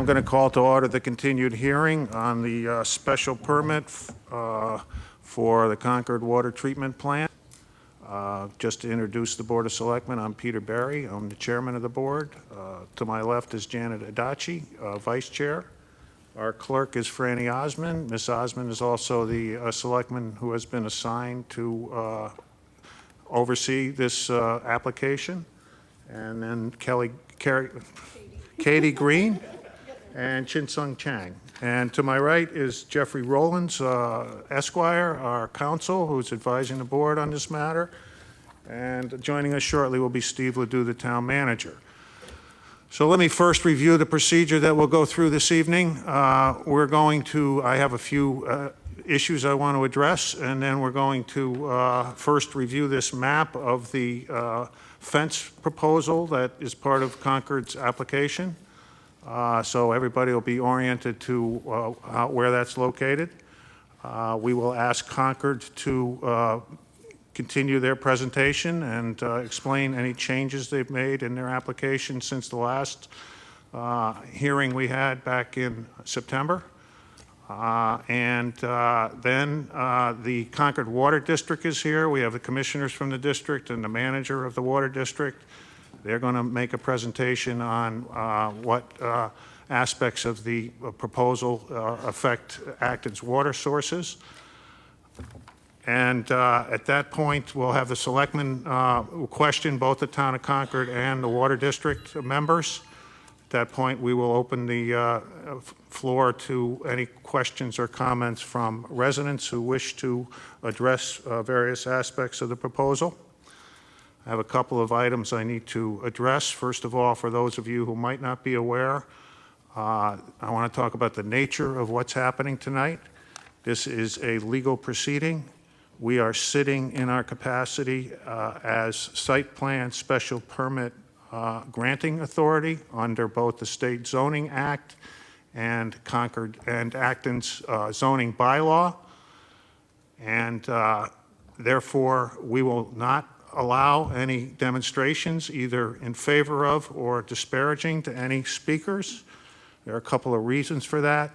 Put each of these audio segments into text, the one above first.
going to call to order the continued hearing on the special permit for the Concord Water Treatment Plant. Just to introduce the Board of Selectmen, I'm Peter Barry. I'm the chairman of the board. To my left is Janet Adachi, vice chair. Our clerk is Franny Osmond. Ms. Osmond is also the selectman who has been assigned to oversee this application. And then Katie Green and Chinsung Chang. And to my right is Jeffrey Rowlands, Esquire, our counsel, who's advising the board on this matter. And joining us shortly will be Steve Ledoux, the town manager. So let me first review the procedure that we'll go through this evening. I have a few issues I want to address, and then we're going to first review this map of the fence proposal that is part of Concord's application. So everybody will be oriented to where that's located. We will ask Concord to continue their presentation and explain any changes they've made in their application since the last hearing we had back in September. Then the Concord Water District is here. We have the commissioners from the district and the manager of the water district. They're going to make a presentation on what aspects of the proposal affect Acton's water sources. And at that point, we'll have the selectmen question both the town of Concord and the water district members. At that point, we will open the floor to any questions or comments from residents who wish to address various aspects of the proposal. I have a couple of items I need to address. First of all, for those of you who might not be aware, I want to talk about the nature of what's happening tonight. This is a legal proceeding. We are sitting in our capacity as site plan special permit granting authority under both the State Zoning Act and Concord and Acton's zoning bylaw. And therefore, we will not allow any demonstrations either in favor of or disparaging to any speakers. There are a couple of reasons for that.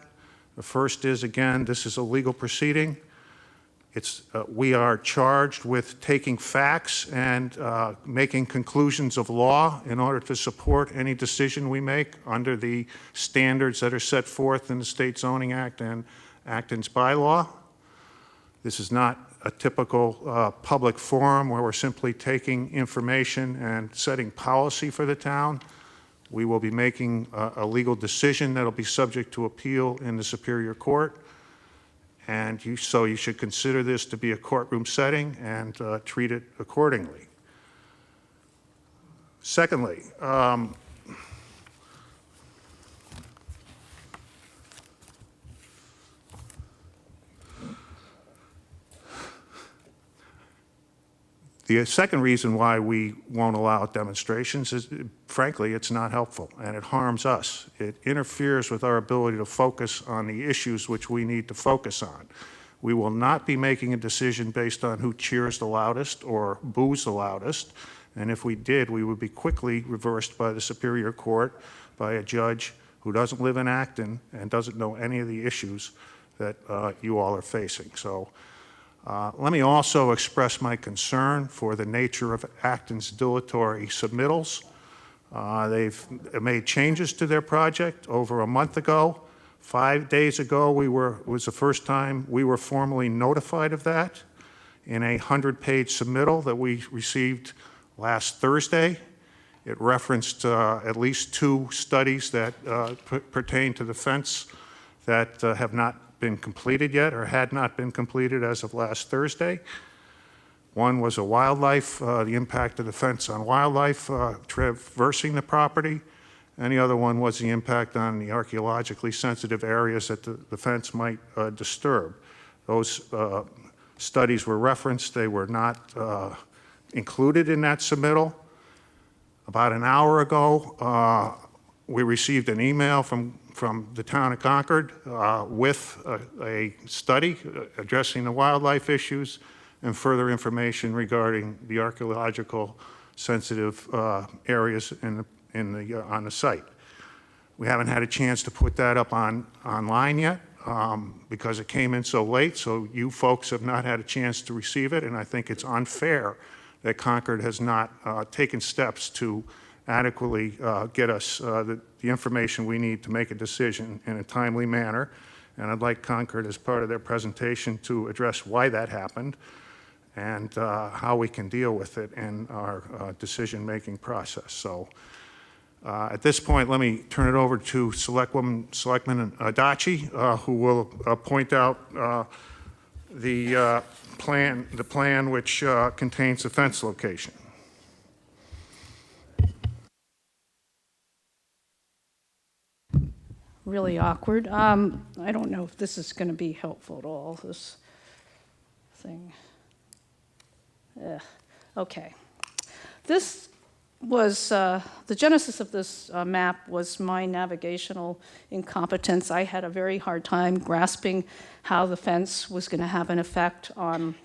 The first is, again, this is a legal proceeding. We are charged with taking facts and making conclusions of law in order to support any decision we make under the standards that are set forth in the State Zoning Act and Acton's bylaw. This is not a typical public forum where we're simply taking information and setting policy for the town. We will be making a legal decision that will be subject to appeal in the Superior Court. And so you should consider this to be a courtroom setting and treat it accordingly. Secondly, the second reason why we won't allow demonstrations is, frankly, it's not helpful and it harms us. It interferes with our ability to focus on the issues which we need to focus on. We will not be making a decision based on who cheers the loudest or boos the loudest. And if we did, we would be quickly reversed by the Superior Court by a judge who doesn't live in Acton and doesn't know any of the issues that you all are facing. So. Let me also express my concern for the nature of Acton's dilatory submittals. They've made changes to their project over a month ago. 5 days ago, was the first time we were formally notified of that in a 100-page submittal that we received last Thursday. It referenced at least 2 studies that pertain to the fence that have not been completed yet or had not been completed as of last Thursday. One was a wildlife, the impact of the fence on wildlife traversing the property, and the other one was the impact on the archaeologically sensitive areas that the fence might disturb. Those studies were referenced. They were not included in that submittal. About an hour ago, we received an email from the town of Concord with a study addressing the wildlife issues and further information regarding the archaeological sensitive areas on the site. We haven't had a chance to put that up online yet because it came in so late, so you folks have not had a chance to receive it, and I think it's unfair that Concord has not taken steps to adequately get us the information we need to make a decision in a timely manner. And I'd like Concord, as part of their presentation, to address why that happened and how we can deal with it in our decision-making process. So at this point, let me turn it over to Selectman Adachi, who will point out the plan which contains the fence location. Really awkward. I don't know if this is going to be helpful at all, this thing. Okay. This was, the genesis of this map was my navigational incompetence. I had a very hard time grasping how the fence was going to have an effect on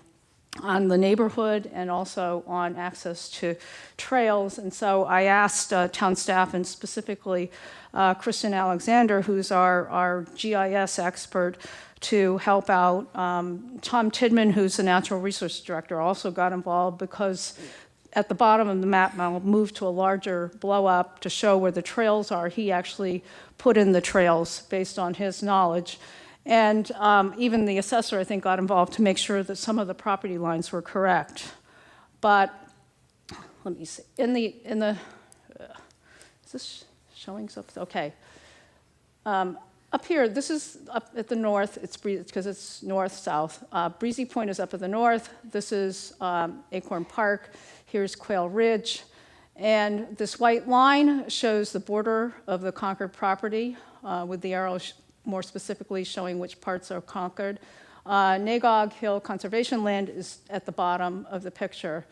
the neighborhood and also on access to trails. And so I asked town staff, and specifically Kristen Alexander, who's our GIS expert, to help out. Tom Tidman, who's the natural resource director, also got involved because at the bottom of the map, and I'll move to a larger blow up to show where the trails are. He actually put in the trails based on his knowledge. And even the assessor, I think, got involved to make sure that some of the property lines were correct. But let me see. In the is this showing something? Okay. Up here, this is up at the north. It's because it's north-south. Breezy Point is up at the north. This is Acorn Park. Here's Quail Ridge. And this white line shows the border of the Concord property with the arrow more specifically showing which parts are Concord. Nagog Hill Conservation Land is at the bottom of the picture.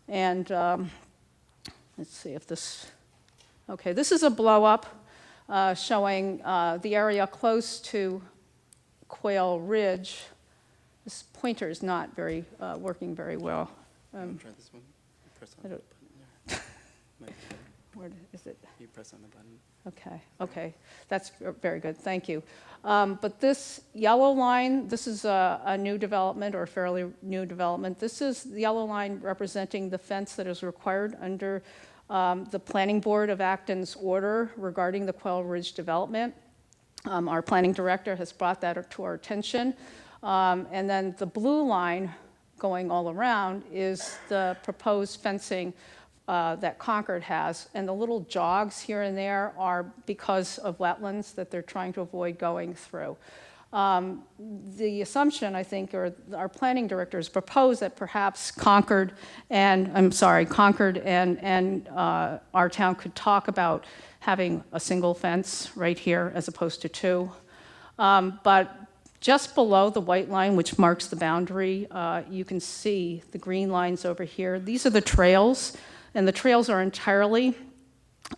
And let's see if this, okay, this is a blow up showing the area close to Quail Ridge. This pointer is not very working very well. Try this one. Press on the button there. Where is it? You press on the button. Okay, that's very good, thank you. But this yellow line, this is a new development or fairly new development. This is the yellow line representing the fence that is required under the Planning Board of Acton's order regarding the Quail Ridge development. Our planning director has brought that to our attention. And then the blue line going all around is the proposed fencing that Concord has, and the little jogs here and there are because of wetlands that they're trying to avoid going through. The assumption, I think, or our planning directors proposed that perhaps Concord and our town could talk about having a single fence right here as opposed to two. But just below the white line, which marks the boundary, you can see the green lines over here. These are the trails. And the trails are entirely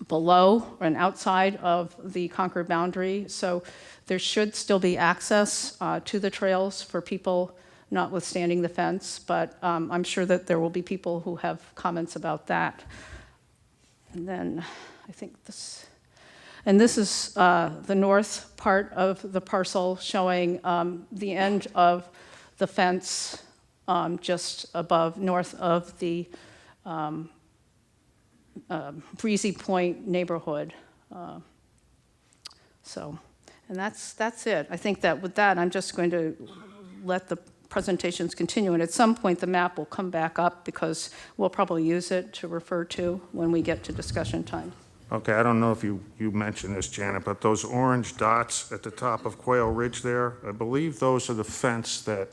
below and outside of the Concord boundary, so there should still be access to the trails for people notwithstanding the fence, but I'm sure that there will be people who have comments about that. And then I think this, and this is the north part of the parcel showing the end of the fence just above, north of the Breezy Point neighborhood. And that's it. I think that with that, I'm just going to let the presentations continue, and at some point the map will come back up because we'll probably use it to refer to when we get to discussion time. Okay, I don't know if you mentioned this, Janet, but those orange dots at the top of Quail Ridge there, I believe those are the fence that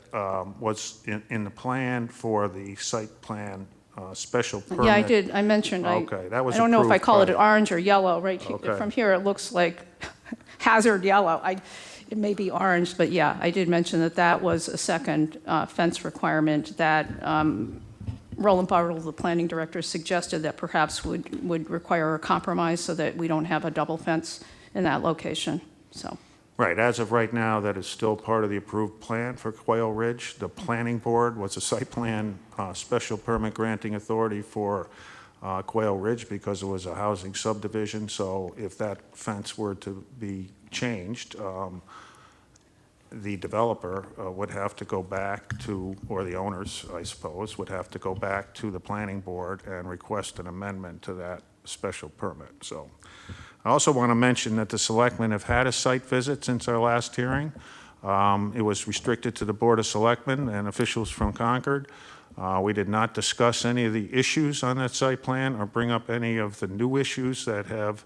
was in the plan for the site plan special permit. Yeah, I did. I mentioned. Okay, that was. I don't know if I call it approved orange or yellow. Right Okay. from here, it looks like hazard yellow. It may be orange, but yeah, I did mention that that was a second fence requirement that Roland Bartle, the planning director, suggested that perhaps would require a compromise so that we don't have a double fence in that location. So. Right, as of right now, that is still part of the approved plan for Quail Ridge. The planning board was a site plan special permit granting authority for Quail Ridge because it was a housing subdivision. So if that fence were to be changed, the developer would have to go back to, or the owners, I suppose, would have to go back to the planning board and request an amendment to that special permit. So I also want to mention that the selectmen have had a site visit since our last hearing. It was restricted to the Board of Selectmen and officials from Concord. We did not discuss any of the issues on that site plan or bring up any of the new issues that have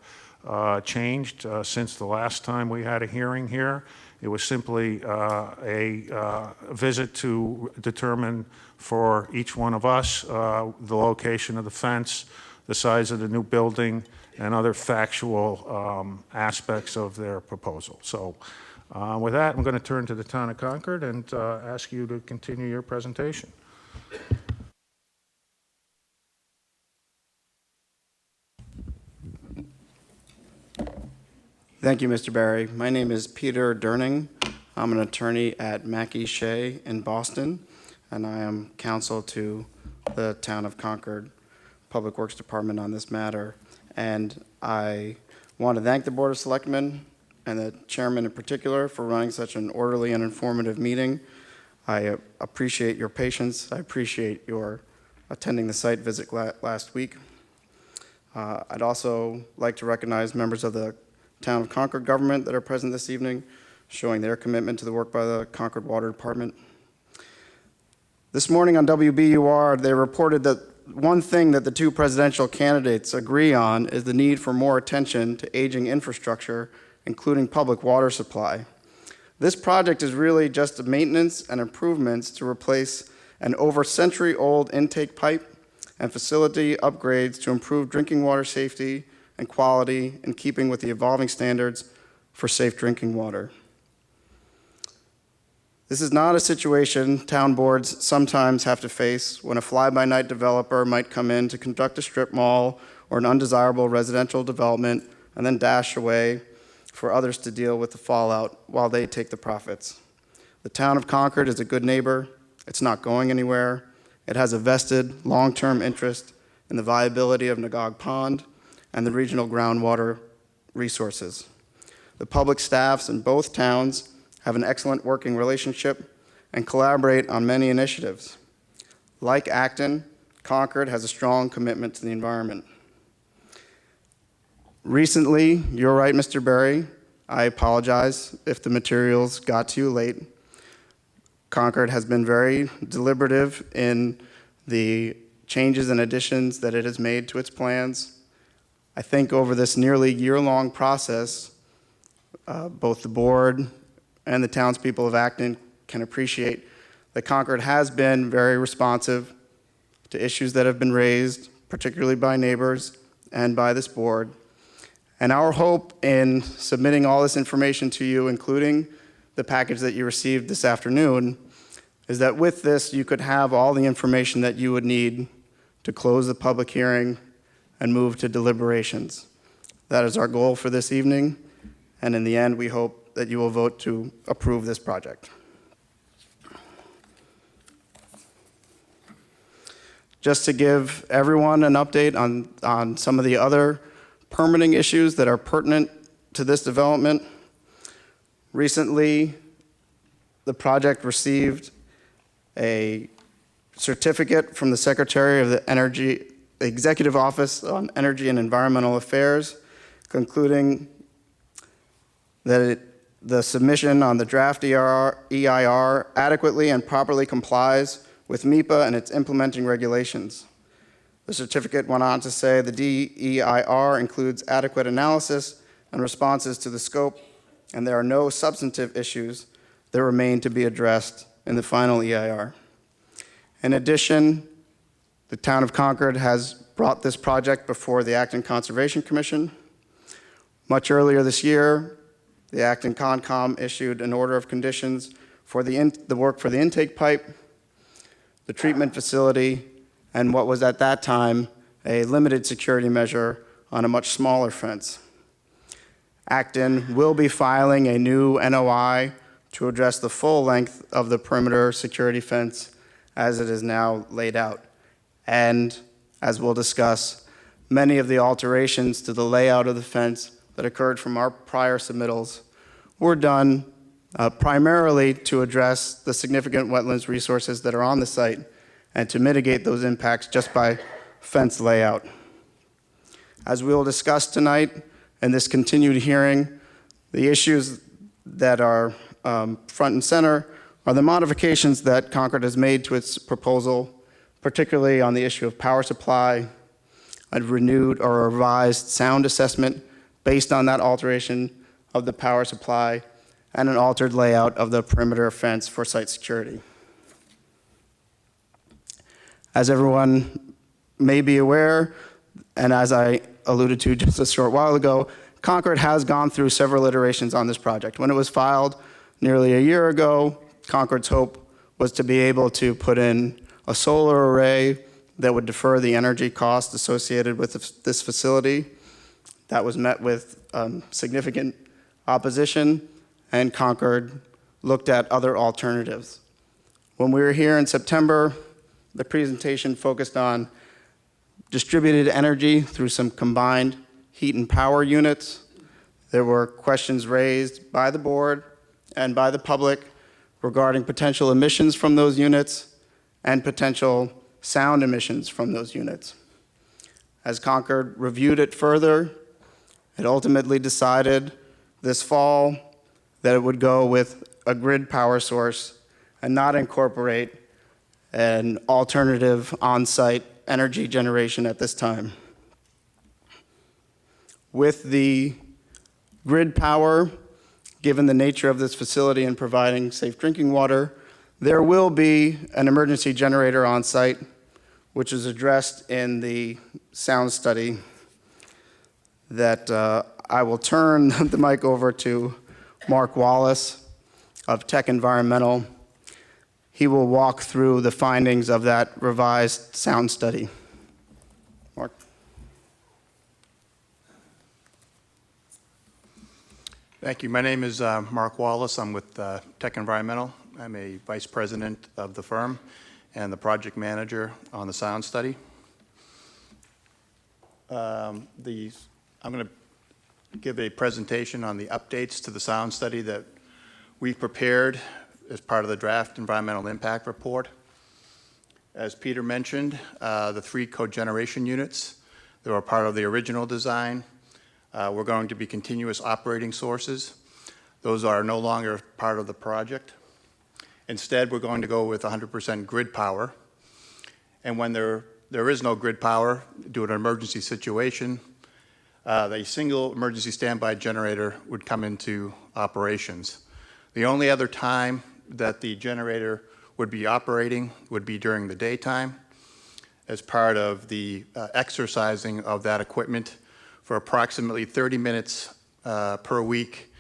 changed since the last time we had a hearing here. It was simply a visit to determine for each one of us the location of the fence, the size of the new building, and other factual aspects of their proposal. So with that, I'm going to turn to the town of Concord and ask you to continue your presentation. Thank you, Mr. Barry. My name is Peter Durning. I'm an attorney at Mackey Shea in Boston, and I am counsel to the Town of Concord Public Works Department on this matter. And I want to thank the Board of Selectmen and the chairman in particular for running such an orderly and informative meeting. I appreciate your patience. I appreciate your attending the site visit last week. I'd also like to recognize members of the Town of Concord government that are present this evening, showing their commitment to the work by the Concord Water Department. This morning on WBUR, they reported that one thing that the two presidential candidates agree on is the need for more attention to aging infrastructure, including public water supply. This project is really just a maintenance and improvements to replace an over-century-old intake pipe and facility upgrades to improve drinking water safety and quality in keeping with the evolving standards for safe drinking water. This is not a situation town boards sometimes have to face when a fly-by-night developer might come in to conduct a strip mall or an undesirable residential development and then dash away for others to deal with the fallout while they take the profits. The town of Concord is a good neighbor. It's not going anywhere. It has a vested long-term interest in the viability of Nagog Pond and the regional groundwater resources. The public staffs in both towns have an excellent working relationship and collaborate on many initiatives. Like Acton, Concord has a strong commitment to the environment. Recently, you're right, Mr. Berry, I apologize if the materials got to you late. Concord has been very deliberative in the changes and additions that it has made to its plans. I think over this nearly year-long process, both the board and the townspeople of Acton can appreciate that Concord has been very responsive to issues that have been raised, particularly by neighbors and by this board. And our hope in submitting all this information to you, including the package that you received this afternoon, is that with this, you could have all the information that you would need to close the public hearing and move to deliberations. That is our goal for this evening, and in the end, we hope that you will vote to approve this project. Just to give everyone an update on some of the other permitting issues that are pertinent to this development. Recently, the project received a certificate from the Secretary of the Executive Office on Energy and Environmental Affairs, concluding that the submission on the draft EIR adequately and properly complies with MEPA and its implementing regulations. The certificate went on to say the DEIR includes adequate analysis and responses to the scope, and there are no substantive issues that remain to be addressed in the final EIR. In addition, the town of Concord has brought this project before the Acton Conservation Commission. Much earlier this year, the Acton Concom issued an order of conditions for the work for the intake pipe, the treatment facility, and what was at that time a limited security measure on a much smaller fence. Acton will be filing a new NOI to address the full length of the perimeter security fence as it is now laid out. And as we'll discuss, many of the alterations to the layout of the fence that occurred from our prior submittals were done primarily to address the significant wetlands resources that are on the site and to mitigate those impacts just by fence layout. As we will discuss tonight in this continued hearing, the issues that are front and center are the modifications that Concord has made to its proposal, particularly on the issue of power supply, a renewed or revised sound assessment based on that alteration of the power supply, and an altered layout of the perimeter fence for site security. As everyone may be aware, and as I alluded to just a short while ago, Concord has gone through several iterations on this project. When it was filed nearly a year ago, Concord's hope was to be able to put in a solar array that would defer the energy cost associated with this facility. That was met with significant opposition, and Concord looked at other alternatives. When we were here in September, the presentation focused on distributed energy through some combined heat and power units. There were questions raised by the board and by the public regarding potential emissions from those units and potential sound emissions from those units. As Concord reviewed it further, it ultimately decided this fall that it would go with a grid power source and not incorporate an alternative on-site energy generation at this time. With the grid power, given the nature of this facility and providing safe drinking water, there will be an emergency generator on site, which is addressed in the sound study that I will turn the mic over to Mark Wallace of Tech Environmental. He will walk through the findings of that revised sound study. Mark. Thank you. My name is Mark Wallace. I'm with Tech Environmental. I'm a vice president of the firm and the project manager on the sound study. I'm going to give a presentation on the updates to the sound study that we've prepared as part of the draft environmental impact report. As Peter mentioned, the 3 cogeneration units that were part of the original design were going to be continuous operating sources. Those are no longer part of the project. Instead, we're going to go with 100% grid power. And when there is no grid power due to an emergency situation, a single emergency standby generator would come into operations. The only other time that the generator would be operating would be during the daytime as part of the exercising of that equipment for approximately 30 minutes per week,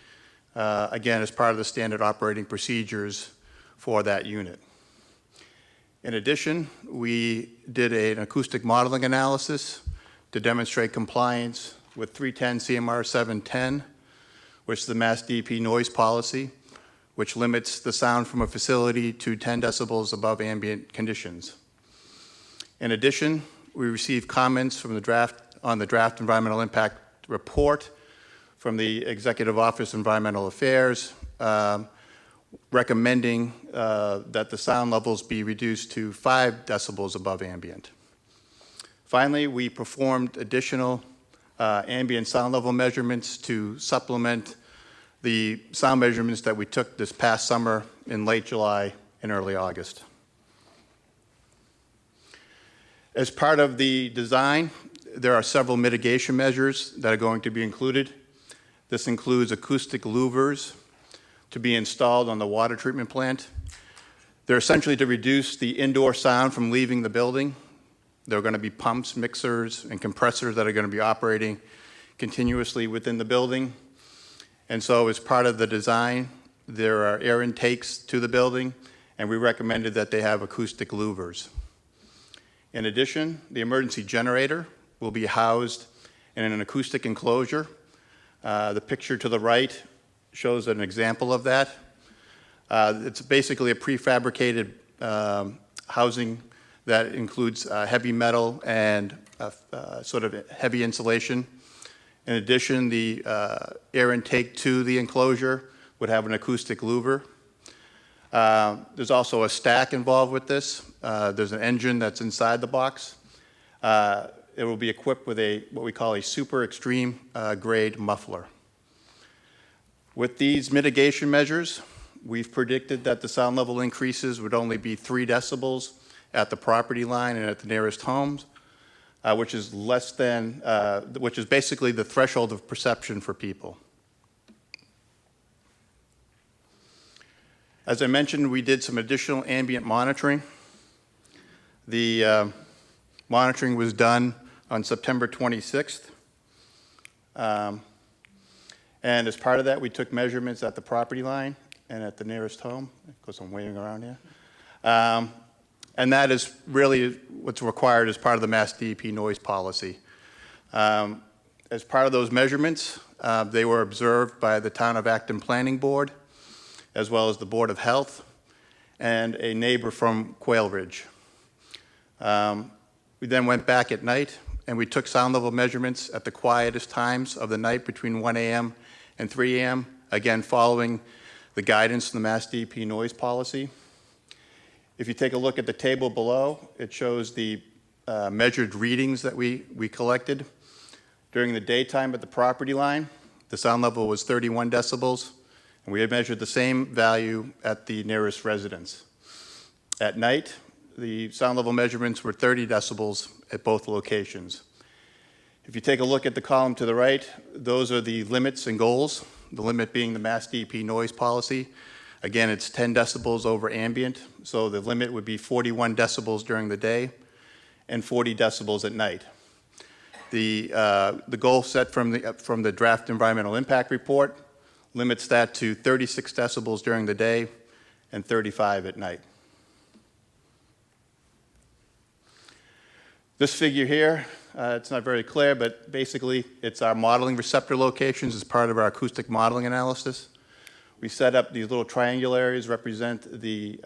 again, as part of the standard operating procedures for that unit. In addition, we did an acoustic modeling analysis to demonstrate compliance with 310 CMR 710, which is the Mass DEP noise policy, which limits the sound from a facility to 10 decibels above ambient conditions. In addition, we received comments from the draft environmental impact report from the Executive Office of Environmental Affairs, recommending that the sound levels be reduced to 5 decibels above ambient. Finally, we performed additional ambient sound level measurements to supplement the sound measurements that we took this past summer in late July and early August. As part of the design, there are several mitigation measures that are going to be included. This includes acoustic louvers to be installed on the water treatment plant. They're essentially to reduce the indoor sound from leaving the building. There are going to be pumps, mixers, and compressors that are going to be operating continuously within the building. And so as part of the design, there are air intakes to the building, and we recommended that they have acoustic louvers. In addition, the emergency generator will be housed in an acoustic enclosure. The picture to the right shows an example of that. It's basically a prefabricated housing that includes heavy metal and sort of heavy insulation. In addition, the air intake to the enclosure would have an acoustic louver. There's also a stack involved with this. There's an engine that's inside the box. It will be equipped with what we call a super extreme grade muffler. With these mitigation measures, we've predicted that the sound level increases would only be 3 decibels at the property line and at the nearest homes, which is which is basically the threshold of perception for people. As I mentioned, we did some additional ambient monitoring. The monitoring was done on September 26th. And as part of that, we took measurements at the property line and at the nearest home, because I'm waving around here. And that is really what's required as part of the Mass DEP noise policy. As part of those measurements, they were observed by the Town of Acton Planning Board, as well as the Board of Health, and a neighbor from Quail Ridge. We then went back at night, and we took sound level measurements at the quietest times of the night between 1 a.m. and 3 a.m., again following the guidance from the Mass DEP noise policy. If you take a look at the table below, it shows the measured readings that we collected. During the daytime at the property line, the sound level was 31 decibels, and we had measured the same value at the nearest residence. At night, the sound level measurements were 30 decibels at both locations. If you take a look at the column to the right, those are the limits and goals, the limit being the Mass DEP noise policy. Again, it's 10 decibels over ambient, so the limit would be 41 decibels during the day and 40 decibels at night. The goal set from the draft environmental impact report limits that to 36 decibels during the day and 35 at night. This figure here, it's not very clear, but basically it's our modeling receptor locations as part of our acoustic modeling analysis. We set up these little triangular areas represent the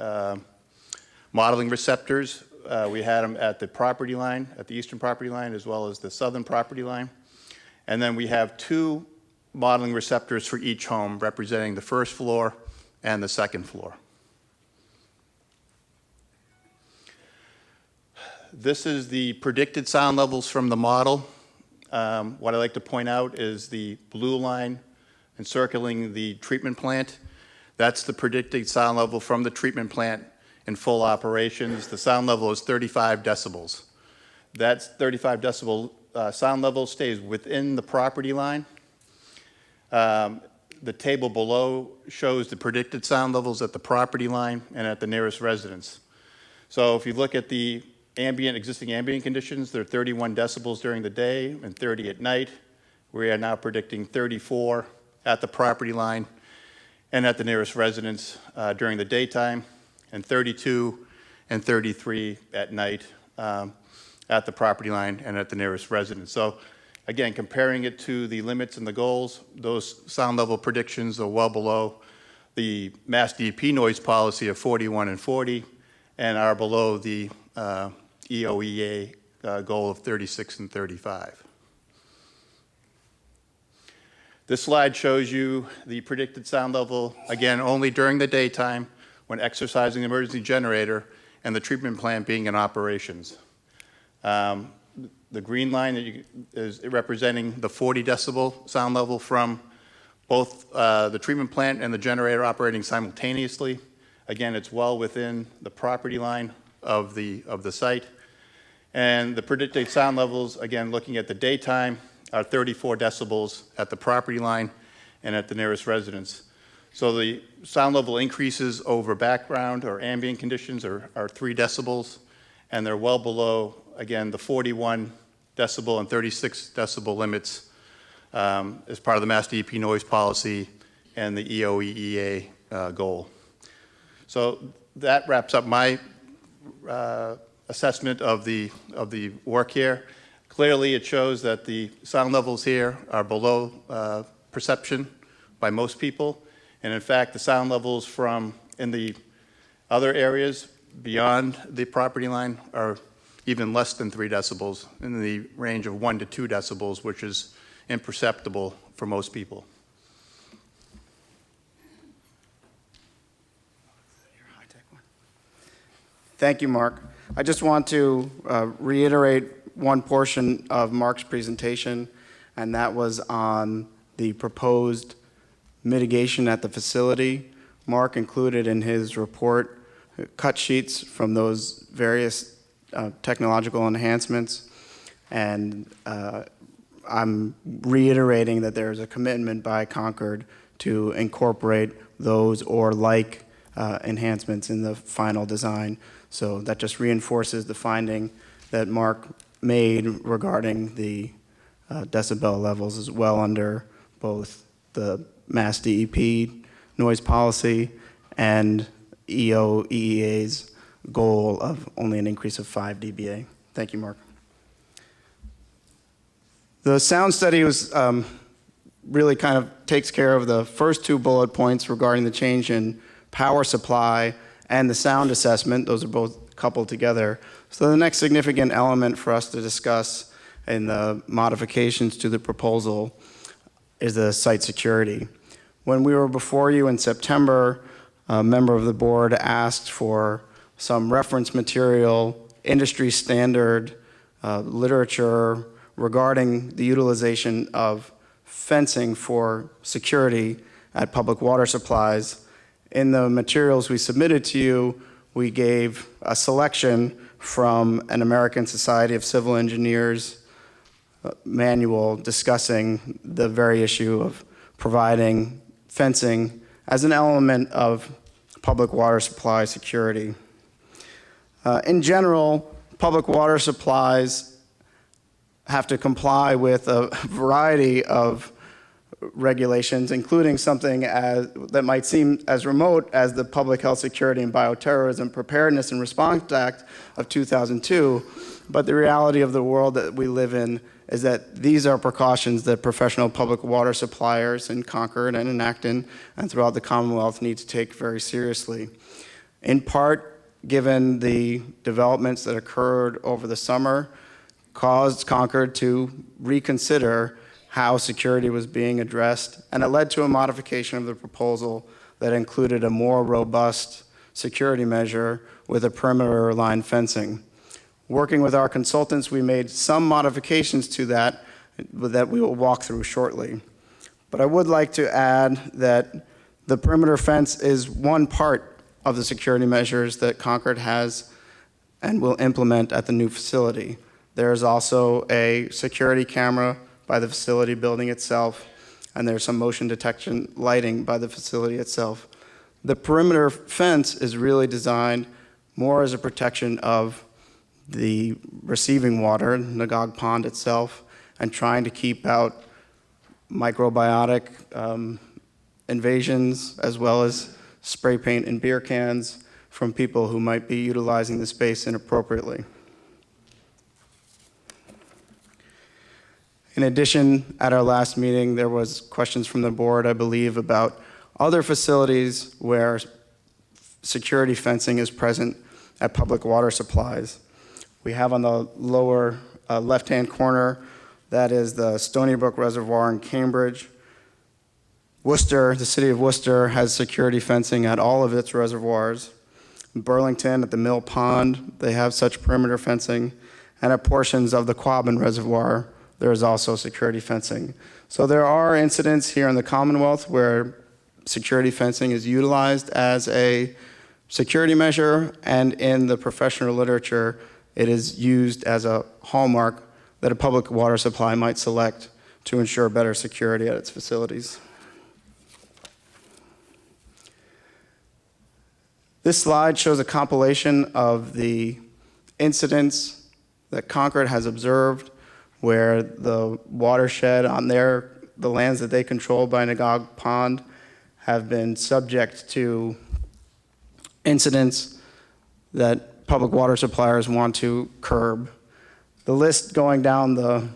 modeling receptors. We had them at the property line, at the eastern property line, as well as the southern property line. And then we have 2 modeling receptors for each home, representing the first floor and the second floor. This is the predicted sound levels from the model. What I like to point out is the blue line encircling the treatment plant. That's the predicted sound level from the treatment plant in full operations. The sound level is 35 decibels. That 35 decibel sound level stays within the property line. The table below shows the predicted sound levels at the property line and at the nearest residence. So if you look at the existing ambient conditions, they're 31 decibels during the day and 30 at night. We are now predicting 34 at the property line and at the nearest residence during the daytime, and 32 and 33 at night at the property line and at the nearest residence. So again, comparing it to the limits and the goals, those sound level predictions are well below the Mass DEP noise policy of 41 and 40, and are below the EOEA goal of 36 and 35. This slide shows you the predicted sound level, again, only during the daytime when exercising the emergency generator and the treatment plant being in operations. The green line is representing the 40 decibel sound level from both the treatment plant and the generator operating simultaneously. Again, it's well within the property line of the site. And the predicted sound levels, again, looking at the daytime, are 34 decibels at the property line and at the nearest residence. So the sound level increases over background or ambient conditions are 3 decibels, and they're well below, again, the 41 decibel and 36 decibel limits as part of the Mass DEP noise policy and the EOEA goal. So that wraps up my assessment of the work here. Clearly, it shows that the sound levels here are below perception by most people. And in fact, the sound levels in the other areas beyond the property line are even less than 3 decibels, in the range of 1 to 2 decibels, which is imperceptible for most people. Thank you, Mark. I just want to reiterate one portion of Mark's presentation, and that was on the proposed mitigation at the facility. Mark included in his report cut sheets from those various technological enhancements, and I'm reiterating that there is a commitment by Concord to incorporate those or like enhancements in the final design. So that just reinforces the finding that Mark made regarding the decibel levels is well under both the Mass DEP noise policy and EOEEA's goal of only an increase of 5 dBA. Thank you, Mark. The sound study was really kind of takes care of the first 2 bullet points regarding the change in power supply and the sound assessment. Those are both coupled together. So the next significant element for us to discuss in the modifications to the proposal is the site security. When we were before you in September, a member of the board asked for some reference material, industry standard literature regarding the utilization of fencing for security at public water supplies. In the materials we submitted to you, we gave a selection from an American Society of Civil Engineers manual discussing the very issue of providing fencing as an element of public water supply security. In general, public water supplies have to comply with a variety of regulations, including something that might seem as remote as the Public Health Security and Bioterrorism Preparedness and Response Act of 2002. But the reality of the world that we live in is that these are precautions that professional public water suppliers in Concord and in Acton and throughout the Commonwealth need to take very seriously. In part, given the developments that occurred over the summer, caused Concord to reconsider how security was being addressed, and it led to a modification of the proposal that included a more robust security measure with a perimeter line fencing. Working with our consultants, we made some modifications to that we will walk through shortly. But I would like to add that the perimeter fence is one part of the security measures that Concord has and will implement at the new facility. There is also a security camera by the facility building itself, and there's some motion detection lighting by the facility itself. The perimeter fence is really designed more as a protection of the receiving water, Nagog Pond itself, and trying to keep out microbiotic invasions as well as spray paint and beer cans from people who might be utilizing the space inappropriately. In addition, at our last meeting, there was questions from the board, I believe, about other facilities where security fencing is present at public water supplies. We have on the lower left-hand corner, that is the Stony Brook Reservoir in Cambridge. Worcester, the city of Worcester, has security fencing at all of its reservoirs. Burlington, at the Mill Pond, they have such perimeter fencing. And at portions of the Quabbin Reservoir, there is also security fencing. So there are incidents here in the Commonwealth where security fencing is utilized as a security measure, and in the professional literature, it is used as a hallmark that a public water supply might select to ensure better security at its facilities. This slide shows a compilation of the incidents that Concord has observed where the watershed on the lands that they control by Nagog Pond have been subject to incidents that public water suppliers want to curb. The list going down the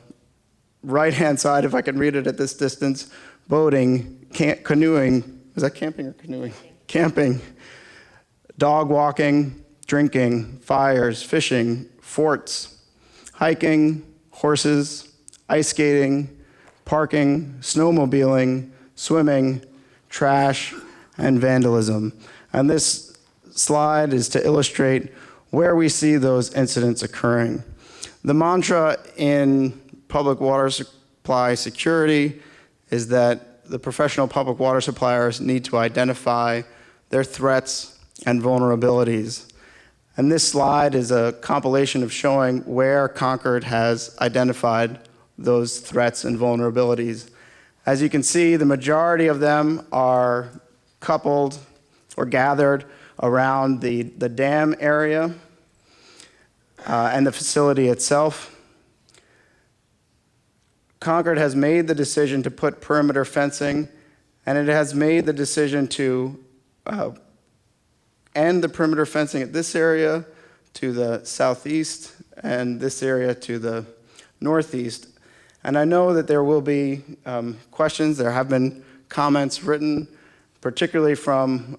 right-hand side, if I can read it at this distance: boating, canoeing, is that camping or canoeing? Camping, dog walking, drinking, fires, fishing, forts, hiking, horses, ice skating, parking, snowmobiling, swimming, trash, and vandalism. And this slide is to illustrate where we see those incidents occurring. The mantra in public water supply security is that the professional public water suppliers need to identify their threats and vulnerabilities. And this slide is a compilation of showing where Concord has identified those threats and vulnerabilities. As you can see, the majority of them are coupled or gathered around the dam area and the facility itself. Concord has made the decision to put perimeter fencing, and it has made the decision to end the perimeter fencing at this area to the southeast and this area to the northeast. And I know that there will be questions. There have been comments written, particularly from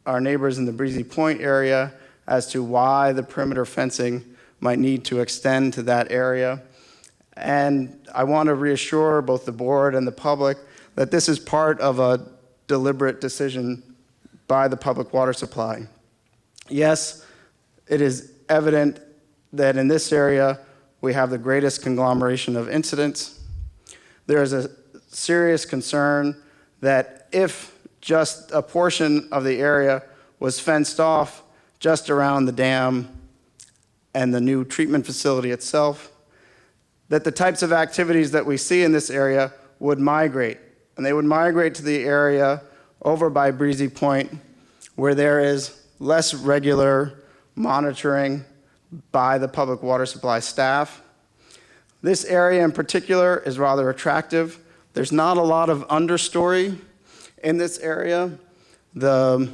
our neighbors in the Breezy Point area, as to why the perimeter fencing might need to extend to that area. And I want to reassure both the board and the public that this is part of a deliberate decision by the public water supply. Yes, it is evident that in this area we have the greatest conglomeration of incidents. There is a serious concern that if just a portion of the area was fenced off just around the dam and the new treatment facility itself, that the types of activities that we see in this area would migrate. And they would migrate to the area over by Breezy Point, where there is less regular monitoring by the public water supply staff. This area in particular is rather attractive. There's not a lot of understory in this area. The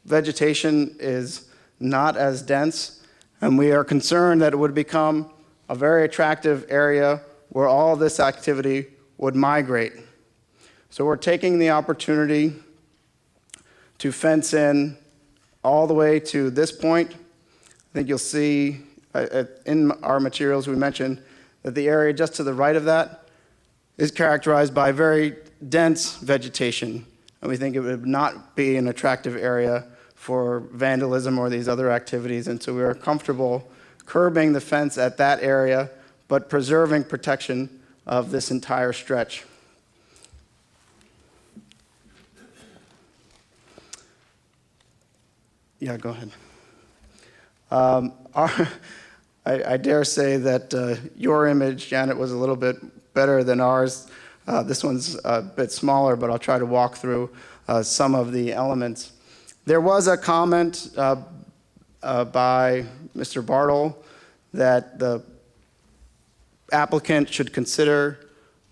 vegetation is not as dense, and we are concerned that it would become a very attractive area where all this activity would migrate. So we're taking the opportunity to fence in all the way to this point. I think you'll see in our materials we mentioned that the area just to the right of that is characterized by very dense vegetation, and we think it would not be an attractive area for vandalism or these other activities, and so we are comfortable curbing the fence at that area, but preserving protection of this entire stretch. Yeah, go ahead. I dare say that your image, Janet, was a little bit better than ours. This one's a bit smaller, but I'll try to walk through some of the elements. There was a comment by Mr. Bartle that the applicant should consider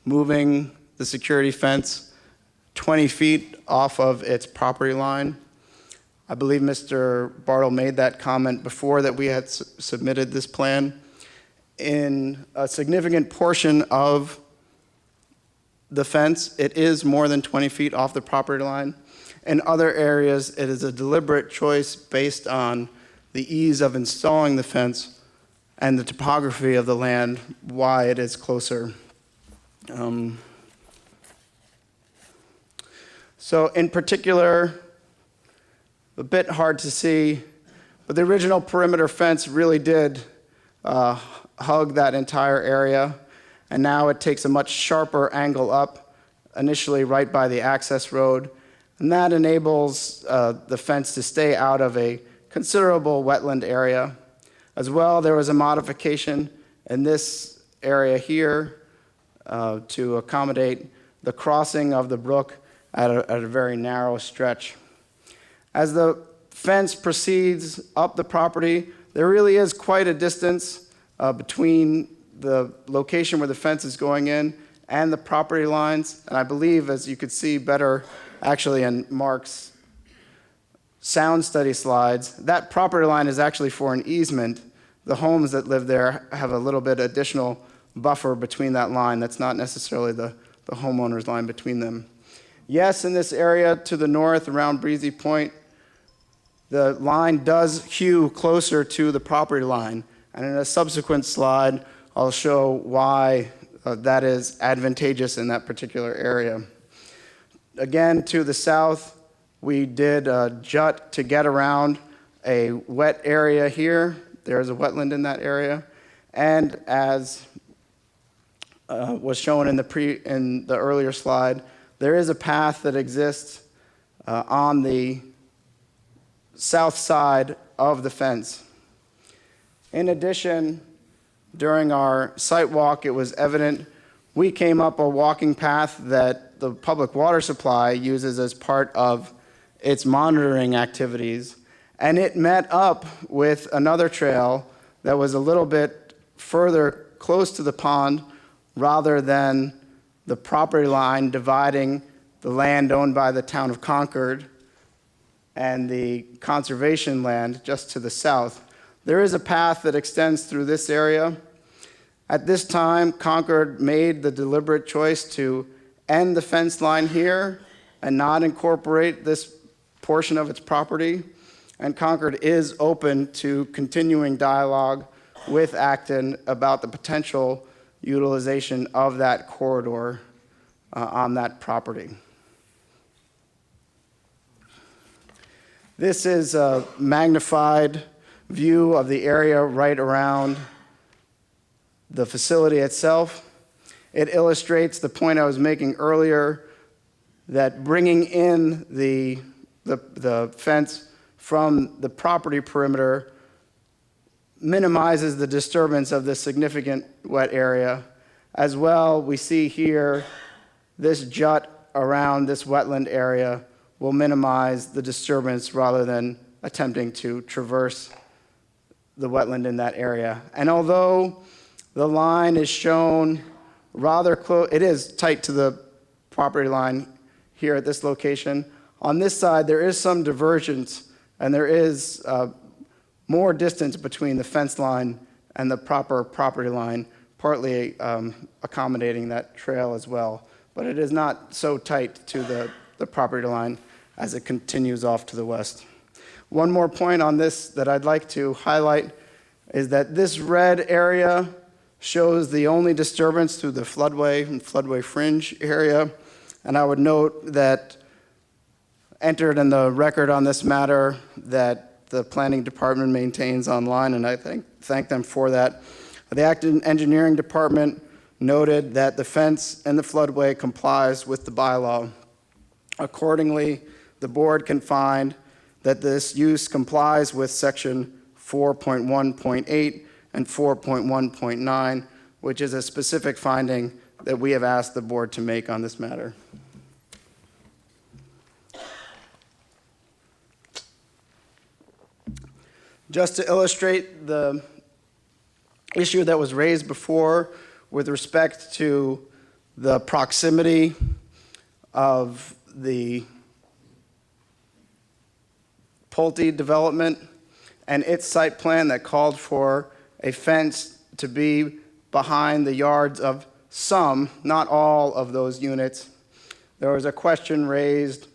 moving the security fence 20 feet off of its property line. I believe Mr. Bartle made that comment before that we had submitted this plan. In a significant portion of the fence, it is more than 20 feet off the property line. In other areas, it is a deliberate choice based on the ease of installing the fence and the topography of the land, why it is closer. So in particular, a bit hard to see, but the original perimeter fence really did hug that entire area, and now it takes a much sharper angle up, initially right by the access road, and that enables the fence to stay out of a considerable wetland area. As well, there was a modification in this area here to accommodate the crossing of the brook at a very narrow stretch. As the fence proceeds up the property, there really is quite a distance between the location where the fence is going in and the property lines. And I believe, as you could see better actually in Mark's sound study slides, that property line is actually for an easement. The homes that live there have a little bit additional buffer between that line. That's not necessarily the homeowner's line between them. Yes, in this area to the north around Breezy Point, the line does hew closer to the property line. And in a subsequent slide, I'll show why that is advantageous in that particular area. Again, to the south, we did a jut to get around a wet area here. There's a wetland in that area. And as was shown in the earlier slide, there is a path that exists on the south side of the fence. In addition, during our site walk, it was evident we came up a walking path that the public water supply uses as part of its monitoring activities, and it met up with another trail that was a little bit further close to the pond rather than the property line dividing the land owned by the town of Concord and the conservation land just to the south. There is a path that extends through this area. At this time, Concord made the deliberate choice to end the fence line here and not incorporate this portion of its property. And Concord is open to continuing dialogue with Acton about the potential utilization of that corridor on that property. This is a magnified view of the area right around the facility itself. It illustrates the point I was making earlier that bringing in the fence from the property perimeter minimizes the disturbance of this significant wet area. As well, we see here this jut around this wetland area will minimize the disturbance rather than attempting to traverse the wetland in that area. And although the line is shown rather close, it is tight to the property line here at this location. On this side, there is some divergence, and there is more distance between the fence line and the proper property line, partly accommodating that trail as well. But it is not so tight to the property line as it continues off to the west. One more point on this that I'd like to highlight is that this red area shows the only disturbance through the floodway and floodway fringe area. And I would note that entered in the record on this matter that the planning department maintains online, and I thank them for that. The Acton Engineering Department noted that the fence in the floodway complies with the bylaw. Accordingly, the board can find that this use complies with section 4.1.8 and 4.1.9, which is a specific finding that we have asked the board to make on this matter. Just to illustrate the issue that was raised before with respect to the proximity of the Pulte development and its site plan that called for a fence to be behind the yards of some, not all, of those units. There was a question raised,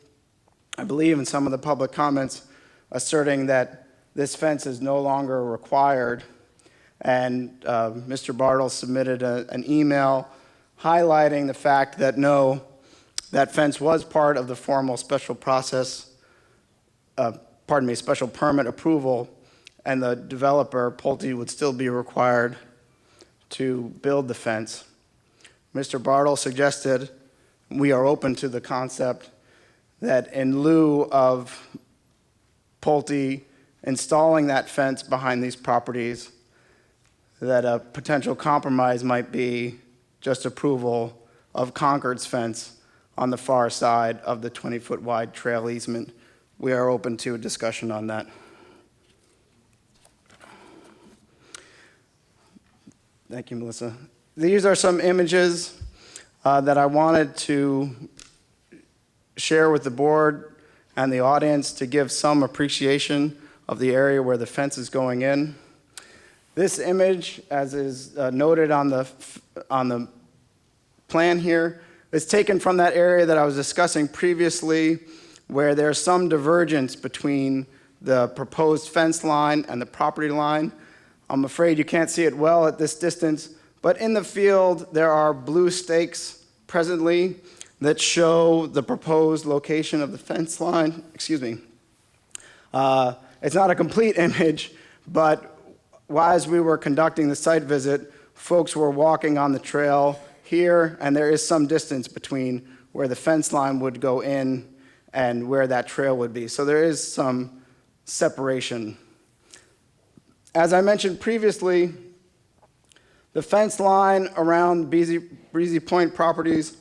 I believe in some of the public comments, asserting that this fence is no longer required. And Mr. Bartle submitted an email highlighting the fact that no, that fence was part of the formal special process, special permit approval, and the developer, Pulte, would still be required to build the fence. Mr. Bartle suggested we are open to the concept that in lieu of Pulte installing that fence behind these properties, that a potential compromise might be just approval of Concord's fence on the far side of the 20-foot wide trail easement. We are open to a discussion on that. Thank you, Melissa. These are some images that I wanted to share with the board and the audience to give some appreciation of the area where the fence is going in. This image, as is noted on the plan here, is taken from that area that I was discussing previously, where there's some divergence between the proposed fence line and the property line. I'm afraid you can't see it well at this distance, but in the field, there are blue stakes presently that show the proposed location of the fence line. Excuse me. It's not a complete image, but as we were conducting the site visit, folks were walking on the trail here, and there is some distance between where the fence line would go in and where that trail would be. So there is some separation. As I mentioned previously, the fence line around Breezy Point properties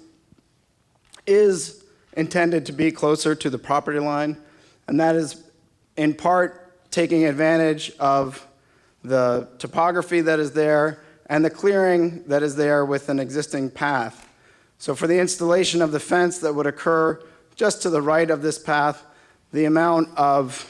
is intended to be closer to the property line, and that is in part taking advantage of the topography that is there and the clearing that is there with an existing path. So for the installation of the fence that would occur just to the right of this path, the amount of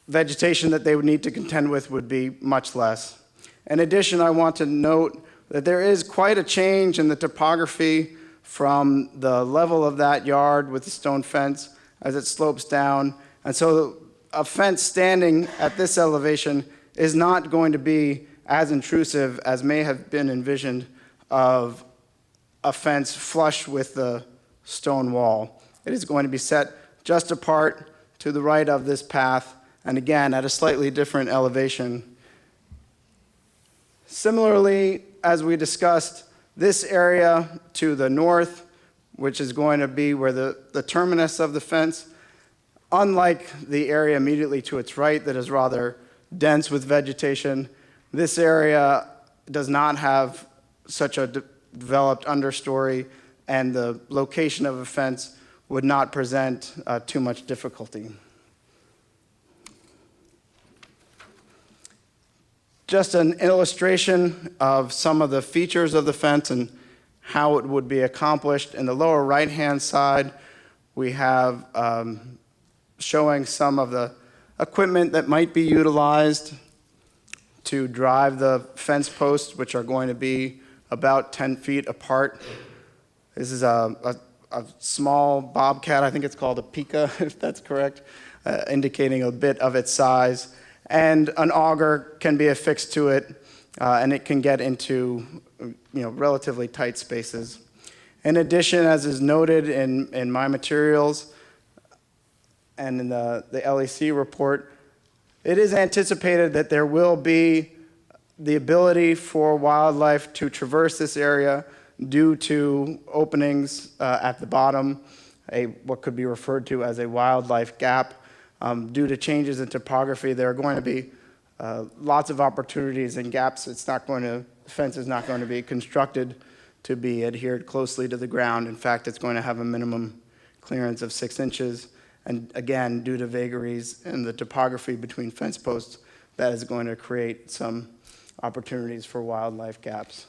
vegetation that they would need to contend with would be much less. In addition, I want to note that there is quite a change in the topography from the level of that yard with the stone fence as it slopes down. And so a fence standing at this elevation is not going to be as intrusive as may have been envisioned of a fence flush with the stone wall. It is going to be set just apart to the right of this path, and again, at a slightly different elevation. Similarly, as we discussed, this area to the north, which is going to be where the terminus of the fence, unlike the area immediately to its right that is rather dense with vegetation, this area does not have such a developed understory, and the location of a fence would not present too much difficulty. Just an illustration of some of the features of the fence and how it would be accomplished. In the lower right-hand side, we have showing some of the equipment that might be utilized to drive the fence posts, which are going to be about 10 feet apart. This is a small bobcat, I think it's called a Pika, if that's correct, indicating a bit of its size. And an auger can be affixed to it, and it can get into relatively tight spaces. In addition, as is noted in my materials and in the LEC report, it is anticipated that there will be the ability for wildlife to traverse this area due to openings at the bottom, what could be referred to as a wildlife gap. Due to changes in topography, there are going to be lots of opportunities and gaps. The fence is not going to be constructed to be adhered closely to the ground. In fact, it's going to have a minimum clearance of 6 inches. And again, due to vagaries in the topography between fence posts, that is going to create some opportunities for wildlife gaps.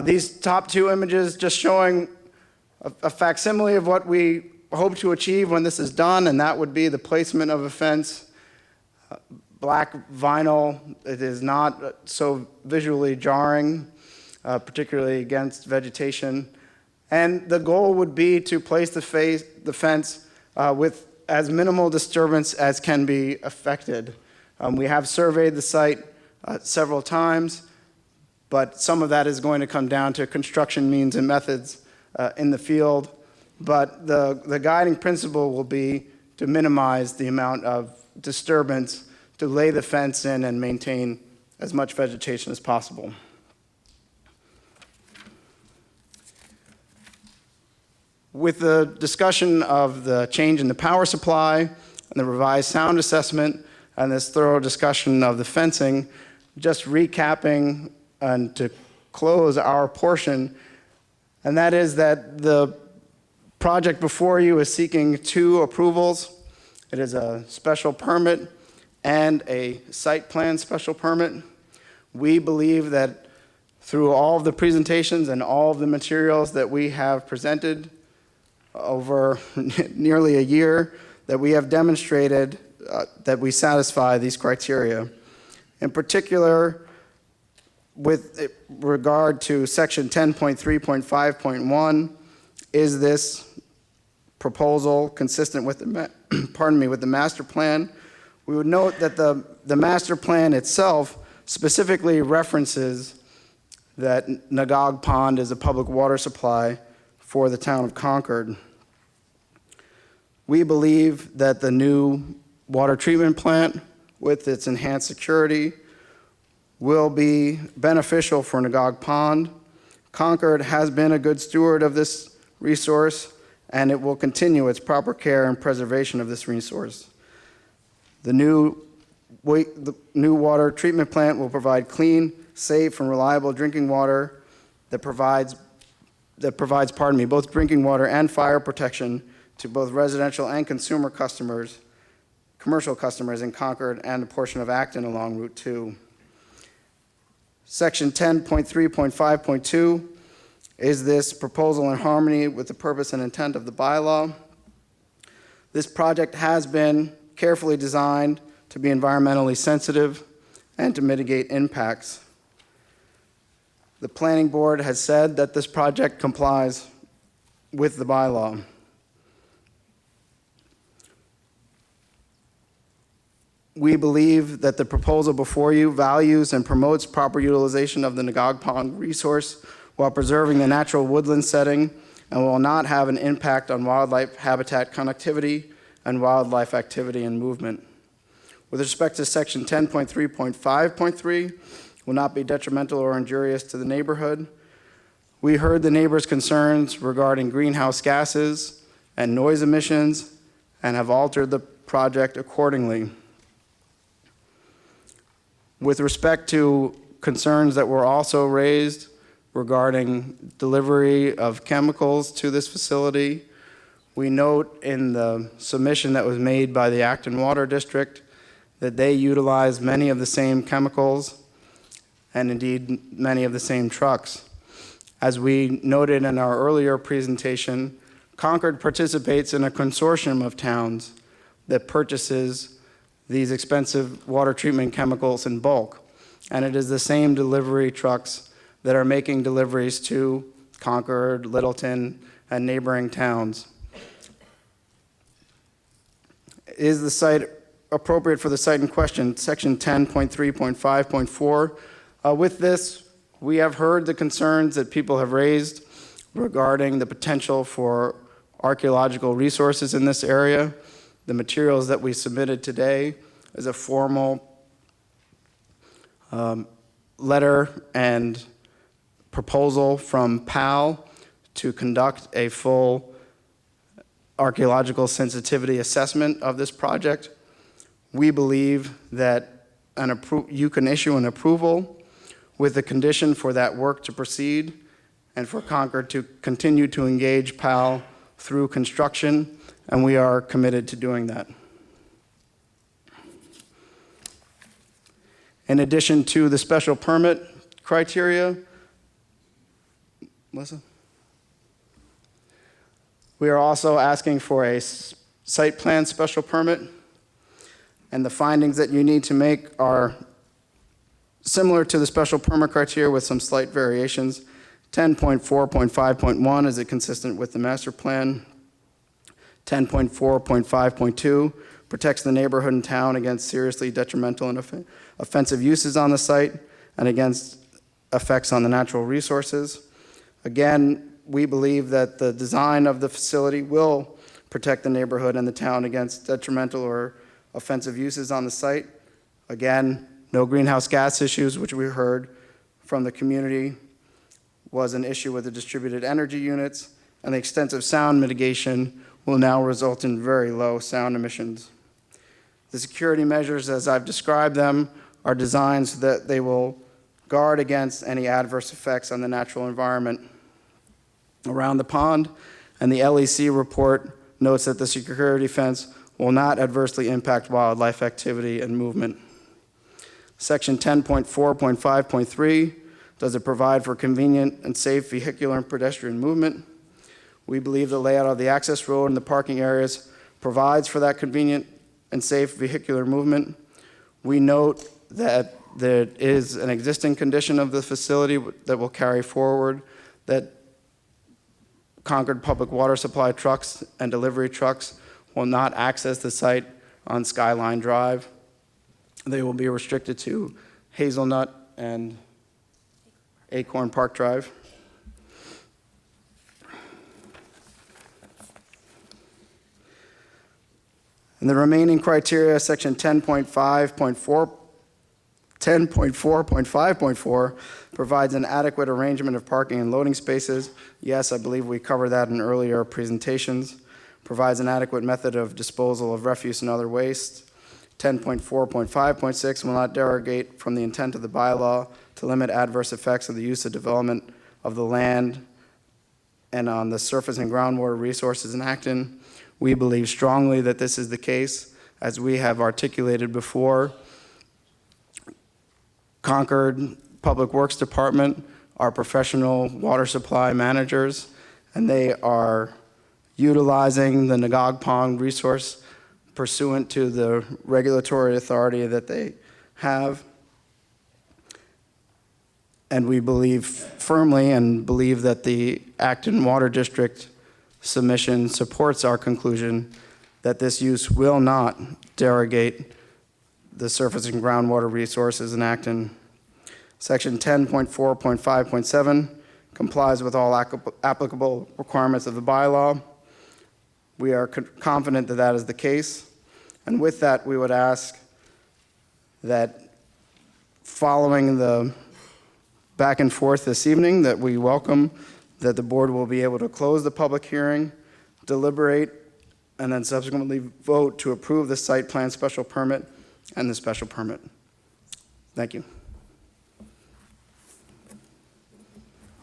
These top two images just showing a facsimile of what we hope to achieve when this is done, and that would be the placement of a fence. Black vinyl, it is not so visually jarring, particularly against vegetation. And the goal would be to place the fence with as minimal disturbance as can be affected. We have surveyed the site several times, but some of that is going to come down to construction means and methods in the field. But the guiding principle will be to minimize the amount of disturbance, to lay the fence in and maintain as much vegetation as possible. With the discussion of the change in the power supply and the revised sound assessment and this thorough discussion of the fencing, just recapping and to close our portion, and that is that the project before you is seeking 2 approvals. It is a special permit and a site plan special permit. We believe that through all of the presentations and all of the materials that we have presented over nearly a year, that we have demonstrated that we satisfy these criteria. In particular, with regard to section 10.3.5.1, is this proposal consistent with the pardon me, with the master plan, we would note that the master plan itself specifically references that Nagog Pond is a public water supply for the town of Concord. We believe that the new water treatment plant, with its enhanced security, will be beneficial for Nagog Pond. Concord has been a good steward of this resource, and it will continue its proper care and preservation of this resource. The new water treatment plant will provide clean, safe, and reliable drinking water that provides both drinking water and fire protection to both residential and consumer customers, commercial customers in Concord and a portion of Acton along Route 2. Section 10.3.5.2 is this proposal in harmony with the purpose and intent of the bylaw. This project has been carefully designed to be environmentally sensitive and to mitigate impacts. The planning board has said that this project complies with the bylaw. We believe that the proposal before you values and promotes proper utilization of the Nagog Pond resource while preserving the natural woodland setting and will not have an impact on wildlife habitat connectivity and wildlife activity and movement. With respect to section 10.3.5.3, will not be detrimental or injurious to the neighborhood. We heard the neighbors' concerns regarding greenhouse gases and noise emissions and have altered the project accordingly. With respect to concerns that were also raised regarding delivery of chemicals to this facility, we note in the submission that was made by the Acton Water District that they utilize many of the same chemicals and indeed many of the same trucks. As we noted in our earlier presentation, Concord participates in a consortium of towns that purchases these expensive water treatment chemicals in bulk. And it is the same delivery trucks that are making deliveries to Concord, Littleton, and neighboring towns. Is the site appropriate for the site in question? Section 10.3.5.4. With this, we have heard the concerns that people have raised regarding the potential for archaeological resources in this area. The materials that we submitted today is a formal letter and proposal from PAL to conduct a full archaeological sensitivity assessment of this project. We believe that you can issue an approval with the condition for that work to proceed and for Concord to continue to engage PAL through construction, and we are committed to doing that. In addition to the special permit criteria, Melissa? We are also asking for a site plan special permit, and the findings that you need to make are similar to the special permit criteria with some slight variations. 10.4.5.1, is it consistent with the master plan? 10.4.5.2 protects the neighborhood and town against seriously detrimental and offensive uses on the site and against effects on the natural resources. Again, we believe that the design of the facility will protect the neighborhood and the town against detrimental or offensive uses on the site. Again, no greenhouse gas issues, which we heard from the community was an issue with the distributed energy units, and the extensive sound mitigation will now result in very low sound emissions. The security measures, as I've described them, are designed so that they will guard against any adverse effects on the natural environment around the pond, and the LEC report notes that the security fence will not adversely impact wildlife activity and movement. Section 10.4.5.3, does it provide for convenient and safe vehicular and pedestrian movement? We believe the layout of the access road and the parking areas provides for that convenient and safe vehicular movement. We note that there is an existing condition of the facility that will carry forward, that Concord public water supply trucks and delivery trucks will not access the site on Skyline Drive. They will be restricted to Hazelnut and Acorn Park Drive. And the remaining criteria, section 10.4.5.4 provides an adequate arrangement of parking and loading spaces. Yes, I believe we covered that in earlier presentations. Provides an adequate method of disposal of refuse and other waste. 10.4.5.6 will not derogate from the intent of the bylaw to limit adverse effects of the use of development of the land and on the surface and groundwater resources in Acton. We believe strongly that this is the case, as we have articulated before. Concord Public Works Department are professional water supply managers, and they are utilizing the Nagog Pond resource pursuant to the regulatory authority that they have. And we believe firmly and believe that the Acton Water District submission supports our conclusion that this use will not derogate the surface and groundwater resources in Acton. Section 10.4.5.7 complies with all applicable requirements of the bylaw. We are confident that that is the case. And with that, we would ask that following the back and forth this evening, that we welcome that the board will be able to close the public hearing, deliberate, and then subsequently vote to approve the site plan special permit and the special permit. Thank you.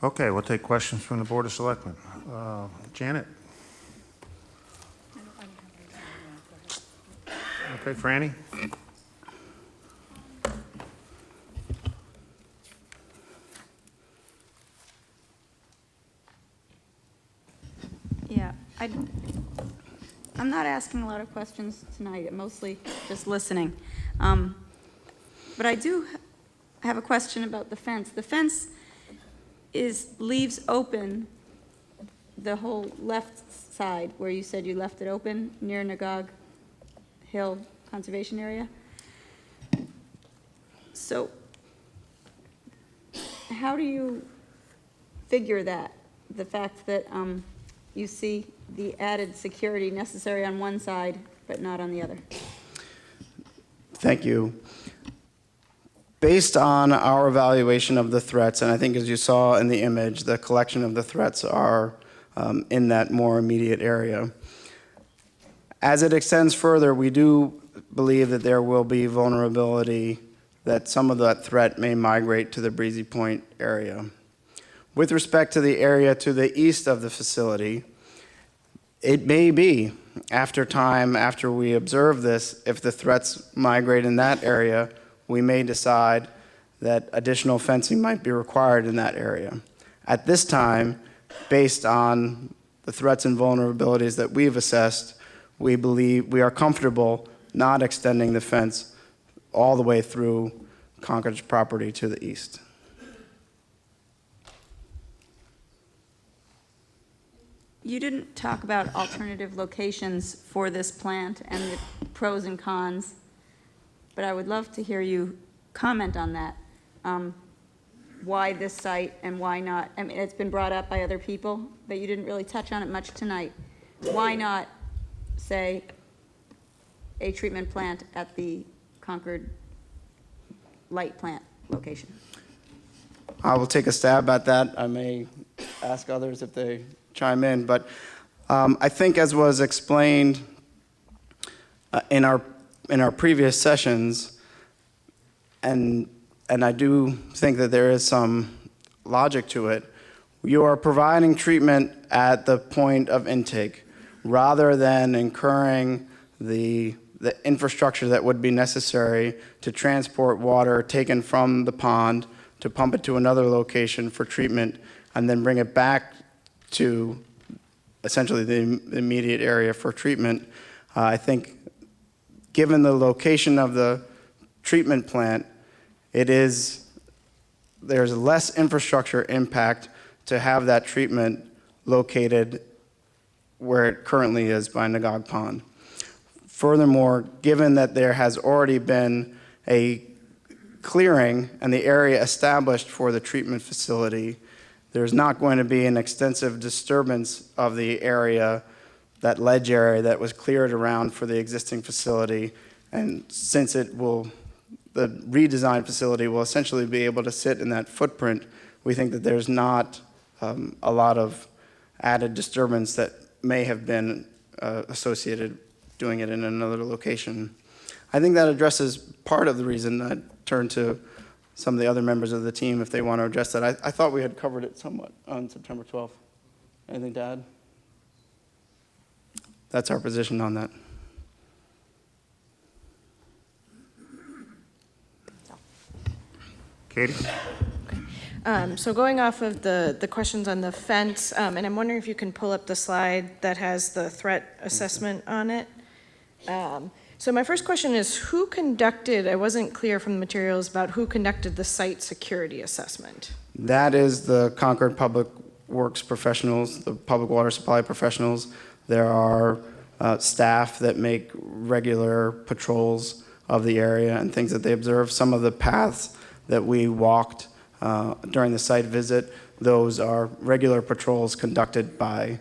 Okay, we'll take questions from the Board of Selectmen. Janet? Okay, Franny? Yeah, I'm not asking a lot of questions tonight, I'm mostly just listening. But I do have a question about the fence. The fence leaves open the whole left side where you said you left it open near Nagog Hill Conservation Area. So how do you figure that? The fact that you see the added security necessary on one side, but not on the other? Thank you. Based on our evaluation of the threats, and I think as you saw in the image, the collection of the threats are in that more immediate area. As it extends further, we do believe that there will be vulnerability, that some of that threat may migrate to the Breezy Point area. With respect to the area to the east of the facility, it may be, after time, after we observe this, if the threats migrate in that area, we may decide that additional fencing might be required in that area. At this time, based on the threats and vulnerabilities that we've assessed, we believe we are comfortable not extending the fence all the way through Concord's property to the east. You didn't talk about alternative locations for this plant and the pros and cons, but I would love to hear you comment on that. Why this site and why not? I mean, it's been brought up by other people, but you didn't really touch on it much tonight. Why not, say, a treatment plant at the Concord light plant location? I will take a stab at that. I may ask others if they chime in, but I think, as was explained in our previous sessions, and I do think that there is some logic to it, you are providing treatment at the point of intake rather than incurring the infrastructure that would be necessary to transport water taken from the pond to pump it to another location for treatment and then bring it back to essentially the immediate area for treatment. I think given the location of the treatment plant, there's less infrastructure impact to have that treatment located where it currently is by Nagog Pond. Furthermore, given that there has already been a clearing and the area established for the treatment facility, there's not going to be an extensive disturbance of the area, that ledge area that was cleared around for the existing facility. And since the redesigned facility will essentially be able to sit in that footprint, we think that there's not a lot of added disturbance that may have been associated doing it in another location. I think that addresses part of the reason I turned to some of the other members of the team if they want to address that. I thought we had covered it somewhat on September 12th. Anything to add? That's our position on that. Katie? So going off of the questions on the fence, and I'm wondering if you can pull up the slide that has the threat assessment on it. So my first question is, who conducted, I wasn't clear from the materials about who conducted the site security assessment? That is the Concord Public Works professionals, the public water supply professionals. There are staff that make regular patrols of the area and things that they observe. Some of the paths that we walked during the site visit, those are regular patrols conducted by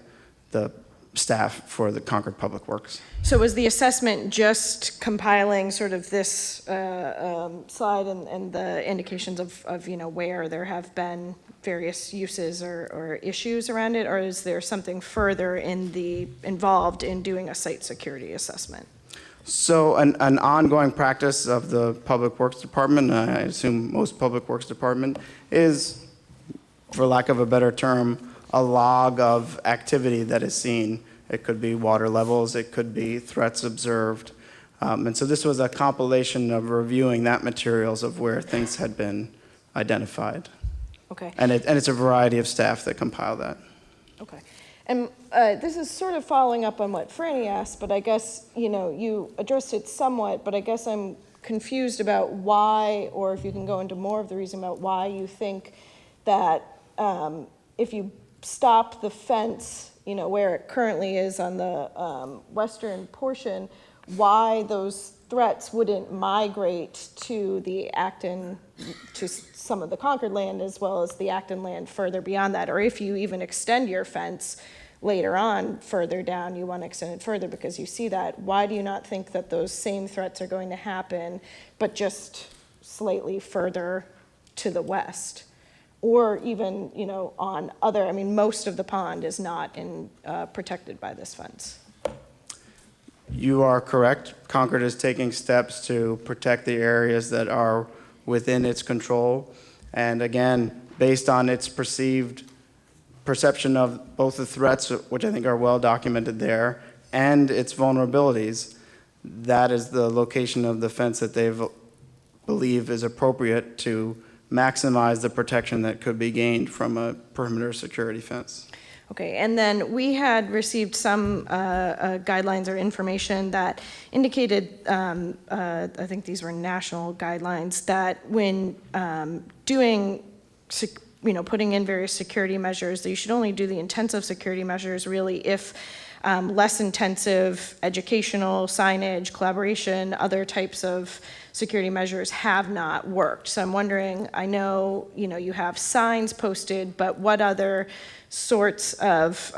the staff for the Concord Public Works. So was the assessment just compiling sort of this slide and the indications of where there have been various uses or issues around it, or is there something further involved in doing a site security assessment? So an ongoing practice of the Public Works Department, and I assume most Public Works Department, is, for lack of a better term, a log of activity that is seen. It could be water levels, it could be threats observed. And so this was a compilation of reviewing that materials of where things had been identified. Okay. And it's a variety of staff that compile that. Okay. And this is sort of following up on what Franny asked, but I guess, you addressed it somewhat, but I guess I'm confused about why, or if you can go into more of the reason about why you think that if you stop the fence, where it currently is on the western portion, why those threats wouldn't migrate to the Acton, to some of the Concord land as well as the Acton land further beyond that, or if you even extend your fence later on further down, you want to extend it further because you see that, why do you not think that those same threats are going to happen, but just slightly further to the west? Or even, on other, most of the pond is not protected by this fence. You are correct. Concord is taking steps to protect the areas that are within its control. And again, based on its perception of both the threats, which I think are well documented there, and its vulnerabilities, that is the location of the fence that they believe is appropriate to maximize the protection that could be gained from a perimeter security fence. Okay, and then we had received some guidelines or information that indicated, I think these were national guidelines, that when doing, putting in various security measures, that you should only do the intensive security measures really if less intensive educational, signage, collaboration, other types of security measures have not worked. So I'm wondering, I know, you have signs posted, but what other sorts of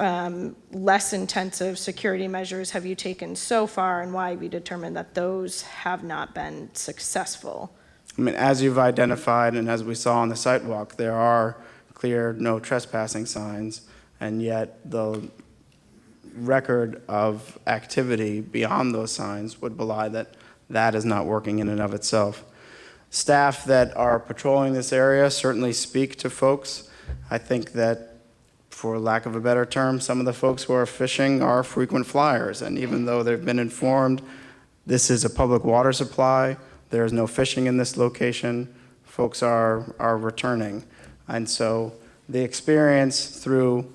less intensive security measures have you taken so far, and why have you determined that those have not been successful? As you've identified and as we saw on the sidewalk, there are clear no trespassing signs, and yet the record of activity beyond those signs would belie that that is not working in and of itself. Staff that are patrolling this area certainly speak to folks. I think that, for lack of a better term, some of the folks who are fishing are frequent flyers, and even though they've been informed this is a public water supply, there is no fishing in this location, folks are returning. And so the experience through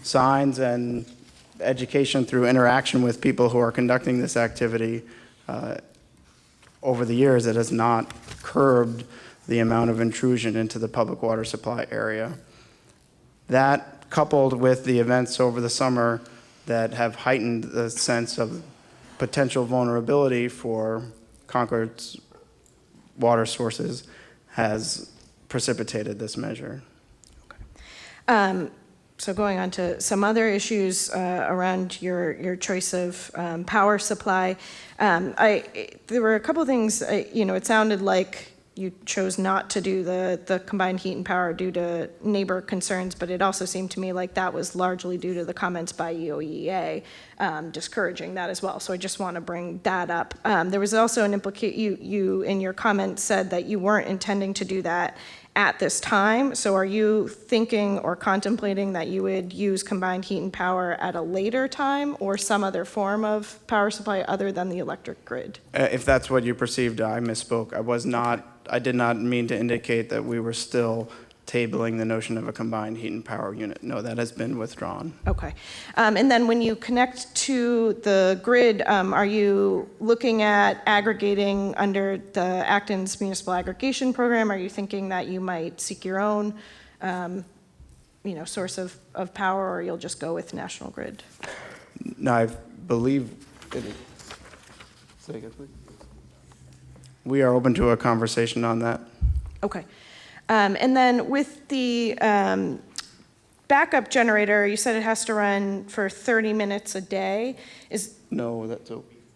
signs and education through interaction with people who are conducting this activity over the years, it has not curbed the amount of intrusion into the public water supply area. That, coupled with the events over the summer that have heightened the sense of potential vulnerability for Concord's water sources has precipitated this measure. So going on to some other issues around your choice of power supply, there were a couple of things, it sounded like you chose not to do the combined heat and power due to neighbor concerns, but it also seemed to me like that was largely due to the comments by EOEA discouraging that as well. So I just want to bring that up. There was also an you in your comment said that you weren't intending to do that at this time. So are you thinking or contemplating that you would use combined heat and power at a later time or some other form of power supply other than the electric grid? If that's what you perceived, I misspoke. I did not mean to indicate that we were still tabling the notion of a combined heat and power unit. No, that has been withdrawn. Okay. And then when you connect to the grid, are you looking at aggregating under the Acton's municipal aggregation program? Are you thinking that you might seek your own, source of power, or you'll just go with National Grid? No, I believe it is. Say again, please. We are open to a conversation on that. Okay. And then with the backup generator, you said it has to run for 30 minutes a day. No,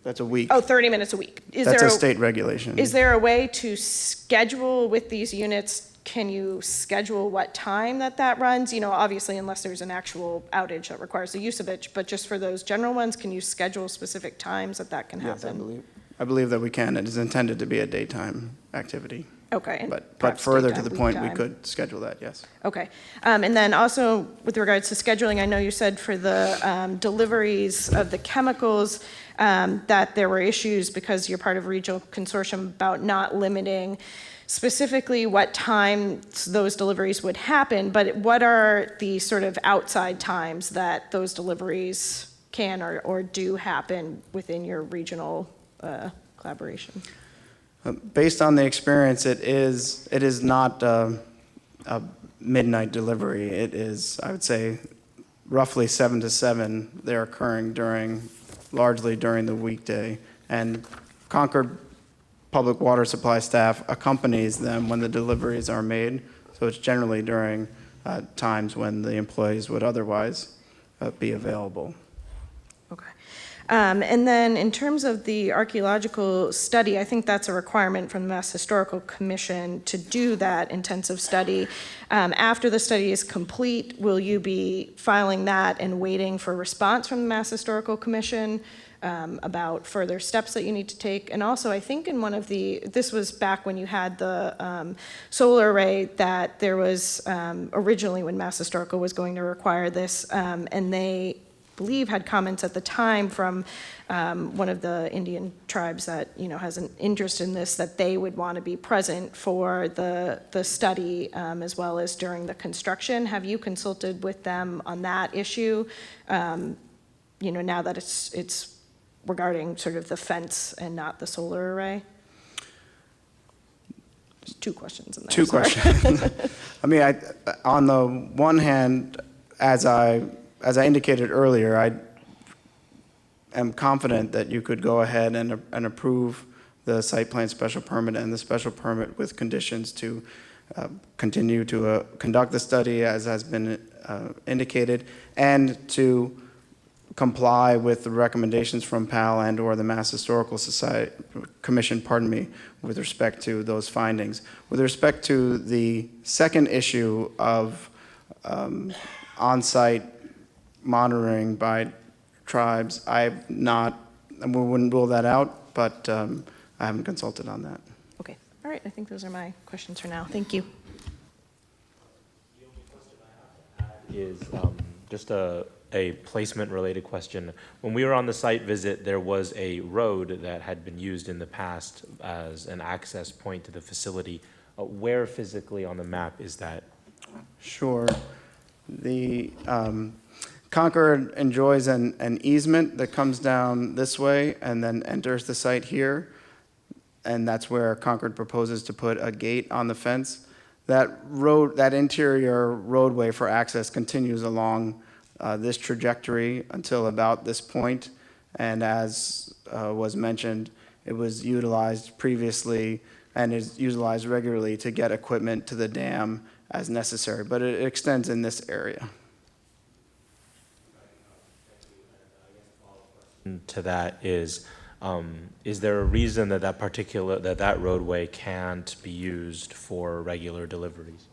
that's a week. Oh, 30 minutes a week. That's a state regulation. Is there a way to schedule with these units? Can you schedule what time that runs? Obviously, unless there's an actual outage that requires the use of it, but just for those general ones, can you schedule specific times that can happen? Yes, I believe that we can. It is intended to be a daytime activity. Okay. But further to daytime, the point, we week time. could schedule that, yes. Okay. And then also with regards to scheduling, I know you said for the deliveries of the chemicals that there were issues because you're part of a regional consortium about not limiting specifically what times those deliveries would happen, but what are the sort of outside times that those deliveries can or do happen within your regional collaboration? Based on the experience, it is not a midnight delivery. It is, I would say, roughly 7 to 7. They're occurring largely during the weekday. And Concord Public Water Supply staff accompanies them when the deliveries are made. So it's generally during times when the employees would otherwise be available. Okay. And then in terms of the archaeological study, I think that's a requirement from the Mass Historical Commission to do that intensive study. After the study is complete, will you be filing that and waiting for response from the Mass Historical Commission about further steps that you need to take? And also, I think in this was back when you had the solar array, that there was originally when Mass Historical was going to require this, and they believe had comments at the time from one of the Indian tribes that has an interest in this, that they would want to be present for the study as well as during the construction. Have you consulted with them on that issue? Now that it's regarding sort of the fence and not the solar array. There's 2 questions in there. Two questions. I mean, on the one hand, as I indicated earlier, I am confident that you could go ahead and approve the site plan special permit and the special permit with conditions to continue to conduct the study as has been indicated, and to comply with the recommendations from PAL and or the Mass Historical Society Commission, with respect to those findings. With respect to the second issue of on-site monitoring by tribes, we wouldn't rule that out, but I haven't consulted on that. Okay. All right. I think those are my questions for now. Thank you. Is just a placement-related question. When we were on the site visit, there was a road that had been used in the past as an access point to the facility. Where physically on the map is that? Sure. The Concord enjoys an easement that comes down this way and then enters the site here, and that's where Concord proposes to put a gate on the fence. That interior roadway for access continues along this trajectory until about this point, And as was mentioned, it was utilized previously and is utilized regularly to get equipment to the dam as necessary, but it extends in this area. To that is there a reason that that roadway can't be used for regular deliveries?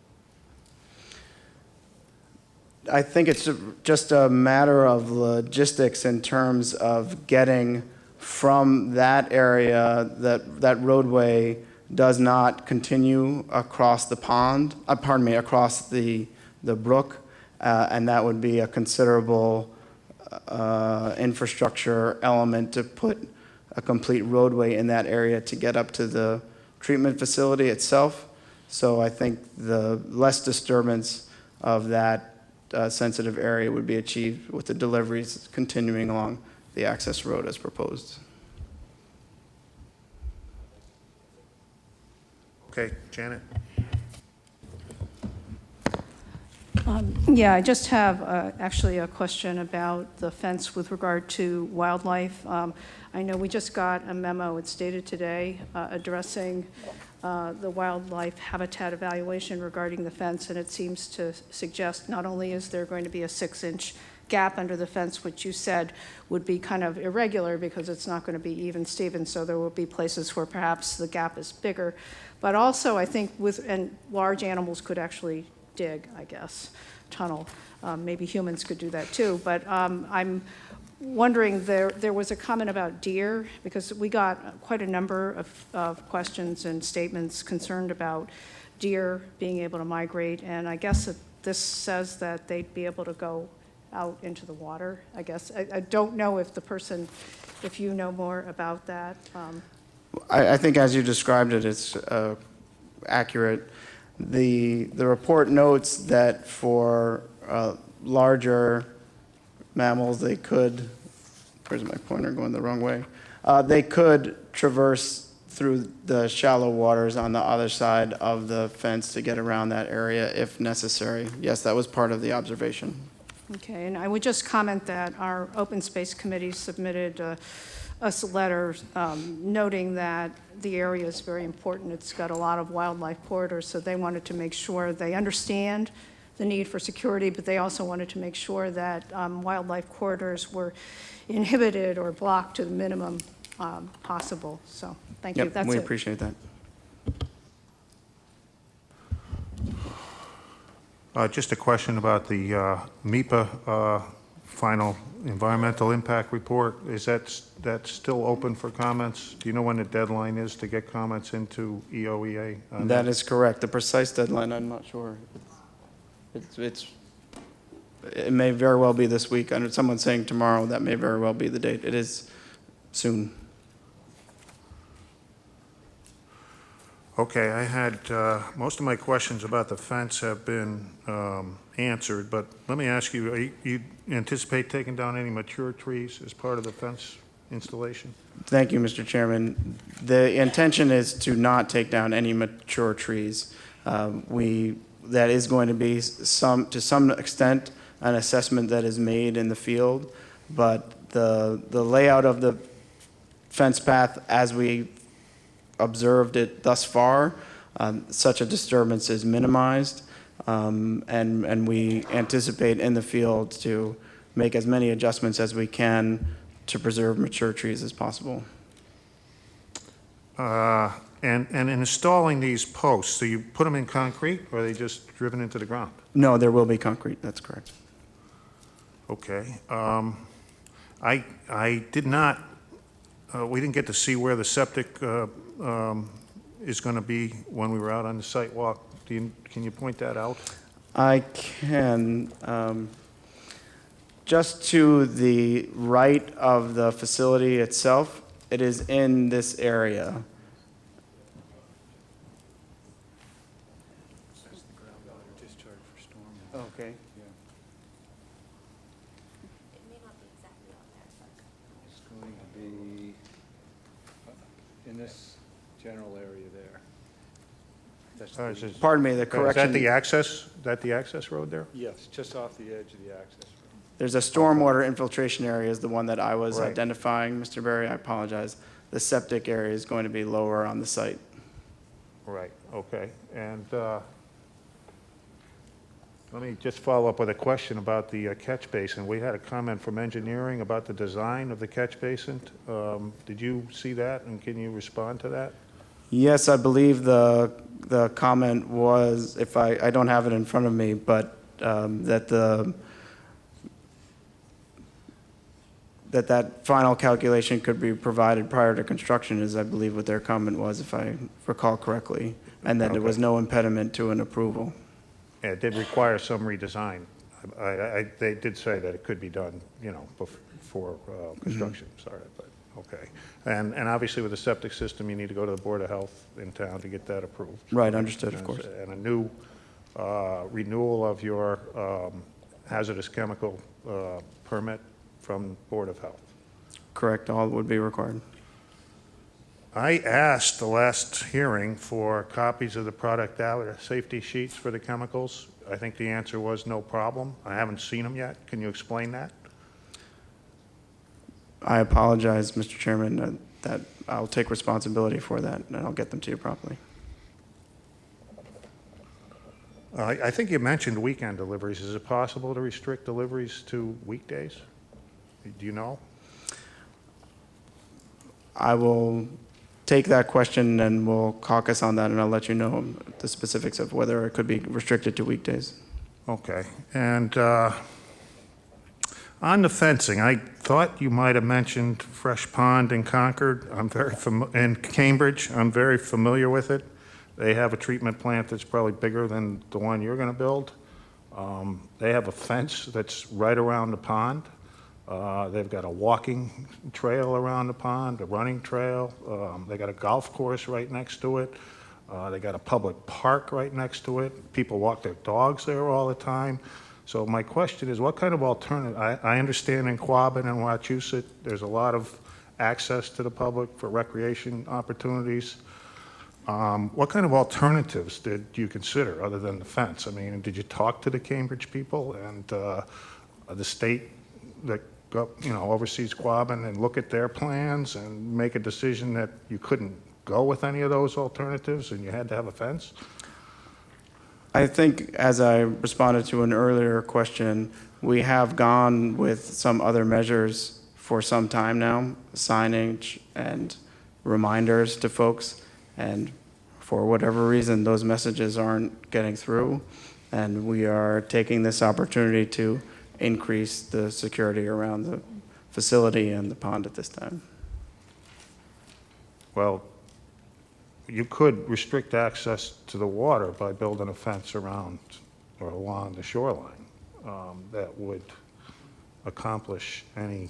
I think it's just a matter of logistics in terms of getting from that area, that roadway does not continue across the pond, across the brook, and that would be a considerable infrastructure element to put a complete roadway in that area to get up to the treatment facility itself. So I think the less disturbance of that sensitive area would be achieved with the deliveries continuing along the access road as proposed. Okay, Janet? Yeah, I just have actually a question about the fence with regard to wildlife. I know we just got a memo, it's dated today, addressing the wildlife habitat evaluation regarding the fence, and it seems to suggest not only is there going to be a 6-inch gap under the fence, which you said would be kind of irregular because it's not going to be even Steven, so there will be places where perhaps the gap is bigger, but also I think and large animals could actually dig, I guess, tunnel. Maybe humans could do that too, but I'm wondering, there was a comment about deer, because we got quite a number of questions and statements concerned about deer being able to migrate, and I guess that this says that they'd be able to go out into the water, I guess. I don't know if you know more about that. I think as you described it, it's accurate. The report notes that for larger mammals, they could, where's my pointer going the wrong way? They could traverse through the shallow waters on the other side of the fence to get around that area if necessary. Yes, that was part of the observation. Okay, and I would just comment that our Open Space Committee submitted us a letter noting that the area is very important. It's got a lot of wildlife corridors, so they wanted to make sure they understand the need for security, but they also wanted to make sure that wildlife corridors were inhibited or blocked to the minimum possible. So thank you. Yep, That's we it. appreciate that. Just a question about the MIPA final environmental impact report. Is that still open for comments? Do you know when the deadline is to get comments into EOEA? That is correct. The precise deadline, I'm not sure. It may very well be this week. I know someone's saying tomorrow. That may very well be the date. It is soon. Okay, I had, most of my questions about the fence have been answered, but let me ask you, you anticipate taking down any mature trees as part of the fence installation? Thank you, Mr. Chairman. The intention is to not take down any mature trees. That is going to be to some extent, an assessment that is made in the field, but the layout of the fence path as we observed it thus far, such a disturbance is minimized, and we anticipate in the field to make as many adjustments as we can to preserve mature trees as possible. And in installing these posts, so you put them in concrete, or are they just driven into the ground? No, there will be concrete, that's correct. Okay. I did not, we didn't get to see where the septic is going to be when we were out on the site walk. Can you point that out? I can. Just to the right of the facility itself, it is in this area. Okay. It's going to be in this general area there. That's Pardon me, the Is correction. that the access road there? yes, just off the edge of the access road. There's a stormwater infiltration area is the one that I was Right. identifying, Mr. Berry, I apologize. The septic area is going to be lower on the site. Right, okay. And let me just follow up with a question about the catch basin. We had a comment from engineering about the design of the catch basin. Did you see that, and can you respond to that? Yes, I believe the comment was, if I don't have it in front of me, but that final calculation could be provided prior to construction is, I believe, what their comment was, if I recall correctly, and that there was Okay. no impediment to an approval. Yeah, it did require some redesign. They did say that it could be done, you know, before construction started, but, okay. And obviously with the septic system, you need to go to the Board of Health in town to get that approved. Right, understood, of course. And a new renewal of your hazardous chemical permit from Board of Health. Correct, all would be required. I asked the last hearing for copies of the product safety sheets for the chemicals. I think the answer was no problem. I haven't seen them yet. Can you explain that? I apologize, Mr. Chairman, that I'll take responsibility for that, and I'll get them to you promptly. I think you mentioned weekend deliveries. Is it possible to restrict deliveries to weekdays? Do you know? I will take that question and we'll caucus on that, and I'll let you know the specifics of whether it could be restricted to weekdays. Okay. And on the fencing, I thought you might have mentioned Fresh Pond in Concord. In Cambridge. I'm very familiar with it. They have a treatment plant that's probably bigger than the one you're going to build. They have a fence that's right around the pond. They've got a walking trail around the pond, a running trail. They got a golf course right next to it. They got a public park right next to it. People walk their dogs there all the time. So my question is, what kind of alternative? I understand in Quabbin and Wachusett, there's a lot of access to the public for recreation opportunities. What kind of alternatives did you consider other than the fence? I mean, did you talk to the Cambridge people and the state that oversees Quabbin and look at their plans and make a decision that you couldn't go with any of those alternatives and you had to have a fence? I think, as I responded to an earlier question, we have gone with some other measures for some time now, signage and reminders to folks, and for whatever reason, those messages aren't getting through, and we are taking this opportunity to increase the security around the facility and the pond at this time. Well, you could restrict access to the water by building a fence around or along the shoreline that would accomplish any,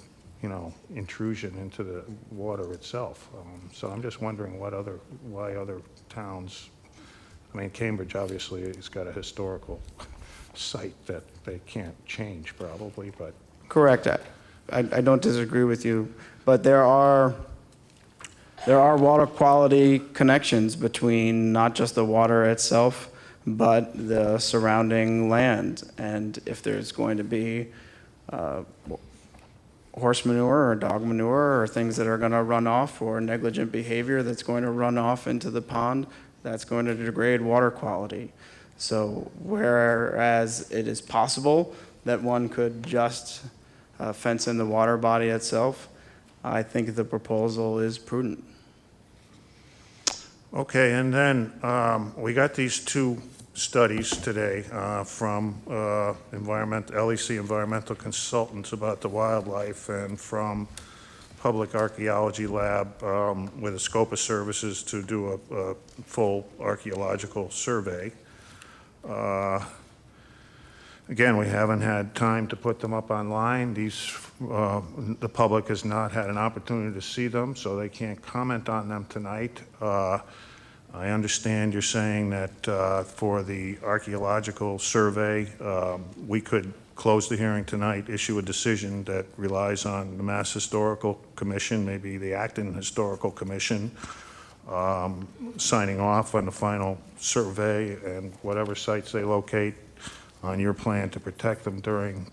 intrusion into the water itself. So I'm just wondering why other towns, Cambridge obviously has got a historical site that they can't change probably, but. Correct. I don't disagree with you, but there are water quality connections between not just the water itself, but the surrounding land. And if there's going to be horse manure or dog manure or things that are going to run off, or negligent behavior that's going to run off into the pond, that's going to degrade water quality. So whereas it is possible that one could just fence in the water body itself, I think the proposal is prudent. Okay, and then we got these two studies today from LEC Environmental Consultants about the wildlife, and from Public Archaeology Lab with a scope of services to do a full archaeological survey. Again, we haven't had time to put them up online. The public has not had an opportunity to see them, so they can't comment on them tonight. I understand you're saying that for the archaeological survey, we could close the hearing tonight, issue a decision that relies on the Mass Historical Commission, maybe the Acton Historical Commission, signing off on the final survey and whatever sites they locate on your plan to protect them during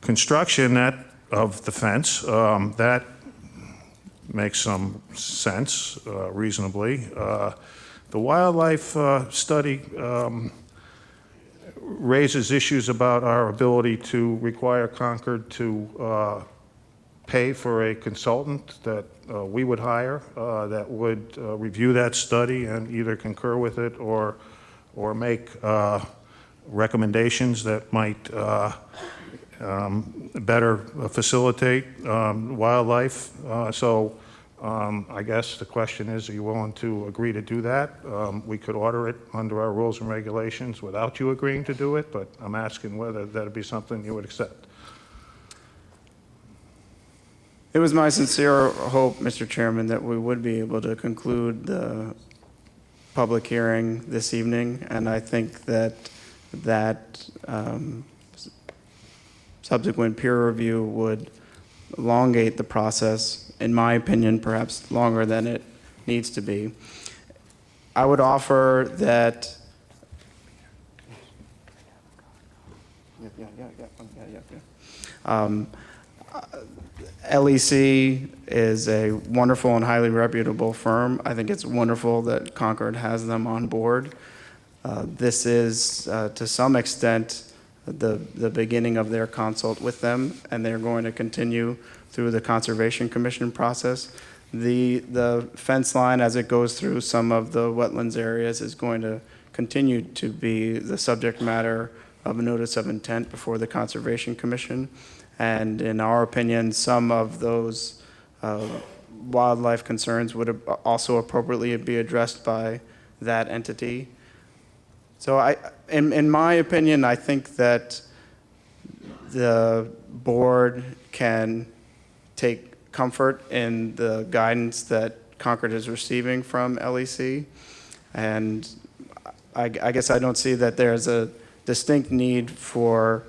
construction of the fence, that makes some sense reasonably. The wildlife study raises issues about our ability to require Concord to pay for a consultant that we would hire that would review that study and either concur with it or make recommendations that might better facilitate wildlife. So I guess the question is, are you willing to agree to do that? We could order it under our rules and regulations without you agreeing to do it, but I'm asking whether that'd be something you would accept. It was my sincere hope, Mr. Chairman, that we would be able to conclude the public hearing this evening, and I think that subsequent peer review would elongate the process, in my opinion, perhaps longer than it needs to be. I would offer that. LEC is a wonderful and highly reputable firm. I think it's wonderful that Concord has them on board. This is, to some extent, the beginning of their consult with them, and they're going to continue through the Conservation Commission process. The fence line, as it goes through some of the wetlands areas, is going to continue to be the subject matter of a notice of intent before the Conservation Commission. And in our opinion, some of those wildlife concerns would also appropriately be addressed by that entity. So in my opinion, I think that the board can take comfort in the guidance that Concord is receiving from LEC. And I guess I don't see that there's a distinct need for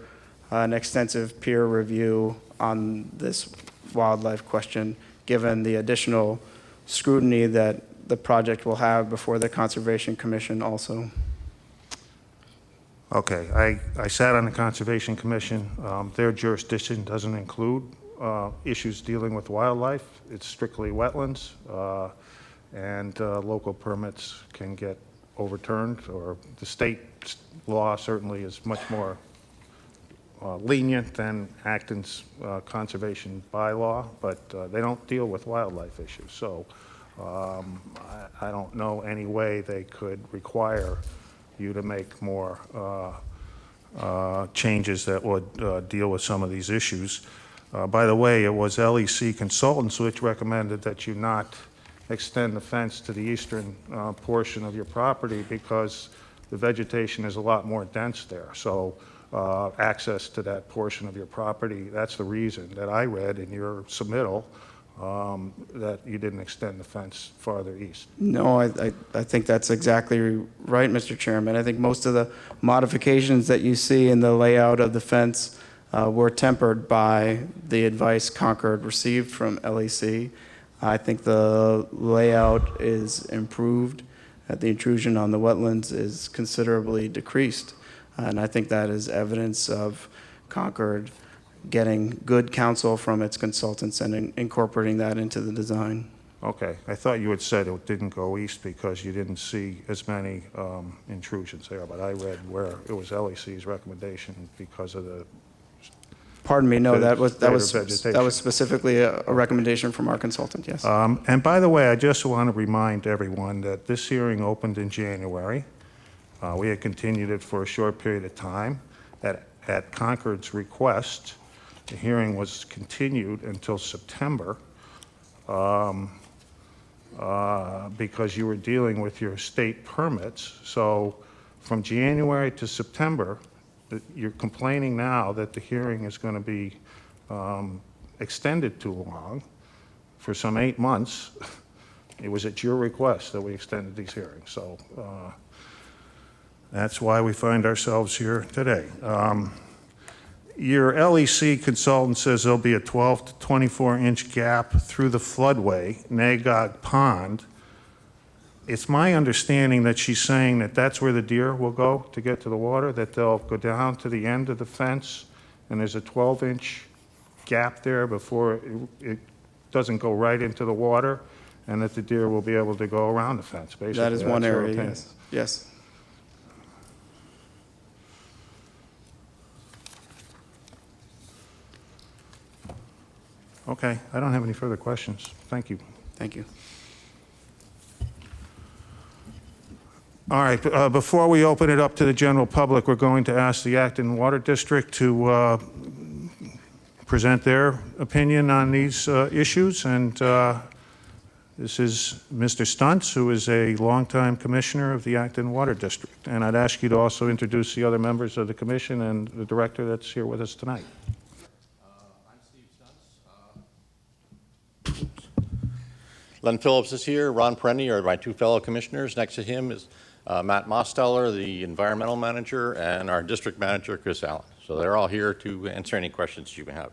an extensive peer review on this wildlife question, given the additional scrutiny that the project will have before the Conservation Commission also. Okay, I sat on the Conservation Commission. Their jurisdiction doesn't include issues dealing with wildlife. It's strictly wetlands, and local permits can get overturned, or the state law certainly is much more lenient than Acton's conservation bylaw, but they don't deal with wildlife issues. So I don't know any way they could require you to make more changes that would deal with some of these issues. By the way, it was LEC consultants which recommended that you not extend the fence to the eastern portion of your property because the vegetation is a lot more dense there. So access to that portion of your property, that's the reason that I read in your submittal that you didn't extend the fence farther east. No, I think that's exactly right, Mr. Chairman. I think most of the modifications that you see in the layout of the fence were tempered by the advice Concord received from LEC. I think the layout is improved. The intrusion on the wetlands is considerably decreased. And I think that is evidence of Concord getting good counsel from its consultants and incorporating that into the design. Okay, I thought you had said it didn't go east because you didn't see as many intrusions there, but I read where it was LEC's recommendation because of the. Pardon me, no, that was vegetation. specifically a recommendation from our consultant, yes. And by the way, I just want to remind everyone that this hearing opened in January. We had continued it for a short period of time. At Concord's request, the hearing was continued until September because you were dealing with your state permits. So from January to September, you're complaining now that the hearing is going to be extended too long for some 8 months. It was at your request that we extended these hearings. So that's why we find ourselves here today. Your LEC consultant says there'll be a 12 to 24-inch gap through the floodway, Nagog Pond. It's my understanding that she's saying that that's where the deer will go to get to the water, that they'll go down to the end of the fence and there's a 12-inch gap there before it doesn't go right into the water, and that the deer will be able to go around the fence, basically. That is one That's your area, opinion. yes. Yes. Okay, I don't have any further questions. Thank you. Thank you. All right, before we open it up to the general public, we're going to ask the Acton Water District to present their opinion on these issues, and this is Mr. Stuntz, who is a longtime commissioner of the Acton Water District. And I'd ask you to also introduce the other members of the commission and the director that's here with us tonight. Len Phillips is here. Ron Perenni are my two fellow commissioners. Next to him is Matt Mosteller, the environmental manager, and our district manager, Chris Allen. So they're all here to answer any questions you may have.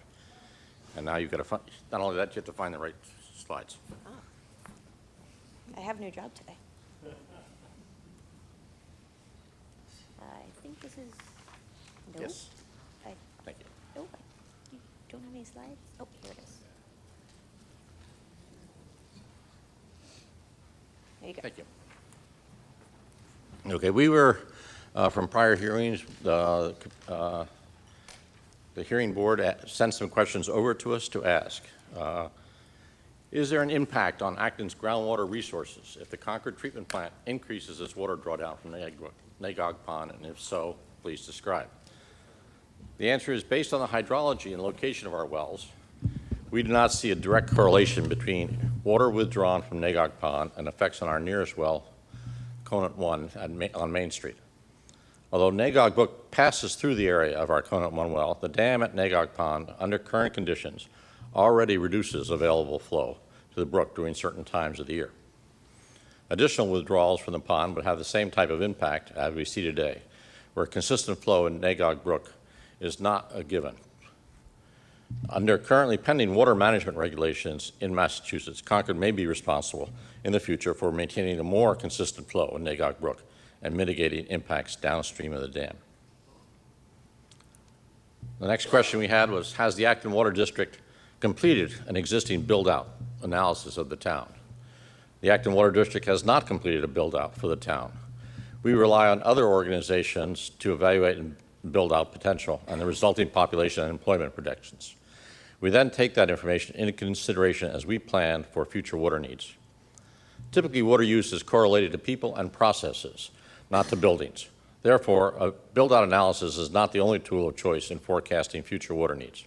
And now you've got to find, not only that, you have to find the right slides. I have a new job today. I think this is, no. Yes. I, Thank you. no, you don't have any slides? Oh, here it is. There you go. Thank you. Okay, we were, from prior hearings, the hearing board sent some questions over to us to ask. Is there an impact on Acton's groundwater resources if the Concord treatment plant increases its water drawdown from Nagog Pond, and if so, please describe? The answer is, based on the hydrology and location of our wells, we do not see a direct correlation between water withdrawn from Nagog Pond and effects on our nearest well, Conant 1 on Main Street. Although Nagog Brook passes through the area of our Conant 1 well, the dam at Nagog Pond, under current conditions, already reduces available flow to the brook during certain times of the year. Additional withdrawals from the pond would have the same type of impact as we see today, where consistent flow in Nagog Brook is not a given. Under currently pending water management regulations in Massachusetts, Concord may be responsible in the future for maintaining a more consistent flow in Nagog Brook and mitigating impacts downstream of the dam. The next question we had was, has the Acton Water District completed an existing build-out analysis of the town? The Acton Water District has not completed a build-out for the town. We rely on other organizations to evaluate and build out potential and the resulting population and employment projections. We then take that information into consideration as we plan for future water needs. Typically, water use is correlated to people and processes, not to buildings. Therefore, a build-out analysis is not the only tool of choice in forecasting future water needs.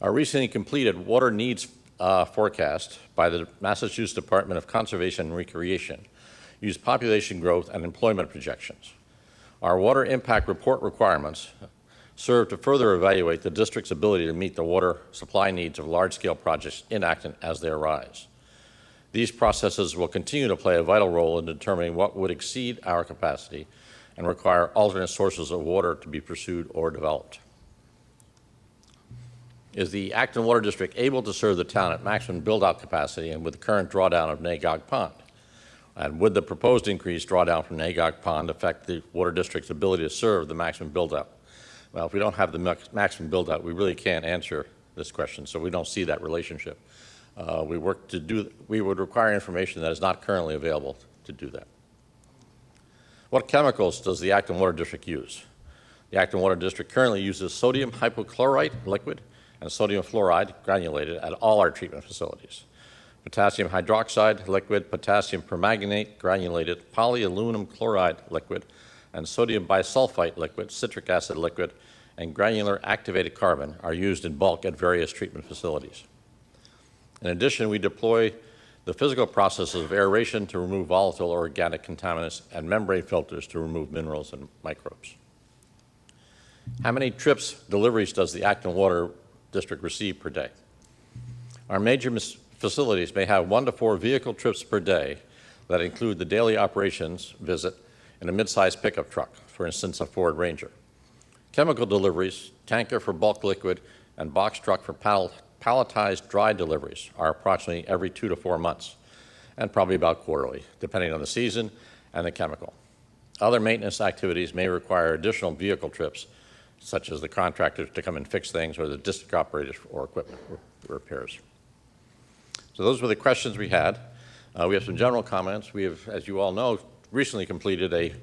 Our recently completed water needs forecast by the Massachusetts Department of Conservation and Recreation used population growth and employment projections. Our water impact report requirements serve to further evaluate the district's ability to meet the water supply needs of large-scale projects in Acton as they arise. These processes will continue to play a vital role in determining what would exceed our capacity and require alternate sources of water to be pursued or developed. Is the Acton Water District able to serve the town at maximum build-out capacity and with the current drawdown of Nagog Pond? And would the proposed increased drawdown from Nagog Pond affect the Water District's ability to serve the maximum build-out? Well, if we don't have the maximum build-out, we really can't answer this question, so we don't see that relationship. We would require information that is not currently available to do that. What chemicals does the Acton Water District use? The Acton Water District currently uses sodium hypochlorite liquid and sodium fluoride granulated at all our treatment facilities. Potassium hydroxide liquid, potassium permanganate granulated, polyaluminum chloride liquid, and sodium bisulfite liquid, citric acid liquid, and granular activated carbon are used in bulk at various treatment facilities. In addition, we deploy the physical processes of aeration to remove volatile or organic contaminants and membrane filters to remove minerals and microbes. How many trips deliveries does the Acton Water District receive per day? Our major facilities may have 1 to 4 vehicle trips per day that include the daily operations visit in a mid-sized pickup truck, for instance, a Ford Ranger. Chemical deliveries, tanker for bulk liquid, and box truck for palletized dry deliveries are approximately every 2 to 4 months, and probably about quarterly, depending on the season and the chemical. Other maintenance activities may require additional vehicle trips such as the contractors to come and fix things or the district operators or equipment repairs. So those were the questions we had. We have some general comments. We have, as you all know, recently completed a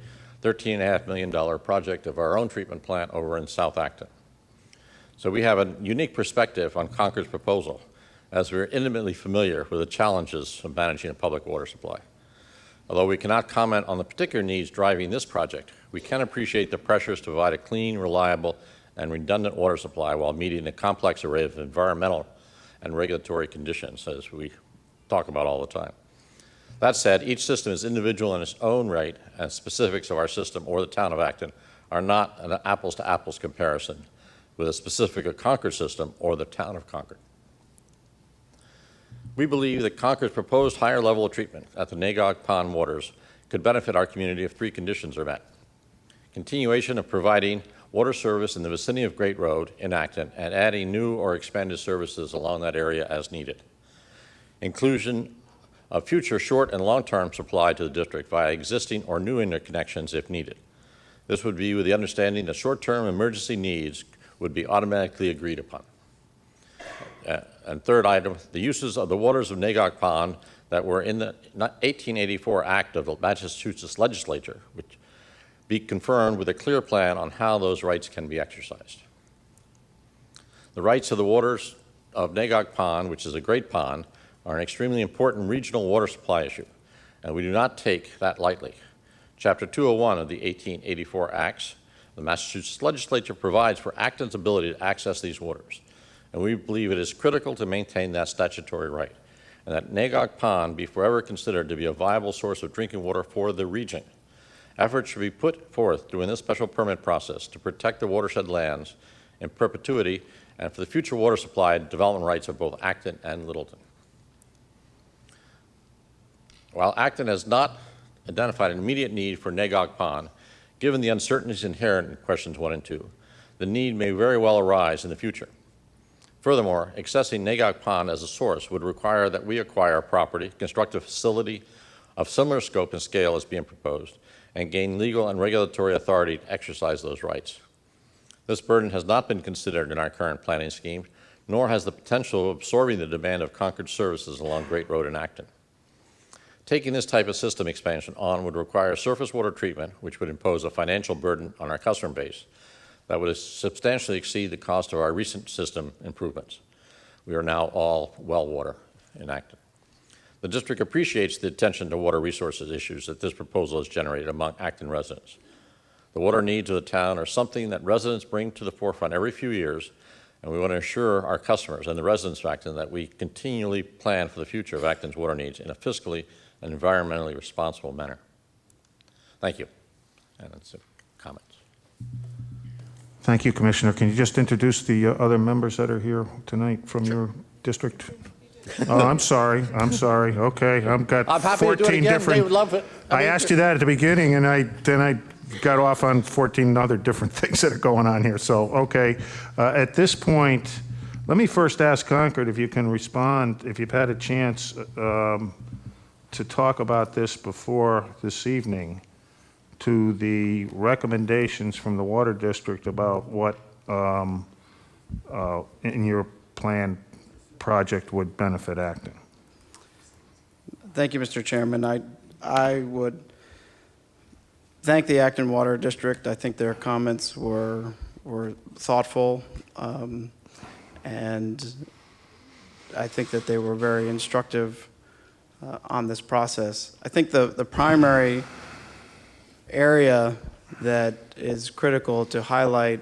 $13.5 million project of our own treatment plant over in South Acton. So we have a unique perspective on Concord's proposal, as we're intimately familiar with the challenges of managing a public water supply. Although we cannot comment on the particular needs driving this project, we can appreciate the pressures to provide a clean, reliable, and redundant water supply while meeting a complex array of environmental and regulatory conditions, as we talk about all the time. That said, each system is individual in its own right, and specifics of our system or the town of Acton are not an apples-to-apples comparison with a specific of Concord system or the town of Concord. We believe that Concord's proposed higher level of treatment at the Nagog Pond waters could benefit our community if three conditions are met. Continuation of providing water service in the vicinity of Great Road in Acton and adding new or expanded services along that area as needed. Inclusion of future short and long-term supply to the district via existing or new interconnections if needed. This would be with the understanding that short-term emergency needs would be automatically agreed upon. And third item, the uses of the waters of Nagog Pond that were in the 1884 Act of the Massachusetts Legislature, which be confirmed with a clear plan on how those rights can be exercised. The rights of the waters of Nagog Pond, which is a great pond, are an extremely important regional water supply issue, and we do not take that lightly. Chapter 201 of the 1884 Acts, the Massachusetts Legislature provides for Acton's ability to access these waters, and we believe it is critical to maintain that statutory right, and that Nagog Pond be forever considered to be a viable source of drinking water for the region. Efforts should be put forth during this special permit process to protect the watershed lands in perpetuity and for the future water supply and development rights of both Acton and Littleton. While Acton has not identified an immediate need for Nagog Pond, given the uncertainties inherent in questions 1 and 2, the need may very well arise in the future. Furthermore, accessing Nagog Pond as a source would require that we acquire property, construct a facility of similar scope and scale as being proposed, and gain legal and regulatory authority to exercise those rights. This burden has not been considered in our current planning scheme, nor has the potential of absorbing the demand of Concord services along Great Road in Acton. Taking this type of system expansion on would require surface water treatment, which would impose a financial burden on our customer base that would substantially exceed the cost of our recent system improvements. We are now all well water in Acton. The district appreciates the attention to water resources issues that this proposal has generated among Acton residents. The water needs of the town are something that residents bring to the forefront every few years, and we want to assure our customers and the residents of Acton that we continually plan for the future of Acton's water needs in a fiscally and environmentally responsible manner. Thank you. And that's it. Comments. Thank you, Commissioner. Can you just introduce the other members that are here tonight from your district? Oh, I'm sorry. Okay, I've got I'm happy to do it 14 again. different. They would love it. I asked you that at the beginning, and then I got off on 14 other different things that are going on here. So, okay, at this point, let me first ask Concord if you can respond, if you've had a chance to talk about this before this evening, to the recommendations from the Water District about what in your planned project would benefit Acton. Thank you, Mr. Chairman. I would thank the Acton Water District. I think their comments were thoughtful, and I think that they were very instructive on this process. I think the primary area that is critical to highlight,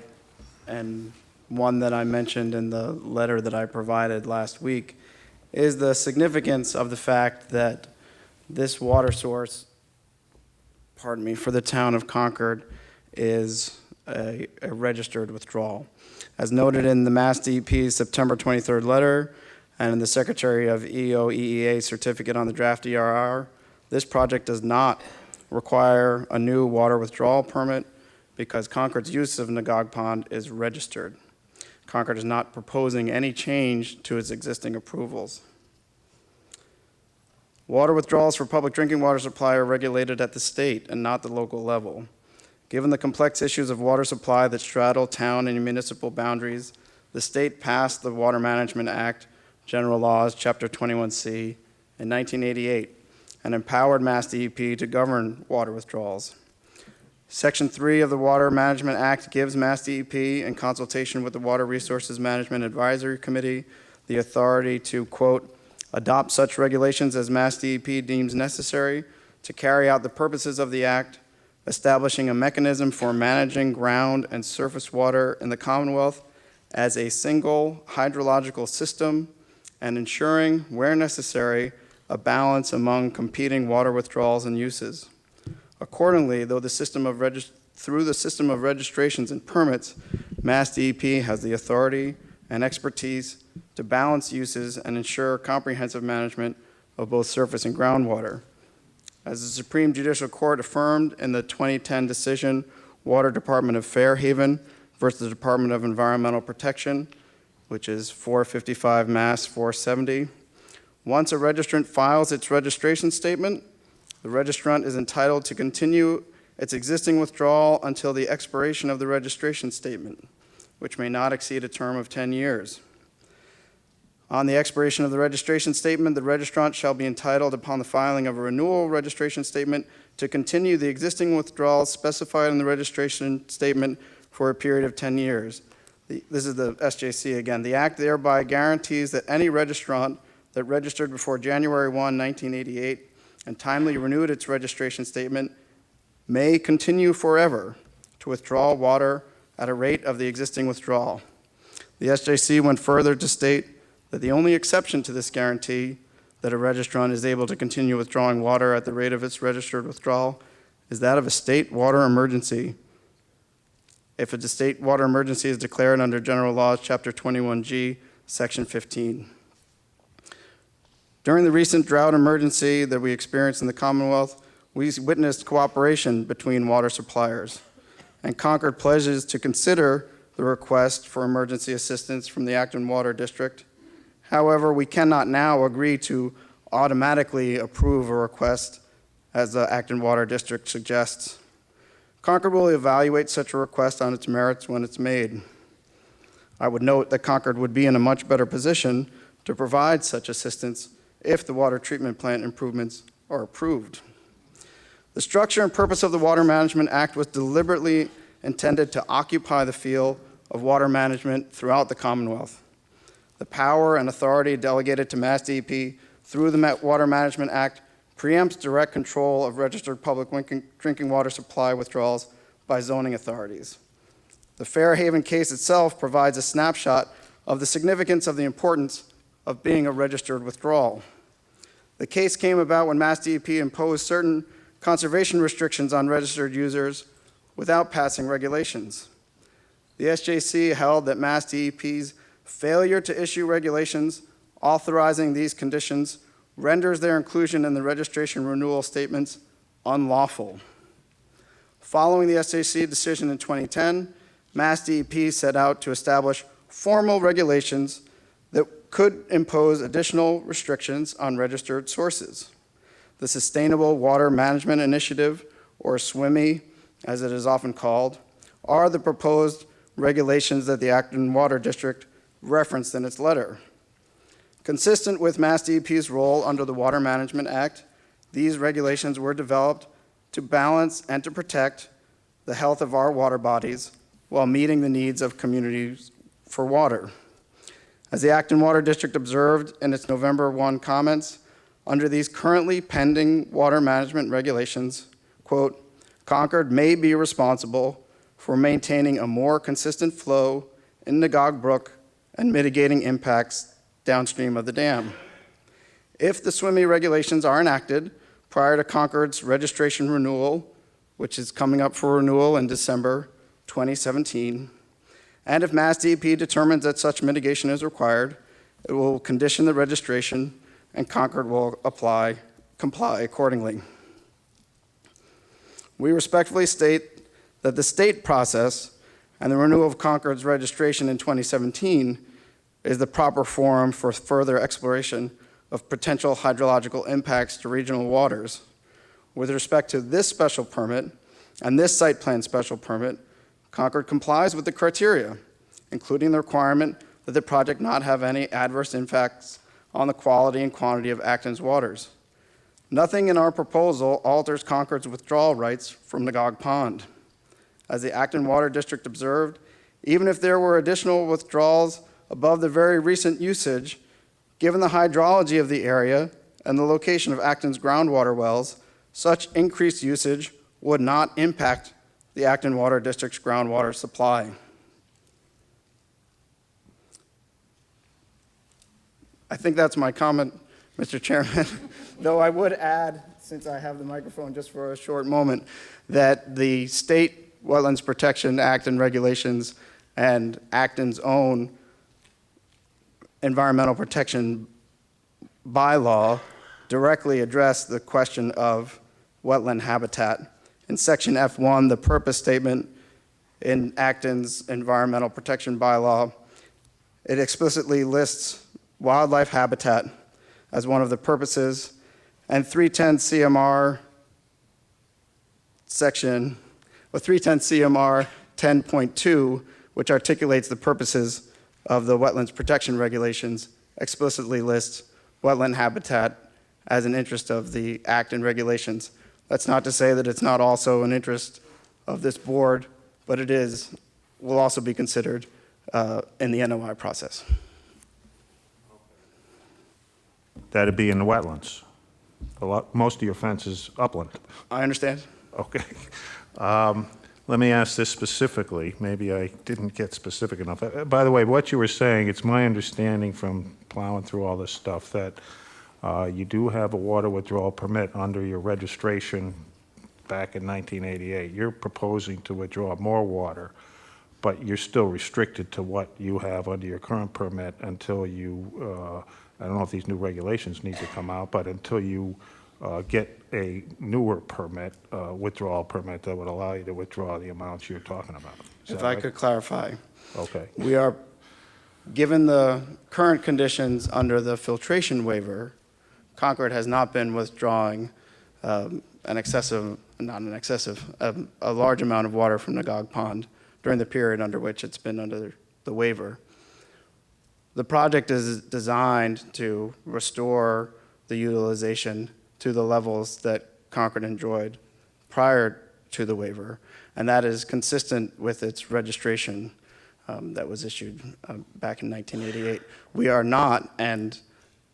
and one that I mentioned in the letter that I provided last week, is the significance of the fact that this water source, for the town of Concord is a registered withdrawal. As noted in the Mass DEP's September 23rd letter and in the Secretary of EOEEA certificate on the draft ERR, this project does not require a new water withdrawal permit because Concord's use of Nagog Pond is registered. Concord is not proposing any change to its existing approvals. Water withdrawals for public drinking water supply are regulated at the state and not the local level. Given the complex issues of water supply that straddle town and municipal boundaries, the state passed the Water Management Act, General Laws, Chapter 21C, in 1988, and empowered Mass DEP to govern water withdrawals. Section 3 of the Water Management Act gives Mass DEP, in consultation with the Water Resources Management Advisory Committee, the authority to, quote, adopt such regulations as Mass DEP deems necessary to carry out the purposes of the Act, establishing a mechanism for managing ground and surface water in the Commonwealth as a single hydrological system, and ensuring, where necessary, a balance among competing water withdrawals and uses. Accordingly, through the system of registrations and permits, Mass DEP has the authority and expertise to balance uses and ensure comprehensive management of both surface and groundwater. As the Supreme Judicial Court affirmed in the 2010 decision, Water Department of Fairhaven versus the Department of Environmental Protection, which is 455 Mass 470, once a registrant files its registration statement, the registrant is entitled to continue its existing withdrawal until the expiration of the registration statement, which may not exceed a term of 10 years. On the expiration of the registration statement, the registrant shall be entitled, upon the filing of a renewal registration statement, to continue the existing withdrawals specified in the registration statement for a period of 10 years. This is the SJC again. The Act thereby guarantees that any registrant that registered before January 1, 1988, and timely renewed its registration statement may continue forever to withdraw water at a rate of the existing withdrawal. The SJC went further to state that the only exception to this guarantee that a registrant is able to continue withdrawing water at the rate of its registered withdrawal is that of a state water emergency. If a state water emergency is declared under General Laws, Chapter 21G, Section 15. During the recent drought emergency that we experienced in the Commonwealth, we witnessed cooperation between water suppliers, and Concord pledges to consider the request for emergency assistance from the Acton Water District. However, we cannot now agree to automatically approve a request as the Acton Water District suggests. Concord will evaluate such a request on its merits when it's made. I would note that Concord would be in a much better position to provide such assistance if the water treatment plant improvements are approved. The structure and purpose of the Water Management Act was deliberately intended to occupy the field of water management throughout the Commonwealth. The power and authority delegated to Mass DEP through the Water Management Act preempts direct control of registered public drinking water supply withdrawals by zoning authorities. The Fairhaven case itself provides a snapshot of the significance of the importance of being a registered withdrawal. The case came about when Mass DEP imposed certain conservation restrictions on registered users without passing regulations. The SJC held that Mass DEP's failure to issue regulations authorizing these conditions renders their inclusion in the registration renewal statements unlawful. Following the SJC decision in 2010, Mass DEP set out to establish formal regulations that could impose additional restrictions on registered sources. The Sustainable Water Management Initiative, or SWMI, as it is often called, are the proposed regulations that the Acton Water District referenced in its letter. Consistent with Mass DEP's role under the Water Management Act, these regulations were developed to balance and to protect the health of our water bodies while meeting the needs of communities for water. As the Acton Water District observed in its November 1 comments, under these currently pending water management regulations, quote, Concord may be responsible for maintaining a more consistent flow in Nagog Brook and mitigating impacts downstream of the dam. If the SWMI regulations are enacted prior to Concord's registration renewal, which is coming up for renewal in December 2017, and if Mass DEP determines that such mitigation is required, it will condition the registration and Concord will comply accordingly. We respectfully state that the state process and the renewal of Concord's registration in 2017 is the proper forum for further exploration of potential hydrological impacts to regional waters. With respect to this special permit, And this site plan special permit, Concord complies with the criteria, including the requirement that the project not have any adverse impacts on the quality and quantity of Acton's waters. Nothing in our proposal alters Concord's withdrawal rights from Nagog Pond. As the Acton Water District observed, even if there were additional withdrawals above the very recent usage, given the hydrology of the area and the location of Acton's groundwater wells, such increased usage would not impact the Acton Water District's groundwater supply. I think that's my comment, Mr. Chairman, though I would add, since I have the microphone just for a short moment, that the State Wetlands Protection Act and regulations and Acton's own environmental protection bylaw directly address the question of wetland habitat. In Section F1, the purpose statement in Acton's environmental protection bylaw, it explicitly lists wildlife habitat as one of the purposes, and 310 CMR section, or 310 CMR 10.2, which articulates the purposes of the wetlands protection regulations, explicitly lists wetland habitat as an interest of the Act and regulations. That's not to say that it's not also an interest of this board, but it will also be considered in the NOI process. That'd be in the wetlands. Most of your fence is upland. I understand. Okay. Let me ask this specifically. Maybe I didn't get specific enough. By the way, what you were saying, it's my understanding from plowing through all this stuff that you do have a water withdrawal permit under your registration back in 1988. You're proposing to withdraw more water, but you're still restricted to what you have under your current permit until you, I don't know if these new regulations need to come out, but until you get a newer permit, withdrawal permit that would allow you to withdraw the amounts you're talking about. Is If that I right? could clarify. Okay. We are, given the current conditions under the filtration waiver, Concord has not been withdrawing a large amount of water from Nagog Pond during the period under which it's been under the waiver. The project is designed to restore the utilization to the levels that Concord enjoyed prior to the waiver, and that is consistent with its registration that was issued back in 1988. We are not, and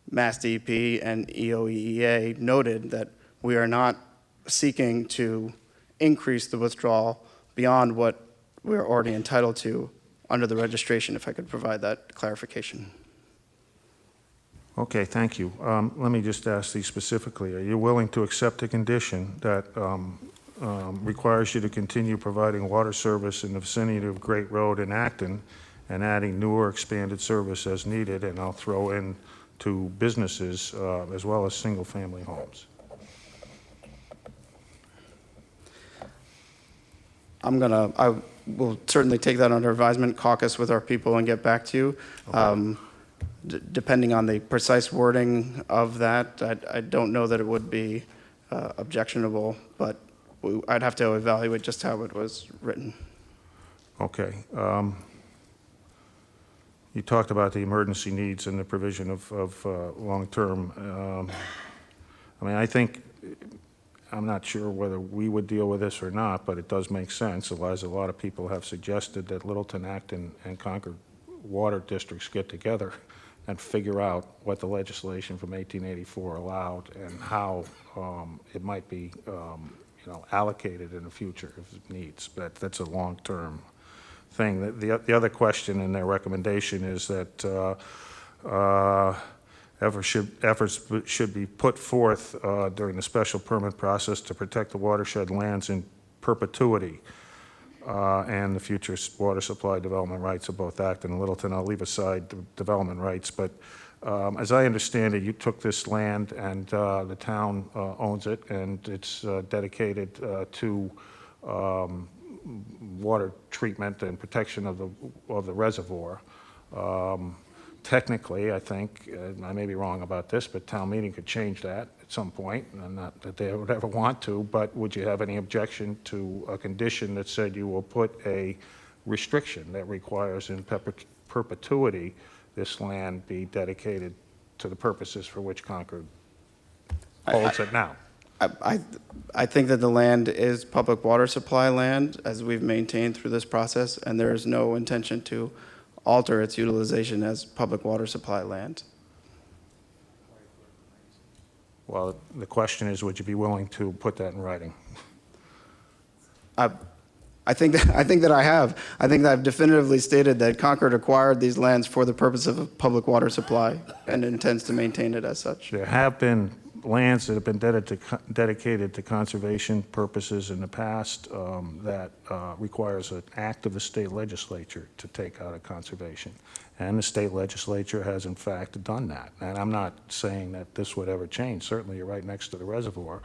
Mass DEP and EOEEA noted that we are not seeking to increase the withdrawal beyond what we're already entitled to under the registration, if I could provide that clarification. Okay, thank you. Let me just ask these specifically. Are you willing to accept a condition that requires you to continue providing water service in the vicinity of Great Road in Acton and adding newer expanded service as needed, and I'll throw in to businesses as well as single-family homes? I will certainly take that under advisement, caucus with our people, and get back to you. Okay. Depending on the precise wording of that, I don't know that it would be objectionable, but I'd have to evaluate just how it was written. Okay. You talked about the emergency needs and the provision of long-term. I mean, I think, I'm not sure whether we would deal with this or not, but it does make sense. As a lot of people have suggested that Littleton, Acton, and Concord water districts get together and figure out what the legislation from 1884 allowed and how it might be, allocated in the future if it needs. But that's a long-term thing. The other question in their recommendation is that efforts should be put forth during the special permit process to protect the watershed lands in perpetuity and the future water supply development rights of both Acton and Littleton. I'll leave aside the development rights, but as I understand it, you took this land and the town owns it, and it's dedicated to water treatment and protection of the reservoir. Technically, I think, I may be wrong about this, but town meeting could change that. some point, and not that they would ever want to, but would you have any objection to a condition that said you will put a restriction that requires in perpetuity this land be dedicated to the purposes for which Concord holds it now? I think that the land is public water supply land, as we've maintained through this process, and there is no intention to alter its utilization as public water supply land. Well, the question is, would you be willing to put that in writing? I think that I have. I think that I've definitively stated that Concord acquired these lands for the purpose of a public water supply and intends to maintain it as such. There have been lands that have been dedicated to conservation purposes in the past that requires an act of the state legislature to take out of conservation. And the state legislature has in fact done that. And I'm not saying that this would ever change. Certainly you're right next to the reservoir.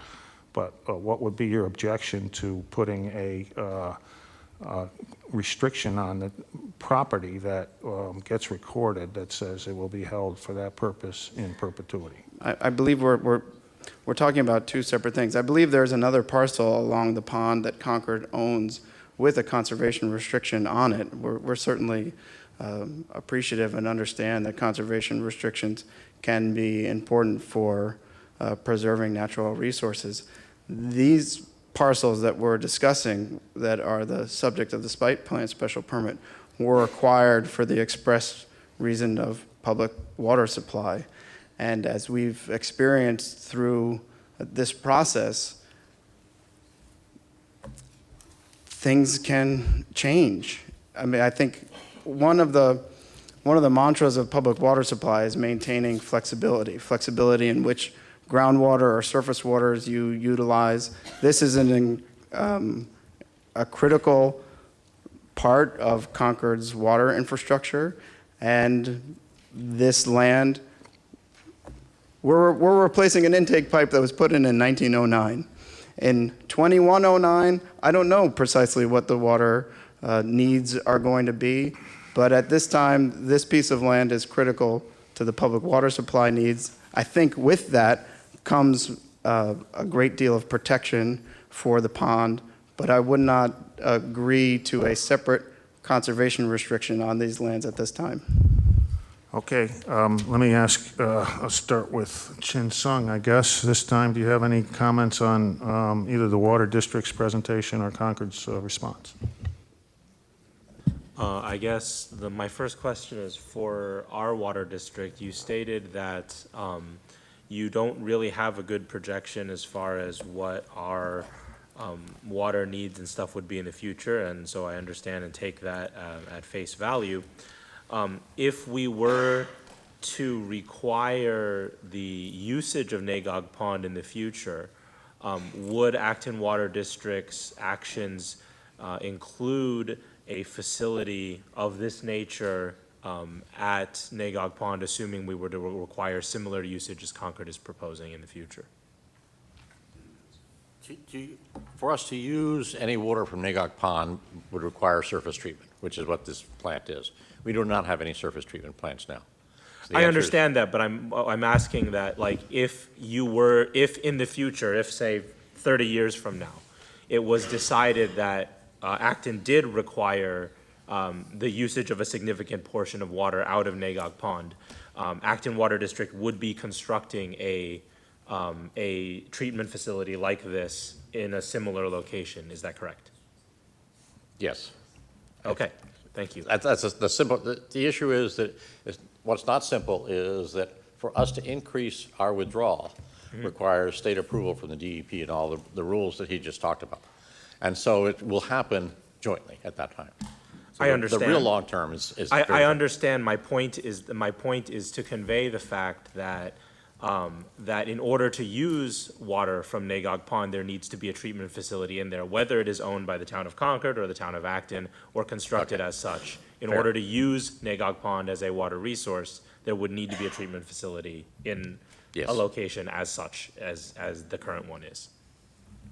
But what would be your objection to putting a restriction on the property that gets recorded that says it will be held for that purpose in perpetuity? I believe we're talking about two separate things. I believe there's another parcel along the pond that Concord owns with a conservation restriction on it. We're certainly appreciative and understand that conservation restrictions can be important for preserving natural resources. These parcels that we're discussing that are the subject of the site plan special permit were acquired for the express reason of public water supply. And as we've experienced through this process, things can change. I mean, I think one of the mantras of public water supply is maintaining flexibility in which groundwater or surface waters you utilize. This is a critical part of Concord's water infrastructure, and this land, we're replacing an intake pipe that was put in 1909. In 2109, I don't know precisely what the water needs are going to be, but at this time, this piece of land is critical to the public water supply needs. I think with that comes a great deal of protection for the pond, but I would not agree to a separate conservation restriction on these lands at this time. Okay, let me ask, I'll start with Chin Sung, I guess. This time, do you have any comments on either the Water District's presentation or Concord's response? I guess my first question is for our water district. You stated that you don't really have a good projection as far as what our water needs and stuff would be in the future, and so I understand and take that at face value. If we were to require the usage of Nagog Pond in the future, would Acton Water District's actions include a facility of this nature at Nagog Pond, assuming we were to require similar usage as Concord is proposing in the future? For us to use any water from Nagog Pond would require surface treatment, which is what this plant is. We do not have any surface treatment plants now. So I understand that, but I'm asking that, like, if in the future, if say 30 years from now, it was decided that Acton did require the usage of a significant portion of water out of Nagog Pond, Acton Water District would be constructing a treatment facility like this in a similar location. Is that correct? Yes. Okay, thank you. That's the simple. The issue is that what's not simple is that for us to increase our withdrawal requires state approval from the DEP and all the rules that he just talked about. And so it will happen jointly at that time. So I understand. The real long term is I understand. My point is to convey the fact that that in order to use water from Nagog Pond, there needs to be a treatment facility in there, whether it is owned by the town of Concord or the town of Acton or constructed as such. In order to use Nagog Pond as a water resource, there would need to be a treatment facility in a location as such as the current one is.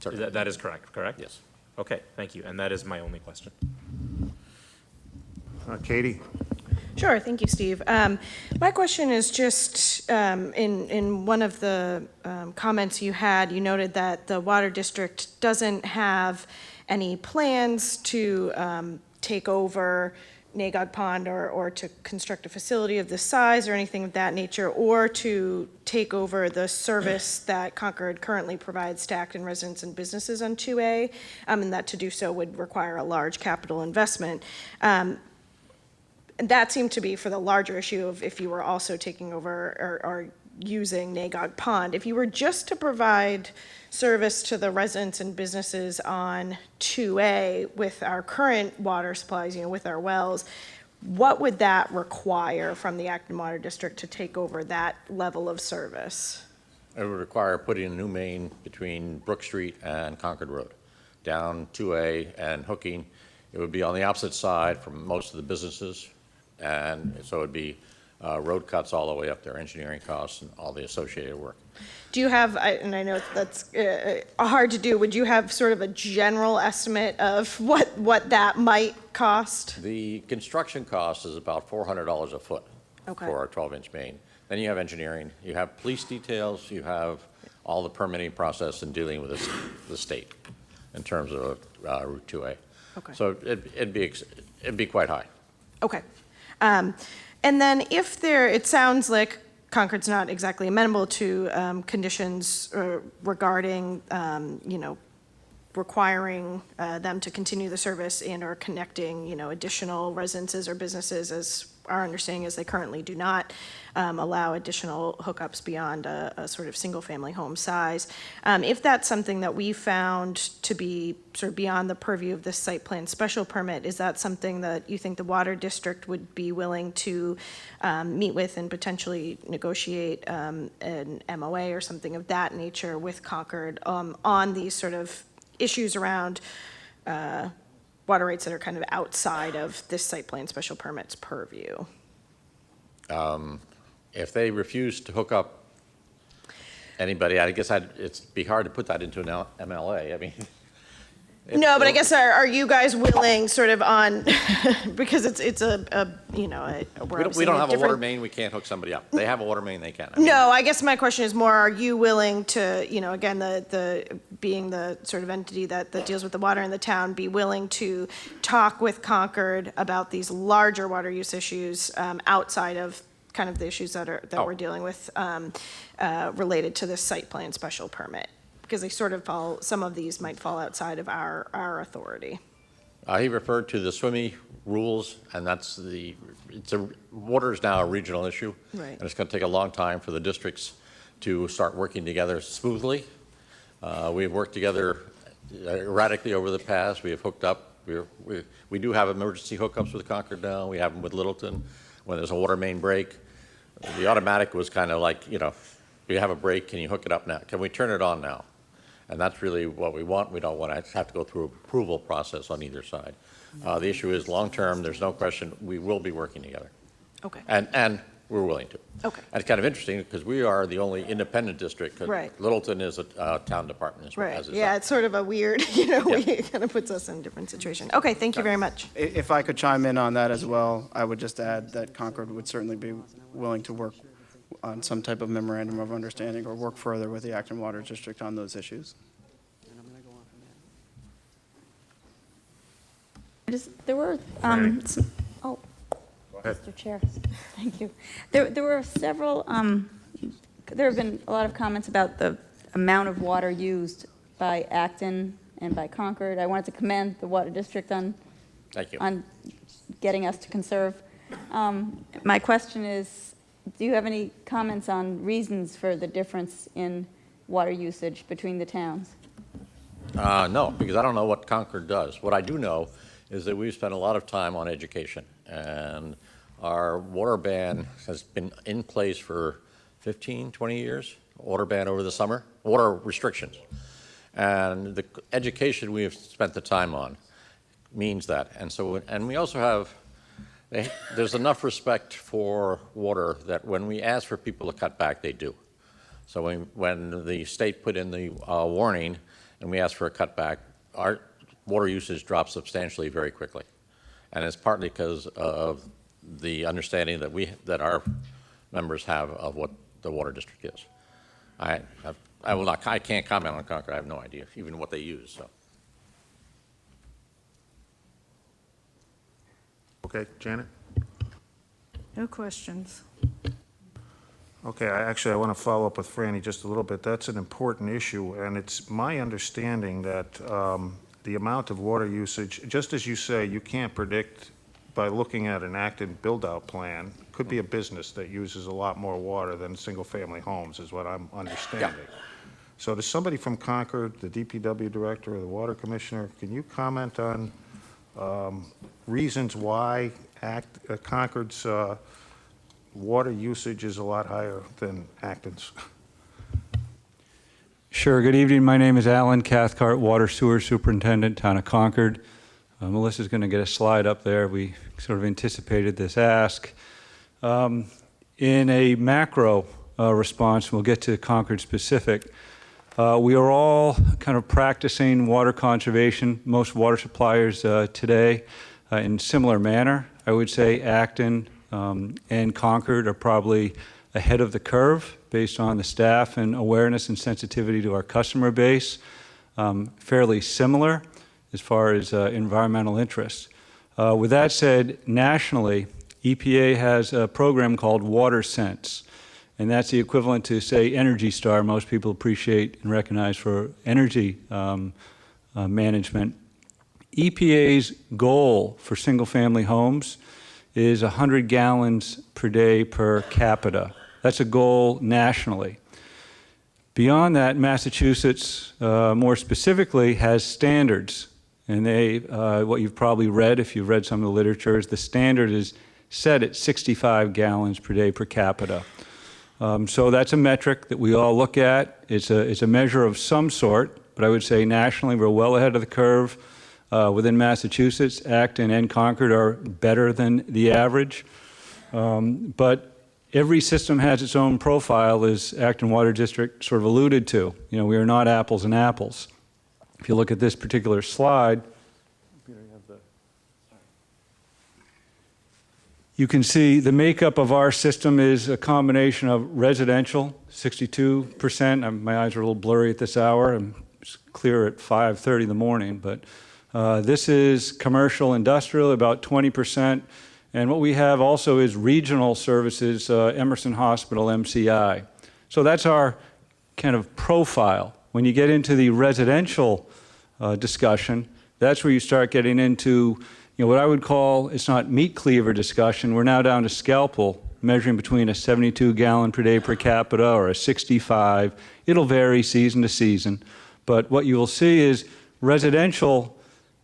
That is correct? Yes. Okay, thank you. And that is my only question. Katie? Sure, thank you, Steve. My question is just, in one of the comments you had, you noted that the Water District doesn't have any plans to take over Nagog Pond or to construct a facility of this size or anything of that nature, or to take over the service that Concord currently provides to Acton residents and businesses on 2A, and that to do so would require a large capital investment. And that seemed to be for the larger issue of if you were also taking over or using Nagog Pond. If you were just to provide service to the residents and businesses on 2A with our current water supplies, with our wells, what would that require from the Acton Water District to take over that level of service? It would require putting a new main between Brook Street and Concord Road, down 2A and hooking. It would be on the opposite side from most of the businesses, and so it would be road cuts all the way up there, engineering costs and all the associated work. Do you have, and I know that's hard to do, would you have sort of a general estimate of what that might cost? The construction cost is about $400 a foot Okay. for a 12-inch main. Then you have engineering, you have police details, you have all the permitting process and dealing with the state in terms of Route 2A. Okay. So it'd be quite high. Okay. And then if it sounds like Concord's not exactly amenable to conditions regarding, requiring them to continue the service and or connecting, additional residences or businesses, as our understanding is they currently do not allow additional hookups beyond a sort of single-family home size. If that's something that we found to be sort of beyond the purview of this site plan special permit, is that something that you think the Water District would be willing to meet with and potentially negotiate an MOA or something of that nature with Concord on these sort of issues around water rates that are kind of outside of this site plan special permit's purview? If they refuse to hook up anybody, I guess it'd be hard to put that into an MLA. I mean, No, but I guess are you guys willing sort of on, because it's a we don't have a water main, we can't hook somebody up. They have a water main, they can. I mean, No, I guess my question is more, are you willing to, again, the being the sort of entity that deals with the water in the town, be willing to talk with Concord about these larger water use issues outside of kind of the issues that we're dealing with related to this site plan special permit? Because they sort of some of these might fall outside of our authority. He referred to the SWIMI rules, and water is now a regional issue. Right. And it's going to take a long time for the districts to start working together smoothly. We've worked together erratically over the past. We have hooked up. We do have emergency hookups with Concord now. We have them with Littleton. When there's a water main break, the automatic was kind of like, we have a break, can you hook it up now? Can we turn it on now? And that's really what we want. We don't want to have to go through an approval process on either side. The issue is long-term, there's no question, we will be working together. Okay. And we're willing to. Okay. And it's kind of interesting because we are the only independent district. 'Cause Right. Littleton is a town department as well. Right. As is Yeah, that. it's sort of a weird, it kind of puts us in a different situation. Okay, thank you very much. If I could chime in on that as well, I would just add that Concord would certainly be willing to work on some type of memorandum of understanding or work further with the Acton Water District on those issues. There were, oh, Mr. Chair, thank you. There were several, there have been a lot of comments about the amount of water used by Acton and by Concord. I wanted to commend the Water District on Thank you. on getting us to conserve. My question is, do you have any comments on reasons for the difference in water usage between the towns? No, because I don't know what Concord does. What I do know is that we've spent a lot of time on education, and our water ban has been in place for 15, 20 years, water ban over the summer, water restrictions. And the education we have spent the time on means that. And we also have, there's enough respect for water that when we ask for people to cut back, they do. So when the state put in the warning and we asked for a cutback, our water usage dropped substantially very quickly. And it's partly because of the understanding that our members have of what the water district is. I can't comment on Concord. I have no idea even what they use, so. Okay, Janet? No questions. Okay, I want to follow up with Franny just a little bit. That's an important issue, and it's my understanding that the amount of water usage, just as you say, you can't predict by looking at an Acton build-out plan. Could be a business that uses a lot more water than single-family homes, is what I'm understanding. So does somebody from Concord, the DPW director or the water commissioner, can you comment on reasons why Concord's water usage is a lot higher than Acton's? Sure. Good evening. My name is Alan Cathcart, Water Sewer Superintendent, Town of Concord. Melissa's going to get a slide up there. We sort of anticipated this ask. In a macro response, we'll get to Concord specific, we are all kind of practicing water conservation, most water suppliers today, in similar manner. I would say Acton and Concord are probably ahead of the curve based on the staff and awareness and sensitivity to our customer base, fairly similar as far as environmental interests. With that said, nationally, EPA has a program called WaterSense, and that's the equivalent to, say, Energy Star, most people appreciate and recognize for energy management. EPA's goal for single-family homes is 100 gallons per day per capita. That's a goal nationally. Beyond that, Massachusetts, more specifically, has standards. And they, what you've probably read, if you've read some of the literature, is the standard is set at 65 gallons per day per capita. So that's a metric that we all look at. It's a measure of some sort, but I would say nationally we're well ahead of the curve. Within Massachusetts, Acton and Concord are better than the average. But every system has its own profile, as Acton Water District sort of alluded to. You know, we are not apples and apples. If you look at this particular slide, you can see the makeup of our system is a combination of residential, 62%. My eyes are a little blurry at this hour. It's clear at 5:30 in the morning, but this is commercial, industrial, about 20%. And what we have also is regional services, Emerson Hospital, MCI. So that's our kind of profile. When you get into the residential discussion, that's where you start getting into, you know, what I would call, it's not meat cleaver discussion. We're now down to scalpel, measuring between a 72 gallon per day per capita or a 65. It'll vary season to season. But what you will see is residential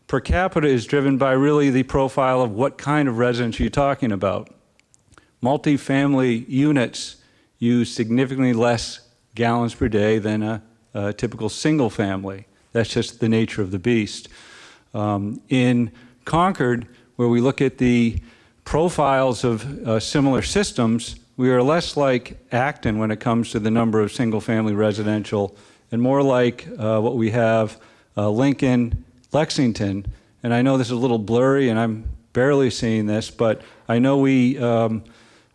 per capita is driven by really the profile of what kind of residence you're talking about. Multifamily units use significantly less gallons per day than a typical single family. That's just the nature of the beast. In Concord, where we look at the profiles of similar systems, we are less like Acton when it comes to the number of single-family residential and more like what we have Lincoln, Lexington. And I know this is a little blurry and I'm barely seeing this, but I know we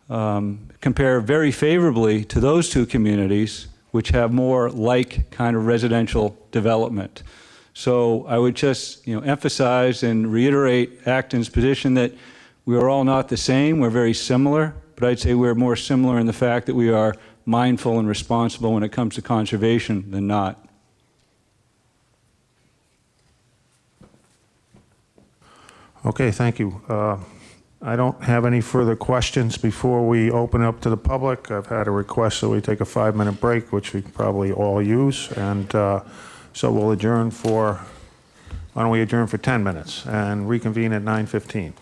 compare very favorably to those two communities which have more like kind of residential development. So I would just, emphasize and reiterate Acton's position that we are all not the same. We're very similar, but I'd say we're more similar in the fact that we are mindful and responsible when it comes to conservation than not. Okay, thank you. I don't have any further questions before we open up to the public. I've had a request that we take a 5-minute break, which we probably all use, and so we'll adjourn for, why don't we adjourn for 10 minutes and reconvene at 9:15.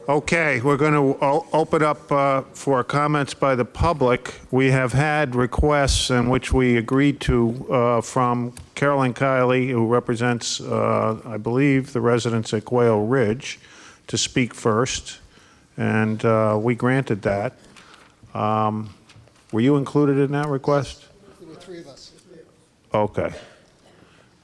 Okay, we're going to open up for comments by the public. We have had requests in which we agreed to from Carolyn Kiley, who represents, I believe, the residents at Quail Ridge, to speak first, and we granted that. Were you included in that request? There were three of us. Okay.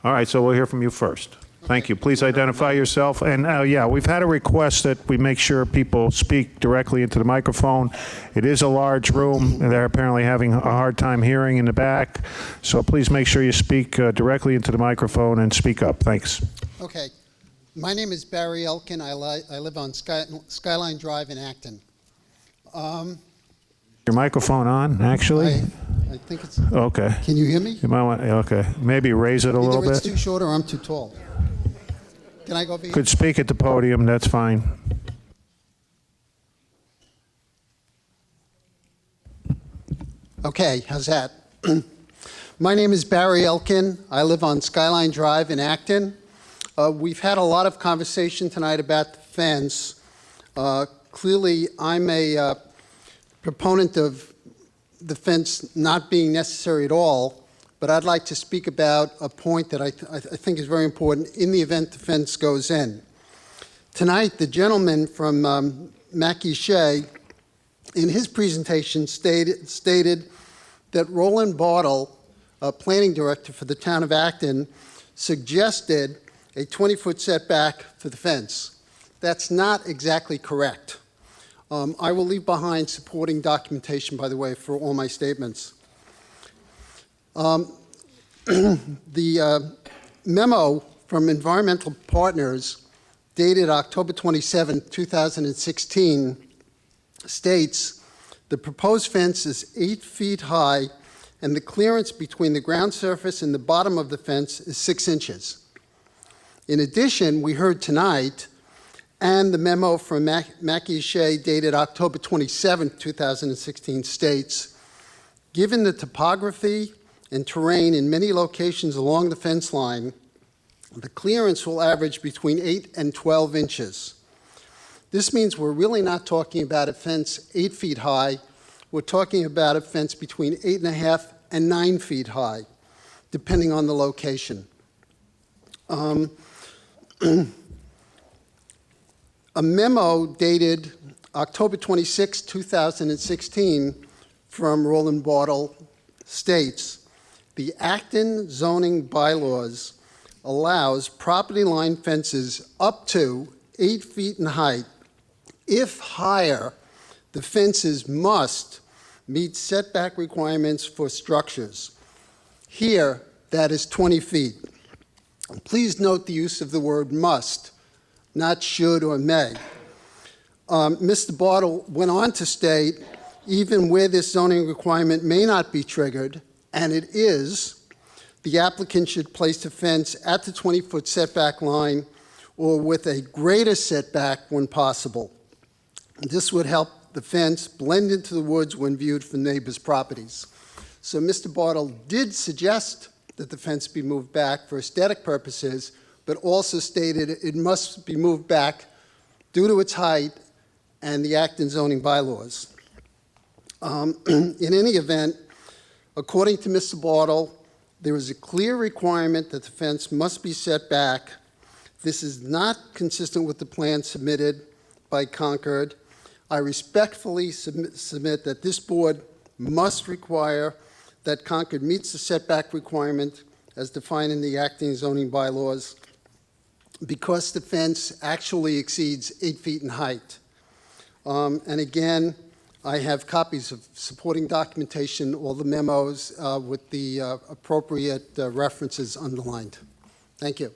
All right, so we'll hear from you first. Thank you. Please identify yourself. And yeah, we've had a request that we make sure people speak directly into the microphone. It is a large room, and they're apparently having a hard time hearing in the back. So please make sure you speak directly into the microphone and speak up. Thanks. Okay. My name is Barry Elkin. I live on Skyline Drive in Acton. Your microphone on, actually? I think it's... Okay. Can you hear me? You might want, okay. Maybe raise it a little Either it's bit. too short or I'm too tall. Can I go over here? Could speak at the podium, that's fine. Okay, how's that? My name is Barry Elkin. I live on Skyline Drive in Acton. We've had a lot of conversation tonight about the fence. Clearly, I'm a proponent of the fence not being necessary at all, but I'd like to speak about a point that I think is very important in the event the fence goes in. Tonight, the gentleman from Mackey Shea, in his presentation, stated that Roland Bartle, planning director for the town of Acton, suggested a 20-foot setback for the fence. That's not exactly correct. I will leave behind supporting documentation, by the way, for all my statements. The memo from Environmental Partners dated October 27, 2016 states the proposed fence is 8 feet high and the clearance between the ground surface and the bottom of the fence is 6 inches. In addition, we heard tonight, and the memo from Mackey Shea dated October 27, 2016 states, given the topography and terrain in many locations along the fence line, the clearance will average between 8 and 12 inches. This means we're really not talking about a fence 8 feet high. We're talking about a fence between 8.5 and 9 feet high, depending on the location. A memo dated October 26, 2016 from Roland Bartle states, the Acton zoning bylaws allows property line fences up to 8 feet in height. If higher, the fences must meet setback requirements for structures. Here, that is 20 feet. Please note the use of the word must, not should or may. Mr. Bartle went on to state, even where this zoning requirement may not be triggered, and it is, the applicant should place the fence at the 20-foot setback line or with a greater setback when possible. This would help the fence blend into the woods when viewed from neighbors' properties. So Mr. Bartle did suggest that the fence be moved back for aesthetic purposes, but also stated it must be moved back due to its height and the Acton zoning bylaws. In any event, according to Mr. Bartle, there is a clear requirement that the fence must be set back. This is not consistent with the plan submitted by Concord. I respectfully submit that this board must require that Concord meets the setback requirement as defined in the Acton zoning bylaws because the fence actually exceeds 8 feet in height. And again, I have copies of supporting documentation, all the memos with the appropriate references underlined. Thank you.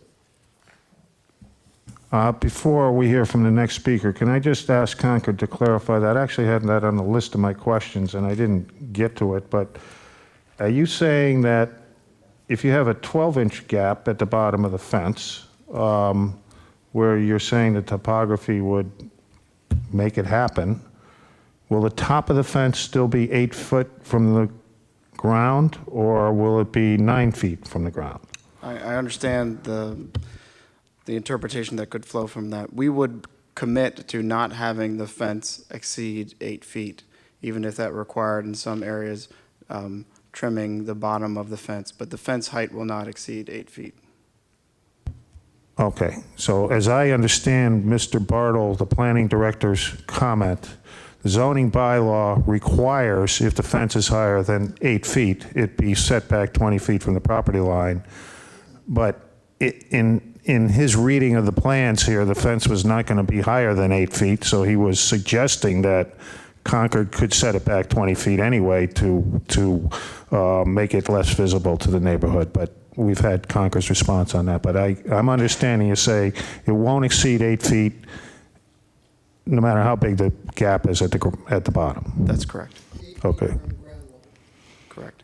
Before we hear from the next speaker, can I just ask Concord to clarify that? I actually had that on the list of my questions, and I didn't get to it, but are you saying that if you have a 12-inch gap at the bottom of the fence, where you're saying the topography would make it happen, will the top of the fence still be 8 foot from the ground, or will it be 9 feet from the ground? I understand the interpretation that could flow from that. We would commit to not having the fence exceed 8 feet, even if that required in some areas trimming the bottom of the fence. But the fence height will not exceed 8 feet. Okay, so as I understand Mr. Bartle, the planning director's comment, the zoning bylaw requires if the fence is higher than 8 feet, it be set back 20 feet from the property line. But in his reading of the plans here, the fence was not going to be higher than 8 feet, so he was suggesting that Concord could set it back 20 feet anyway to make it less visible to the neighborhood. But we've had Concord's response on that. But I'm understanding you say it won't exceed 8 feet no matter how big the gap is at the bottom. That's correct. Okay. Correct.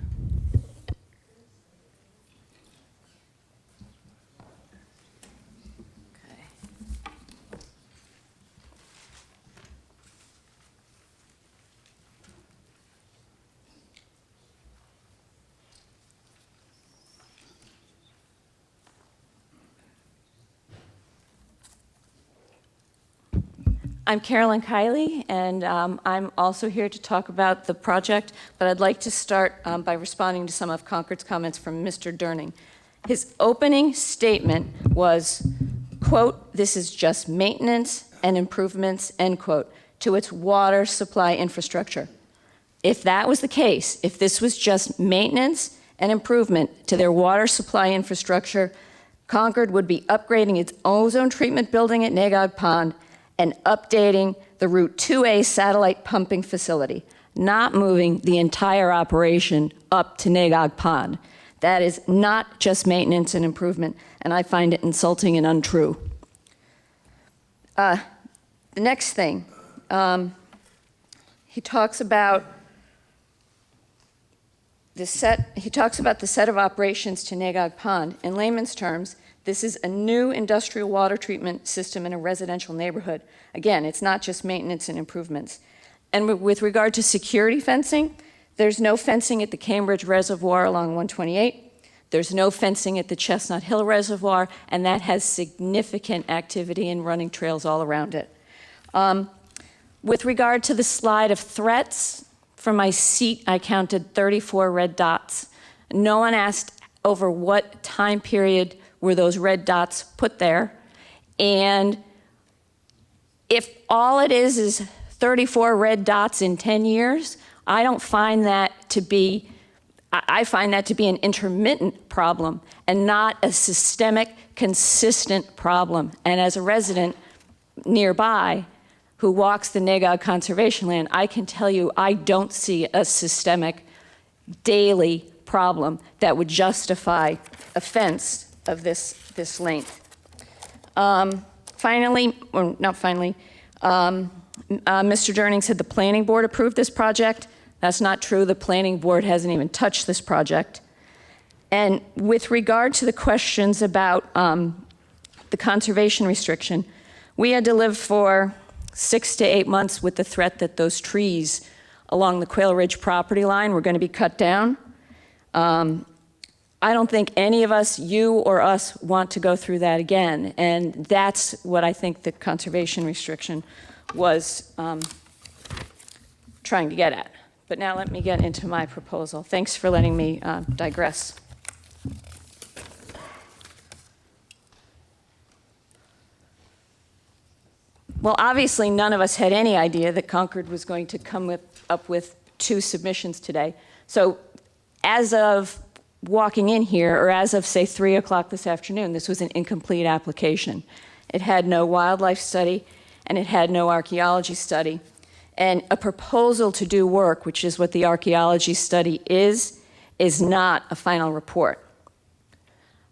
I'm Carolyn Kiley, and I'm also here to talk about the project, but I'd like to start by responding to some of Concord's comments from Mr. Durning. His opening statement was, quote, "This is just maintenance and improvements," end quote, to its water supply infrastructure. If that was the case, if this was just maintenance and improvement to their water supply infrastructure, Concord would be upgrading its ozone treatment building at Nagog Pond and updating the Route 2A satellite pumping facility, not moving the entire operation up to Nagog Pond. That is not just maintenance and improvement, and I find it insulting and untrue. The next thing, he talks about the set of operations to Nagog Pond. In layman's terms, this is a new industrial water treatment system in a residential neighborhood. Again, it's not just maintenance and improvements. And with regard to security fencing, there's no fencing at the Cambridge Reservoir along 128. There's no fencing at the Chestnut Hill Reservoir, and that has significant activity and running trails all around it. With regard to the slide of threats, from my seat, I counted 34 red dots. No one asked over what time period were those red dots put there. And if all it is 34 red dots in 10 years, I find that to be an intermittent problem and not a systemic, consistent problem. And as a resident nearby who walks the Nagog Conservation Land, I can tell you I don't see a systemic, daily problem that would justify a fence of this length. Finally, or not finally, Mr. Durning said the planning board approved this project. That's not true. The planning board hasn't even touched this project. And with regard to the questions about the conservation restriction, we had to live for 6 to 8 months with the threat that those trees along the Quail Ridge property line were going to be cut down. I don't think any of us, you or us, want to go through that again. And that's what I think the conservation restriction was trying to get at. But now let me get into my proposal. Thanks for letting me digress. Well, obviously, none of us had any idea that Concord was going to come up with 2 submissions today. So as of walking in here, or as of, say, 3 o'clock this afternoon, this was an incomplete application. It had no wildlife study, and it had no archaeology study. And a proposal to do work, which is what the archaeology study is not a final report.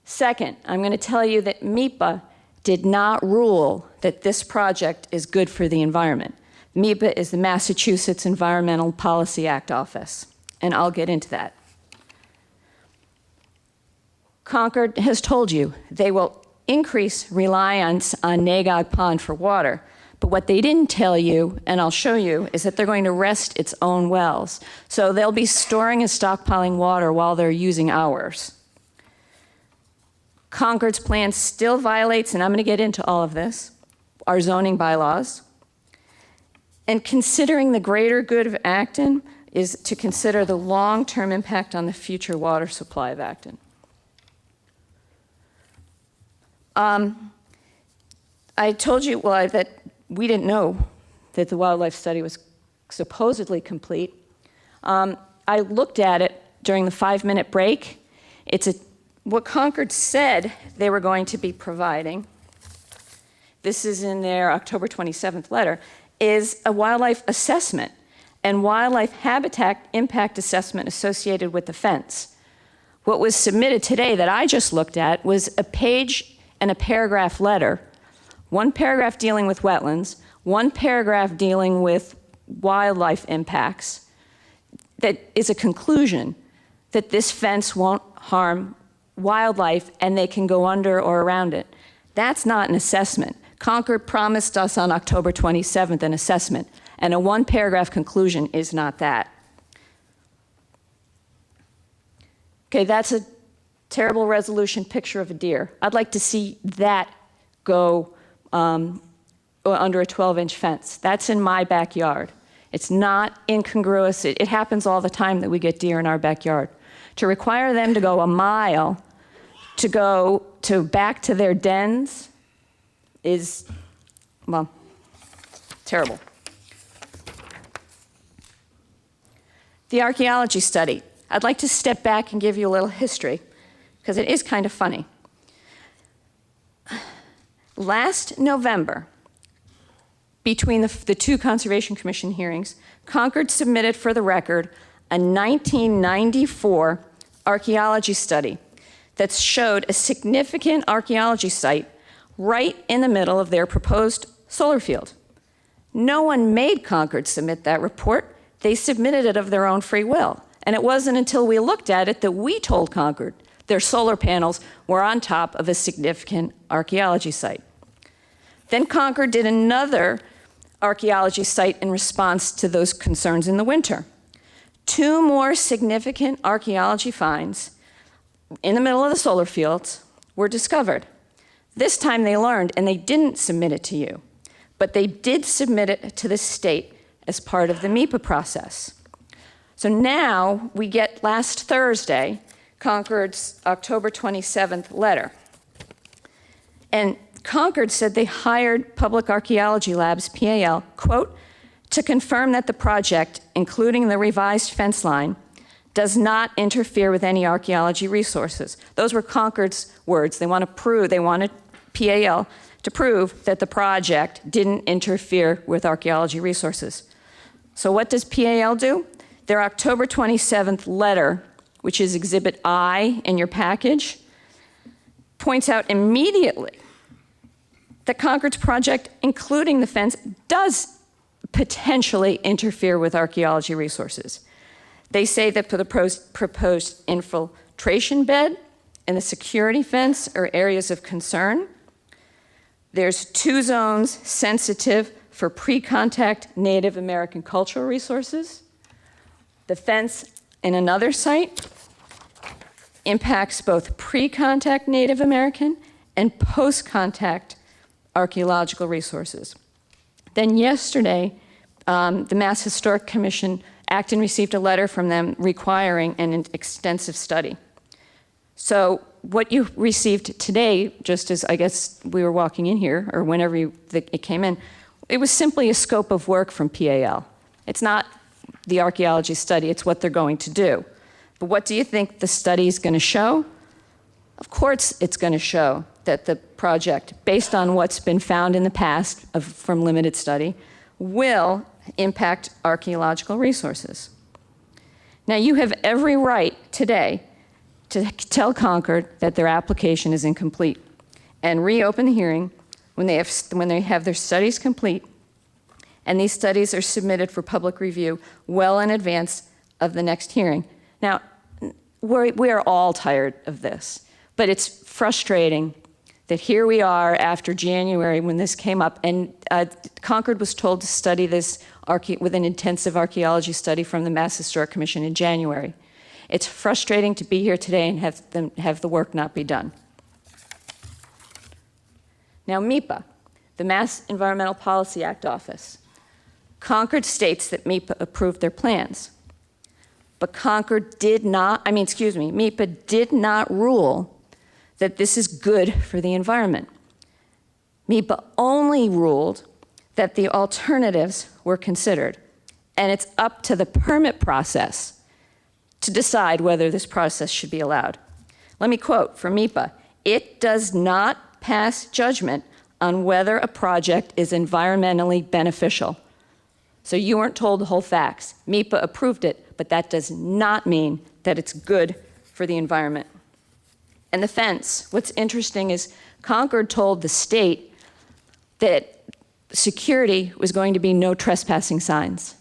Second, I'm going to tell you that MEPA did not rule that this project is good for the environment. MEPA is the Massachusetts Environmental Policy Act office, and I'll get into that. Concord has told you they will increase reliance on Nagog Pond for water, but what they didn't tell you, and I'll show you, is that they're going to rest its own wells. So they'll be storing and stockpiling water while they're using ours. Concord's plan still violates, and I'm going to get into all of this, our zoning bylaws. And considering the greater good of Acton is to consider the long-term impact on the future water supply of Acton. I told you that we didn't know that the wildlife study was supposedly complete. I looked at it during the 5-minute break. What Concord said they were going to be providing, this is in their October 27th letter, is a wildlife assessment and wildlife habitat impact assessment associated with the fence. What was submitted today that I just looked at was a page and a paragraph letter, one paragraph dealing with wetlands, one paragraph dealing with wildlife impacts, that is a conclusion that this fence won't harm wildlife and they can go under or around it. That's not an assessment. Concord promised us on October 27th an assessment, and a one-paragraph conclusion is not that. Okay, that's a terrible resolution picture of a deer. I'd like to see that go under a 12-inch fence. That's in my backyard. It's not incongruous. It happens all the time that we get deer in our backyard. To require them to go a mile to go back to their dens is, well, terrible. The archaeology study. I'd like to step back and give you a little history, because it is kind of funny. Last November, between the two Conservation Commission hearings, Concord submitted for the record a 1994 archaeology study that showed a significant archaeology site right in the middle of their proposed solar field. No one made Concord submit that report. They submitted it of their own free will. And it wasn't until we looked at it that we told Concord their solar panels were on top of a significant archaeology site. Then Concord did another archaeology site in response to those concerns in the winter. 2 more significant archaeology finds in the middle of the solar fields were discovered. This time they learned, and they didn't submit it to you, but they did submit it to the state as part of the MEPA process. So now we get last Thursday, Concord's October 27th letter. And Concord said they hired Public Archaeology Labs, PAL, quote, to confirm that the project, including the revised fence line, does not interfere with any archaeology resources. Those were Concord's words. They wanted PAL to prove that the project didn't interfere with archaeology resources. So what does PAL do? Their October 27th letter, which is Exhibit I in your package, points out immediately that Concord's project, including the fence, does potentially interfere with archaeology resources. They say that the proposed infiltration bed and the security fence are areas of concern. There's 2 zones sensitive for pre-contact Native American cultural resources. The fence in another site impacts both pre-contact Native American and post-contact archaeological resources. Then yesterday, the Mass Historic Commission, Acton received a letter from them requiring an extensive study. So what you received today, just as I guess we were walking in here, or whenever it came in, it was simply a scope of work from PAL. It's not the archaeology study, it's what they're going to do. But what do you think the study is going to show? Of course it's going to show that the project, based on what's been found in the past from limited study, will impact archaeological resources. Now you have every right today to tell Concord that their application is incomplete and reopen the hearing when they have their studies complete, and these studies are submitted for public review well in advance of the next hearing. Now, we are all tired of this, but it's frustrating that here we are after January when this came up, and Concord was told to study this with an intensive archaeology study from the Mass Historic Commission in January. It's frustrating to be here today and have the work not be done. Now, MEPA. the Mass Environmental Policy Act office. Concord states that MEPA approved their plans. But MEPA did not rule that this is good for the environment. MEPA only ruled that the alternatives were considered, and it's up to the permit process to decide whether this process should be allowed. Let me quote from MEPA: "It does not pass judgment on whether a project is environmentally beneficial." So you weren't told the whole facts. MEPA approved it, but that does not mean that it's good for the environment. And the fence, what's interesting is Concord told the state that security was going to be no trespassing signs.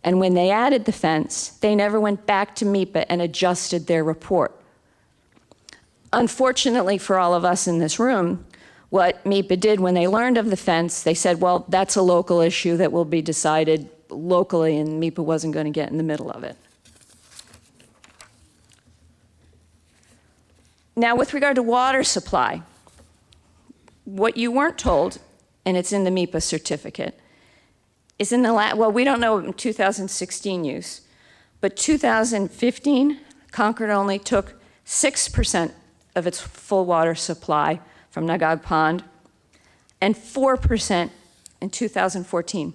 And when they added the fence, they never went back to MEPA and adjusted their report. Unfortunately for all of us in this room, what MEPA did when they learned of the fence, they said, well, that's a local issue that will be decided locally, and MEPA wasn't going to get in the middle of it. Now, with regard to water supply, what you weren't told, and it's in the MEPA certificate, is in the well, we don't know in 2016 use, but 2015, Concord only took 6% of its full water supply from Nagog Pond, and 4% in 2014.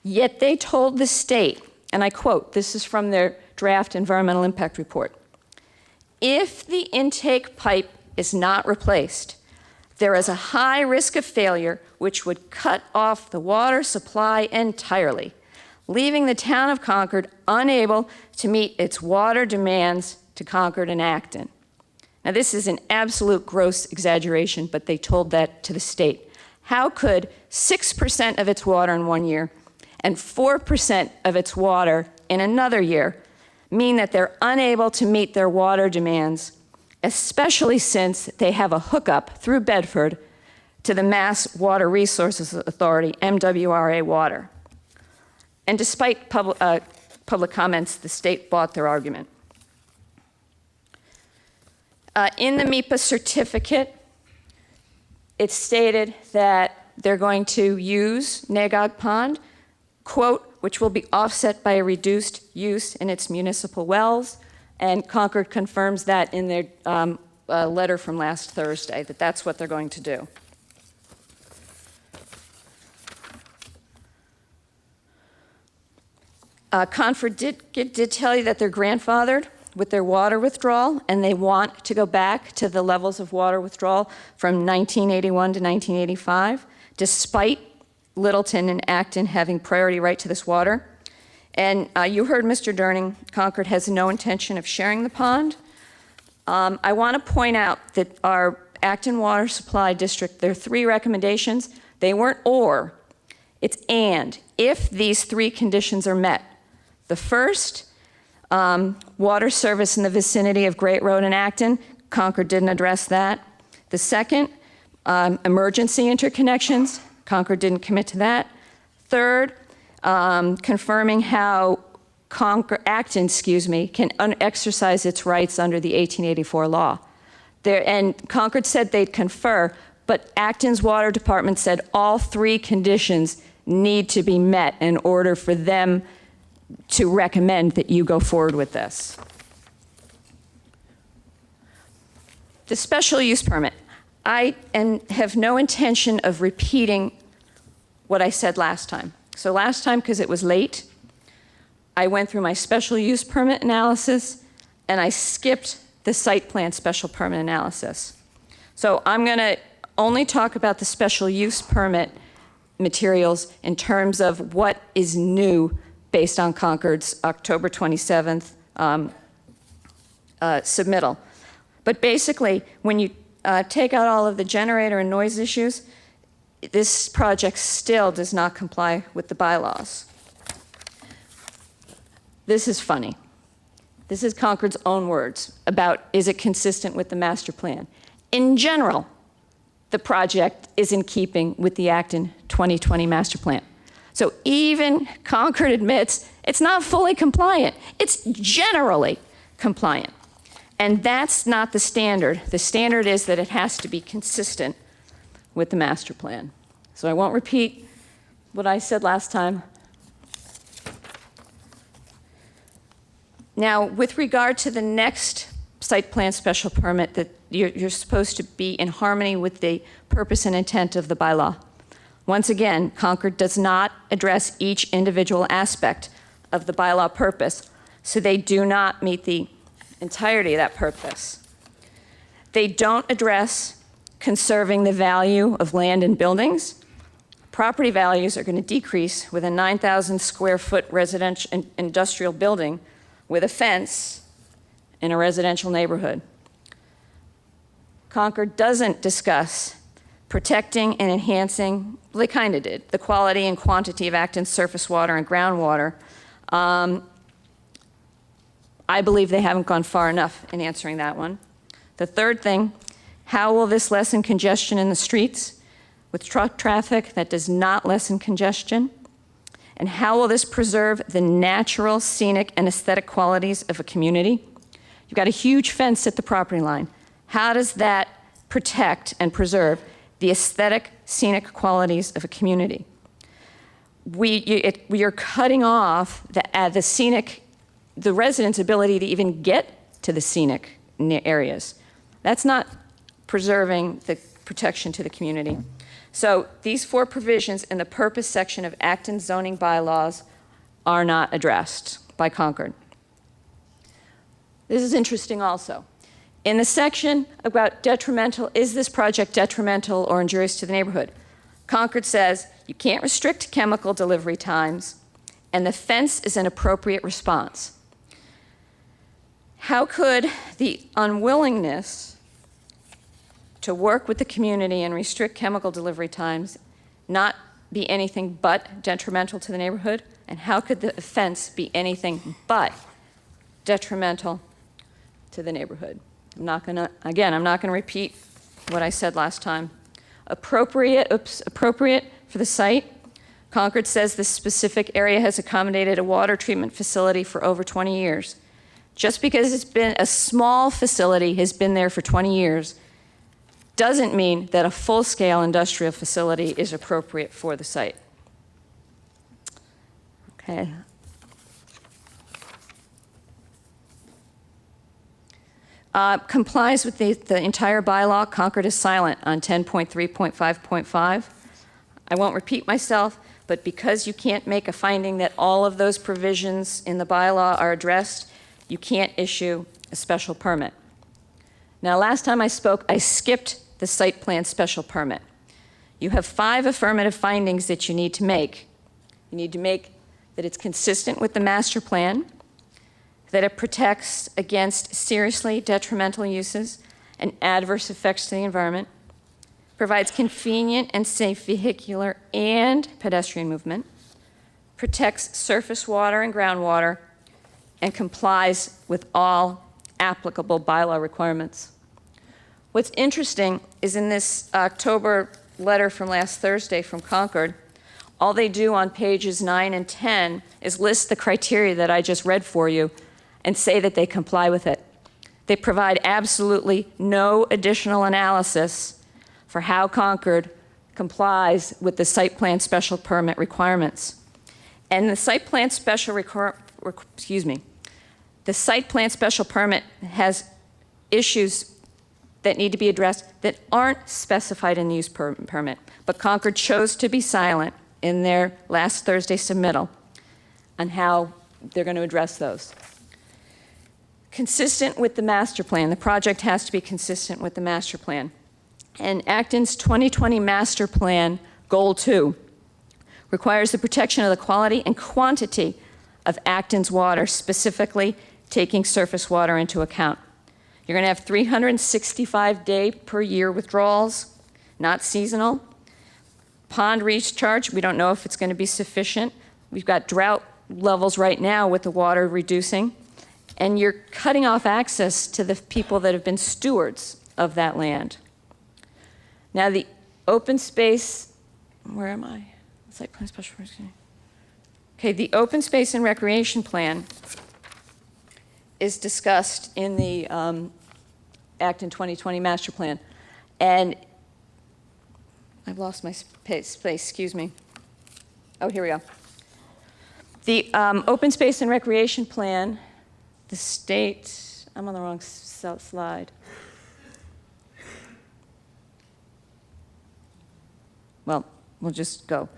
Yet they told the state, and I quote, this is from their draft environmental impact report, "If the intake pipe is not replaced, there is a high risk of failure which would cut off the water supply entirely, leaving the town of Concord unable to meet its water demands to Concord and Acton." Now, this is an absolute gross exaggeration, but they told that to the state. How could 6% of its water in one year and 4% of its water in another year mean that they're unable to meet their water demands, especially since they have a hookup through Bedford to the Mass Water Resources Authority, MWRA Water? And despite public comments, the state bought their argument. In the MEPA certificate, it's stated that they're going to use Nagog Pond, quote, "which will be offset by a reduced use in its municipal wells," and Concord confirms that in their letter from last Thursday, that that's what they're going to do. Concord did tell you that they're grandfathered with their water withdrawal, and they want to go back to the levels of water withdrawal from 1981 to 1985, despite Littleton and Acton having priority right to this water. And you heard Mr. Durning, Concord has no intention of sharing the pond. I want to point out that our Acton Water Supply District, there are 3 recommendations. They weren't or, it's and, if these 3 conditions are met. The first, water service in the vicinity of Great Road and Acton. Concord didn't address that. The second, emergency interconnections. Concord didn't commit to that. Third, confirming how Acton, can exercise its rights under the 1884 law. And Concord said they'd confer, but Acton's water department said all 3 conditions need to be met in order for them to recommend that you go forward with this. The special use permit. I have no intention of repeating what I said last time. So last time, because it was late, I went through my special use permit analysis, and I skipped the site plan special permit analysis. So I'm going to only talk about the special use permit materials in terms of what is new based on Concord's October 27th submittal. But basically, when you take out all of the generator and noise issues, this project still does not comply with the bylaws. This is funny. This is Concord's own words about, is it consistent with the master plan? In general, the project is in keeping with the Acton 2020 master plan. So even Concord admits it's not fully compliant. It's generally compliant. And that's not the standard. The standard is that it has to be consistent with the master plan. So I won't repeat what I said last time. Now, with regard to the next site plan special permit, that you're supposed to be in harmony with the purpose and intent of the bylaw. Once again, Concord does not address each individual aspect of the bylaw purpose, so they do not meet the entirety of that purpose. They don't address conserving the value of land and buildings. Property values are going to decrease with a 9,000 square foot residential industrial building with a fence in a residential neighborhood. Concord doesn't discuss protecting and enhancing, well, they kind of did, the quality and quantity of Acton's surface water and groundwater. I believe they haven't gone far enough in answering that one. The third thing, how will this lessen congestion in the streets with truck traffic? That does not lessen congestion. And how will this preserve the natural, scenic, and aesthetic qualities of a community? You've got a huge fence at the property line. How does that protect and preserve the aesthetic, scenic qualities of a community? We are cutting off the scenic, the residents' ability to even get to the scenic areas. That's not preserving the protection to the community. So these 4 provisions in the purpose section of Acton's zoning bylaws are not addressed by Concord. This is interesting also. In the section about detrimental, is this project detrimental or injurious to the neighborhood? Concord says you can't restrict chemical delivery times, and the fence is an appropriate response. How could the unwillingness to work with the community and restrict chemical delivery times not be anything but detrimental to the neighborhood? And how could the fence be anything but detrimental to the neighborhood? I'm not going to repeat what I said last time. Appropriate for the site. Concord says this specific area has accommodated a water treatment facility for over 20 years. Just because it's been a small facility, has been there for 20 years, doesn't mean that a full-scale industrial facility is appropriate for the site. Okay. Complies with the entire bylaw. Concord is silent on 10.3.5.5. I won't repeat myself, but because you can't make a finding that all of those provisions in the bylaw are addressed, you can't issue a special permit. Now, last time I spoke, I skipped the site plan special permit. You have 5 affirmative findings that you need to make. You need to make that it's consistent with the master plan, that it protects against seriously detrimental uses and adverse effects to the environment, provides convenient and safe vehicular and pedestrian movement, protects surface water and groundwater, and complies with all applicable bylaw requirements. What's interesting is in this October letter from last Thursday from Concord, all they do on pages 9 and 10 is list the criteria that I just read for you and say that they comply with it. They provide absolutely no additional analysis for how Concord complies with the site plan special permit requirements. And the site plan special the site plan special permit has issues that need to be addressed that aren't specified in the use permit, but Concord chose to be silent in their last Thursday submittal on how they're going to address those. Consistent with the master plan, the project has to be consistent with the master plan. And Acton's 2020 master plan, goal 2, requires the protection of the quality and quantity of Acton's water, specifically taking surface water into account. You're going to have 365-day per year withdrawals, not seasonal. Pond recharge, we don't know if it's going to be sufficient. We've got drought levels right now with the water reducing. And you're cutting off access to the people that have been stewards of that land. Now, the open space, where am I? Site plan special. Okay, the open space and recreation plan is discussed in the Acton 2020 master plan. And I've lost my space, excuse me. Oh, here we go. The open space and recreation plan, the state, I'm on the wrong slide. Well, we'll just go.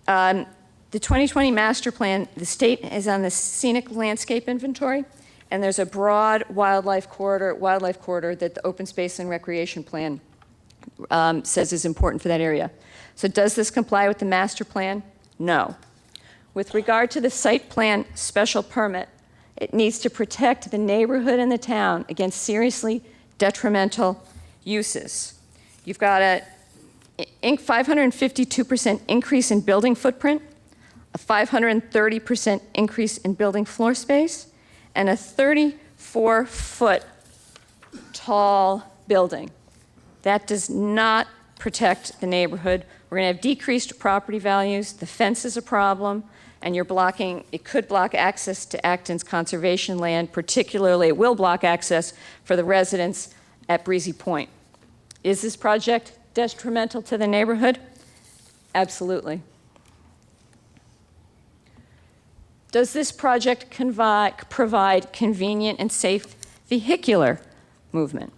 The 2020 master plan, the state is on the scenic landscape inventory, and there's a broad wildlife corridor that the open space and recreation plan says is important for that area. So does this comply with the master plan? No. With regard to the site plan special permit, it needs to protect the neighborhood and the town against seriously detrimental uses. You've got a 552% increase in building footprint, a 530% increase in building floor space, and a 34-foot tall building. That does not protect the neighborhood. We're going to have decreased property values. The fence is a problem, and it could block access to Acton's conservation land. Particularly, it will block access for the residents at Breezy Point. Is this project detrimental to the neighborhood? Absolutely. Does this project provide convenient and safe vehicular movement?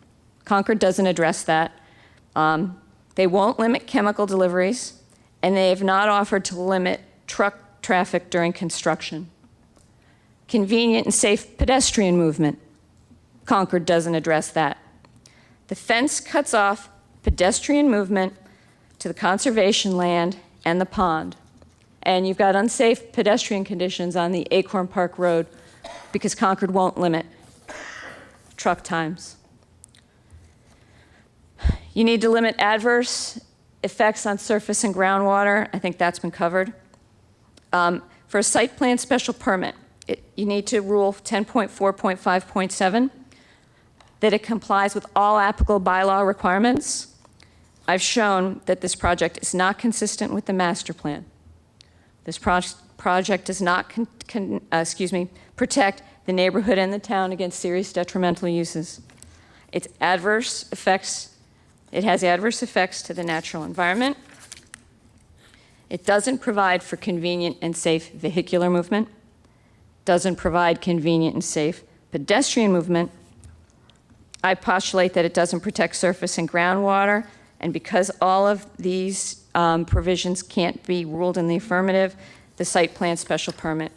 Concord doesn't address that. They won't limit chemical deliveries, and they have not offered to limit truck traffic during construction. Convenient and safe pedestrian movement. Concord doesn't address that. The fence cuts off pedestrian movement to the conservation land and the pond. And you've got unsafe pedestrian conditions on the Acorn Park Road because Concord won't limit truck times. You need to limit adverse effects on surface and groundwater. I think that's been covered. For a site plan special permit, you need to rule 10.4.5.7 that it complies with all applicable bylaw requirements. I've shown that this project is not consistent with the master plan. This project does not protect the neighborhood and the town against serious detrimental uses. It has adverse effects to the natural environment. It doesn't provide for convenient and safe vehicular movement, doesn't provide convenient and safe pedestrian movement. I postulate that it doesn't protect surface and groundwater, and because all of these provisions can't be ruled in the affirmative, the site plan special permit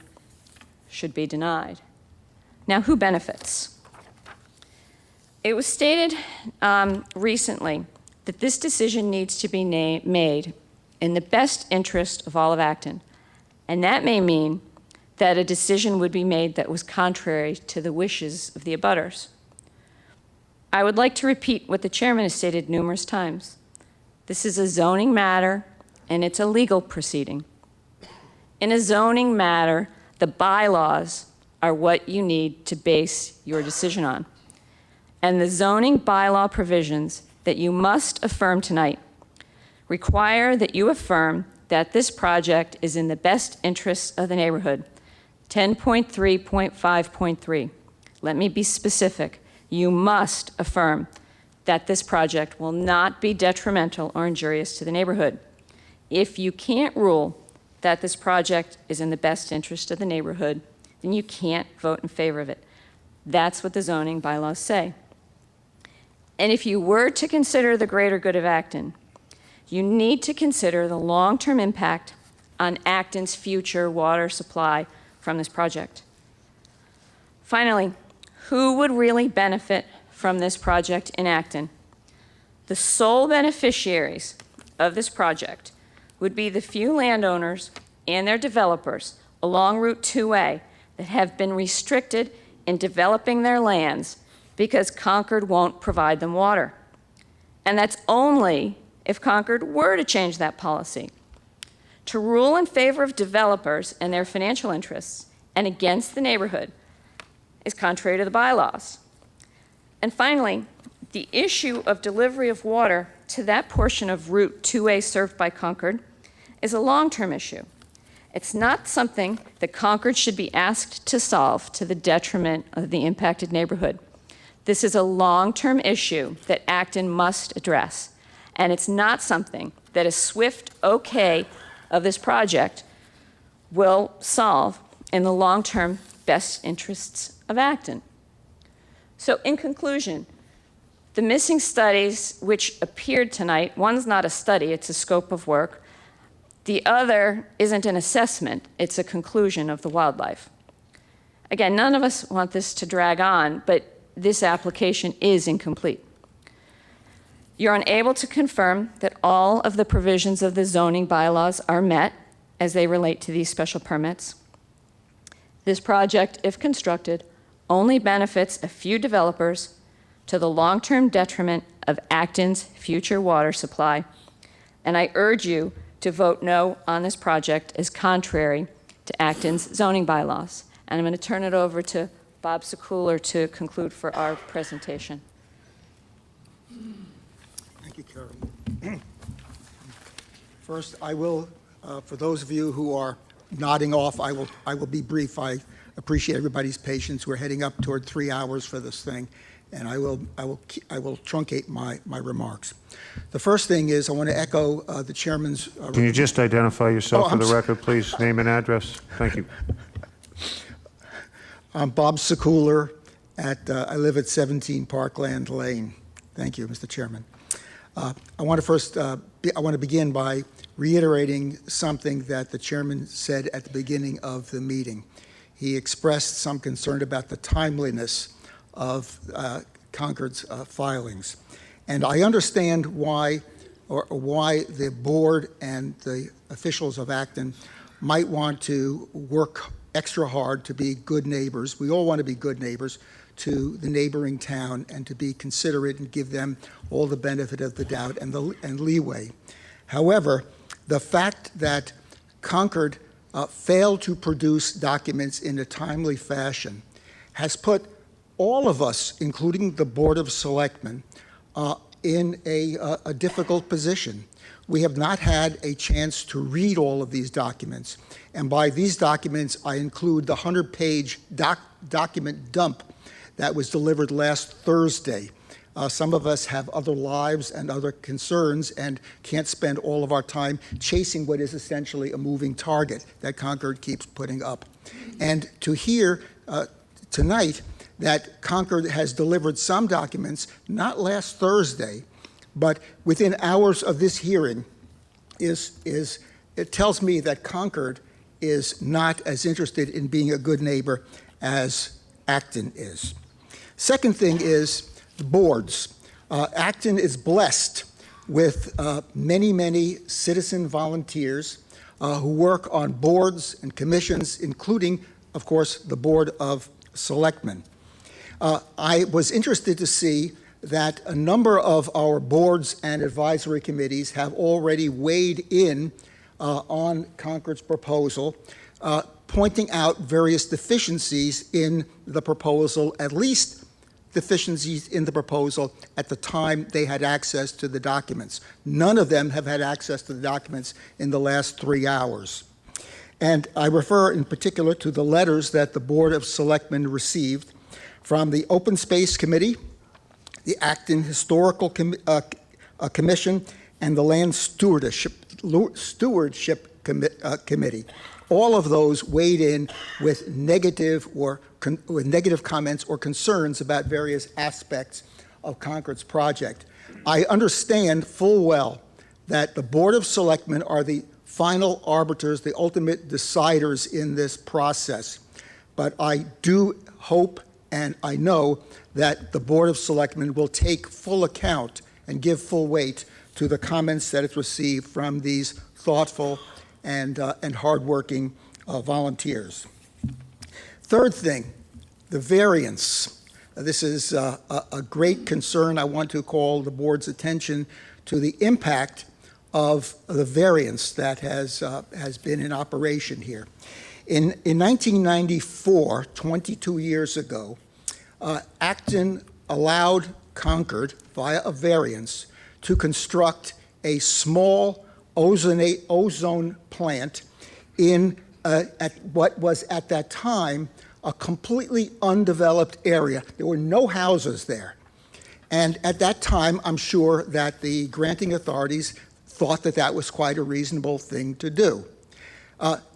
should be denied. Now, who benefits? It was stated recently that this decision needs to be made in the best interest of all of Acton, and that may mean that a decision would be made that was contrary to the wishes of the abutters. I would like to repeat what the chairman has stated numerous times. This is a zoning matter, and it's a legal proceeding. In a zoning matter, the bylaws are what you need to base your decision on. And the zoning bylaw provisions that you must affirm tonight require that you affirm that this project is in the best interests of the neighborhood. 10.3.5.3. Let me be specific. You must affirm that this project will not be detrimental or injurious to the neighborhood. If you can't rule that this project is in the best interest of the neighborhood, then you can't vote in favor of it. That's what the zoning bylaws say. And if you were to consider the greater good of Acton, you need to consider the long-term impact on Acton's future water supply from this project. Finally, who would really benefit from this project in Acton? The sole beneficiaries of this project would be the few landowners and their developers along Route 2A that have been restricted in developing their lands because Concord won't provide them water. And that's only if Concord were to change that policy. To rule in favor of developers and their financial interests and against the neighborhood is contrary to the bylaws. And finally, the issue of delivery of water to that portion of Route 2A served by Concord is a long-term issue. It's not something that Concord should be asked to solve to the detriment of the impacted neighborhood. This is a long-term issue that Acton must address, and it's not something that a swift okay of this project will solve in the long-term best interests of Acton. So in conclusion, the missing studies which appeared tonight, one's not a study, it's a scope of work. The other isn't an assessment, it's a conclusion of the wildlife. Again, none of us want this to drag on, but this application is incomplete. You're unable to confirm that all of the provisions of the zoning bylaws are met as they relate to these special permits. This project, if constructed, only benefits a few developers to the long-term detriment of Acton's future water supply. And I urge you to vote no on this project as contrary to Acton's zoning bylaws. And I'm going to turn it over to Bob Sekuler to conclude for our presentation. Thank you, Carol. First, I will, for those of you who are nodding off, I will be brief. I appreciate everybody's patience. We're heading up toward 3 hours for this thing, and I will truncate my remarks. The first thing is I want to echo the chairman's. Can you just identify yourself Oh, for I'm the sorry. record, please? Name and address. Thank you. I'm Bob Sekuler. I live at 17 Parkland Lane. Thank you, Mr. Chairman. I want to begin by reiterating something that the chairman said at the beginning of the meeting. He expressed some concern about the timeliness of Concord's filings. And I understand why the board and the officials of Acton might want to work extra hard to be good neighbors. We all want to be good neighbors to the neighboring town and to be considerate and give them all the benefit of the doubt and leeway. However, the fact that Concord failed to produce documents in a timely fashion has put all of us, including the Board of Selectmen, in a difficult position. We have not had a chance to read all of these documents. And by these documents, I include the 100-page document dump that was delivered last Thursday. Some of us have other lives and other concerns and can't spend all of our time chasing what is essentially a moving target that Concord keeps putting up. And to hear tonight that Concord has delivered some documents, not last Thursday, but within hours of this hearing, it tells me that Concord is not as interested in being a good neighbor as Acton is. Second thing is the boards. Acton is blessed with many, many citizen volunteers who work on boards and commissions, including, of course, the Board of Selectmen. I was interested to see that a number of our boards and advisory committees have already weighed in on Concord's proposal, pointing out various deficiencies in the proposal, at least deficiencies in the proposal at the time they had access to the documents. None of them have had access to the documents in the last 3 hours. And I refer in particular to the letters that the Board of Selectmen received from the Open Space Committee, the Acton Historical Commission, and the Land Stewardship Committee. All of those weighed in with negative comments or concerns about various aspects of Concord's project. I understand full well that the Board of Selectmen are the final arbiters, the ultimate deciders in this process. But I do hope and I know that the Board of Selectmen will take full account and give full weight to the comments that it's received from these thoughtful and hardworking volunteers. Third thing, the variance. This is a great concern. I want to call the board's attention to the impact of the variance that has been in operation here. In 1994, 22 years ago, Acton allowed Concord, via a variance, to construct a small ozone plant at what was at that time a completely undeveloped area. There were no houses there. And at that time, I'm sure that the granting authorities thought that that was quite a reasonable thing to do.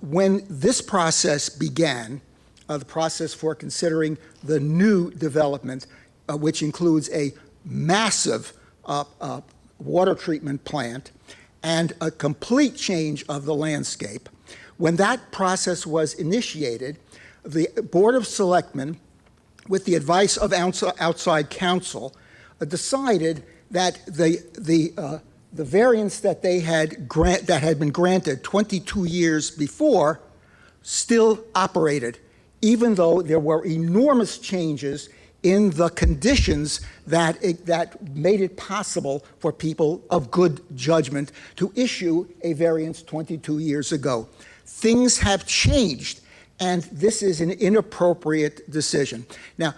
When this process began, the process for considering the new development, which includes a massive water treatment plant and a complete change of the landscape, when that process was initiated, the Board of Selectmen, with the advice of outside counsel, decided that the variance that they had been granted 22 years before still operated, even though there were enormous changes in the conditions that made it possible for people of good judgment to issue a variance 22 years ago. Things have changed, and this is an inappropriate decision. Now,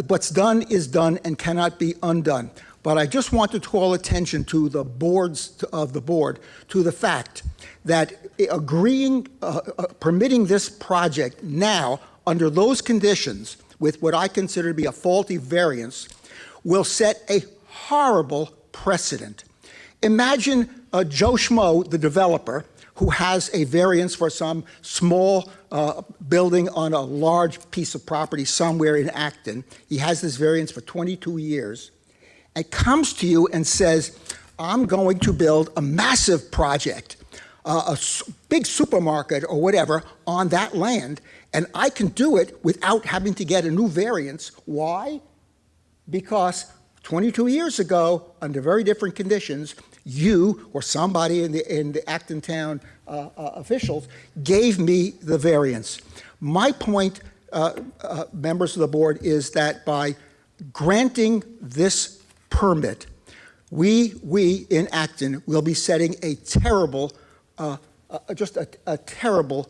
what's done is done and cannot be undone. But I just want to call attention to the board to the fact that permitting this project now under those conditions with what I consider to be a faulty variance will set a horrible precedent. Imagine Joe Schmo, the developer, who has a variance for some small building on a large piece of property somewhere in Acton. He has this variance for 22 years. And comes to you and says, I'm going to build a massive project, a big supermarket or whatever on that land, and I can do it without having to get a new variance. Why? Because 22 years ago, under very different conditions, you or somebody in the Acton Town officials gave me the variance. My point, members of the board, is that by granting this permit, we in Acton will be setting a terrible, just a terrible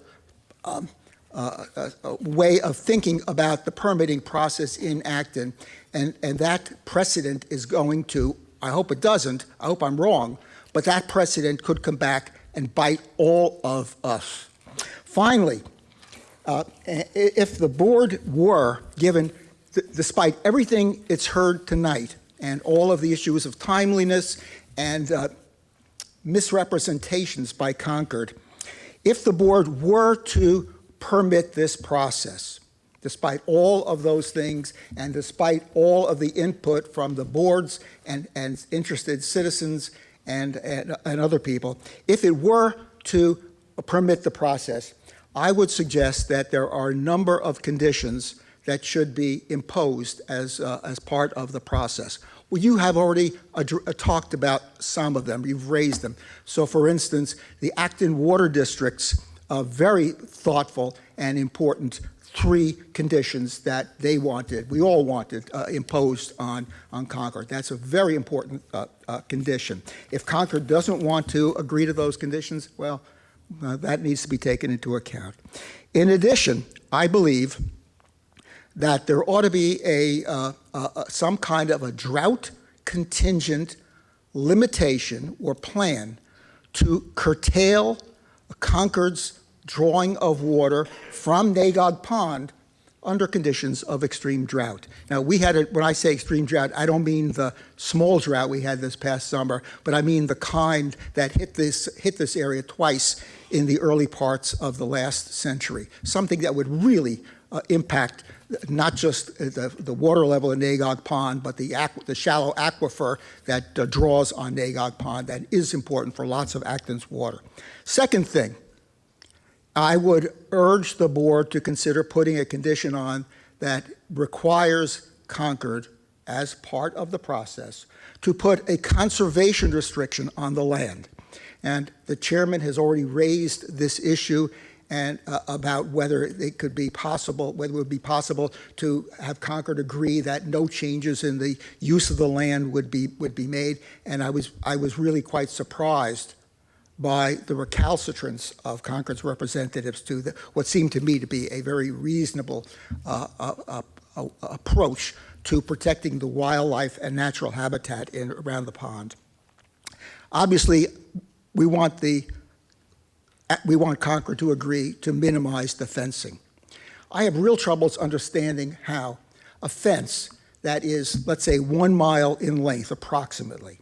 way of thinking about the permitting process in Acton, and that precedent is going to, I hope it doesn't, I hope I'm wrong, but that precedent could come back and bite all of us. Finally, if the board were given, despite everything it's heard tonight, and all of the issues of timeliness and misrepresentations by Concord, if the board were to permit this process, despite all of those things and despite all of the input from the boards and interested citizens and other people, if it were to permit the process, I would suggest that there are a number of conditions that should be imposed as part of the process. Well, you have already talked about some of them. You've raised them. So, for instance, the Acton Water District's very thoughtful and important 3 conditions that they wanted, we all wanted, imposed on Concord. That's a very important condition. If Concord doesn't want to agree to those conditions, well, that needs to be taken into account. In addition, I believe that there ought to be some kind of a drought contingent limitation or plan to curtail Concord's drawing of water from Nagog Pond under conditions of extreme drought. Now, when I say extreme drought, I don't mean the small drought we had this past summer, but I mean the kind that hit this area twice in the early parts of the last century, something that would really impact not just the water level in Nagog Pond, but the shallow aquifer that draws on Nagog Pond that is important for lots of Acton's water. Second thing, I would urge the board to consider putting a condition on that requires Concord, as part of the process, to put a conservation restriction on the land. And the chairman has already raised this issue and about whether it would be possible to have Concord agree that no changes in the use of the land would be made. And I was really quite surprised by the recalcitrance of Concord's representatives to what seemed to me to be a very reasonable approach to protecting the wildlife and natural habitat around the pond. Obviously, we want Concord to agree to minimize the fencing. I have real troubles understanding how a fence that is, let's say, 1 mile in length approximately,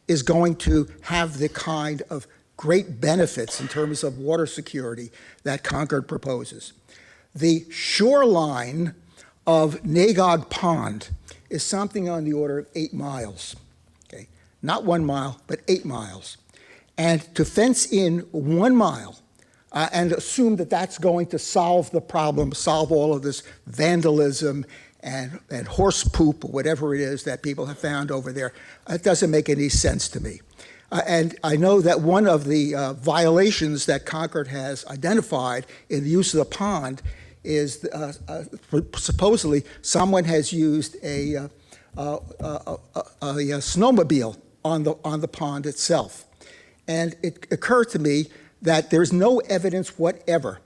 is going to have the kind of great benefits in terms of water security that Concord proposes. The shoreline of Nagog Pond is something on the order of 8 miles, okay? Not 1 mile, but 8 miles. And to fence in 1 mile and assume that that's going to solve the problem, solve all of this vandalism and horse poop or whatever it is that people have found over there, it doesn't make any sense to me. And I know that one of the violations that Concord has identified in the use of the pond is supposedly someone has used a snowmobile on the pond itself. And it occurred to me that there's no evidence whatever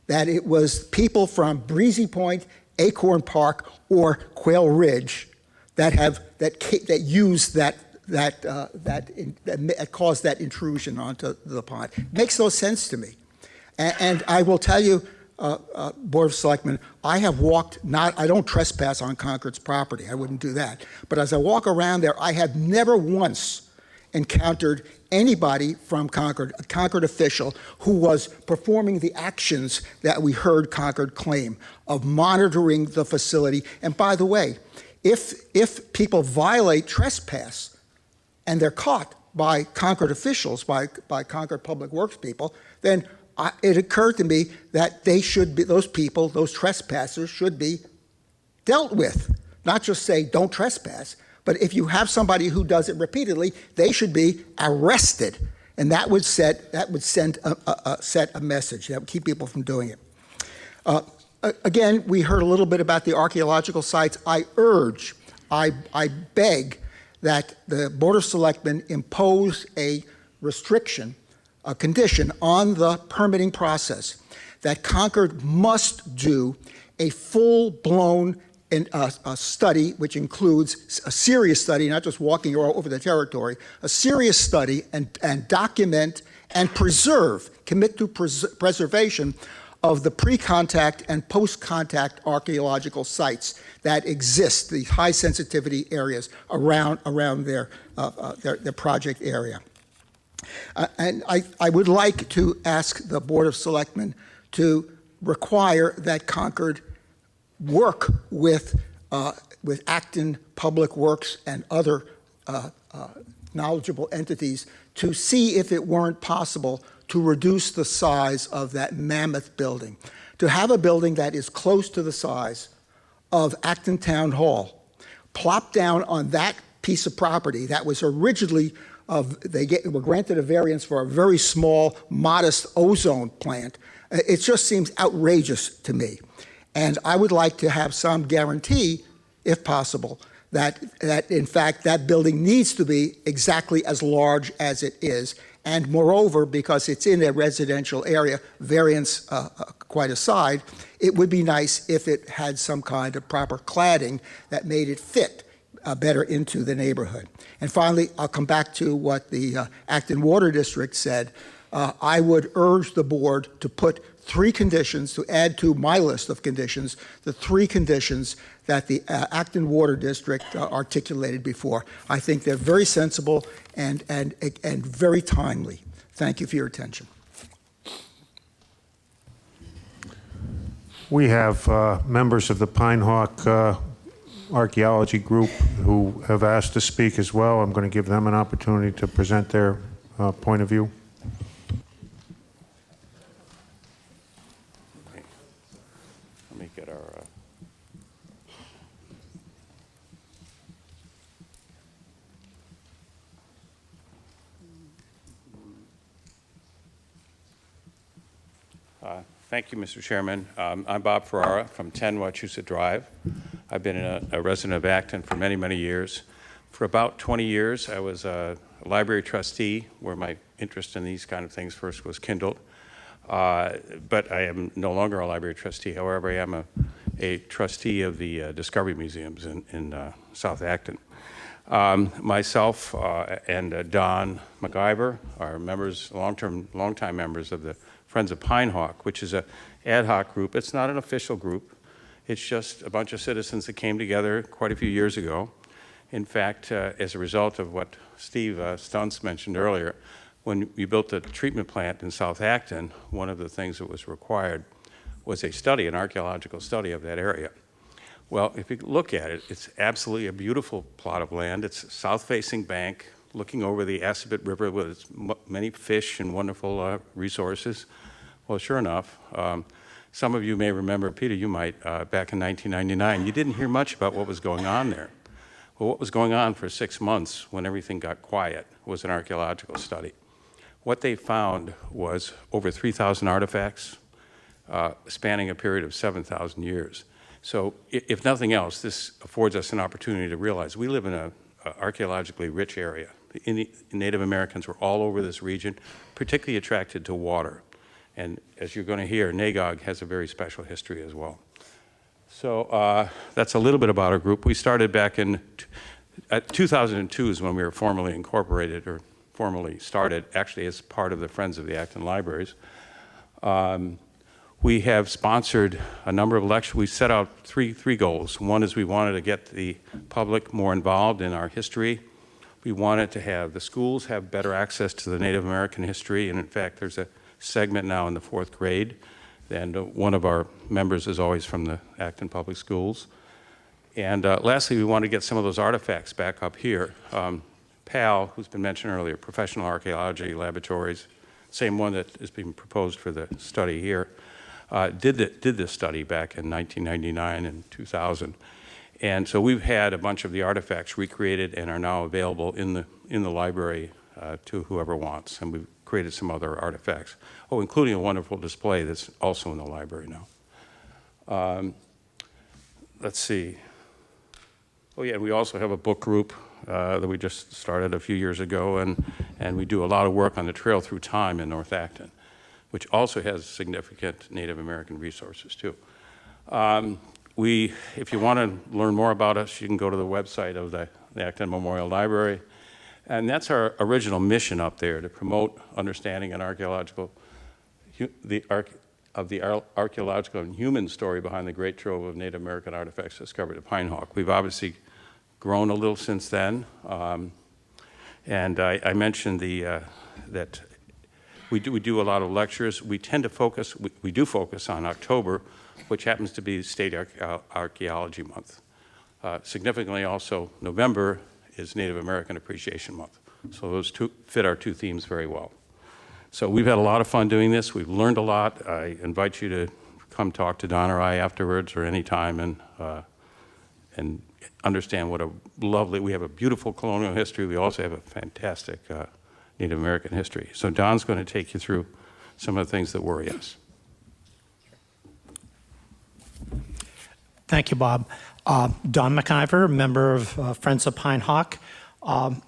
that it was people from Breezy Point, Acorn Park, or Quail Ridge that used that caused that intrusion onto the pond. It makes no sense to me. And I will tell you, Board of Selectmen, I have walked, I don't trespass on Concord's property, I wouldn't do that. But as I walk around there, I have never once encountered anybody from Concord, a Concord official, who was performing the actions that we heard Concord claim of monitoring the facility. And by the way, if people violate trespass and they're caught by Concord officials, by Concord Public Works people, then it occurred to me that they should be, those people, those trespassers should be dealt with. Not just say, don't trespass, but if you have somebody who does it repeatedly, they should be arrested. And that would send a message that would keep people from doing it. Again, we heard a little bit about the archaeological sites. I beg that the Board of Selectmen impose a restriction, a condition on the permitting process that Concord must do a full-blown a study, which includes a serious study, not just walking over the territory, a serious study and document and commit to preservation of the pre-contact and post-contact archaeological sites that exist, the high sensitivity areas around their project area. And I would like to ask the Board of Selectmen to require that Concord work with Acton Public Works and other knowledgeable entities to see if it weren't possible to reduce the size of that mammoth building. To have a building that is close to the size of Acton Town Hall, plopped down on that piece of property that was originally were granted a variance for a very small, modest ozone plant. It just seems outrageous to me. And I would like to have some guarantee, if possible, that in fact that building needs to be exactly as large as it is. And moreover, because it's in a residential area, variance quite aside, it would be nice if it had some kind of proper cladding that made it fit better into the neighborhood. And finally, I'll come back to what the Acton Water District said. I would urge the board to put 3 conditions, to add to my list of conditions, the 3 conditions that the Acton Water District articulated before. I think they're very sensible and very timely. Thank you for your attention. We have members of the Pine Hawk Archaeology Group who have asked to speak as well. I'm going to give them an opportunity to present their point of view. Let me get our... Thank you, Mr. Chairman. I'm Bob Ferrara from 10 Wachusett Drive. I've been a resident of Acton for many, many years. For about 20 years, I was a library trustee, where my interest in these kind of things first was kindled. But I am no longer a library trustee. However, I am a trustee of the Discovery Museums in South Acton. Myself and Don McIver are members, longtime members of the Friends of Pine Hawk, which is an ad hoc group. It's not an official group. It's just a bunch of citizens that came together quite a few years ago In fact, as a result of what Steve Stunts mentioned earlier, when we built the treatment plant in South Acton, one of the things that was required was a study, an archaeological study of that area. Well, if you look at it, it's absolutely a beautiful plot of land. It's a south-facing bank looking over the Assabet River with its many fish and wonderful resources. Well, sure enough, some of you may remember, Peter, you might, back in 1999, you didn't hear much about what was going on there. Well, what was going on for 6 months when everything got quiet was an archaeological study. What they found was over 3,000 artifacts spanning a period of 7,000 years. So if nothing else, this affords us an opportunity to realize we live in an archaeologically rich area. The Native Americans were all over this region, particularly attracted to water. And as you're going to hear, Nagog has a very special history as well. So that's a little bit about our group. We started back in 2002 is when we were formally incorporated, or formally started, actually as part of the Friends of the Acton Libraries. We have sponsored a number of lectures. We set out three goals. One is we wanted to get the public more involved in our history. We wanted to have the schools have better access to the Native American history, and in fact, there's a segment now in the 4th grade, and one of our members is always from the Acton Public Schools. And lastly, we want to get some of those artifacts back up here. PAL, who's been mentioned earlier, Professional Archaeology Laboratories, same one that is being proposed for the study here, did this study back in 1999 and 2000. And so we've had a bunch of the artifacts recreated and are now available in the library to whoever wants. And we've created some other artifacts. Oh, including a wonderful display that's also in the library now. Let's see. Oh yeah, we also have a book group that we just started a few years ago, and we do a lot of work on the Trail Through Time in North Acton, which also has significant Native American resources too. If you want to learn more about us, you can go to the website of the Acton Memorial Library. And that's our original mission up there, to promote understanding and archaeological and human story behind the great trove of Native American artifacts discovered at Pine Hawk. We've obviously grown a little since then. And I mentioned that we do a lot of lectures. We tend to focus, we do focus on October, which happens to be State Archaeology Month. Significantly also, November is Native American Appreciation Month. So those two fit our two themes very well. So we've had a lot of fun doing this. We've learned a lot. I invite you to come talk to Don or I afterwards or anytime and understand what a lovely, we have a beautiful colonial history. We also have a fantastic Native American history. So Don's going to take you through some of the things that worry us. Thank you, Bob. Don McIver, member of Friends of Pine Hawk. And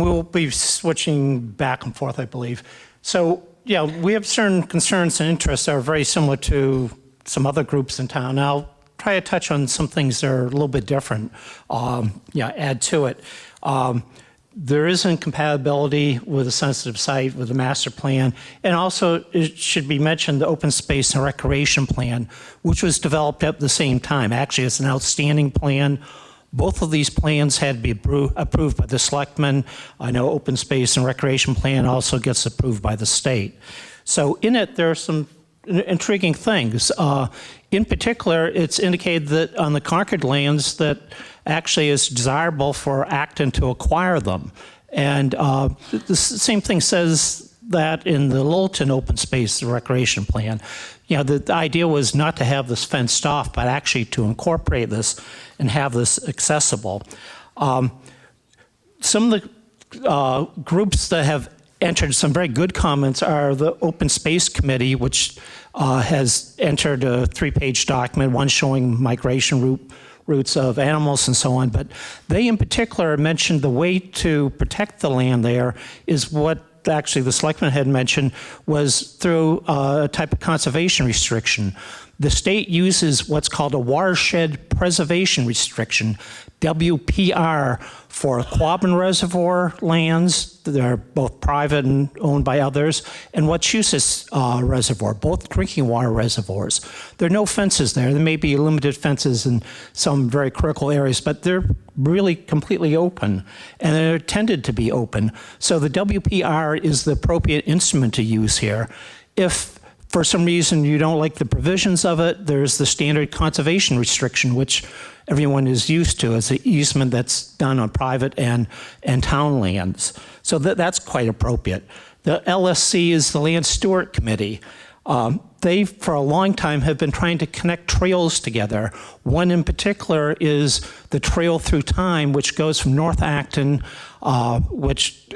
we'll be switching back and forth, I believe. So, yeah, we have certain concerns and interests that are very similar to some other groups in town. I'll try to touch on some things that are a little bit different, add to it. There is incompatibility with a sensitive site, with the master plan, and also it should be mentioned the open space and recreation plan, which was developed at the same time. Actually, it's an outstanding plan. Both of these plans had to be approved by the selectmen. I know open space and recreation plan also gets approved by the state. So in it, there are some intriguing things. In particular, it's indicated that on the Concord lands that actually is desirable for Acton to acquire them. And the same thing says that in the Littleton open space recreation plan. You know, the idea was not to have this fenced off, but actually to incorporate this and have this accessible. Some of the groups that have entered some very good comments are the Open Space Committee, which has entered a 3-page document, one showing migration routes of animals and so on. But they in particular mentioned the way to protect the land there is what actually the selectman had mentioned was through a type of conservation restriction. The state uses what's called a watershed preservation restriction, WPR, for Quabbin Reservoir lands. They're both private and owned by others, and Wachusett Reservoir, both drinking water reservoirs. There are no fences there. There may be limited fences in some very critical areas, but they're really completely open, and they're intended to be open. So the WPR is the appropriate instrument to use here. If for some reason you don't like the provisions of it, there's the standard conservation restriction, which everyone is used to as an easement that's done on private and town lands. So that's quite appropriate. The LSC is the Land Stewart Committee. They, for a long time, have been trying to connect trails together. One in particular is the Trail Through Time, which goes from North Acton, which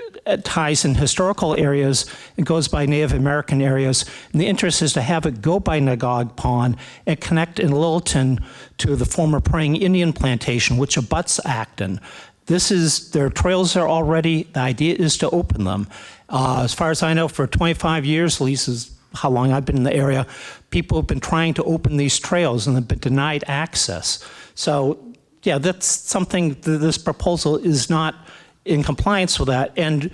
ties in historical areas and goes by Native American areas. And the interest is to have it go by Nagog Pond and connect in Littleton to the former Praying Indian Plantation, which abuts Acton. Their trails are all ready. The idea is to open them. As far as I know, for 25 years, at least is how long I've been in the area, people have been trying to open these trails and have been denied access. So, yeah, that's something, this proposal is not in compliance with that. And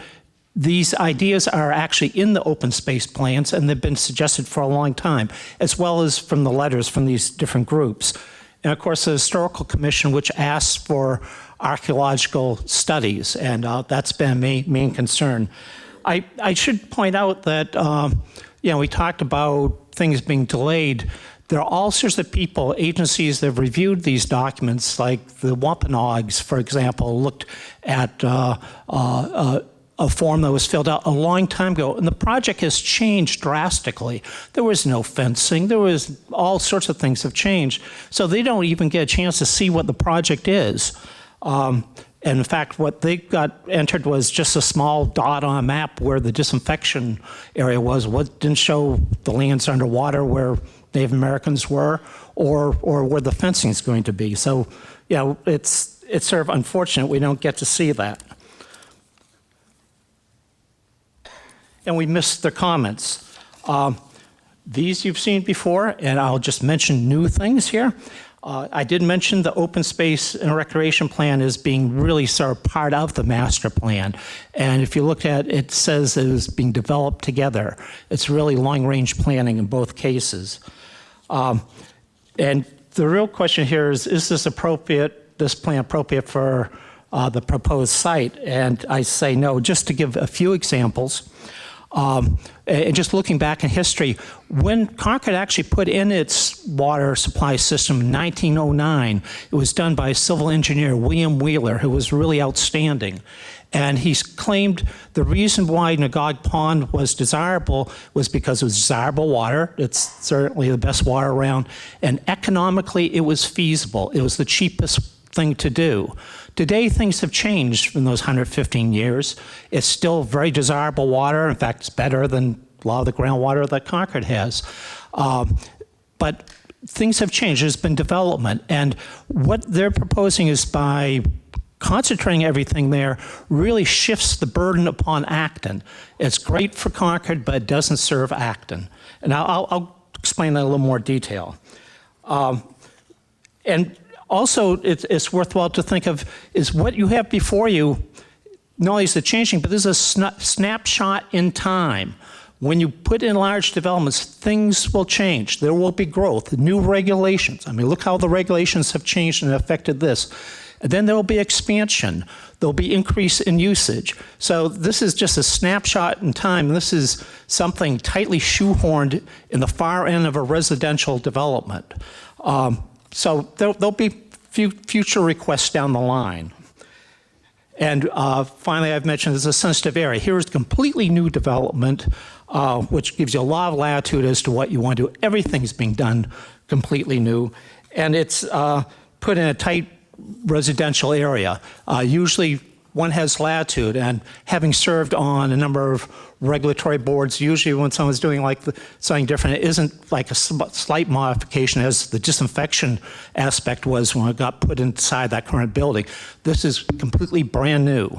these ideas are actually in the open space plans, and they've been suggested for a long time, as well as from the letters from these different groups. And of course, the Historical Commission, which asks for archaeological studies, and that's been a main concern. I should point out that, we talked about things being delayed. There are all sorts of people, agencies that have reviewed these documents, like the Wampanoags, for example, looked at a form that was filled out a long time ago, and the project has changed drastically. There was no fencing. There was all sorts of things have changed. So they don't even get a chance to see what the project is. And in fact, what they got entered was just a small dot on a map where the disinfection area was. What didn't show the lands underwater where Native Americans were, or where the fencing is going to be. So, it's sort of unfortunate we don't get to see that. And we missed the comments. These you've seen before, and I'll just mention new things here. I did mention the open space and recreation plan as being really sort of part of the master plan. And if you look at it, it says it is being developed together. It's really long-range planning in both cases. And the real question here is this plan appropriate for the proposed site? And I say no, just to give a few examples. And just looking back in history, when Concord actually put in its water supply system in 1909, it was done by civil engineer William Wheeler, who was really outstanding. And he's claimed the reason why Nagog Pond was desirable was because it was desirable water. It's certainly the best water around. And economically, it was feasible. It was the cheapest thing to do. Today, things have changed in those 115 years. It's still very desirable water. In fact, it's better than a lot of the groundwater that Concord has. But things have changed. There's been development. And what they're proposing is by concentrating everything there really shifts the burden upon Acton. It's great for Concord, but it doesn't serve Acton. And I'll explain that in a little more detail. And also, it's worthwhile to think of is what you have before you, not only is it changing, but this is a snapshot in time. When you put in large developments, things will change. There will be growth, new regulations. I mean, look how the regulations have changed and affected this. And then there will be expansion. There'll be increase in usage. So this is just a snapshot in time. This is something tightly shoehorned in the far end of a residential development. So there'll be future requests down the line. And finally, I've mentioned there's a sensitive area. Here's completely new development, which gives you a lot of latitude as to what you want to do. Everything's being done completely new. And it's put in a tight residential area. Usually one has latitude, and having served on a number of regulatory boards, usually when someone's doing something different, it isn't like a slight modification as the disinfection aspect was when it got put inside that current building. This is completely brand new.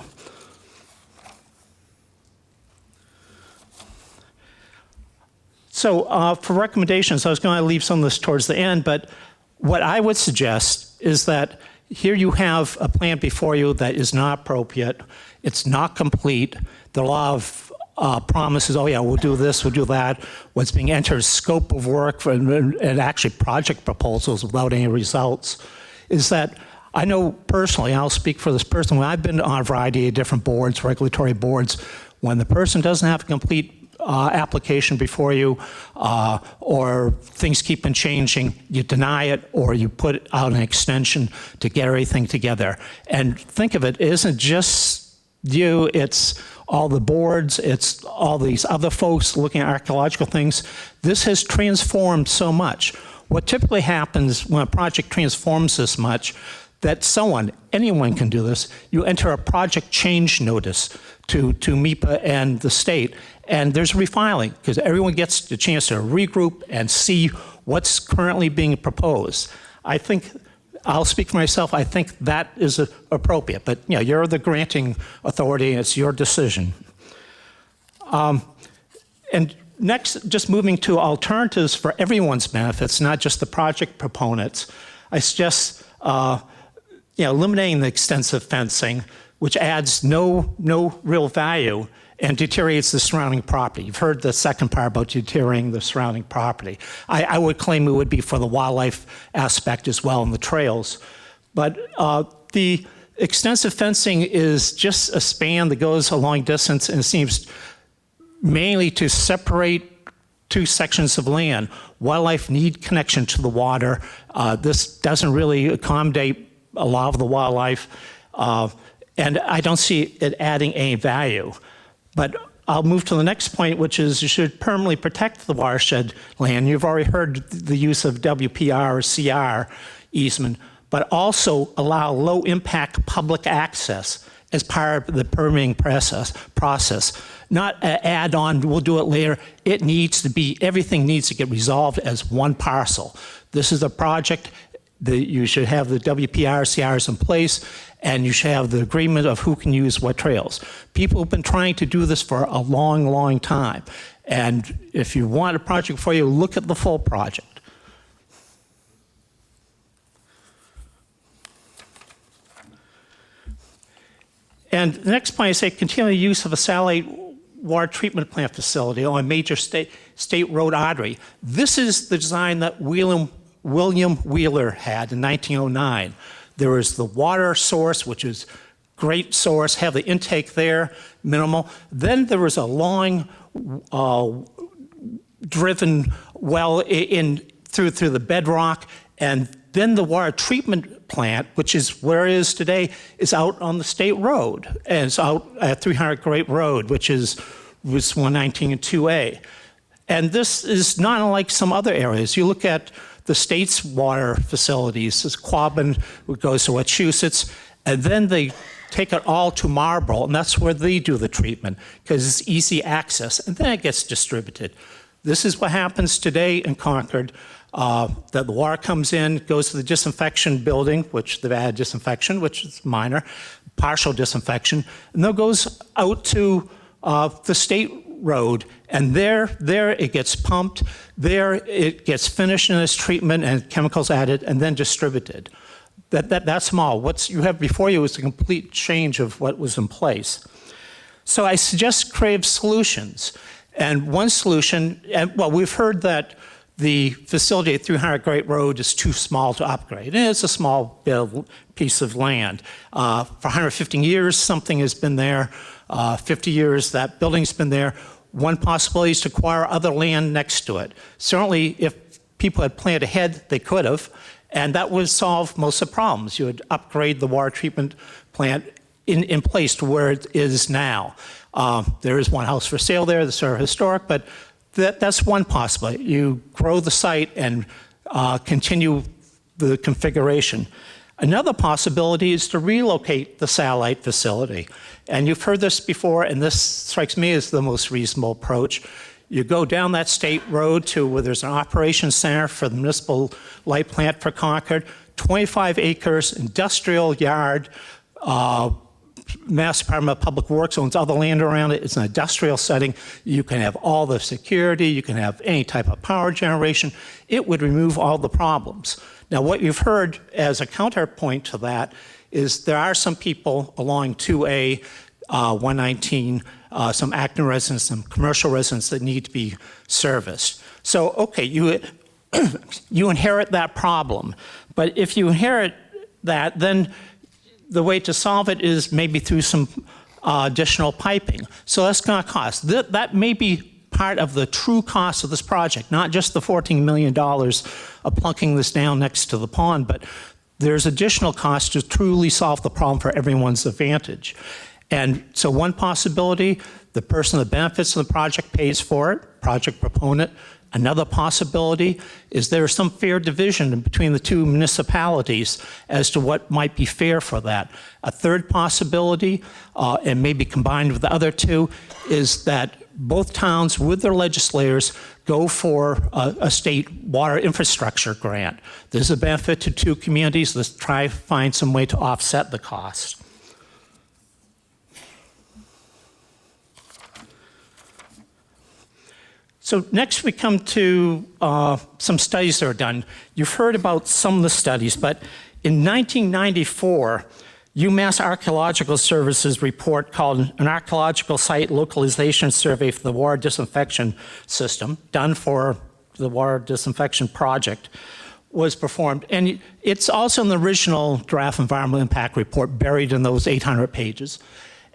So for recommendations, I was going to leave some of this towards the end, but what I would suggest is that here you have a plan before you that is not appropriate. It's not complete. There are a lot of promises, oh yeah, we'll do this, we'll do that. What's being entered is scope of work and actually project proposals without any results. Is that I know personally, I'll speak for this person, when I've been on a variety of different boards, regulatory boards, when the person doesn't have a complete application before you, or things keep on changing, you deny it or you put out an extension to get everything together. And think of it, it isn't just you, it's all the boards, it's all these other folks looking at archaeological things. This has transformed so much. What typically happens when a project transforms this much, that anyone can do this, you enter a project change notice to MIPA and the state, and there's refiling, because everyone gets the chance to regroup and see what's currently being proposed. I think, I'll speak for myself, I think that is appropriate, but you're the granting authority, and it's your decision. And next, just moving to alternatives for everyone's benefits, not just the project proponents, I suggest eliminating the extensive fencing, which adds no real value and deteriorates the surrounding property. You've heard the second part about deteriorating the surrounding property. I would claim it would be for the wildlife aspect as well and the trails. But the extensive fencing is just a span that goes a long distance and seems mainly to separate two sections of land. Wildlife need connection to the water. This doesn't really accommodate a lot of the wildlife, and I don't see it adding any value. But I'll move to the next point, which is you should permanently protect the watershed land. You've already heard the use of WPR or CR easement, but also allow low-impact public access as part of the permitting process. Not an add-on, we'll do it later. It needs to be, everything needs to get resolved as one parcel. This is a project that you should have the WPR, CRs in place, and you should have the agreement of who can use what trails. People have been trying to do this for a long, long time. And if you want a project for you, look at the full project. And the next point, I say continue use of a satellite water treatment plant facility on a major state road artery. This is the design that William Wheeler had in 1909. There was the water source, which is great source, have the intake there, minimal. Then there was a long driven well through the bedrock, and then the water treatment plant, which is where it is today, is out on the state road, and it's out at 300 Great Road, which is Routes 119 and 2A. And this is not unlike some other areas. You look at the state's water facilities, this Quabbin goes to Wachusett, and then they take it all to Marlborough, and that's where they do the treatment, because it's easy access, and then it gets distributed. This is what happens today in Concord, that the water comes in, goes to the disinfection building, which they've added disinfection, which is minor, partial disinfection, and then it goes out to the state road, and there it gets pumped, there it gets finished in its treatment and chemicals added and then distributed. That's small. What you have before you is a complete change of what was in place. So I suggest creative solutions. And one solution, well, we've heard that the facility at 300 Great Road is too small to upgrade. And it's a small piece of land. For 150 years, something has been there. 50 years, that building's been there. One possibility is to acquire other land next to it. Certainly, if people had planned ahead, they could have, and that would solve most of the problems. You would upgrade the water treatment plant in place to where it is now. There is one house for sale there, that's sort of historic, but that's one possibility. You grow the site and continue the configuration. Another possibility is to relocate the satellite facility. And you've heard this before, and this strikes me as the most reasonable approach. You go down that state road to where there's an operations center for the municipal light plant for Concord, 25 acres, industrial yard, Mass Department of Public Works owns other land around it. It's an industrial setting. You can have all the security. You can have any type of power generation. It would remove all the problems. Now, what you've heard as a counterpoint to that is there are some people along 2A, 119, some Acton residents, some commercial residents that need to be serviced. So, okay, you inherit that problem. But if you inherit that, then the way to solve it is maybe through some additional piping. So that's going to cost. That may be part of the true cost of this project, not just the $14 million of plunking this down next to the pond, but there's additional cost to truly solve the problem for everyone's advantage. And so one possibility, the person that benefits from the project pays for it, project proponent. Another possibility is there is some fair division between the two municipalities as to what might be fair for that. A third possibility, and maybe combined with the other two, is that both towns with their legislators go for a state water infrastructure grant. There's a benefit to two communities. Let's try to find some way to offset the cost. So next we come to some studies that are done. You've heard about some of the studies, but in 1994, UMass Archaeological Services report called an Archaeological Site Localization Survey for the Water Disinfection System, done for the Water Disinfection Project, was performed. And it's also in the original draft environmental impact report, buried in those 800 pages.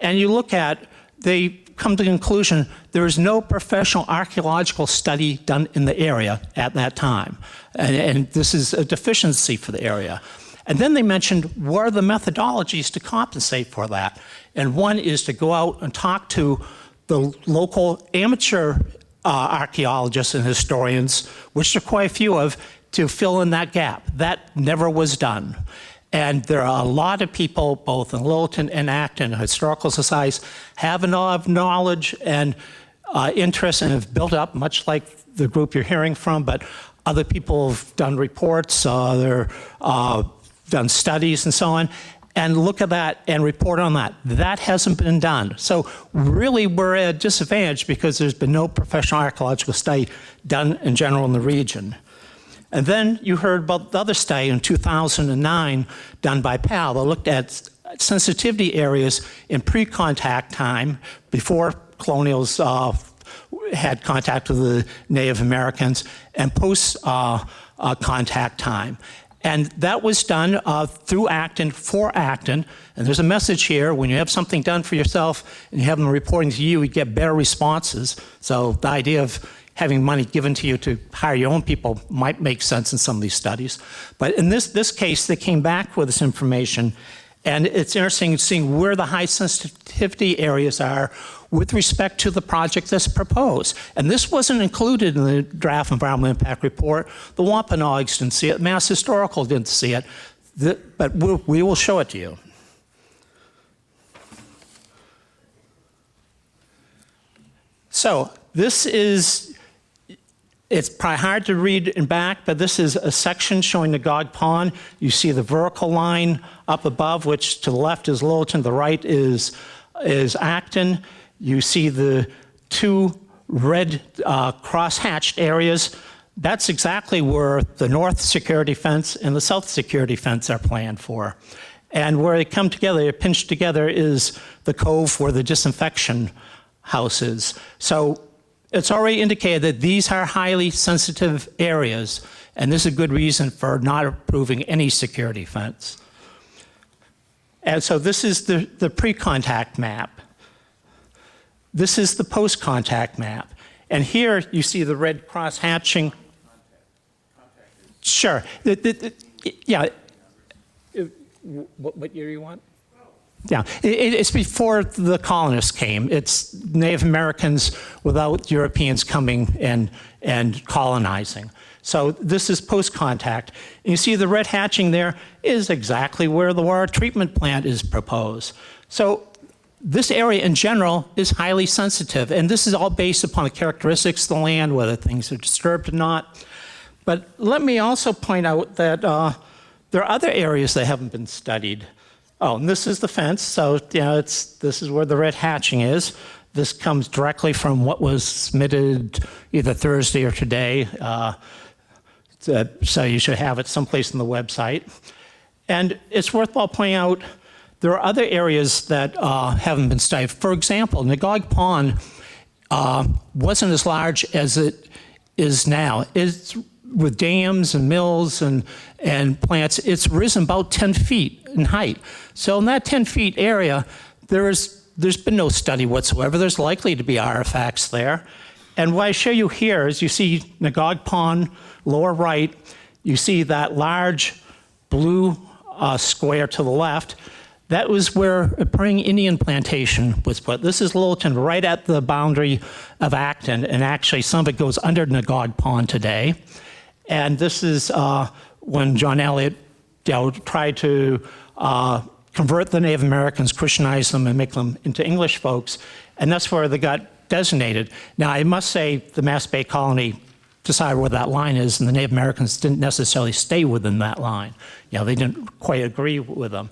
And you look at, they come to the conclusion there is no professional archaeological study done in the area at that time. And this is a deficiency for the area. And then they mentioned what are the methodologies to compensate for that. And one is to go out and talk to the local amateur archaeologists and historians, which there are quite a few of, to fill in that gap. That never was done. And there are a lot of people, both in Littleton and Acton, historical societies, have a lot of knowledge and interest and have built up, much like the group you're hearing from, but other people have done reports, they're done studies and so on, and look at that and report on that. That hasn't been done. So really we're at a disadvantage because there's been no professional archaeological study done in general in the region. And then you heard about the other study in 2009 done by PAL that looked at sensitivity areas in pre-contact time, before colonials had contact with the Native Americans, and post-contact time. And that was done through Acton, for Acton. And there's a message here, when you have something done for yourself and you have them reporting to you, you get better responses. So the idea of having money given to you to hire your own people might make sense in some of these studies. But in this case, they came back with this information, and it's interesting seeing where the high sensitivity areas are with respect to the project that's proposed. And this wasn't included in the draft environmental impact report. The Wampanoags didn't see it, Mass Historical didn't see it, but we will show it to you. So this is, it's probably hard to read in back, but this is a section showing the Gog Pond. You see the vertical line up above, which to the left is Littleton, the right is Acton. You see the two red cross-hatched areas. That's exactly where the north security fence and the south security fence are planned for. And where they come together, they're pinched together, is the cove where the disinfection house is. So it's already indicated that these are highly sensitive areas, and this is a good reason for not approving any security fence. And so this is the pre-contact map. This is the post-contact map. And here you see the red cross-hatching. Sure. Yeah. What year you want? Yeah, it's before the colonists came. It's Native Americans without Europeans coming and colonizing. So this is post-contact. You see the red hatching there is exactly where the water treatment plant is proposed. So this area in general is highly sensitive, and this is all based upon the characteristics of the land, whether things are disturbed or not. But let me also point out that there are other areas that haven't been studied. Oh, and this is the fence, so this is where the red hatching is. This comes directly from what was submitted either Thursday or today, so you should have it someplace on the website. And it's worthwhile pointing out there are other areas that haven't been studied. For example, Nagog Pond wasn't as large as it is now. It's with dams and mills and plants, it's risen about 10 feet in height. So in that 10 feet area, there's been no study whatsoever. There's likely to be artifacts there. And what I show you here is you see Nagog Pond, lower right. You see that large blue square to the left. That was where a praying Indian plantation was put. This is Littleton, right at the boundary of Acton, and actually some of it goes under Nagog Pond today. And this is when John Eliot tried to convert the Native Americans, Christianize them, and make them into English folks, and that's where they got designated. Now, I must say the Mass Bay Colony decided where that line is, and the Native Americans didn't necessarily stay within that line. They didn't quite agree with them.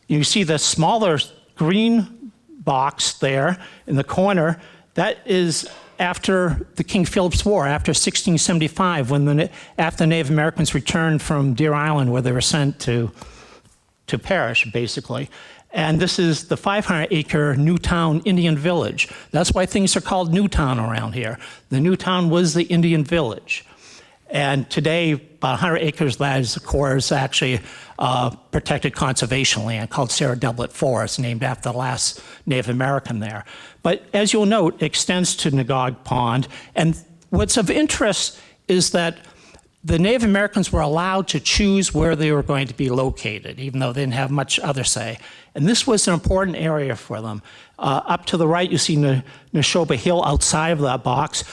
You see the smaller green box there in the corner. That is after the King Philip's War, after 1675, after the Native Americans returned from Deer Island, where they were sent to perish, basically. And this is the 500-acre Newtown Indian Village. That's why things are called Newtown around here. The Newtown was the Indian village. And today, about 100 acres of that is, of course, actually protected conservation land called Sarah Doublet Forest, named after the last Native American there. But as you'll note, it extends to Nagog Pond. And what's of interest is that the Native Americans were allowed to choose where they were going to be located, even though they didn't have much other say. And this was an important area for them. Up to the right, you see Neshoba Hill outside of that box.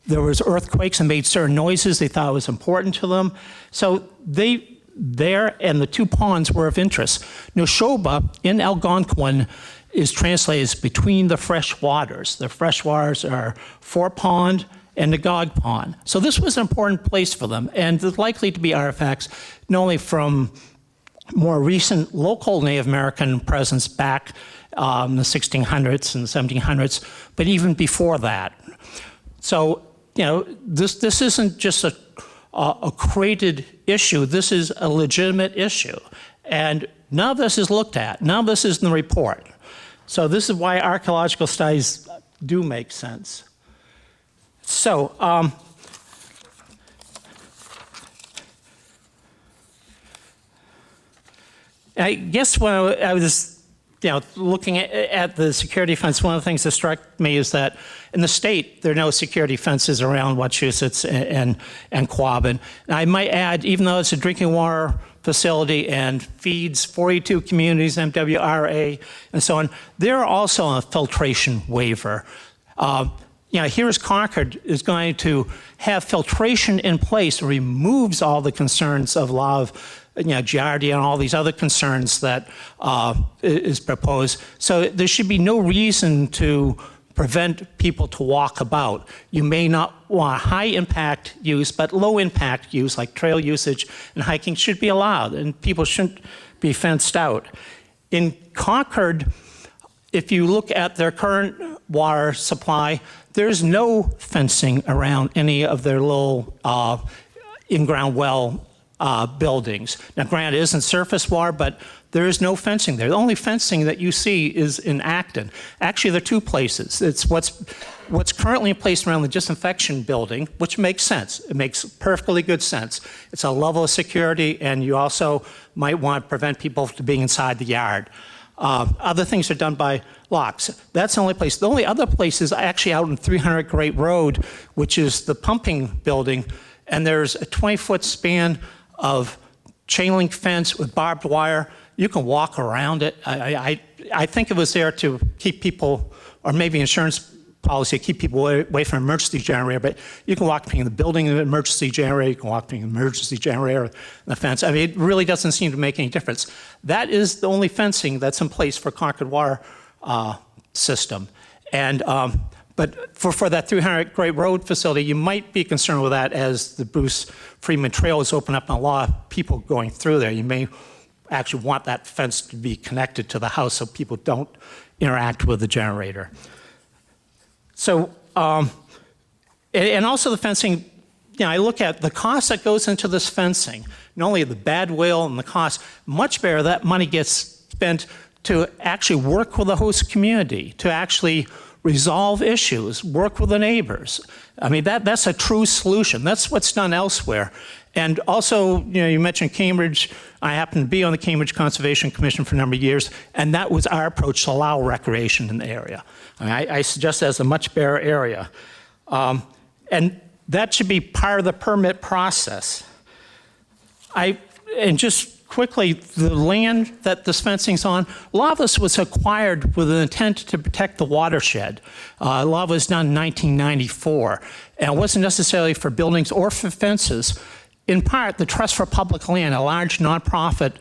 There was earthquakes and made certain noises they thought was important to them. So there and the two ponds were of interest. Neshoba in Algonquin is translated as between the fresh waters. The fresh waters are Fort Pond and Nagog Pond. So this was an important place for them, and there's likely to be artifacts not only from more recent local Native American presence back in the 1600s and 1700s, but even before that. So, this isn't just a created issue. This is a legitimate issue. And none of this is looked at. None of this is in the report. So this is why archaeological studies do make sense. So, I guess when I was looking at the security fence, one of the things that struck me is that in the state, there are no security fences around Wachusett and Quabbin. And I might add, even though it's a drinking water facility and feeds 42 communities, MWRA, and so on, they're also a filtration waiver. Here's Concord is going to have filtration in place, removes all the concerns of law of Giardia and all these other concerns that is proposed. So there should be no reason to prevent people to walk about. You may not want high impact use, but low impact use like trail usage and hiking should be allowed, and people shouldn't be fenced out. In Concord, if you look at their current water supply, there's no fencing around any of their little in-ground well buildings. Now, granted, it isn't surface water, but there is no fencing there. The only fencing that you see is in Acton. Actually, there are two places. It's what's currently in place around the disinfection building, which makes sense. It makes perfectly good sense. It's a level of security, and you also might want to prevent people from being inside the yard. Other things are done by locks. That's the only place. The only other place is actually out in 300 Great Road, which is the pumping building, and there's a 20-foot span of chain link fence with barbed wire. You can walk around it. I think it was there to keep people, or maybe insurance policy, to keep people away from an emergency generator, but you can walk between the building and the emergency generator, you can walk between the emergency generator and the fence. I mean, it really doesn't seem to make any difference. That is the only fencing that's in place for Concord Water system. And but for that 300 Great Road facility, you might be concerned with that as the Bruce Freeman Trail is open up and a lot of people going through there. You may actually want that fence to be connected to the house so people don't interact with the generator. So, and also the fencing, I look at the cost that goes into this fencing, not only the bad will and the cost, much better that money gets spent to actually work with the host community, to actually resolve issues, work with the neighbors. I mean, that's a true solution. That's what's done elsewhere. And also, you mentioned Cambridge. I happened to be on the Cambridge Conservation Commission for a number of years, and that was our approach to allow recreation in the area. I suggest that's a much better area. And that should be part of the permit process. And just quickly, the land that this fencing's on, a lot of this was acquired with an intent to protect the watershed. A lot of it was done in 1994, and it wasn't necessarily for buildings or for fences. In part, the Trust for Public Land, a large nonprofit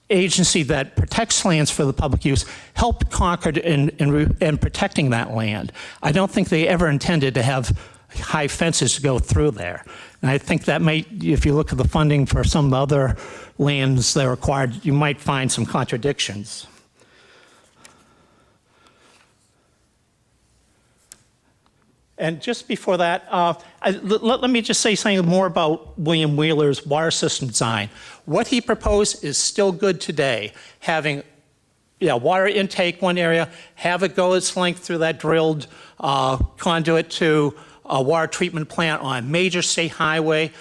agency that protects lands for the public use, helped Concord in protecting that land. I don't think they ever intended to have high fences to go through there. And I think that might, if you look at the funding for some other lands that are required, you might find some contradictions. And just before that, let me just say something more about William Wheeler's water system design. What he proposed is still good today, having water intake one area, have it go its length through that drilled conduit to a water treatment plant on a major state highway,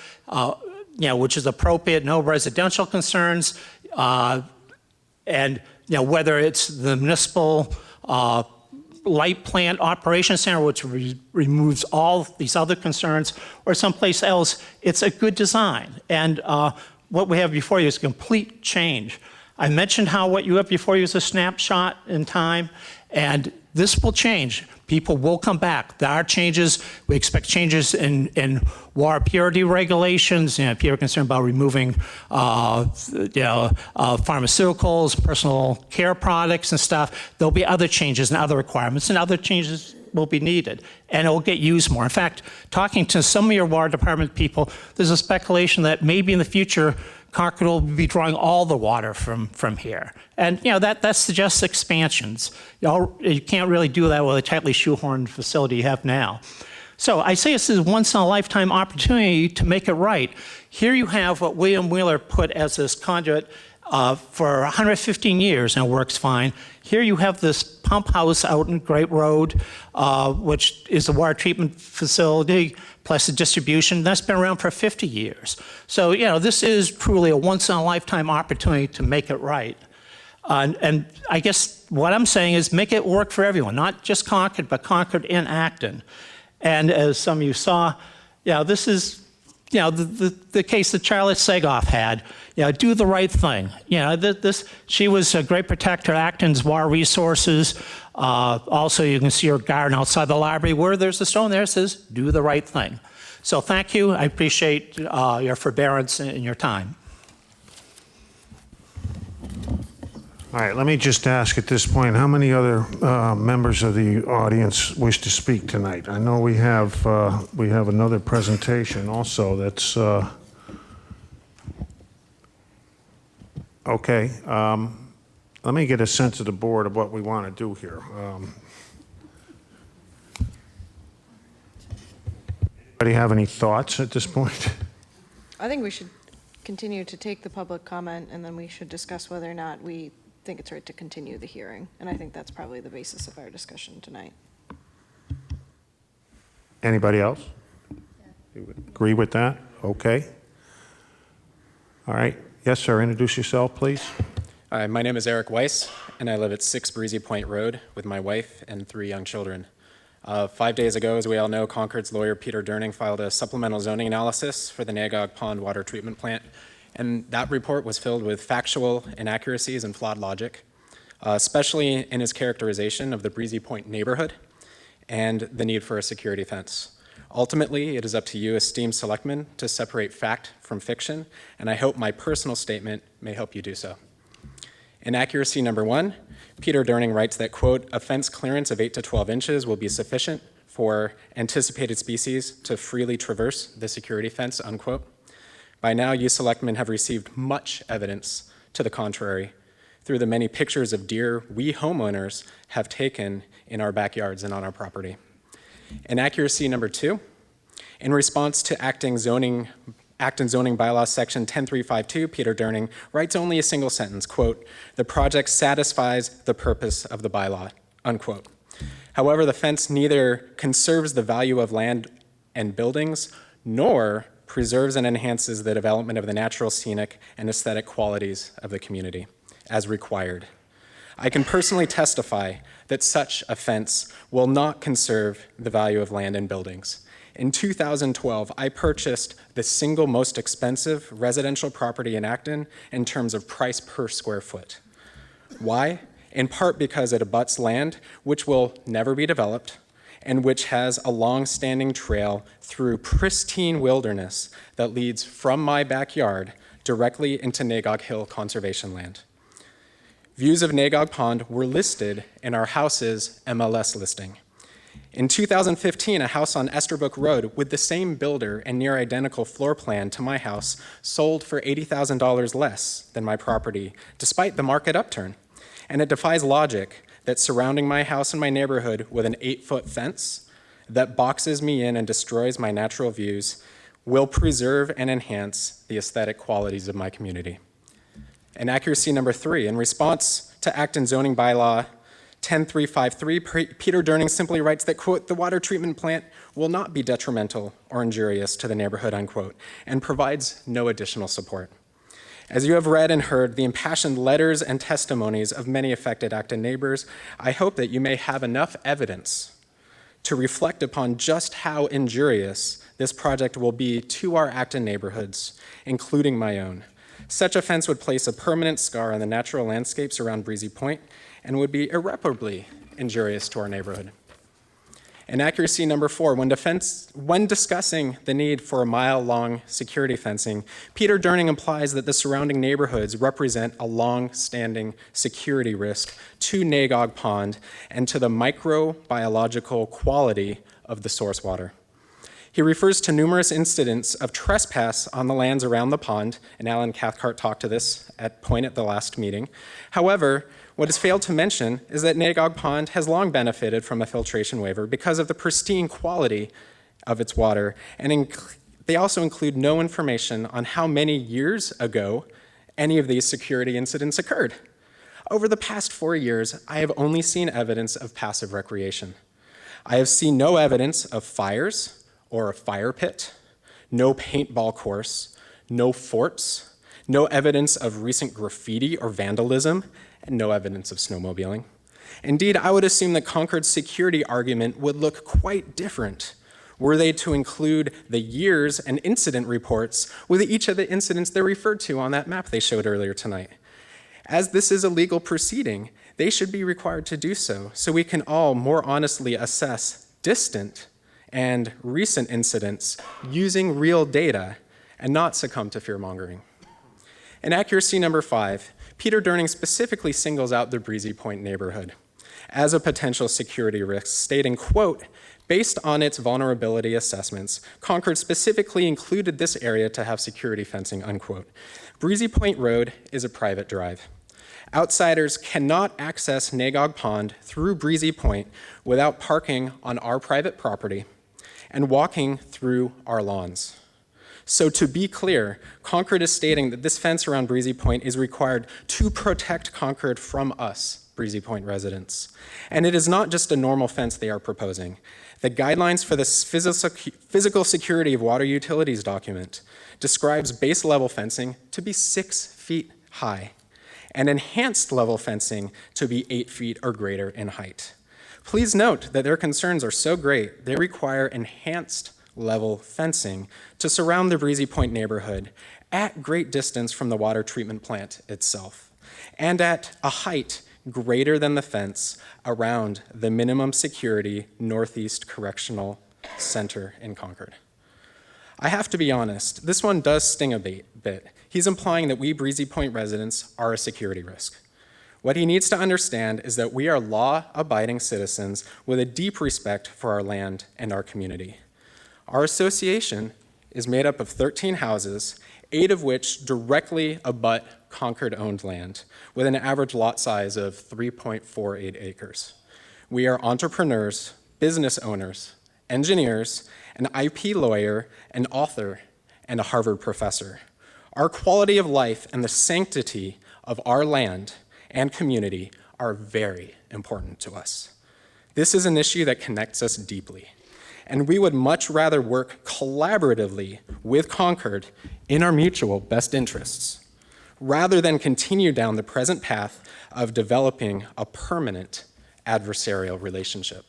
which is appropriate, no residential concerns, and whether it's the municipal light plant operation center, which removes all these other concerns, or someplace else, it's a good design. And what we have before you is a complete change. I mentioned how what you have before you is a snapshot in time, and this will change. People will come back. There are changes. We expect changes in water purity regulations. People are concerned about removing pharmaceuticals, personal care products and stuff. There'll be other changes and other requirements, and other changes will be needed, and it will get used more. In fact, talking to some of your water department people, there's a speculation that maybe in the future, Concord will be drawing all the water from here. And that suggests expansions. You can't really do that with a tightly shoehorned facility you have now. So I say this is a once-in-a-lifetime opportunity to make it right. Here you have what William Wheeler put as this conduit for 115 years, and it works fine. Here you have this pump house out in Great Road, which is a water treatment facility, plus the distribution. That's been around for 50 years. So, this is truly a once-in-a-lifetime opportunity to make it right. And I guess what I'm saying is make it work for everyone, not just Concord, but Concord and Acton. And as some of you saw, this is the case that Charlotte Segoff had. Do the right thing. She was a great protector of Acton's water resources. Also, you can see her garden outside the library where there's a stone there that says, do the right thing. So thank you. I appreciate your forbearance and your time. All right, let me just ask at this point, how many other members of the audience wish to speak tonight? I know we have another presentation also that's okay. Let me get a sense of the board of what we want to do here. Anybody have any thoughts at this point? I think we should continue to take the public comment, and then we should discuss whether or not we think it's right to continue the hearing. And I think that's probably the basis of our discussion tonight. Anybody else? You would agree with that? Okay. All right. Yes, sir. Introduce yourself, please. Hi, my name is Eric Weiss, and I live at 6 Breezy Point Road with my wife and 3 young children. 5 days ago, as we all know, Concord's lawyer Peter Durning filed a supplemental zoning analysis for the Nagog Pond water treatment plant, and that report was filled with factual inaccuracies and flawed logic, especially in his characterization of the Breezy Point neighborhood and the need for a security fence. Ultimately, it is up to you, esteemed selectmen, to separate fact from fiction, and I hope my personal statement may help you do so. Inaccuracy number 1, Peter Durning writes that, quote, a fence clearance of 8 to 12 inches will be sufficient for anticipated species to freely traverse the security fence, unquote. By now, you selectmen have received much evidence to the contrary through the many pictures of deer we homeowners have taken in our backyards and on our property. Inaccuracy number 2, in response to acting zoning Acton zoning bylaw section 10352, Peter Durning writes only a single sentence, quote, "The project satisfies the purpose of the bylaw," unquote. However, the fence neither conserves the value of land and buildings, nor preserves and enhances the development of the natural, scenic, and aesthetic qualities of the community, as required. I can personally testify that such a fence will not conserve the value of land and buildings. In 2012, I purchased the single most expensive residential property in Acton in terms of price per square foot. Why? In part because it abuts land which will never be developed and which has a long-standing trail through pristine wilderness that leads from my backyard directly into Nagog Hill Conservation Land. Views of Nagog Pond were listed in our house's MLS listing. In 2015, a house on Esterbrook Road with the same builder and near identical floor plan to my house sold for $80,000 less than my property, despite the market upturn. And it defies logic that surrounding my house and my neighborhood with an 8-foot fence that boxes me in and destroys my natural views will preserve and enhance the aesthetic qualities of my community. Inaccuracy number 3, in response to Acton zoning bylaw 10353, Peter Durning simply writes that, quote, "The water treatment plant will not be detrimental or injurious to the neighborhood," unquote, and provides no additional support. As you have read and heard the impassioned letters and testimonies of many affected Acton neighbors, I hope that you may have enough evidence to reflect upon just how injurious this project will be to our Acton neighborhoods, including my own. Such a fence would place a permanent scar on the natural landscapes around Breezy Point and would be irreparably injurious to our neighborhood. Inaccuracy number 4, when discussing the need for a mile-long security fencing, Peter Durning implies that the surrounding neighborhoods represent a long-standing security risk to Nagog Pond and to the microbiological quality of the source water. He refers to numerous incidents of trespass on the lands around the pond, and Alan Cathcart talked to this at the last meeting. However, what is failed to mention is that Nagog Pond has long benefited from a filtration waiver because of the pristine quality of its water, and they also include no information on how many years ago any of these security incidents occurred. Over the past 4 years, I have only seen evidence of passive recreation. I have seen no evidence of fires or a fire pit, no paintball course, no forts, no evidence of recent graffiti or vandalism, and no evidence of snowmobiling. Indeed, I would assume that Concord's security argument would look quite different were they to include the years and incident reports with each of the incidents they're referred to on that map they showed earlier tonight. As this is a legal proceeding, they should be required to do so we can all more honestly assess distant and recent incidents using real data and not succumb to fear-mongering. Inaccuracy number 5, Peter Durning specifically singles out the Breezy Point neighborhood as a potential security risk, stating, quote, "Based on its vulnerability assessments, Concord specifically included this area to have security fencing," unquote. Breezy Point Road is a private drive. Outsiders cannot access Nagog Pond through Breezy Point without parking on our private property and walking through our lawns. So to be clear, Concord is stating that this fence around Breezy Point is required to protect Concord from us, Breezy Point residents. And it is not just a normal fence they are proposing. The guidelines for the physical security of water utilities document describes base level fencing to be 6 feet high and enhanced level fencing to be 8 feet or greater in height. Please note that their concerns are so great, they require enhanced level fencing to surround the Breezy Point neighborhood at great distance from the water treatment plant itself, and at a height greater than the fence around the minimum security Northeast Correctional Center in Concord. I have to be honest, this one does sting a bit. He's implying that we Breezy Point residents are a security risk. What he needs to understand is that we are law-abiding citizens with a deep respect for our land and our community. Our association is made up of 13 houses, 8 of which directly abut Concord-owned land, with an average lot size of 3.48 acres. We are entrepreneurs, business owners, engineers, an IP lawyer, an author, and a Harvard professor. Our quality of life and the sanctity of our land and community are very important to us. This is an issue that connects us deeply, and we would much rather work collaboratively with Concord in our mutual best interests, rather than continue down the present path of developing a permanent adversarial relationship.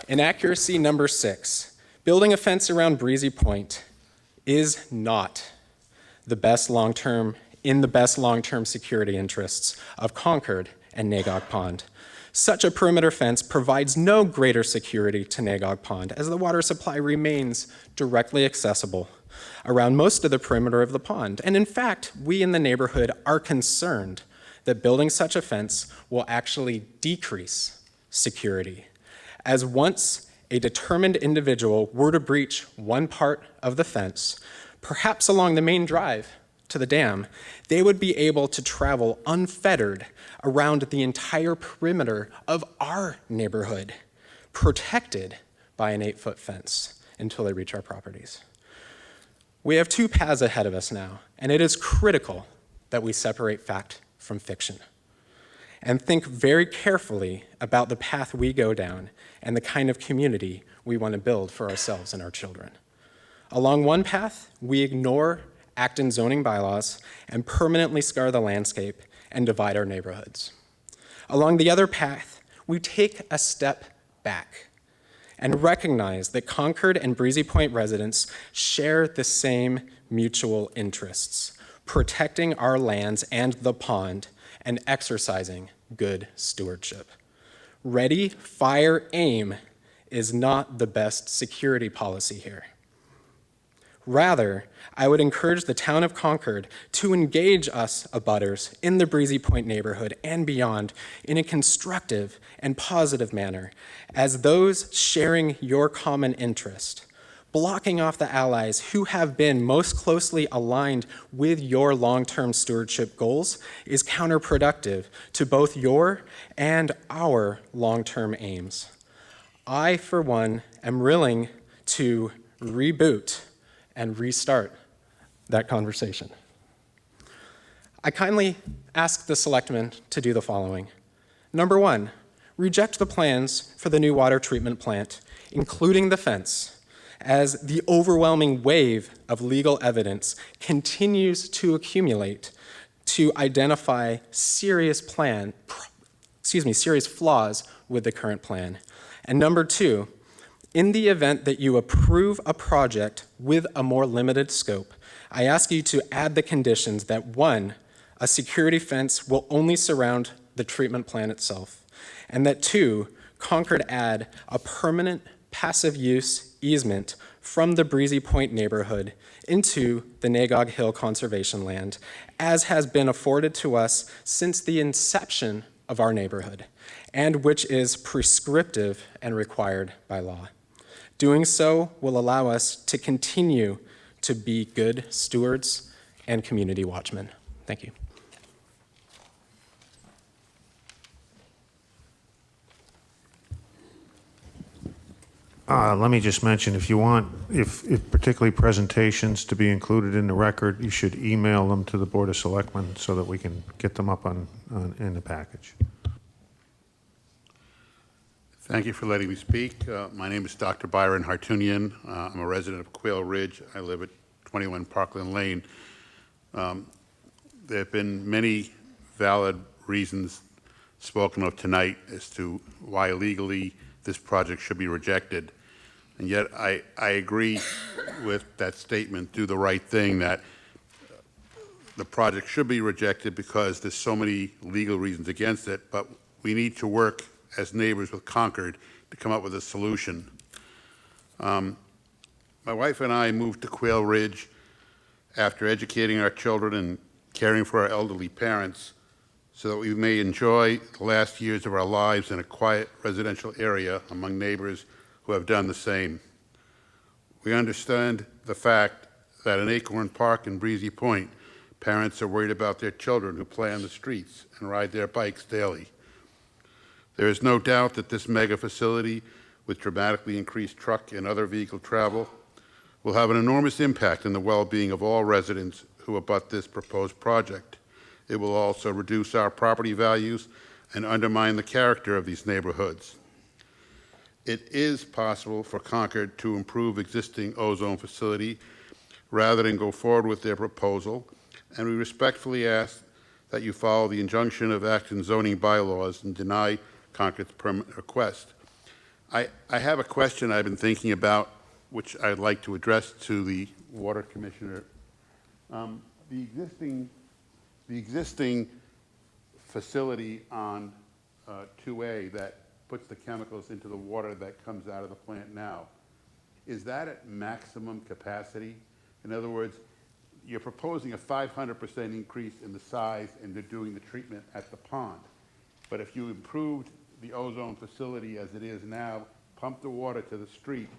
Inaccuracy number 6, building a fence around Breezy Point is not the best long-term security interests of Concord and Nagog Pond. Such a perimeter fence provides no greater security to Nagog Pond, as the water supply remains directly accessible around most of the perimeter of the pond. And in fact, we in the neighborhood are concerned that building such a fence will actually decrease security, as once a determined individual were to breach one part of the fence, perhaps along the main drive to the dam, they would be able to travel unfettered around the entire perimeter of our neighborhood, protected by an 8-foot fence until they reach our properties. We have 2 paths ahead of us now, and it is critical that we separate fact from fiction and think very carefully about the path we go down and the kind of community we want to build for ourselves and our children. Along one path, we ignore Acton zoning bylaws and permanently scar the landscape and divide our neighborhoods. Along the other path, we take a step back and recognize that Concord and Breezy Point residents share the same mutual interests, protecting our lands and the pond and exercising good stewardship. Ready, fire, aim is not the best security policy here. Rather, I would encourage the town of Concord to engage us abutters in the Breezy Point neighborhood and beyond in a constructive and positive manner as those sharing your common interest. Blocking off the allies who have been most closely aligned with your long-term stewardship goals is counterproductive to both your and our long-term aims. I, for one, am willing to reboot and restart that conversation. I kindly ask the selectmen to do the following. Number 1, reject the plans for the new water treatment plant, including the fence, as the overwhelming wave of legal evidence continues to accumulate to identify serious flaws with the current plan. And number 2, in the event that you approve a project with a more limited scope, I ask you to add the conditions that 1, a security fence will only surround the treatment plant itself, and that 2, Concord add a permanent passive use easement from the Breezy Point neighborhood into the Nagog Hill Conservation Land, as has been afforded to us since the inception of our neighborhood, and which is prescriptive and required by law. Doing so will allow us to continue to be good stewards and community watchmen. Thank you. Let me just mention, if you want, if particularly presentations to be included in the record, you should email them to the Board of Selectmen so that we can get them up in the package. Thank you for letting me speak. My name is Dr. Byron Hartunian. I'm a resident of Quail Ridge. I live at 21 Parkland Lane. There have been many valid reasons spoken of tonight as to why legally this project should be rejected. And yet I agree with that statement, do the right thing, that the project should be rejected because there's so many legal reasons against it, but we need to work as neighbors with Concord to come up with a solution. My wife and I moved to Quail Ridge after educating our children and caring for our elderly parents so that we may enjoy the last years of our lives in a quiet residential area among neighbors who have done the same. We understand the fact that in Acorn Park and Breezy Point, parents are worried about their children who play on the streets and ride their bikes daily. There is no doubt that this mega facility, with dramatically increased truck and other vehicle travel, will have an enormous impact on the well-being of all residents who abut this proposed project. It will also reduce our property values and undermine the character of these neighborhoods. It is possible for Concord to improve existing ozone facility rather than go forward with their proposal, and we respectfully ask that you follow the injunction of Acton zoning bylaws and deny Concord's permit request. I have a question I've been thinking about, which I'd like to address to the Water Commissioner. The existing facility on 2A that puts the chemicals into the water that comes out of the plant now, is that at maximum capacity? In other words, you're proposing a 500% increase in the size and they're doing the treatment at the pond. But if you improved the ozone facility as it is now, pump the water to the street,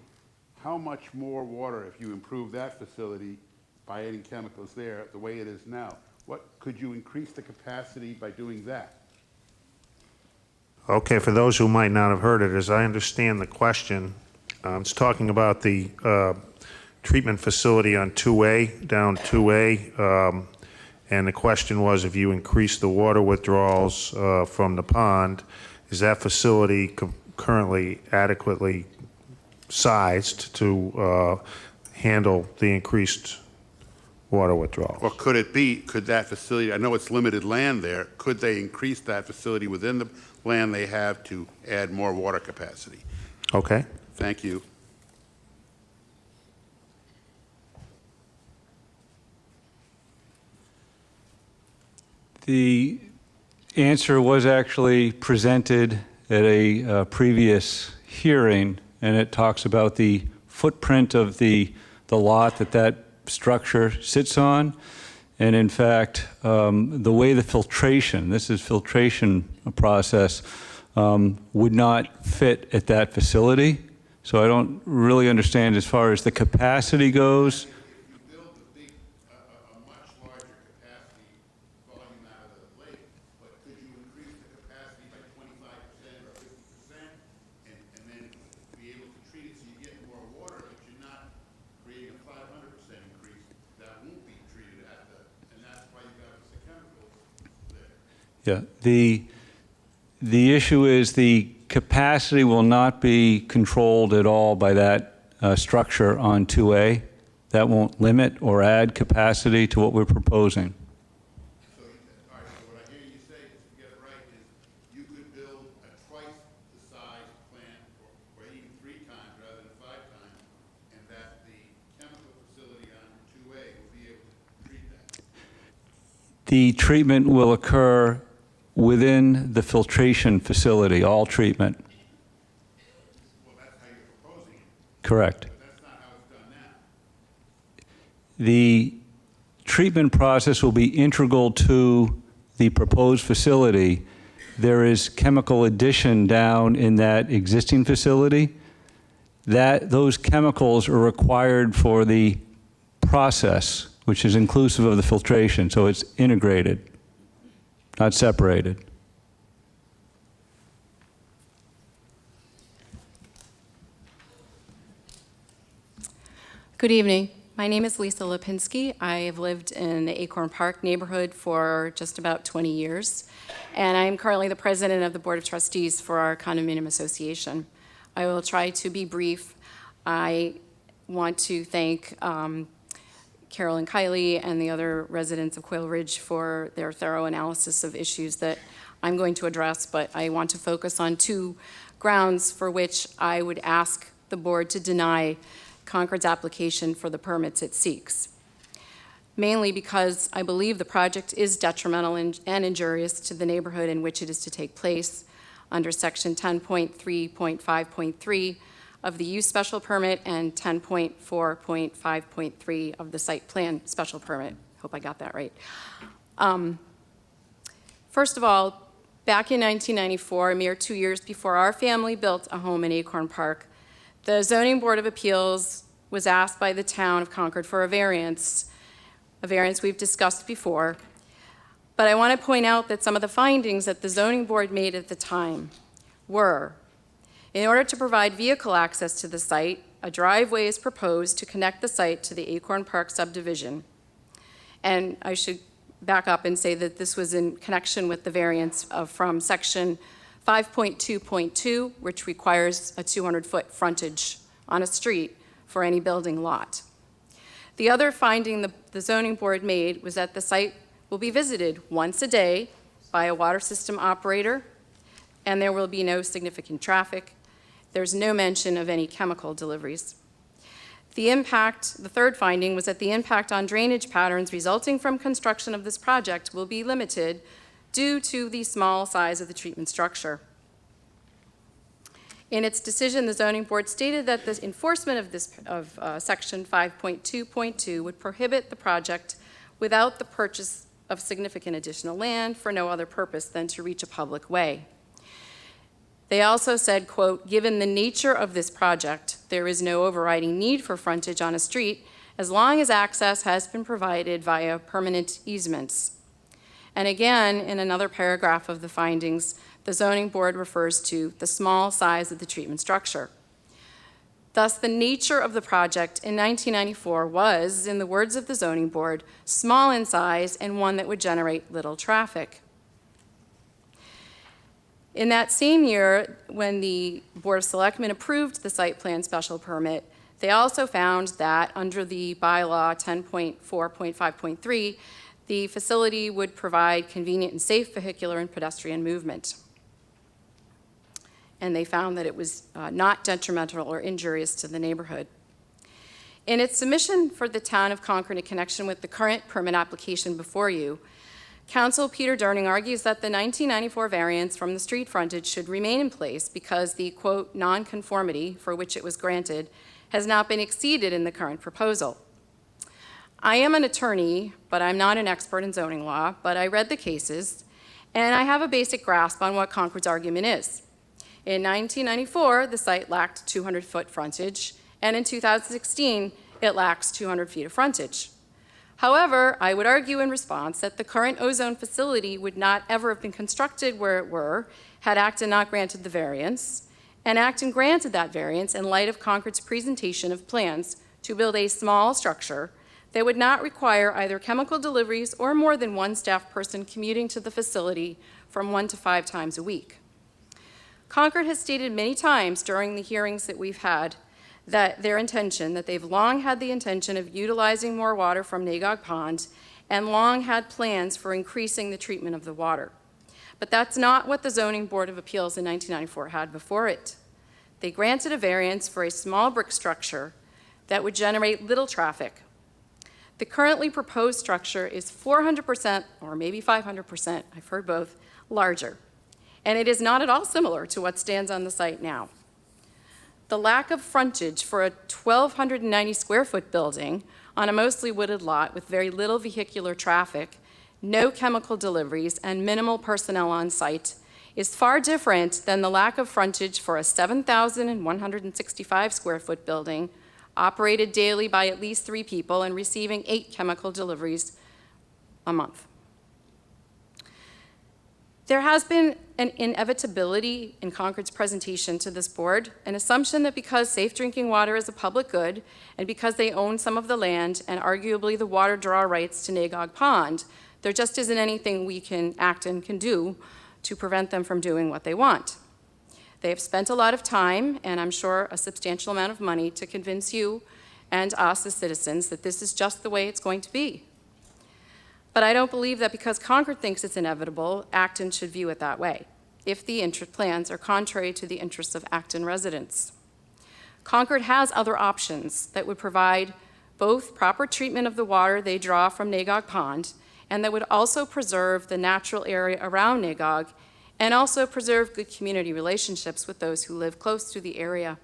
how much more water, if you improve that facility by adding chemicals there the way it is now, what could you increase the capacity by doing that? Okay, for those who might not have heard it, as I understand the question, it's talking about the treatment facility on 2A, down 2A, and the question was if you increase the water withdrawals from the pond, is that facility currently adequately sized to handle the increased water withdrawal? Or could it be, could that facility, I know it's limited land there, could they increase that facility within the land they have to add more water capacity? Okay. Thank you. The answer was actually presented at a previous hearing, and it talks about the footprint of the lot that structure sits on. And in fact, the way the filtration, this is filtration process, would not fit at that facility. So I don't really understand as far as the capacity goes. Yeah, the issue is the capacity will not be controlled at all by that structure on 2A. That won't limit or add capacity to what we're proposing. So, all right, so what I hear you say, to get it right, is you could build a twice the size plant, or even 3 times rather than 5 times, and that the chemical facility on 2A will be able to treat that. The treatment will occur within the filtration facility, all treatment. Well, that's how you're proposing it. Correct. But that's not how it's done now. The treatment process will be integral to the proposed facility. There is chemical addition down in that existing facility. Those chemicals are required for the process, which is inclusive of the filtration, so it's integrated, not separated. Good evening. My name is Lisa Lipinski. I have lived in the Acorn Park neighborhood for just about 20 years, and I am currently the president of the Board of Trustees for our condominium association. I will try to be brief. I want to thank Carol and Kylie and the other residents of Quail Ridge for their thorough analysis of issues that I'm going to address, but I want to focus on 2 grounds for which I would ask the board to deny Concord's application for the permits it seeks. Mainly because I believe the project is detrimental and injurious to the neighborhood in which it is to take place under section 10.3.5.3 of the use special permit and 10.4.5.3 of the site plan special permit. Hope I got that right. First of all, back in 1994, a mere 2 years before our family built a home in Acorn Park, the Zoning Board of Appeals was asked by the town of Concord for a variance we've discussed before. But I want to point out that some of the findings that the zoning board made at the time were, in order to provide vehicle access to the site, a driveway is proposed to connect the site to the Acorn Park subdivision. And I should back up and say that this was in connection with the variance from section 5.2.2, which requires a 200-foot frontage on a street for any building lot. The other finding the zoning board made was that the site will be visited once a day by a water system operator, and there will be no significant traffic. There's no mention of any chemical deliveries. The third finding was that the impact on drainage patterns resulting from construction of this project will be limited due to the small size of the treatment structure. In its decision, the zoning board stated that the enforcement of section 5.2.2 would prohibit the project without the purchase of significant additional land for no other purpose than to reach a public way. They also said, quote, given the nature of this project, there is no overriding need for frontage on a street as long as access has been provided via permanent easements. And again, in another paragraph of the findings, the zoning board refers to the small size of the treatment structure. Thus, the nature of the project in 1994 was, in the words of the zoning board, small in size and one that would generate little traffic. In that same year, when the Board of Selectmen approved the site plan special permit, they also found that under the bylaw 10.4.5.3, the facility would provide convenient and safe vehicular and pedestrian movement. And they found that it was not detrimental or injurious to the neighborhood. In its submission for the town of Concord in connection with the current permit application before you, Council Peter Durning argues that the 1994 variance from the street frontage should remain in place because the, quote, nonconformity for which it was granted has not been exceeded in the current proposal. I am an attorney, but I'm not an expert in zoning law, but I read the cases, and I have a basic grasp on what Concord's argument is. In 1994, the site lacked 200-foot frontage, and in 2016, it lacks 200 feet of frontage. However, I would argue in response that the current ozone facility would not ever have been constructed where it were had Acton not granted the variance, and Acton granted that variance in light of Concord's presentation of plans to build a small structure that would not require either chemical deliveries or more than one staff person commuting to the facility from 1 to 5 times a week. Concord has stated many times during the hearings that we've had that they've long had the intention of utilizing more water from Nagog Pond and long had plans for increasing the treatment of the water. But that's not what the Zoning Board of Appeals in 1994 had before it. They granted a variance for a small brick structure that would generate little traffic. The currently proposed structure is 400% or maybe 500%, I've heard both, larger. And it is not at all similar to what stands on the site now. The lack of frontage for a 1,290 square foot building on a mostly wooded lot with very little vehicular traffic, no chemical deliveries, and minimal personnel on site is far different than the lack of frontage for a 7,165 square foot building operated daily by at least 3 people and receiving 8 chemical deliveries a month. There has been an inevitability in Concord's presentation to this board, an assumption that because safe drinking water is a public good, and because they own some of the land and arguably the water draw rights to Nagog Pond, there just isn't anything Acton can do to prevent them from doing what they want. They have spent a lot of time, and I'm sure a substantial amount of money, to convince you and us as citizens that this is just the way it's going to be. But I don't believe that because Concord thinks it's inevitable, Acton should view it that way, if the plans are contrary to the interests of Acton residents. Concord has other options that would provide both proper treatment of the water they draw from Nagog Pond, and that would also preserve the natural area around Nagog, and also preserve good community relationships with those who live close to the area.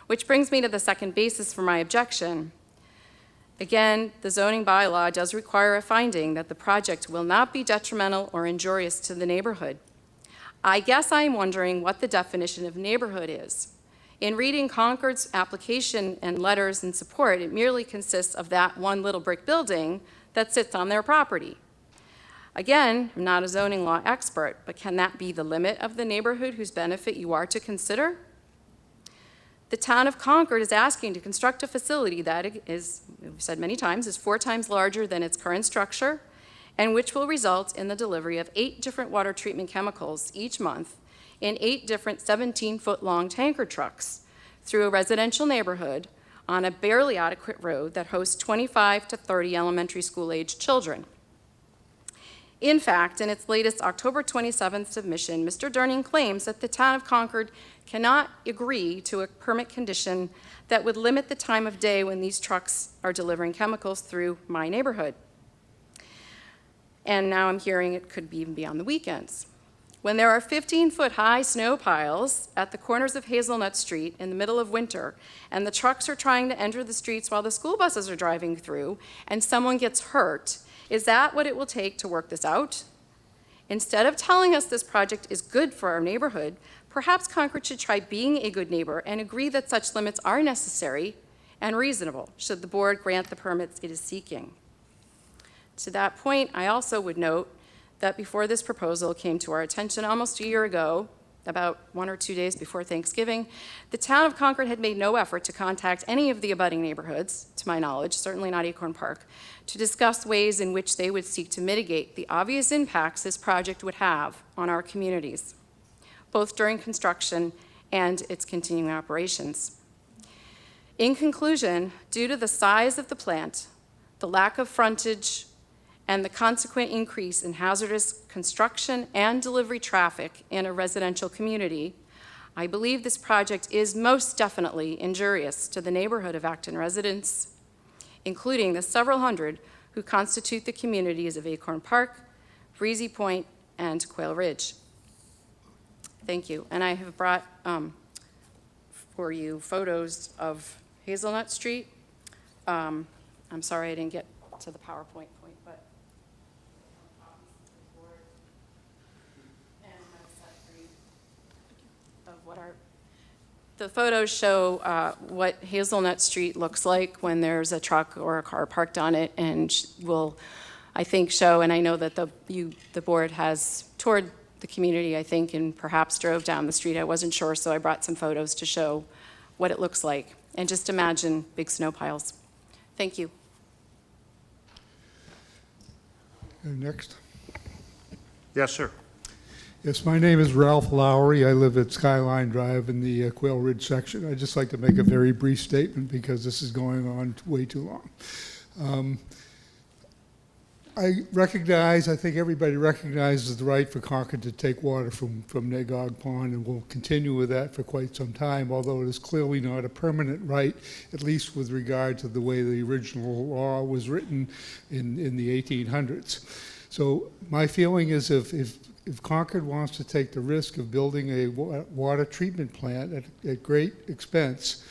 Which brings me to the second basis for my objection. Again, the zoning bylaw does require a finding that the project will not be detrimental or injurious to the neighborhood. I guess I'm wondering what the definition of neighborhood is. In reading Concord's application and letters in support, it merely consists of that one little brick building that sits on their property. Again, I'm not a zoning law expert, but can that be the limit of the neighborhood whose benefit you are to consider? The town of Concord is asking to construct a facility that is, we've said many times, is 4 times larger than its current structure, and which will result in the delivery of 8 different water treatment chemicals each month in 8 different 17-foot-long tanker trucks through a residential neighborhood on a barely adequate road that hosts 25 to 30 elementary school-aged children. In fact, in its latest October 27th submission, Mr. Durning claims that the town of Concord cannot agree to a permit condition that would limit the time of day when these trucks are delivering chemicals through my neighborhood. And now I'm hearing it could even be on the weekends. When there are 15-foot-high snow piles at the corners of Hazelnut Street in the middle of winter, and the trucks are trying to enter the streets while the school buses are driving through, and someone gets hurt, is that what it will take to work this out? Instead of telling us this project is good for our neighborhood, perhaps Concord should try being a good neighbor and agree that such limits are necessary and reasonable should the board grant the permits it is seeking. To that point, I also would note that before this proposal came to our attention almost a year ago, about 1 or 2 days before Thanksgiving, the town of Concord had made no effort to contact any of the abutting neighborhoods, to my knowledge, certainly not Acorn Park, to discuss ways in which they would seek to mitigate the obvious impacts this project would have on our communities, both during construction and its continuing operations. In conclusion, due to the size of the plant, the lack of frontage, and the consequent increase in hazardous construction and delivery traffic in a residential community, I believe this project is most definitely injurious to the neighborhood of Acton residents, including the several hundred who constitute the communities of Acorn Park, Breezy Point, and Quail Ridge. Thank you. And I have brought for you photos of Hazelnut Street. I'm sorry I didn't get to the PowerPoint point, but the photos show what Hazelnut Street looks like when there's a truck or a car parked on it, and will, I think, show, and I know that the board has toured the community, I think, and perhaps drove down the street. I wasn't sure, so I brought some photos to show what it looks like. And just imagine big snow piles. Thank you. Next. Yes, sir. Yes, my name is Ralph Lowry. I live at Skyline Drive in the Quail Ridge section. I'd just like to make a very brief statement because this is going on way too long. I think everybody recognizes the right for Concord to take water from Nagog Pond, and we'll continue with that for quite some time, although it is clearly not a permanent right, at least with regard to the way the original law was written in the 1800s. So my feeling is if Concord wants to take the risk of building a water treatment plant at great expense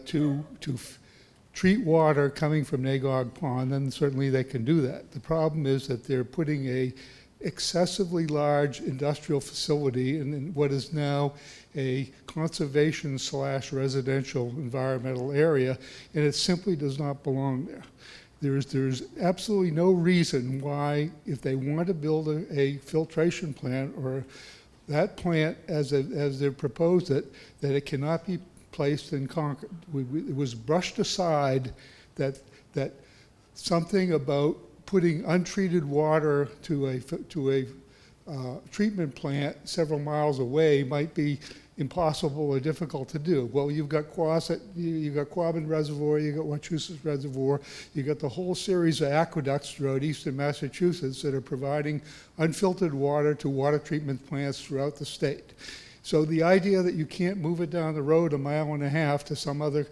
to treat water coming from Nagog Pond, then certainly they can do that. The problem is that they're putting a excessively large industrial facility in what is now a conservation/residential environmental area, and it simply does not belong there. There's absolutely no reason why, if they want to build a filtration plant or that plant as they've proposed it, that it cannot be placed in Concord. It was brushed aside that something about putting untreated water to a treatment plant several miles away might be impossible or difficult to do. Well, you've got Quabbin Reservoir, you've got Wachusett Reservoir, you've got the whole series of aqueducts throughout eastern Massachusetts that are providing unfiltered water to water treatment plants throughout the state. So the idea that you can't move it down the road 1.5 miles to some other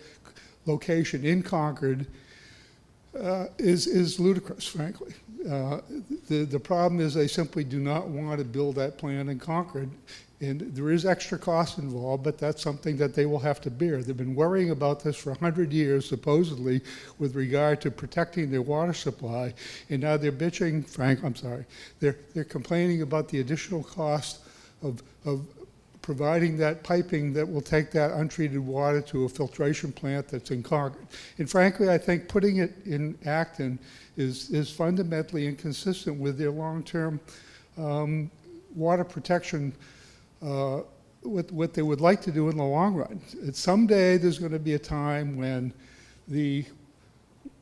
location in Concord is ludicrous, frankly. The problem is they simply do not want to build that plant in Concord. And there is extra cost involved, but that's something that they will have to bear. They've been worrying about this for 100 years, supposedly, with regard to protecting their water supply. And now they're bitching, they're complaining about the additional cost of providing that piping that will take that untreated water to a filtration plant that's in Concord. And frankly, I think putting it in Acton is fundamentally inconsistent with their long-term water protection what they would like to do in the long run. Someday there's going to be a time when the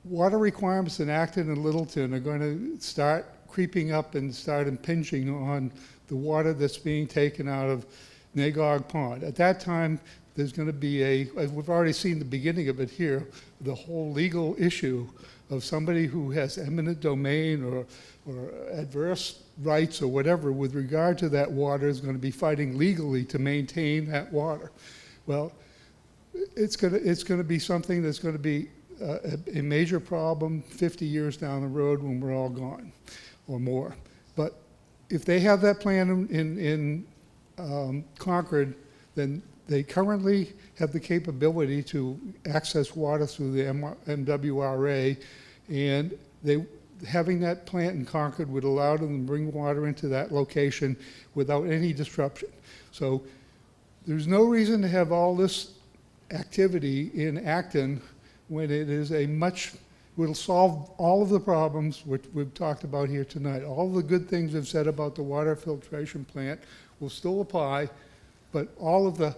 water requirements in Acton and Littleton are going to start creeping up and start impinging on the water that's being taken out of Nagog Pond. At that time, there's going to be we've already seen the beginning of it here, the whole legal issue of somebody who has eminent domain or adverse rights or whatever with regard to that water is going to be fighting legally to maintain that water. Well, it's going to be something that's going to be a major problem 50 years down the road when we're all gone or more. But if they have that plan in Concord, then they currently have the capability to access water through the MWRA, and having that plant in Concord would allow them to bring water into that location without any disruption. So there's no reason to have all this activity in Acton when it is will solve all of the problems which we've talked about here tonight. All the good things we've said about the water filtration plant will still apply, but all of the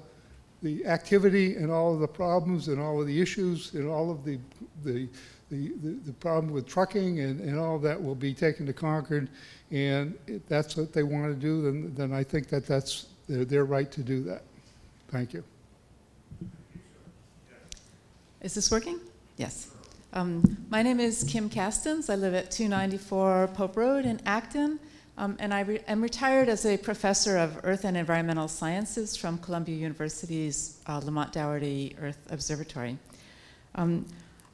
activity and all of the problems and all of the issues and all of the problem with trucking and all of that will be taken to Concord, and if that's what they want to do, then I think that's their right to do that. Thank you. Is this working? Yes. My name is Kim Castens. I live at 294 Pope Road in Acton, and I am retired as a professor of Earth and Environmental Sciences from Columbia University's Lamont Dougherty Earth Observatory.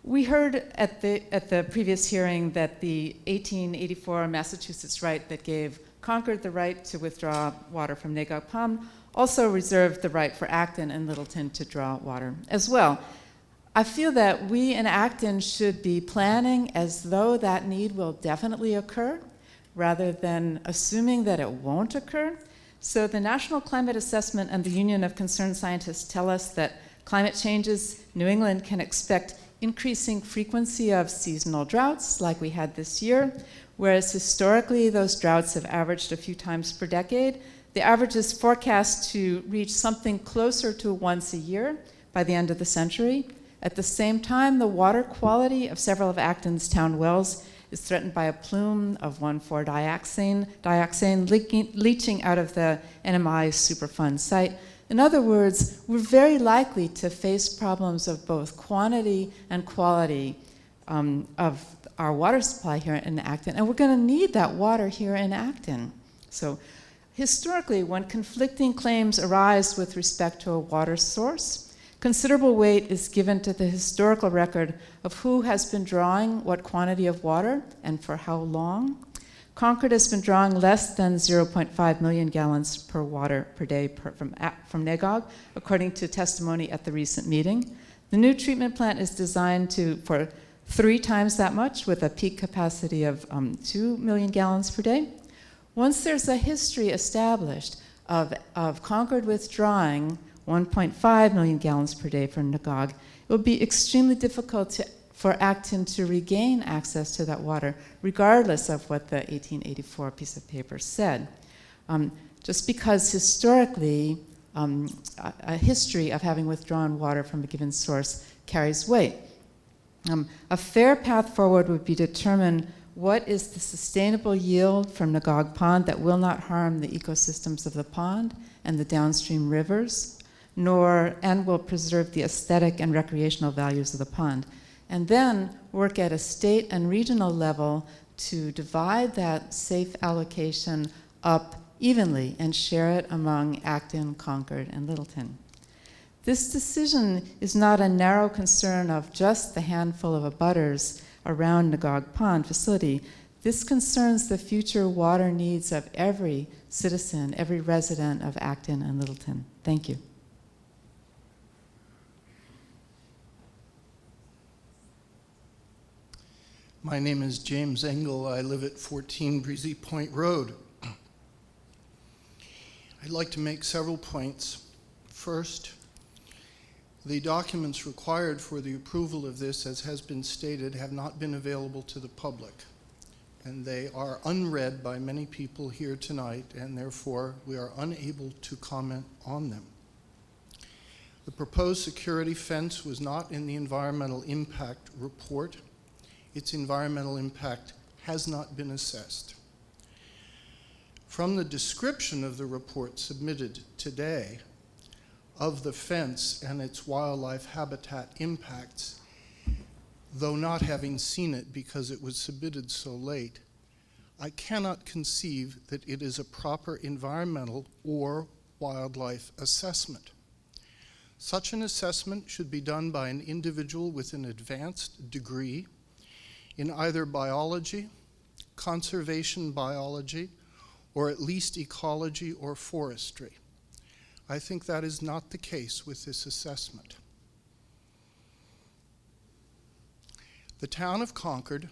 We heard at the previous hearing that the 1884 Massachusetts right that gave Concord the right to withdraw water from Nagog Pond also reserved the right for Acton and Littleton to draw water as well. I feel that we in Acton should be planning as though that need will definitely occur, rather than assuming that it won't occur. So the National Climate Assessment and the Union of Concerned Scientists tell us that climate changes, New England can expect increasing frequency of seasonal droughts like we had this year, whereas historically those droughts have averaged a few times per decade. The average is forecast to reach something closer to once a year by the end of the century. At the same time, the water quality of several of Acton's town wells is threatened by a plume of 1,4-dioxane leaching out of the NMI Superfund site. In other words, we're very likely to face problems of both quantity and quality of our water supply here in Acton, and we're going to need that water here in Acton. So historically, when conflicting claims arise with respect to a water source, considerable weight is given to the historical record of who has been drawing what quantity of water and for how long. Concord has been drawing less than 0.5 million gallons per water per day from Nagog, according to testimony at the recent meeting. The new treatment plant is designed for 3 times that much, with a peak capacity of 2 million gallons per day. Once there's a history established of Concord withdrawing 1.5 million gallons per day from Nagog, it will be extremely difficult for Acton to regain access to that water, regardless of what the 1884 piece of paper said. Just because historically, a history of having withdrawn water from a given source carries weight. A fair path forward would be to determine what is the sustainable yield from Nagog Pond that will not harm the ecosystems of the pond and the downstream rivers, and will preserve the aesthetic and recreational values of the pond. And then work at a state and regional level to divide that safe allocation up evenly and share it among Acton, Concord, and Littleton. This decision is not a narrow concern of just the handful of abutters around Nagog Pond facility. This concerns the future water needs of every citizen, every resident of Acton and Littleton. Thank you. My name is James Engel. I live at 14 Breezy Point Road. I'd like to make several points. First, the documents required for the approval of this, as has been stated, have not been available to the public. and they are unread by many people here tonight, and therefore we are unable to comment on them. The proposed security fence was not in the environmental impact report. Its environmental impact has not been assessed. From the description of the report submitted today of the fence and its wildlife habitat impacts, though not having seen it because it was submitted so late, I cannot conceive that it is a proper environmental or wildlife assessment. Such an assessment should be done by an individual with an advanced degree in either biology, conservation biology, or at least ecology or forestry. I think that is not the case with this assessment. The town of Concord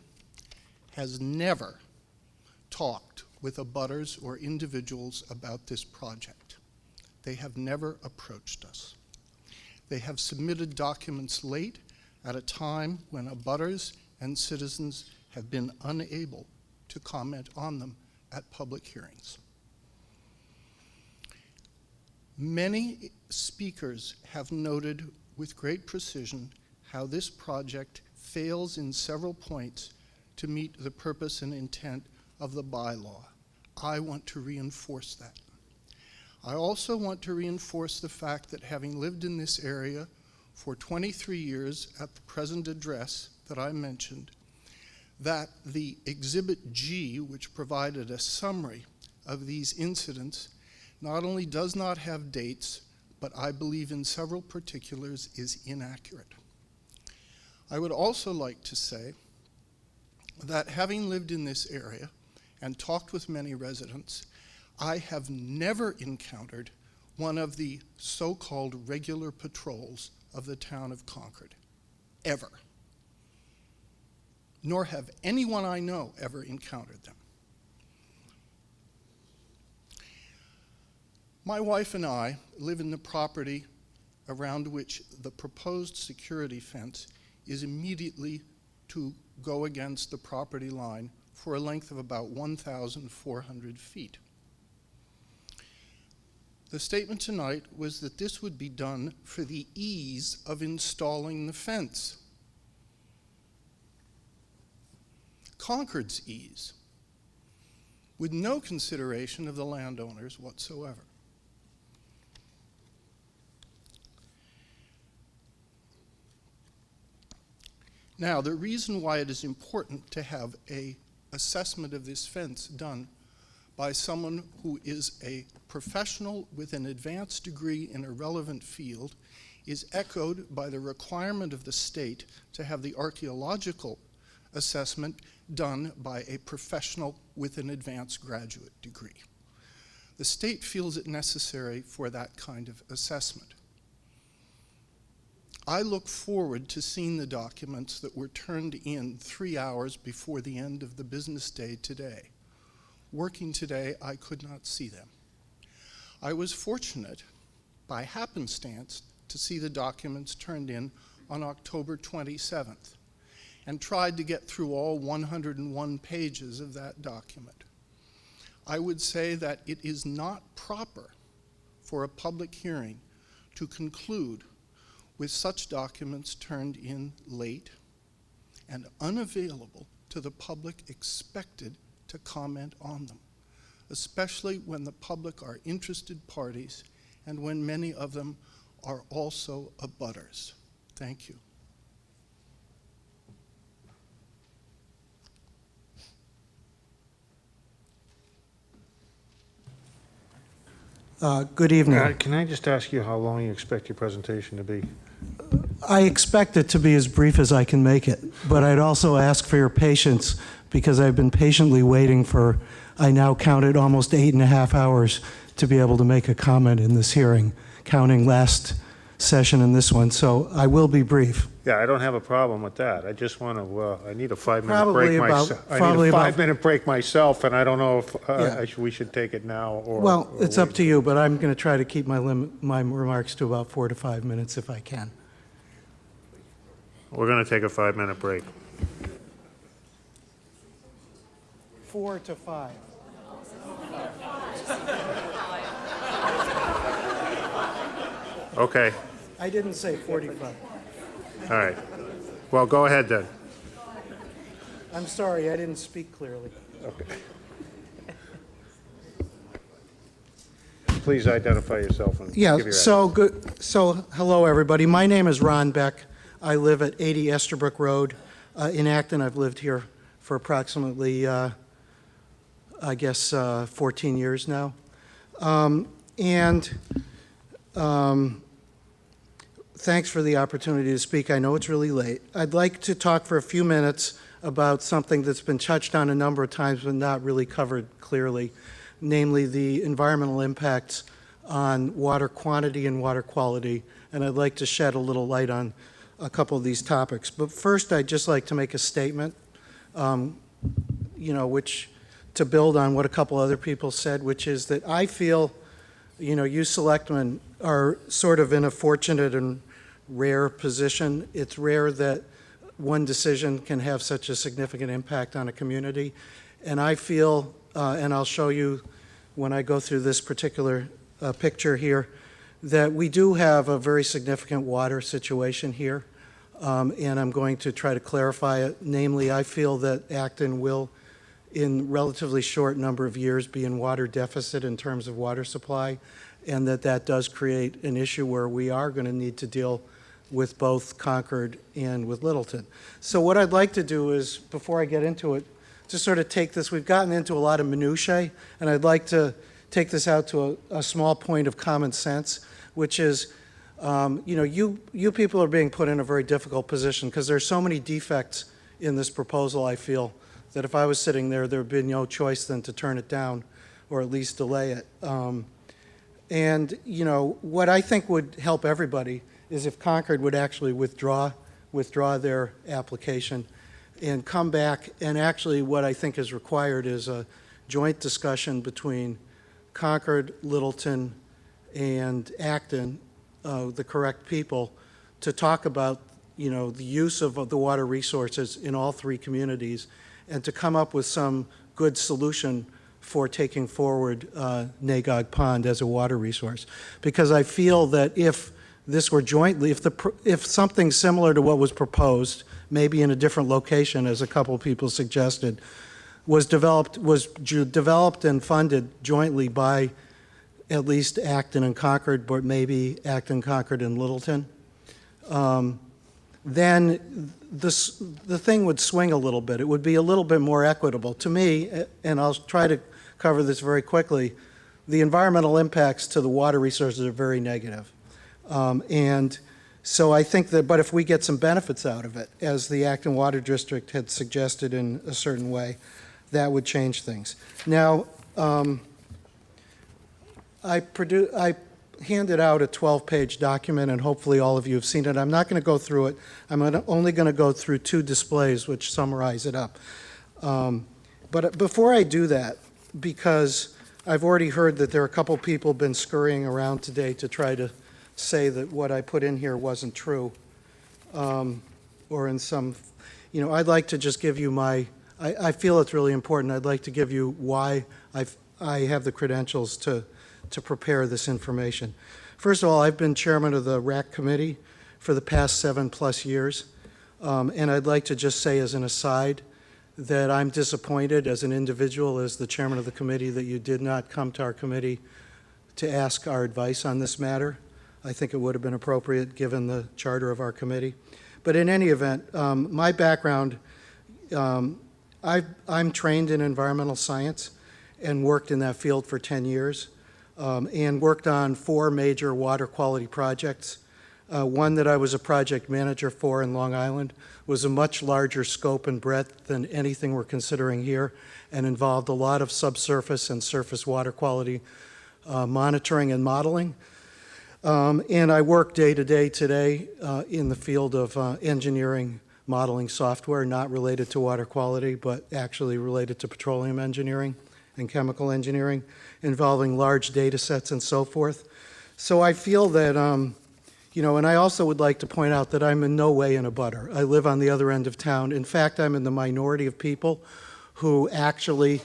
has never talked with abutters or individuals about this project. They have never approached us. They have submitted documents late at a time when abutters and citizens have been unable to comment on them at public hearings. Many speakers have noted with great precision how this project fails in several points to meet the purpose and intent of the bylaw. I want to reinforce that. I also want to reinforce the fact that having lived in this area for 23 years at the present address that I mentioned, that the Exhibit G, which provided a summary of these incidents, not only does not have dates, but I believe in several particulars is inaccurate. I would also like to say that having lived in this area and talked with many residents, I have never encountered one of the so-called regular patrols of the town of Concord, ever. Nor have anyone I know ever encountered them. My wife and I live in the property around which the proposed security fence is immediately to go against the property line for a length of about 1,400 feet. The statement tonight was that this would be done for the ease of installing the fence. Concord's ease, with no consideration of the landowners whatsoever. Now, the reason why it is important to have an assessment of this fence done by someone who is a professional with an advanced degree in a relevant field is echoed by the requirement of the state to have the archaeological assessment done by a professional with an advanced graduate degree. The state feels it necessary for that kind of assessment. I look forward to seeing the documents that were turned in 3 hours before the end of the business day today. Working today, I could not see them. I was fortunate, by happenstance, to see the documents turned in on October 27th and tried to get through all 101 pages of that document. I would say that it is not proper for a public hearing to conclude with such documents turned in late and unavailable to the public expected to comment on them, especially when the public are interested parties and when many of them are also abutters. Thank you. Good evening. Can I just ask you how long you expect your presentation to be? I expect it to be as brief as I can make it, but I'd also ask for your patience because I've been patiently waiting for, I now counted almost 8.5 hours to be able to make a comment in this hearing, counting last session and this one, so I will be brief. Yeah, I don't have a problem with that. I just want to, I need a 5-minute Probably break about- myself. I probably need a about- 5-minute break myself, and I don't know if Yeah. we should take it now or... Well, or it's up wait. to you, but I'm going to try to keep my remarks to about 4 to 5 minutes if I can. We're going to take a 5-minute break. 4 to 5. Okay, I didn't say 45. all right. Well, go ahead then. I'm sorry, I didn't speak clearly. Okay. Please identify yourself and give Yeah, your so good. So, hello, everybody. My name is Ron Beck. I live at 80 Esterbrook Road in Acton. I've lived here for approximately, 14 years now. Thanks for the opportunity to speak. I know it's really late. I'd like to talk for a few minutes about something that's been touched on a number of times but not really covered clearly, namely the environmental impacts on water quantity and water quality. And I'd like to shed a little light on a couple of these topics. But first, I'd just like to make a statement, which to build on what a couple other people said, which is that I feel, you selectmen are sort of in a fortunate and rare position. It's rare that one decision can have such a significant impact on a community. And I feel, and I'll show you when I go through this particular picture here, that we do have a very significant water situation here. And I'm going to try to clarify it. Namely, I feel that Acton will, in relatively short number of years, be in water deficit in terms of water supply, and that does create an issue where we are going to need to deal with both Concord and with Littleton. So what I'd like to do is, before I get into it, just sort of take this, we've gotten into a lot of minutiae, and I'd like to take this out to a small point of common sense, which is, you people are being put in a very difficult position because there's so many defects in this proposal, I feel, that if I was sitting there, there would be no choice than to turn it down or at least delay it. What I think would help everybody is if Concord would actually withdraw their application and come back, and actually what I think is required is a joint discussion between Concord, Littleton, and Acton, the correct people, to talk about, the use of the water resources in all three communities and to come up with some good solution for taking forward Nagog Pond as a water resource. Because I feel that if this were jointly, if something similar to what was proposed, maybe in a different location, as a couple of people suggested, was developed and funded jointly by at least Acton and Concord, but maybe Acton, Concord, and Littleton, then the thing would swing a little bit. It would be a little bit more equitable. To me, and I'll try to cover this very quickly, the environmental impacts to the water resources are very negative. And so I think that, but if we get some benefits out of it, as the Acton Water District had suggested in a certain way, that would change things. Now, I handed out a 12-page document, and hopefully all of you have seen it. I'm not going to go through it. I'm only going to go through two displays which summarize it up. But before I do that, because I've already heard that there are a couple people been scurrying around today to try to say that what I put in here wasn't true, or in some, I'd like to just give you I feel it's really important. I'd like to give you why I have the credentials to prepare this information. First of all, I've been chairman of the RAC committee for the past 7+ years, and I'd like to just say as an aside that I'm disappointed as an individual, as the chairman of the committee, that you did not come to our committee to ask our advice on this matter. I think it would have been appropriate given the charter of our committee. But in any event, my background, I'm trained in environmental science and worked in that field for 10 years. And worked on 4 major water quality projects. One that I was a project manager for in Long Island was a much larger scope and breadth than anything we're considering here, and involved a lot of subsurface and surface water quality monitoring and modeling. And I work day to day today in the field of engineering modeling software, not related to water quality, but actually related to petroleum engineering and chemical engineering, involving large data sets and so forth. So I feel that, and I also would like to point out that I'm in no way in a butter. I live on the other end of town. In fact, I'm in the minority of people who actually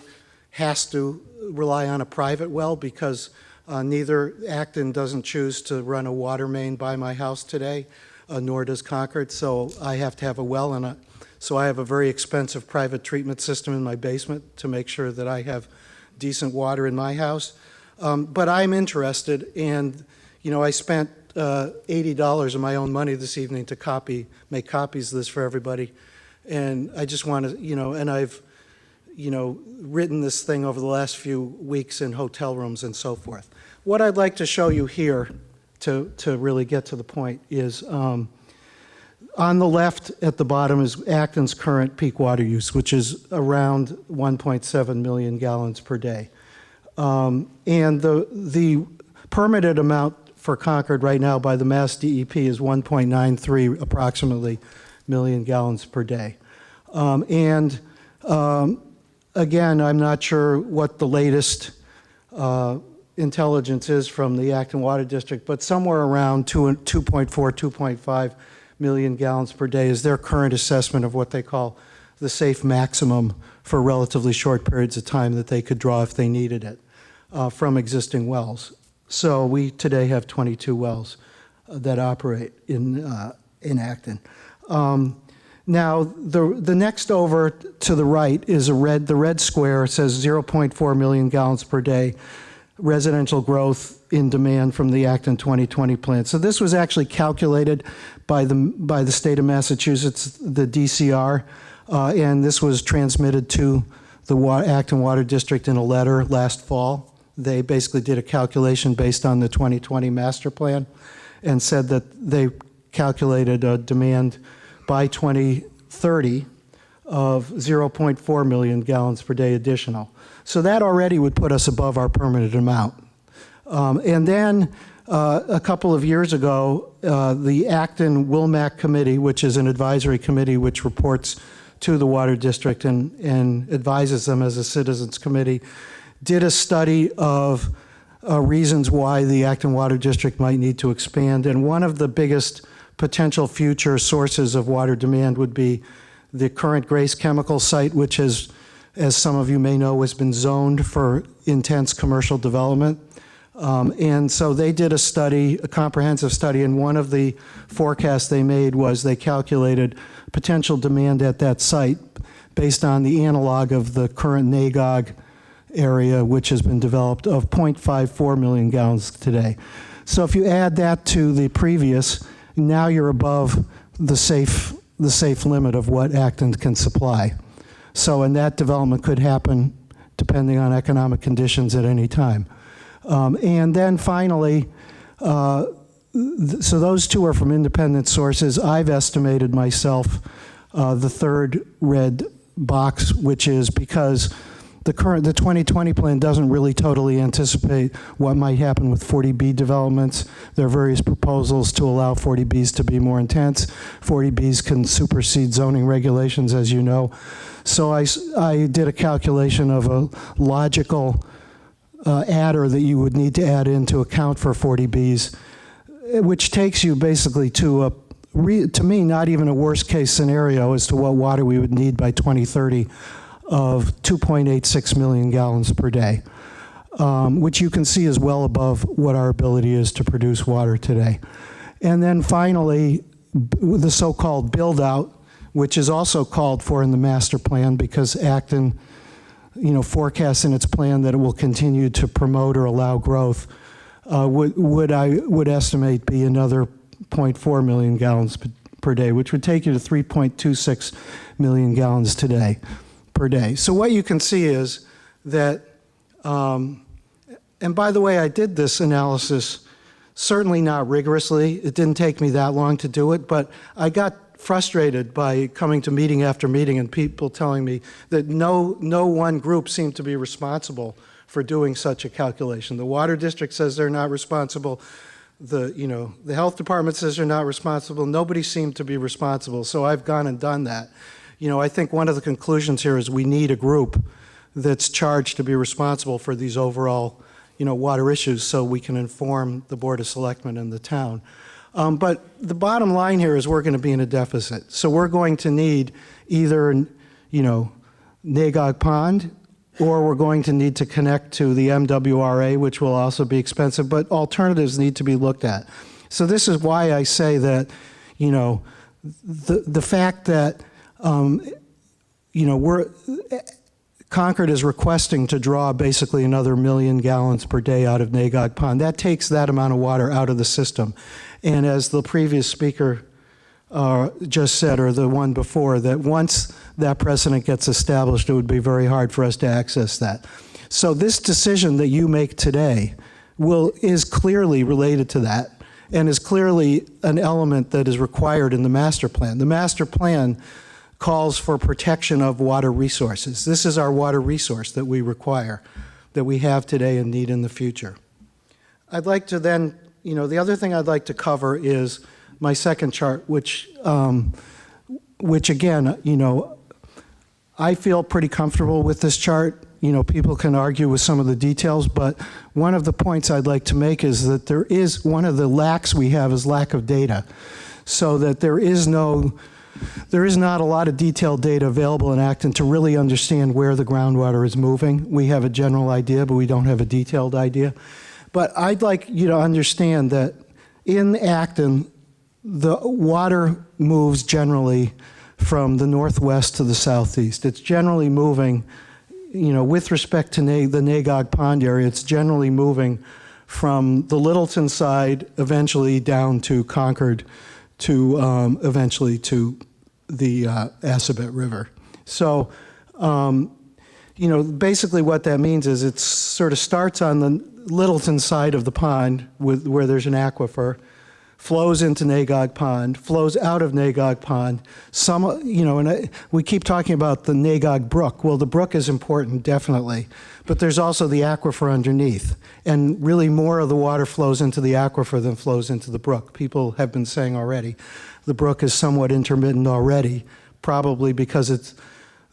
has to rely on a private well because neither Acton doesn't choose to run a water main by my house today, nor does Concord, so I have to have a well, and so I have a very expensive private treatment system in my basement to make sure that I have decent water in my house. But I'm interested, and I spent $80 of my own money this evening to make copies of this for everybody, and I just want to, and I've written this thing over the last few weeks in hotel rooms and so forth. What I'd like to show you here to really get to the point is on the left at the bottom is Acton's current peak water use, which is around 1.7 million gallons per day. And the permitted amount for Concord right now by the Mass DEP is 1.93 approximately million gallons per day. Again, I'm not sure what the latest intelligence is from the Acton Water District, but somewhere around 2.4, 2.5 million gallons per day is their current assessment of what they call the safe maximum for relatively short periods of time that they could draw if they needed it from existing wells. So we today have 22 wells that operate in Acton. Now, the next over to the right is the red square says 0.4 million gallons per day residential growth in demand from the Acton 2020 plan. So this was actually calculated by the state of Massachusetts, the DCR, and this was transmitted to the Acton Water District in a letter last fall. They basically did a calculation based on the 2020 master plan and said that they calculated a demand by 2030 of 0.4 million gallons per day additional. So that already would put us above our permitted amount. And then a couple of years ago, the Acton Wilmac Committee, which is an advisory committee which reports to the Water District and advises them as a citizens committee, did a study of reasons why the Acton Water District might need to expand. And one of the biggest potential future sources of water demand would be the current Grace Chemical site, which has, as some of you may know, has been zoned for intense commercial development. And so they did a comprehensive study, and one of the forecasts they made was they calculated potential demand at that site based on the analog of the current NAGOG area, which has been developed, of 0.54 million gallons today. So if you add that to the previous, now you're above the safe limit of what Acton can supply. So, and that development could happen depending on economic conditions at any time. And then finally, so those two are from independent sources. I've estimated myself the third red box, which is because the 2020 plan doesn't really totally anticipate what might happen with 40B developments. There are various proposals to allow 40Bs to be more intense. 40Bs can supersede zoning regulations, as you know. So I did a calculation of a logical adder that you would need to add in to account for 40Bs, which takes you basically to to me, not even a worst case scenario as to what water we would need by 2030 of 2.86 million gallons per day, which you can see is well above what our ability is to produce water today. And then finally, the so-called build-out, which is also called for in the master plan because Acton, forecasts in its plan that it will continue to promote or allow growth, I would estimate be another 0.4 million gallons per day, which would take you to 3.26 million gallons per day. So what you can see is that, and by the way, I did this analysis certainly not rigorously. It didn't take me that long to do it, but I got frustrated by coming to meeting after meeting and people telling me that no one group seemed to be responsible for doing such a calculation. The Water District says they're not responsible. The health department says they're not responsible. Nobody seemed to be responsible. So I've gone and done that. I think one of the conclusions here is we need a group that's charged to be responsible for these overall, water issues so we can inform the Board of Selectmen and the town. But the bottom line here is we're going to be in a deficit. So we're going to need either, Nagog Pond, or we're going to need to connect to the MWRA, which will also be expensive, but alternatives need to be looked at. So this is why I say that, you know, the fact that, you know, Concord is requesting to draw basically another 1 million gallons per day out of Nagog Pond. That takes that amount of water out of the system. And as the previous speaker just said, or the one before, that once that precedent gets established, it would be very hard for us to access that. So this decision that you make today is clearly related to that, and is clearly an element that is required in the master plan. The master plan calls for protection of water resources. This is our water resource that we require, that we have today and need in the future. I'd like to then, you know, the other thing I'd like to cover is my second chart, which again, you know, I feel pretty comfortable with this chart. You know, people can argue with some of the details, but one of the points I'd like to make is that there is, one of the lacks we have is lack of data. So that there is not a lot of detailed data available in Acton to really understand where the groundwater is moving. We have a general idea, but we don't have a detailed idea. But I'd like you to understand that in Acton, the water moves generally from the northwest to the southeast. It's generally moving, you know, with respect to the Nagog Pond area, it's generally moving from the Littleton side, eventually down to Concord, to eventually to the Assabet River. So, you know, basically what that means is it sort of starts on the Littleton side of the pond where there's an aquifer, flows into Nagog Pond, flows out of Nagog Pond. Some, you know, and we keep talking about the Nagog Brook. Well, the brook is important, definitely, but there's also the aquifer underneath. And really more of the water flows into the aquifer than flows into the brook. People have been saying already the brook is somewhat intermittent already, probably because it's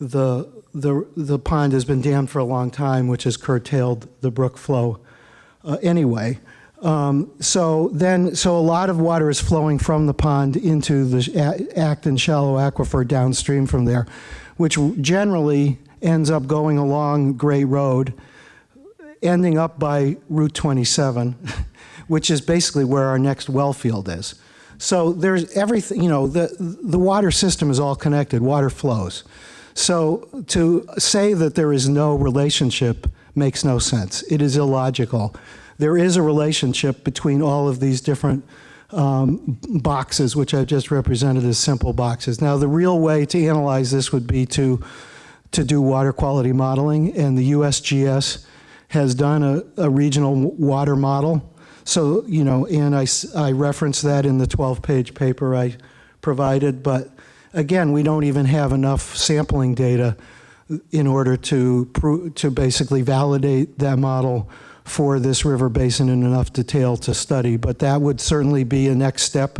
the pond has been dammed for a long time, which has curtailed the brook flow anyway. So a lot of water is flowing from the pond into the Acton shallow aquifer downstream from there, which generally ends up going along Gray Road, ending up by Route 27, which is basically where our next well field is. So there's everything, you know, the water system is all connected, water flows. So to say that there is no relationship makes no sense. It is illogical. There is a relationship between all of these different boxes, which I've just represented as simple boxes. Now, the real way to analyze this would be to do water quality modeling, and the USGS has done a regional water model. So, you know, and I referenced that in the 12-page paper I provided, but again, we don't even have enough sampling data in order to basically validate that model for this river basin in enough detail to study. But that would certainly be a next step,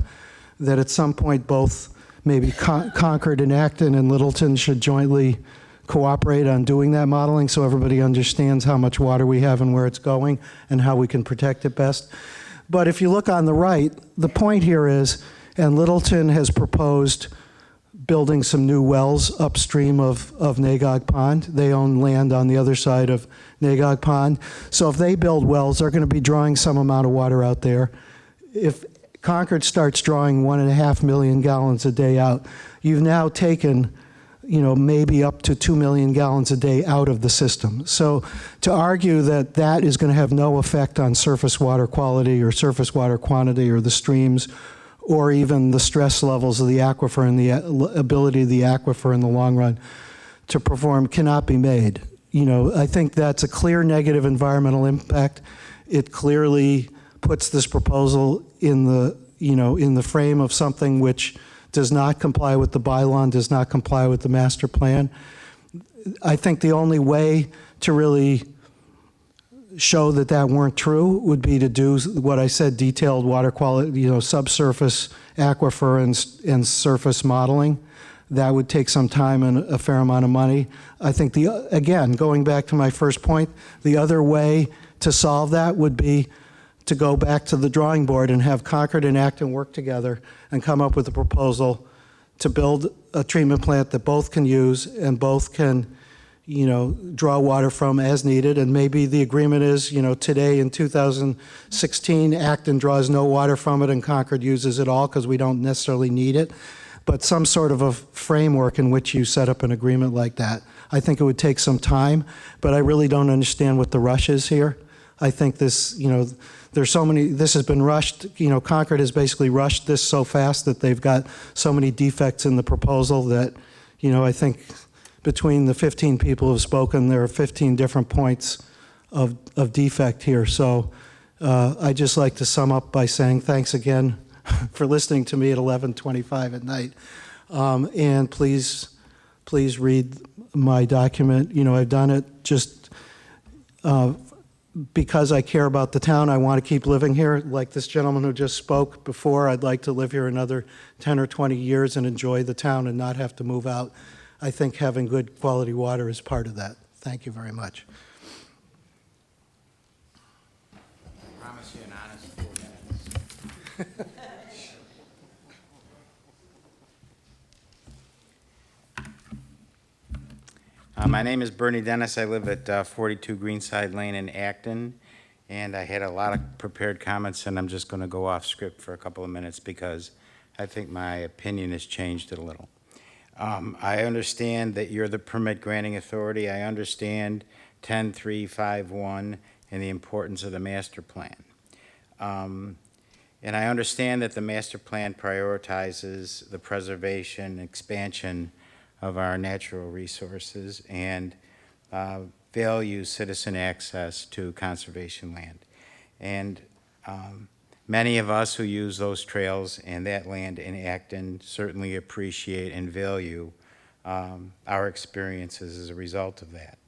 that at some point both maybe Concord and Acton and Littleton should jointly cooperate on doing that modeling so everybody understands how much water we have and where it's going and how we can protect it best. But if you look on the right, the point here is, and Littleton has proposed building some new wells upstream of Nagog Pond. They own land on the other side of Nagog Pond. So if they build wells, they're going to be drawing some amount of water out there. If Concord starts drawing 1.5 million gallons a day out, you've now taken, you know, maybe up to 2 million gallons a day out of the system. So to argue that that is going to have no effect on surface water quality or surface water quantity or the streams or even the stress levels of the aquifer and the ability of the aquifer in the long run to perform cannot be made. You know, I think that's a clear negative environmental impact. It clearly puts this proposal in the, you know, in the frame of something which does not comply with the bylaw and does not comply with the master plan. I think the only way to really show that that weren't true would be to do what I said, detailed water quality, you know, subsurface aquifer and surface modeling. That would take some time and a fair amount of money. I think again, going back to my first point, the other way to solve that would be to go back to the drawing board and have Concord and Acton work together and come up with a proposal to build a treatment plant that both can use and both can draw water from as needed. And maybe the agreement is, today in 2016, Acton draws no water from it and Concord uses it all because we don't necessarily need it. But some sort of a framework in which you set up an agreement like that. I think it would take some time, but I really don't understand what the rush is here. I think this, there's so many, this has been rushed, Concord has basically rushed this so fast that they've got so many defects in the proposal that, I think between the 15 people who've spoken, there are 15 different points of defect here. So I'd just like to sum up by saying thanks again for listening to me at 11:25 at night. And please read my document. I've done it just because I care about the town. I want to keep living here. Like this gentleman who just spoke before, I'd like to live here another 10 or 20 years and enjoy the town and not have to move out. I think having good quality water is part of that. Thank you very much. I promise you an honest 4 minutes. My name is Bernie Dennis. I live at 42 Greenside Lane in Acton, and I had a lot of prepared comments, and I'm just going to go off script for a couple of minutes because I think my opinion has changed a little. I understand that you're the permit granting authority. I understand 10351 and the importance of the master plan. And I understand that the master plan prioritizes the preservation, expansion of our natural resources and values citizen access to conservation land. And many of us who use those trails and that land in Acton certainly appreciate and value our experiences as a result of that.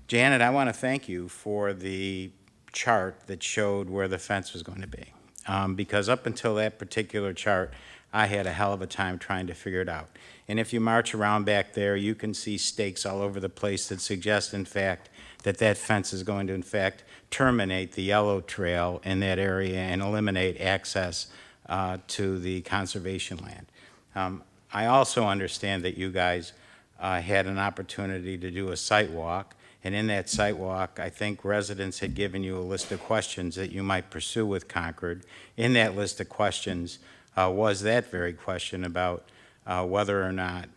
Janet, I want to thank you for the chart that showed where the fence was going to be. Because up until that particular chart, I had a hell of a time trying to figure it out. And if you march around back there, you can see stakes all over the place that suggest, in fact, that that fence is going to, in fact, terminate the yellow trail in that area and eliminate access to the conservation land. I also understand that you guys had an opportunity to do a site walk, and in that site walk, I think residents had given you a list of questions that you might pursue with Concord. In that list of questions was that very question about whether or not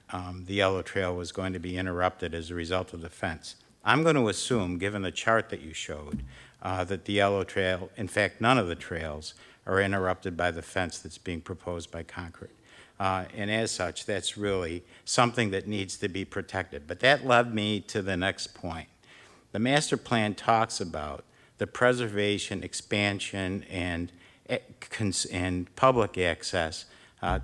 the yellow trail was going to be interrupted as a result of the fence. I'm going to assume, given the chart that you showed, that the yellow trail, in fact, none of the trails are interrupted by the fence that's being proposed by Concord. And as such, that's really something that needs to be protected. But that led me to the next point. The master plan talks about the preservation, expansion, and public access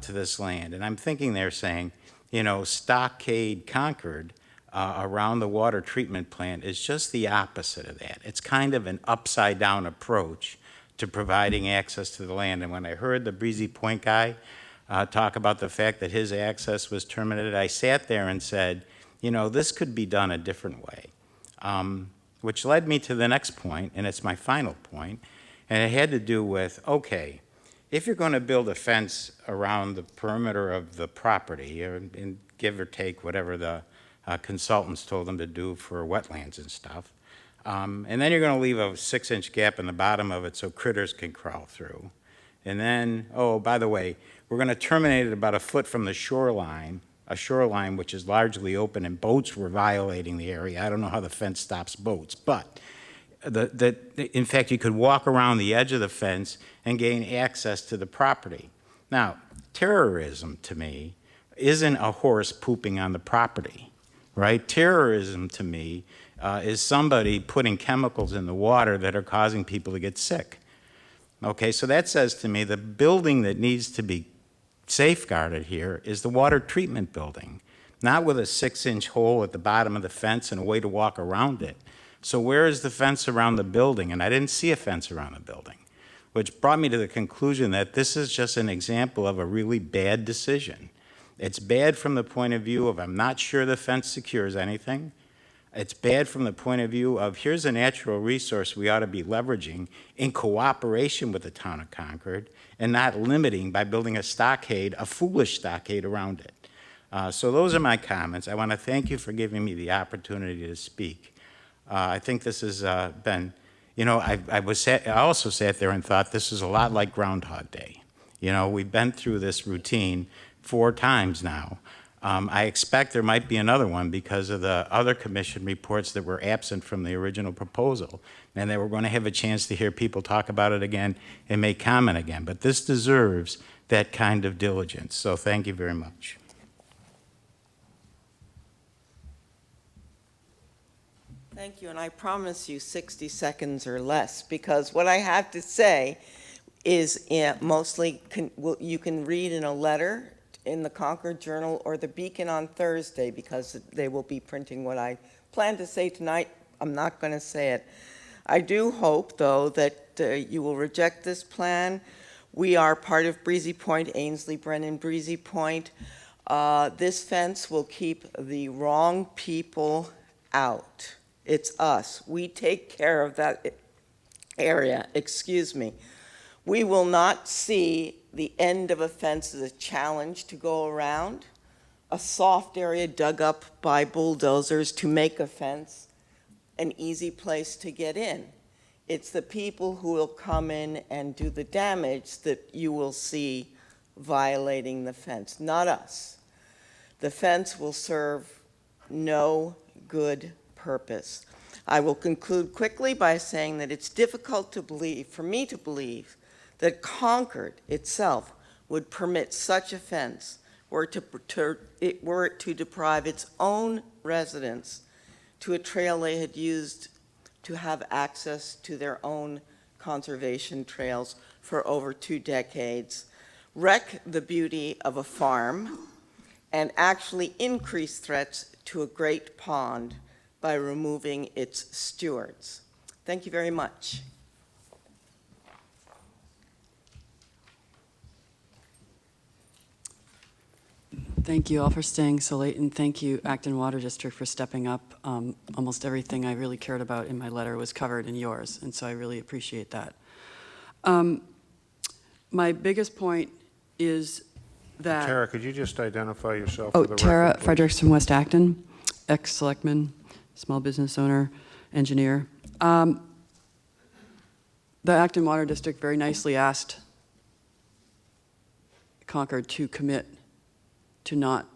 to this land. And I'm thinking they're saying, Stockade Concord around the water treatment plant is just the opposite of that. It's kind of an upside down approach to providing access to the land. And when I heard the Breezy Point guy talk about the fact that his access was terminated, I sat there and said, this could be done a different way. Which led me to the next point, and it's my final point, and it had to do with, okay, if you're going to build a fence around the perimeter of the property, and give or take whatever the consultants told them to do for wetlands and stuff, and then you're going to leave a 6-inch gap in the bottom of it so critters can crawl through. And then, oh, by the way, we're going to terminate it about a foot from the shoreline, a shoreline which is largely open, and boats were violating the area. I don't know how the fence stops boats, but in fact, you could walk around the edge of the fence and gain access to the property. Now, terrorism to me isn't a horse pooping on the property, right? Terrorism to me is somebody putting chemicals in the water that are causing people to get sick. Okay, so that says to me the building that needs to be safeguarded here is the water treatment building, not with a 6-inch hole at the bottom of the fence and a way to walk around it. So where is the fence around the building? And I didn't see a fence around the building, which brought me to the conclusion that this is just an example of a really bad decision. It's bad from the point of view of I'm not sure the fence secures anything. It's bad from the point of view of here's a natural resource we ought to be leveraging in cooperation with the town of Concord and not limiting by building a stockade, a foolish stockade around it. So those are my comments. I want to thank you for giving me the opportunity to speak. I think this has been, you know, I also sat there and thought this is a lot like Groundhog Day. You know, we've been through this routine 4 times now. I expect there might be another one because of the other commission reports that were absent from the original proposal, and that we're going to have a chance to hear people talk about it again and make comment again. But this deserves that kind of diligence. So thank you very much. Thank you, and I promise you 60 seconds or less, because what I have to say is mostly you can read in a letter in the Concord Journal or the Beacon on Thursday, because they will be printing what I plan to say tonight. I'm not going to say it. I do hope, though, that you will reject this plan. We are part of Breezy Point, Ainsley, Brennan, Breezy Point. This fence will keep the wrong people out. It's us. We take care of that area. Excuse me. We will not see the end of a fence as a challenge to go around, a soft area dug up by bulldozers to make a fence, an easy place to get in. It's the people who will come in and do the damage that you will see violating the fence, not us. The fence will serve no good purpose. I will conclude quickly by saying that it's difficult to believe, for me to believe, that Concord itself would permit such a fence were it to deprive its own residents to a trail they had used to have access to their own conservation trails for over 2 decades, wreck the beauty of a farm, and actually increase threats to a great pond by removing its stewards. Thank you very much. Thank you all for staying so late, and thank you, Acton Water District, for stepping up. Almost everything I really cared about in my letter was covered in yours, and so I really appreciate that. My biggest point is that... Tara, could you just identify yourself Oh, for the Tara record, please? Fredericks from West Acton, ex-selectman, small business owner, engineer. The Acton Water District very nicely asked Concord to commit to not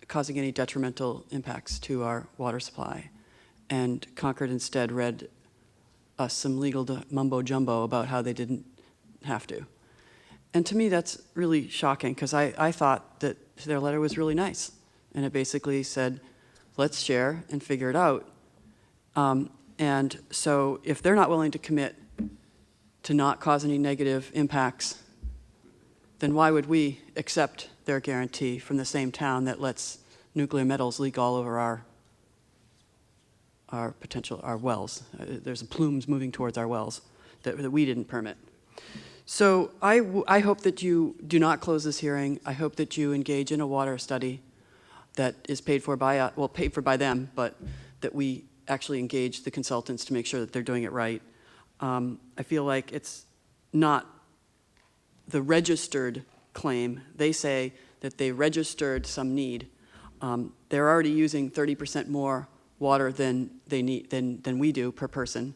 causing any detrimental impacts to our water supply. And Concord instead read us some legal mumbo-jumbo about how they didn't have to. And to me, that's really shocking, because I thought that their letter was really nice. And it basically said, let's share and figure it out. And so if they're not willing to commit to not cause any negative impacts, then why would we accept their guarantee from the same town that lets nuclear metals leak all over our wells? There's plumes moving towards our wells that we didn't permit. So I hope that you do not close this hearing. I hope that you engage in a water study that is paid for by, well, paid for by them, but that we actually engage the consultants to make sure that they're doing it right. I feel like it's not the registered claim. They say that they registered some need. They're already using 30% more water than they need than we do per person,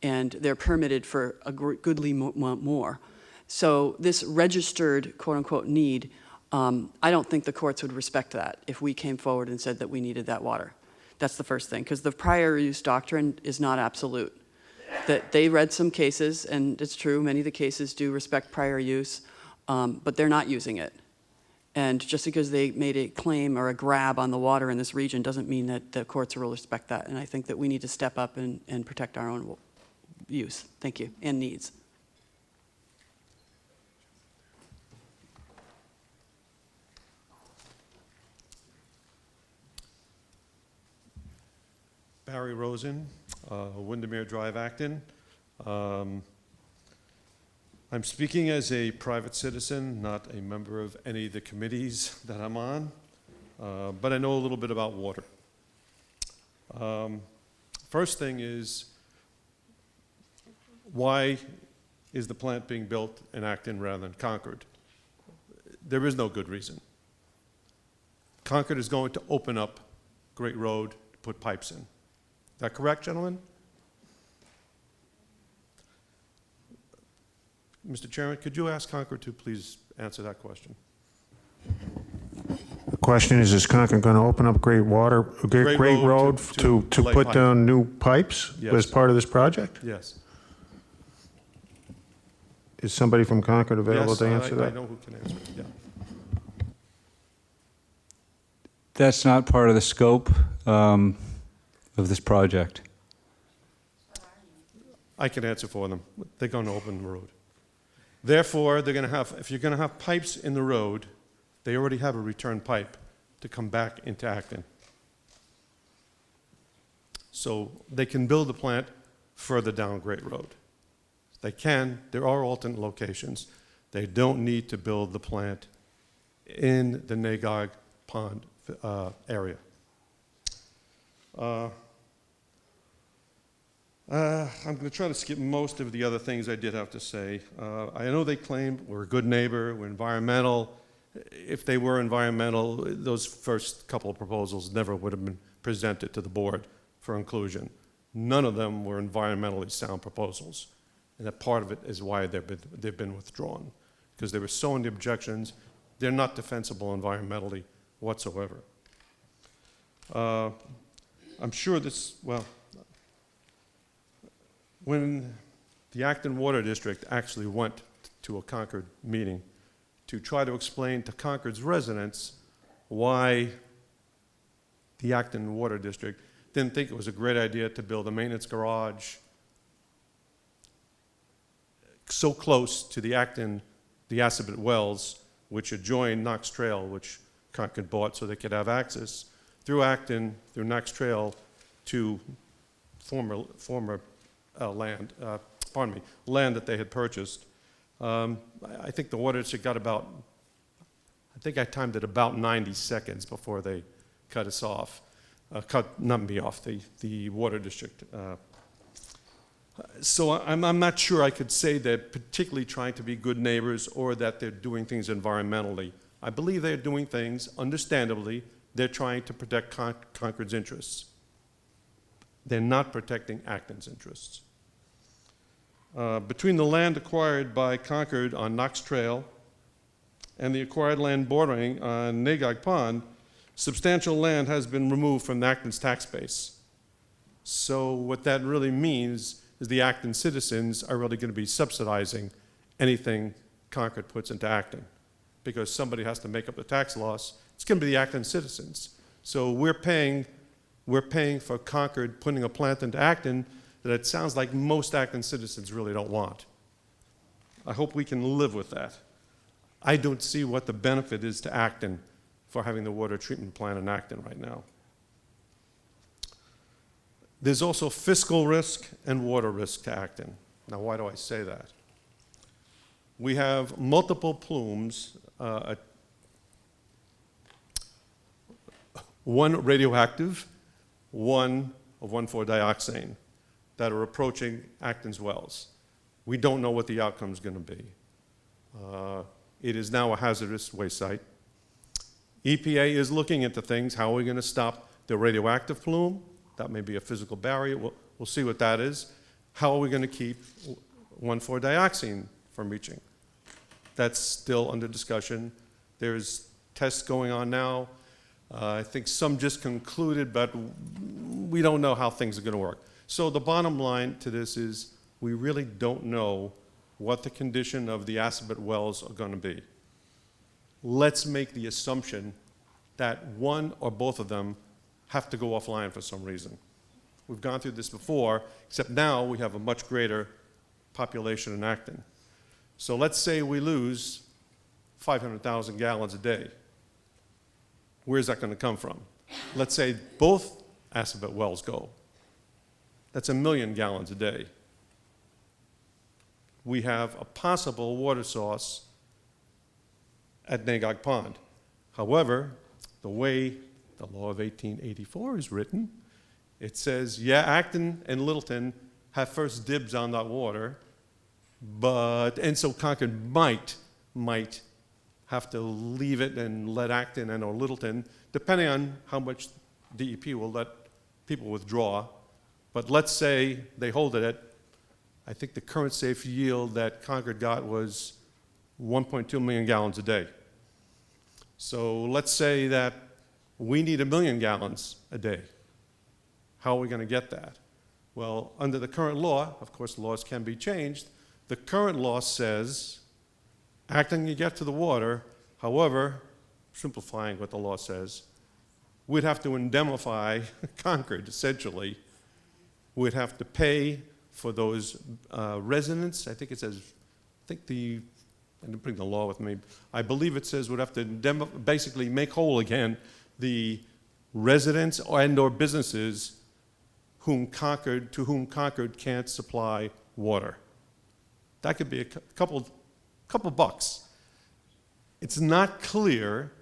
and they're permitted for a goodly more. So this registered quote-unquote need, I don't think the courts would respect that if we came forward and said that we needed that water. That's the first thing, because the prior use doctrine is not absolute. That they read some cases, and it's true, many of the cases do respect prior use, but they're not using it. And just because they made a claim or a grab on the water in this region doesn't mean that the courts will respect that. And I think that we need to step up and protect our own use. Thank you, and needs. Barry Rosen, Windermere Drive, Acton. I'm speaking as a private citizen, not a member of any of the committees that I'm on, but I know a little bit about water. First thing is, why is the plant being built in Acton rather than Concord? There is no good reason. Concord is going to open up Great Road to put pipes in. Is that correct, gentlemen? Mr. Chairman, could you ask Concord to please answer that question? The question is Concord going to open up Great Road to lay put pipe. down new pipes Yes. as part of this project? Yes. Is somebody from Concord available Yes, to answer I that? know who can answer it, yeah. That's not part of the scope of this project. I can answer for them. They're going to open the road. Therefore, they're going to have, if you're going to have pipes in the road, they already have a return pipe to come back into Acton. So they can build the plant further down Great Road. They can. There are alternate locations. They don't need to build the plant in the Nagog Pond area. I'm going to try to skip most of the other things I did have to say. I know they claim we're a good neighbor, we're environmental. If they were environmental, those first couple of proposals never would have been presented to the board for inclusion. None of them were environmentally sound proposals. And that part of it is why they've been withdrawn, because there were so many objections. They're not defensible environmentally whatsoever. I'm sure this, well, when the Acton Water District actually went to a Concord meeting to try to explain to Concord's residents why the Acton Water District didn't think it was a great idea to build a maintenance garage so close to the Assabet Wells, which adjoin Knox Trail, which Concord bought so they could have access through Acton, through Knox Trail, to former land that they had purchased. I think the water district got about, I think I timed it about 90 seconds before they cut us off. Not me off, the water district. So I'm not sure I could say they're particularly trying to be good neighbors or that they're doing things environmentally. I believe they're doing things, understandably, they're trying to protect Concord's interests. They're not protecting Acton's interests. Between the land acquired by Concord on Knox Trail and the acquired land bordering on Nagog Pond, substantial land has been removed from Acton's tax base. So what that really means is the Acton citizens are really going to be subsidizing anything Concord puts into Acton, because somebody has to make up the tax loss. It's going to be the Acton citizens. So we're paying for Concord putting a plant into Acton that it sounds like most Acton citizens really don't want. I hope we can live with that. I don't see what the benefit is to Acton for having the water treatment plant in Acton right now. There's also fiscal risk and water risk to Acton. Now, why do I say that? We have multiple plumes, one radioactive, one of 1,4-dioxane, that are approaching Acton's wells. We don't know what the outcome is going to be. It is now a hazardous waste site. EPA is looking into things. How are we going to stop the radioactive plume? That may be a physical barrier. We'll see what that is. How are we going to keep 1,4-dioxane from reaching? That's still under discussion. There's tests going on now. I think some just concluded, but we don't know how things are going to work. So the bottom line to this is we really don't know what the condition of the Assabet wells are going to be. Let's make the assumption that one or both of them have to go offline for some reason. We've gone through this before, except now we have a much greater population in Acton. So let's say we lose 500,000 gallons a day. Where's that going to come from? Let's say both Assabet wells go. That's 1 million gallons a day. We have a possible water source at Nagog Pond. However, the way the law of 1884 is written, it says, yeah, Acton and Littleton have first dibs on that water, and so Concord might have to leave it and let Acton and or Littleton, depending on how much DEP will let people withdraw. But let's say they hold it at, I think the current safe yield that Concord got was 1.2 million gallons a day. So let's say that we need 1 million gallons a day. How are we going to get that? Well, under the current law, of course, laws can be changed. The current law says, Acton can get to the water. However, simplifying what the law says, we'd have to indemnify Concord, essentially. We'd have to pay for those residents. I think it says, I didn't bring the law with me. I believe it says we'd have to basically make whole again the residents and or businesses to whom Concord can't supply water. That could be a couple bucks. It's not clear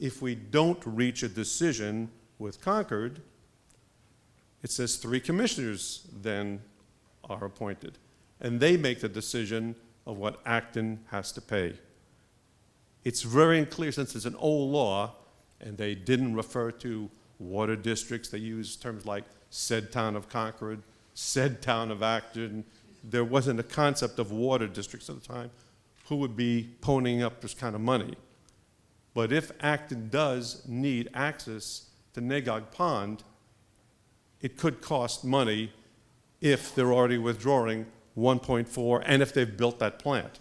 if we don't reach a decision with Concord. It says 3 commissioners then are appointed, and they make the decision of what Acton has to pay. It's very unclear since it's an old law, and they didn't refer to water districts. They use terms like said town of Concord, said town of Acton. There wasn't a concept of water districts at the time. Who would be ponying up this kind of money? But if Acton does need access to Nagog Pond, it could cost money if they're already withdrawing 1.4 and if they've built that plant.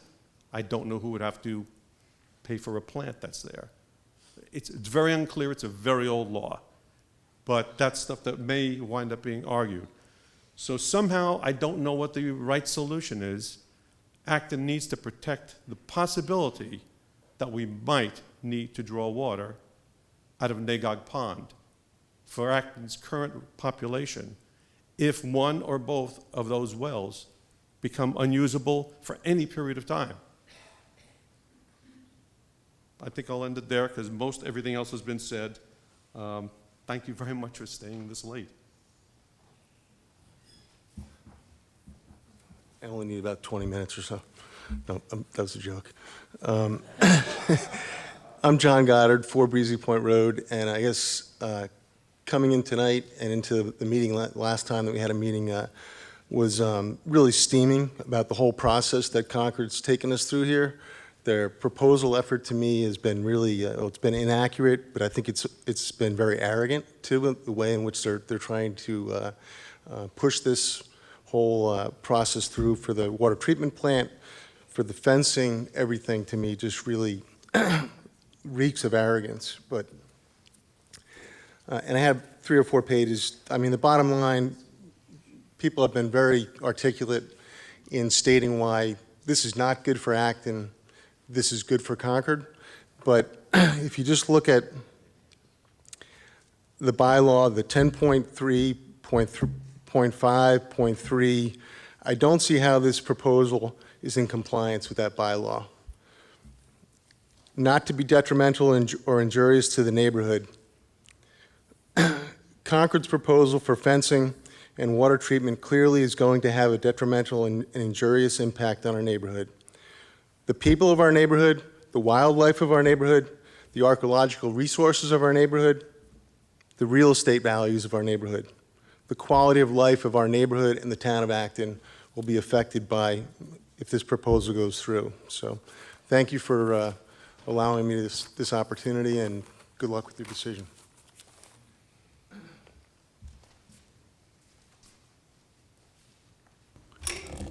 I don't know who would have to pay for a plant that's there. It's very unclear. It's a very old law. But that's stuff that may wind up being argued. So somehow, I don't know what the right solution is. Acton needs to protect the possibility that we might need to draw water out of Nagog Pond for Acton's current population if one or both of those wells become unusable for any period of time. I think I'll end it there because most everything else has been said. Thank you very much for staying this late. I only need about 20 minutes or so. No, that was a joke. I'm John Goddard, 4 Breezy Point Road, and I guess coming in tonight and into the meeting last time that we had a meeting was really steaming about the whole process that Concord's taken us through here. Their proposal effort to me has been really, it's been inaccurate, but I think it's been very arrogant too, the way in which they're trying to push this whole process through for the water treatment plant, for the fencing. Everything to me just really reeks of arrogance. But and I have 3 or 4 pages. I mean, the bottom line, people have been very articulate in stating why this is not good for Acton, this is good for Concord. But if you just look at the bylaw, the 10.3.5.3, I don't see how this proposal is in compliance with that bylaw. Not to be detrimental or injurious to the neighborhood, Concord's proposal for fencing and water treatment clearly is going to have a detrimental and injurious impact on our neighborhood. The people of our neighborhood, the wildlife of our neighborhood, the archaeological resources of our neighborhood, the real estate values of our neighborhood, the quality of life of our neighborhood and the town of Acton will be affected by if this proposal goes through. So thank you for allowing me this opportunity, and good luck with your decision.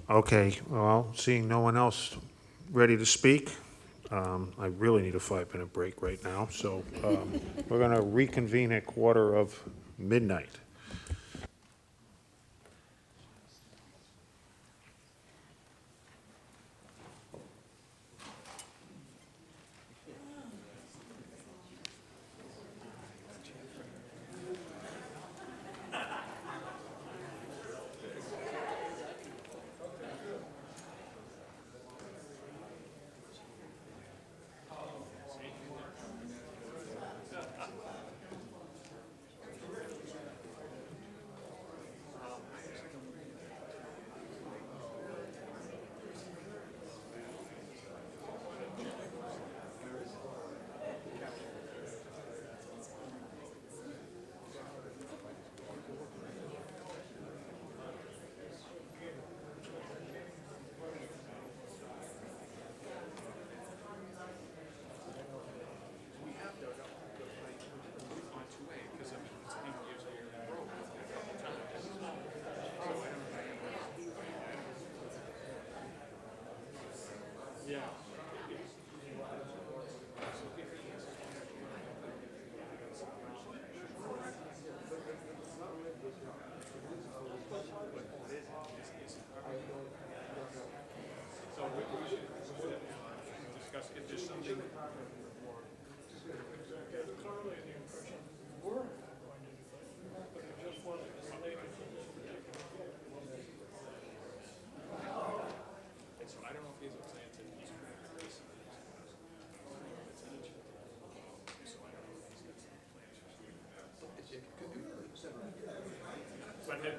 Okay, well, seeing no one else ready to speak, I really need a 5-minute break right now, so we're going to reconvene at 12:45.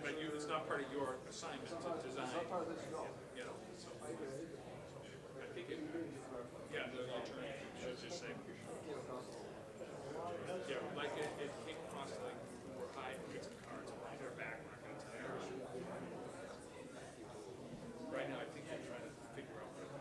But you, it's not part of your assignment to design. It's not part of this, no. You know, so I think it, yeah, the attorney should just say. Yeah, like it came across like we were high rates of cards, they're back, we're not gonna tell you. Right now, I think they're trying to figure out what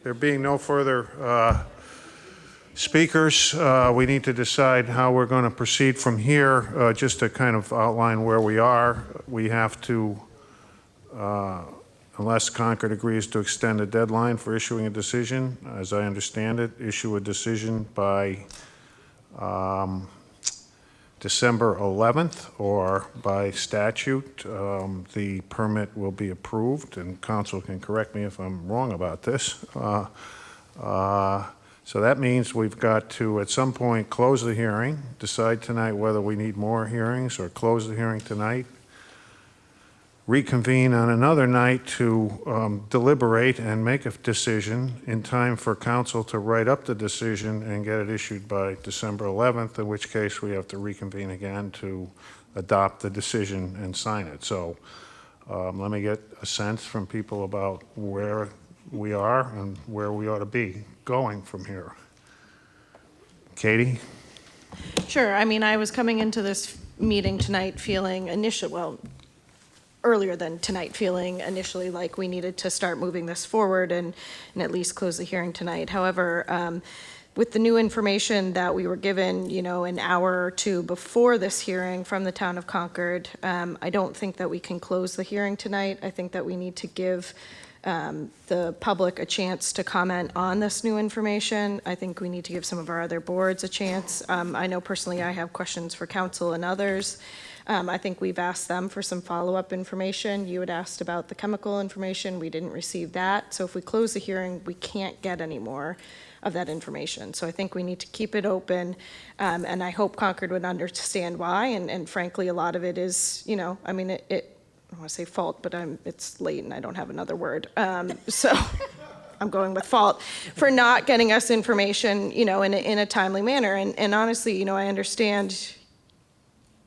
There being no further speakers, we need to decide how we're going to proceed from here. Just to kind of outline where we are, we have to, unless Concord agrees to extend the deadline for issuing a decision, as I understand it, issue a decision by December 11th, or by statute, the permit will be approved, and council can correct me if I'm wrong about this. So that means we've got to, at some point, close the hearing, decide tonight whether we need more hearings, or close the hearing tonight, reconvene on another night to deliberate and make a decision in time for council to write up the decision and get it issued by December 11th, in which case we have to reconvene again to adopt the decision and sign it. So let me get a sense from people about where we are and where we ought to be going from here. Katie? Sure. I mean, I was coming into this meeting tonight feeling earlier than tonight, feeling initially like we needed to start moving this forward and at least close the hearing tonight. However, with the new information that we were given, an hour or two before this hearing from the town of Concord, I don't think that we can close the hearing tonight. I think that we need to give the public a chance to comment on this new information. I think we need to give some of our other boards a chance. I know personally I have questions for council and others. I think we've asked them for some follow-up information. You had asked about the chemical information. We didn't receive that. So if we close the hearing, we can't get any more of that information. So I think we need to keep it open, and I hope Concord would understand why. And frankly, a lot of it is, I don't want to say fault, but it's late and I don't have another word. So I'm going with fault for not getting us information, in a timely manner. And honestly, I understand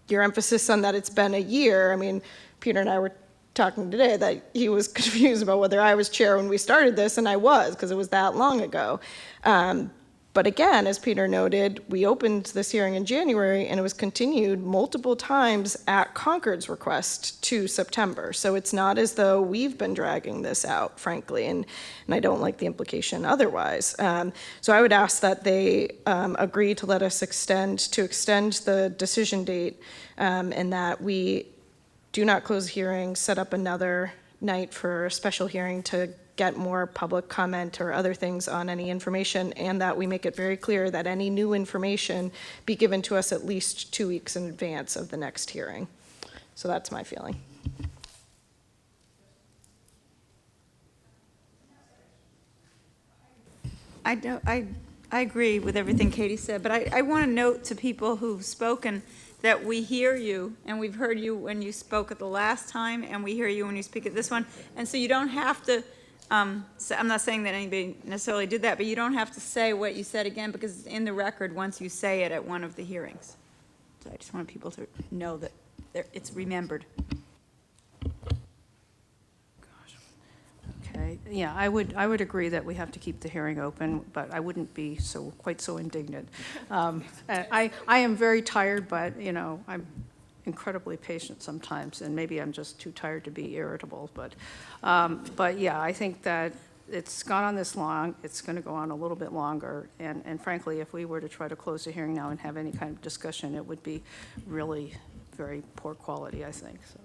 your emphasis on that it's been a year. I mean, Peter and I were talking today that he was confused about whether I was chair when we started this, and I was, because it was that long ago. But again, as Peter noted, we opened this hearing in January, and it was continued multiple times at Concord's request to September. So it's not as though we've been dragging this out, frankly, and I don't like the implication otherwise. So I would ask that they agree to let us extend the decision date, and that we do not close the hearing, set up another night for a special hearing to get more public comment or other things on any information, and that we make it very clear that any new information be given to us at least 2 weeks in advance of the next hearing. So that's my feeling. I agree with everything Katie said, but I want to note to people who've spoken that we hear you, and we've heard you when you spoke at the last time, and we hear you when you speak at this one. And so you don't have to, so I'm not saying that anybody necessarily did that, but you don't have to say what you said again, because it's in the record once you say it at one of the hearings. So I just want people to know that it's remembered. Okay, yeah, I would agree that we have to keep the hearing open, but I wouldn't be quite so indignant. I am very tired, but, I'm incredibly patient sometimes, and maybe I'm just too tired to be irritable, but yeah, I think that it's gone on this long, it's going to go on a little bit longer, and frankly, if we were to try to close the hearing now and have any kind of discussion, it would be really very poor quality, I think, so.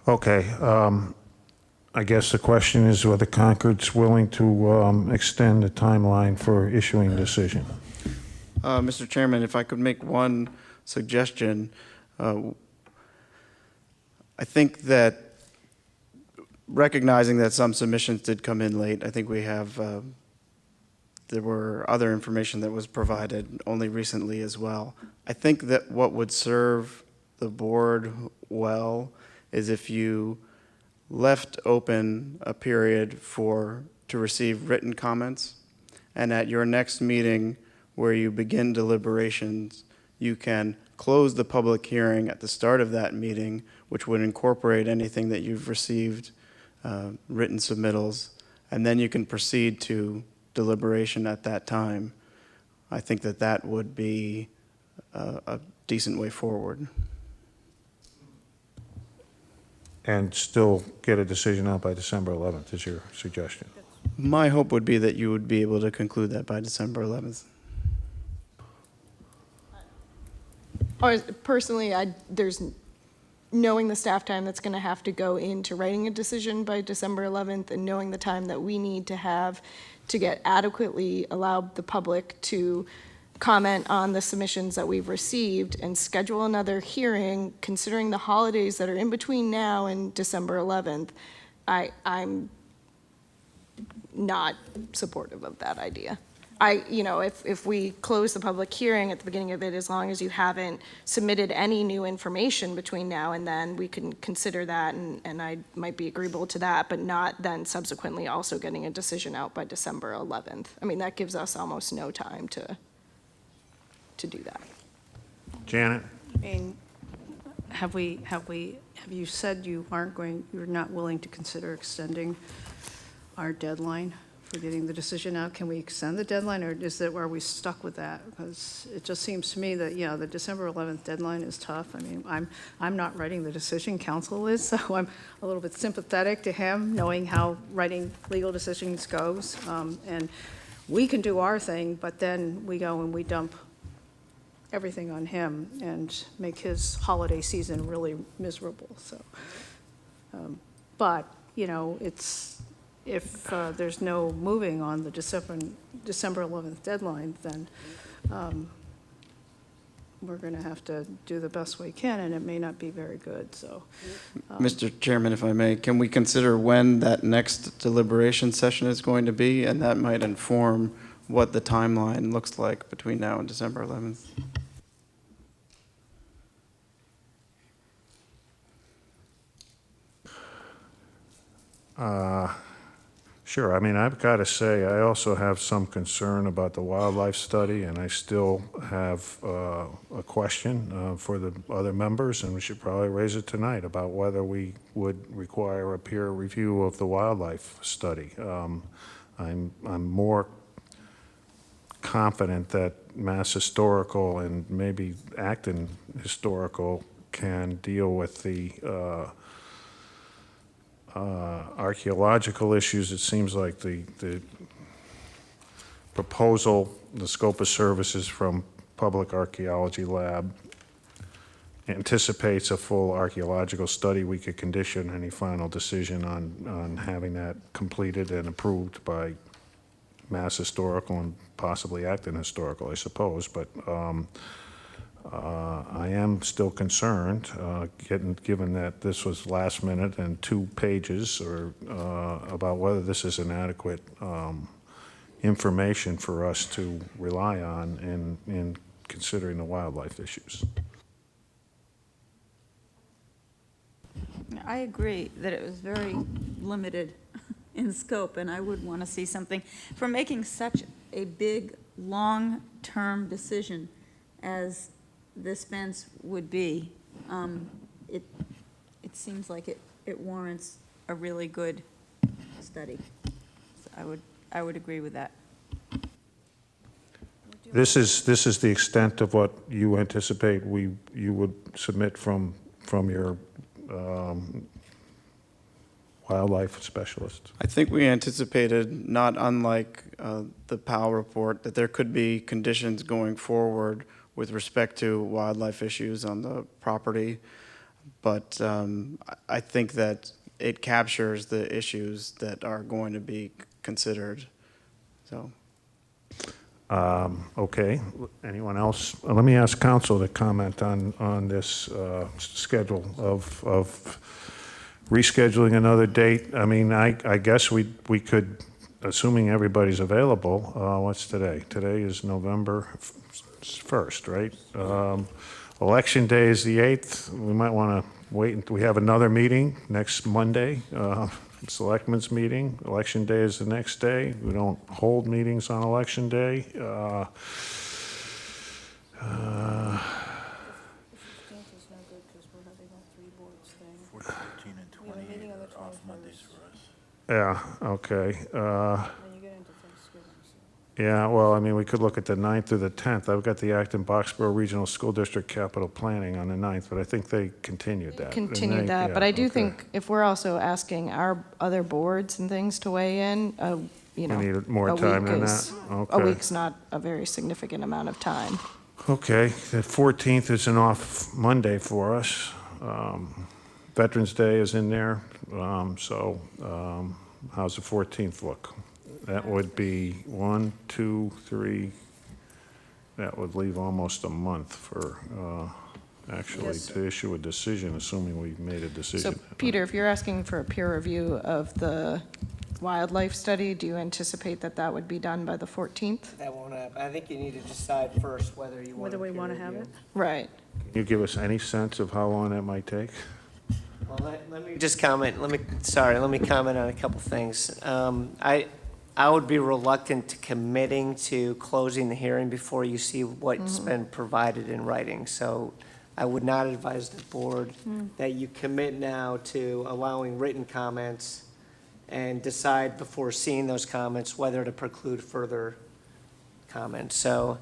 Okay, I guess the question is whether Concord's willing to extend the timeline for issuing a decision. Mr. Chairman, if I could make one suggestion, I think that recognizing that some submissions did come in late, I think we have, there were other information that was provided only recently as well. I think that what would serve the board well is if you left open a period to receive written comments, and at your next meeting where you begin deliberations, you can close the public hearing at the start of that meeting, which would incorporate anything that you've received, written submittals, and then you can proceed to deliberation at that time. I think that that would be a decent way forward. And still get a decision out by December 11th is your suggestion? My hope would be that you would be able to conclude that by December 11th. Personally, knowing the staff time that's going to have to go into writing a decision by December 11th, and knowing the time that we need to have to get adequately allow the public to comment on the submissions that we've received and schedule another hearing, considering the holidays that are in between now and December 11th, I'm not supportive of that idea. If we close the public hearing at the beginning of it, as long as you haven't submitted any new information between now and then, we can consider that, and I might be agreeable to that, but not then subsequently also getting a decision out by December 11th. I mean, that gives us almost no time to to do that. Janet? I mean, have you said you're not willing to consider extending our deadline for getting the decision out? Can we extend the deadline, or are we stuck with that? Because it just seems to me that, yeah, the December 11th deadline is tough. I mean, I'm not writing the decision, council is, so I'm a little bit sympathetic to him, knowing how writing legal decisions goes. And we can do our thing, but then we go and we dump everything on him and make his holiday season really miserable, so. But, you know, if there's no moving on the December 11th deadline, then we're going to have to do the best we can, and it may not be very good, so. Mr. Chairman, if I may, can we consider when that next deliberation session is going to be? And that might inform what the timeline looks like between now and December 11th. Sure. I mean, I've got to say, I also have some concern about the wildlife study, and I still have a question for the other members, and we should probably raise it tonight, about whether we would require a peer review of the wildlife study. I'm more confident that Mass Historical and maybe Acton Historical can deal with the archaeological issues. It seems like the proposal, the scope of services from Public Archaeology Lab anticipates a full archaeological study. We could condition any final decision on having that completed and approved by Mass Historical and possibly Acton Historical, I suppose. But I am still concerned, given that this was last minute and 2 pages, or about whether this is an adequate information for us to rely on in considering the wildlife issues. I agree that it was very limited in scope, and I would want to see something. For making such a big, long-term decision as this fence would be, it seems like it warrants a really good study. So I would agree with that. This is the extent of what you anticipate you would submit from your wildlife specialist? I think we anticipated, not unlike the Powell report, that there could be conditions going forward with respect to wildlife issues on the property. But I think that it captures the issues that are going to be considered. So. Okay. Anyone else? Let me ask council to comment on this schedule of rescheduling another date. I mean, I guess we could, assuming everybody's available, what's today? Today is November 1st, right? Election day is the 8th. We might want to wait until we have another meeting next Monday. Selectmen's meeting. Election day is the next day. We don't hold meetings on election day. 15th is no good because we're having all 3 boards thing. 14 and 28 are off Mondays for us. Yeah, okay. Then you get into Thanksgiving, so. Yeah, well, I mean, we could look at the 9th through the 10th. I've got the Acton-Boxborough Regional School District Capital Planning on the 9th, but I think they continued that. Continue that, but I do think if we're also asking our other boards and things to weigh in, you know. We need more a time week than is- that? A Okay. week's not a very significant amount of time. Okay, the 14th is an off Monday for us. Veterans Day is in there, so how's the 14th look? That would be 1, 2, 3, that would leave almost a month for, actually, Yes. to issue a decision, assuming we've made a decision. So, Peter, if you're asking for a peer review of the wildlife study, do you anticipate that that would be done by the 14th? That won't happen. I think you need to decide first whether you want Whether we peer want to have review. it? Right. Can you give us any sense of how long that might take? Well, let me just comment. Let me comment on a couple things. I would be reluctant to committing to closing the hearing before you see what's been provided in writing. So I would not advise the board that you commit now to allowing written comments and decide before seeing those comments whether to preclude further comments. So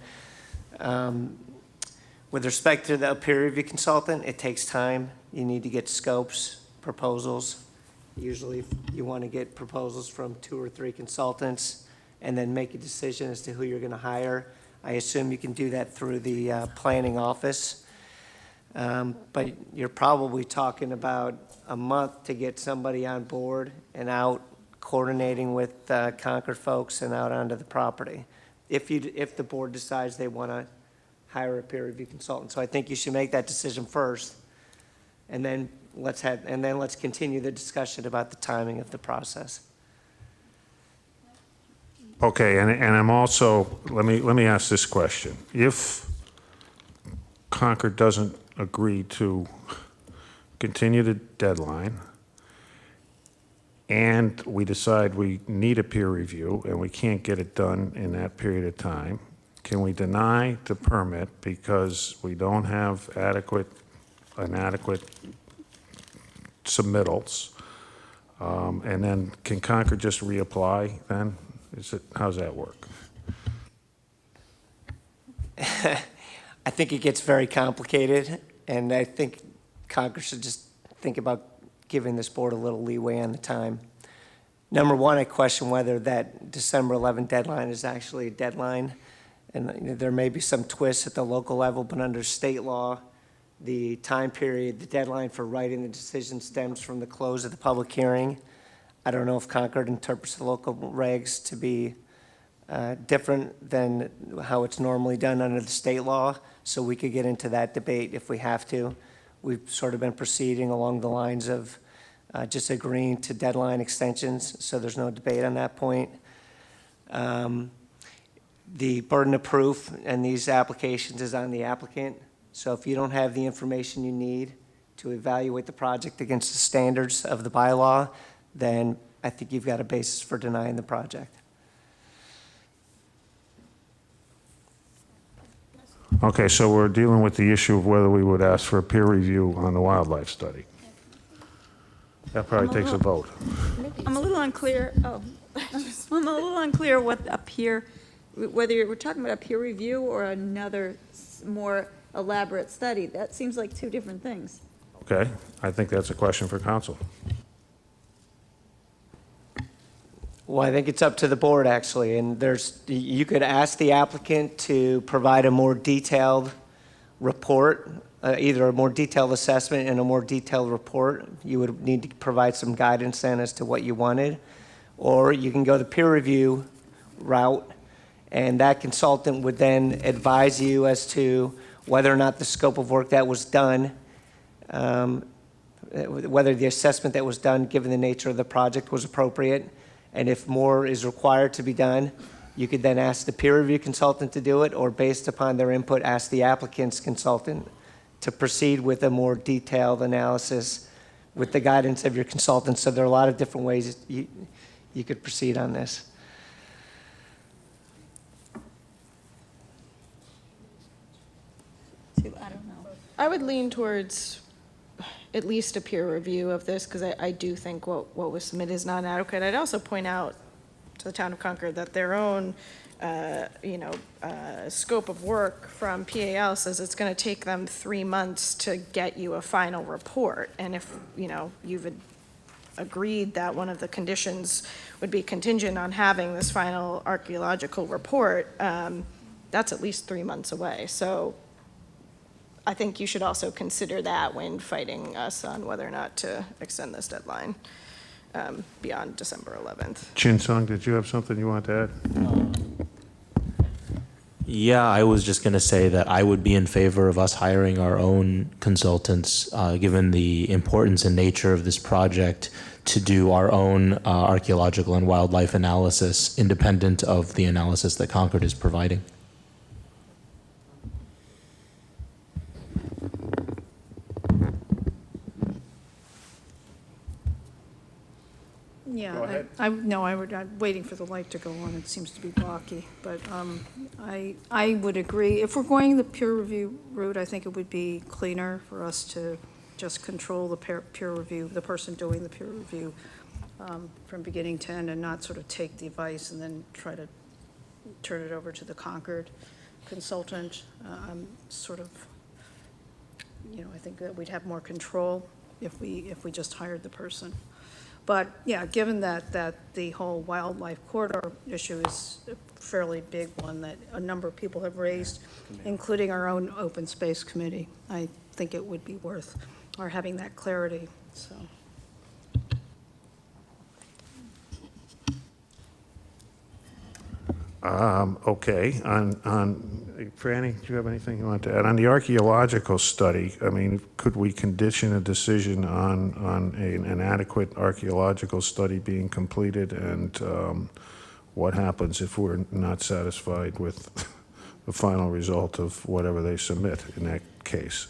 with respect to the peer review consultant, it takes time. You need to get scopes, proposals. Usually you want to get proposals from 2 or 3 consultants and then make a decision as to who you're going to hire. I assume you can do that through the planning office. But you're probably talking about a month to get somebody on board and out coordinating with Concord folks and out onto the property, if the board decides they want to hire a peer review consultant. So I think you should make that decision first, and then let's continue the discussion about the timing of the process. Okay, and I'm also, let me ask this question. If Concord doesn't agree to continue the deadline, and we decide we need a peer review and we can't get it done in that period of time, can we deny the permit because we don't have inadequate submittals? And then can Concord just reapply then? How's that work? I think it gets very complicated, and I think Congress should just think about giving this board a little leeway on the time. Number one, I question whether that December 11th deadline is actually a deadline, and there may be some twists at the local level, but under state law, the time period, the deadline for writing the decision stems from the close of the public hearing. I don't know if Concord interprets the local regs to be different than how it's normally done under the state law, so we could get into that debate if we have to. We've sort of been proceeding along the lines of just agreeing to deadline extensions, so there's no debate on that point. The burden of proof in these applications is on the applicant, so if you don't have the information you need to evaluate the project against the standards of the bylaw, then I think you've got a basis for denying the project. Okay, so we're dealing with the issue of whether we would ask for a peer review on the wildlife study. That probably takes a vote. I'm a little unclear, I'm a little unclear what a peer, whether we're talking about a peer review or another more elaborate study. That seems like 2 different things. Okay, I think that's a question for council. Well, I think it's up to the board, actually, and you could ask the applicant to provide a more detailed report, either a more detailed assessment and a more detailed report. You would need to provide some guidance then as to what you wanted, or you can go the peer review route, and that consultant would then advise you as to whether or not the scope of work that was done, whether the assessment that was done, given the nature of the project, was appropriate. And if more is required to be done, you could then ask the peer review consultant to do it, or based upon their input, ask the applicant's consultant to proceed with a more detailed analysis with the guidance of your consultant. So there are a lot of different ways you could proceed on this. I don't know. I would lean towards at least a peer review of this, because I do think what was submitted is not adequate. I'd also point out to the town of Concord that their own, scope of work from PAL says it's going to take them 3 months to get you a final report. And if, you've agreed that one of the conditions would be contingent on having this final archaeological report, that's at least 3 months away. So I think you should also consider that when fighting us on whether or not to extend this deadline beyond December 11th. Chin Sung, did you have something you want to add? Yeah, I was just going to say that I would be in favor of us hiring our own consultants, given the importance and nature of this project, to do our own archaeological and wildlife analysis, independent of the analysis that Concord is providing. Yeah, Go ahead. no, I'm waiting for the light to go on. It seems to be blocky. But I would agree. If we're going the peer review route, I think it would be cleaner for us to just control the peer review, the person doing the peer review from beginning to end, and not sort of take the advice and then try to turn it over to the Concord consultant. Sort of, I think that we'd have more control if we just hired the person. But yeah, given that the whole wildlife corridor issue is a fairly big one that a number of people have raised, including our own open space committee, I think it would be worth our having that clarity, so. Okay, Franny, do you have anything you want to add? On the archaeological study, I mean, could we condition a decision on an adequate archaeological study being completed, and what happens if we're not satisfied with the final result of whatever they submit in that case?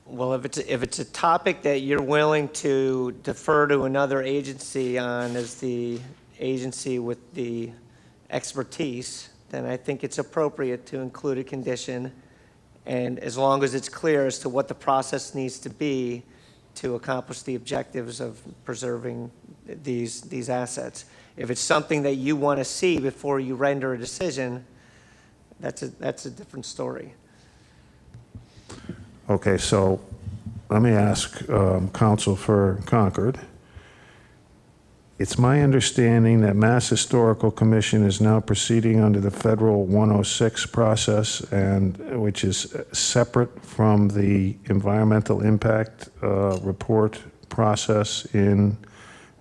Well, if it's a topic that you're willing to defer to another agency on as the agency with the expertise, then I think it's appropriate to include a condition, and as long as it's clear as to what the process needs to be to accomplish the objectives of preserving these assets. If it's something that you want to see before you render a decision, that's a different story. Okay, so let me ask Counsel for Concord. It's my understanding that Mass Historical Commission is now proceeding under the Federal 106 process, and which is separate from the environmental impact report process in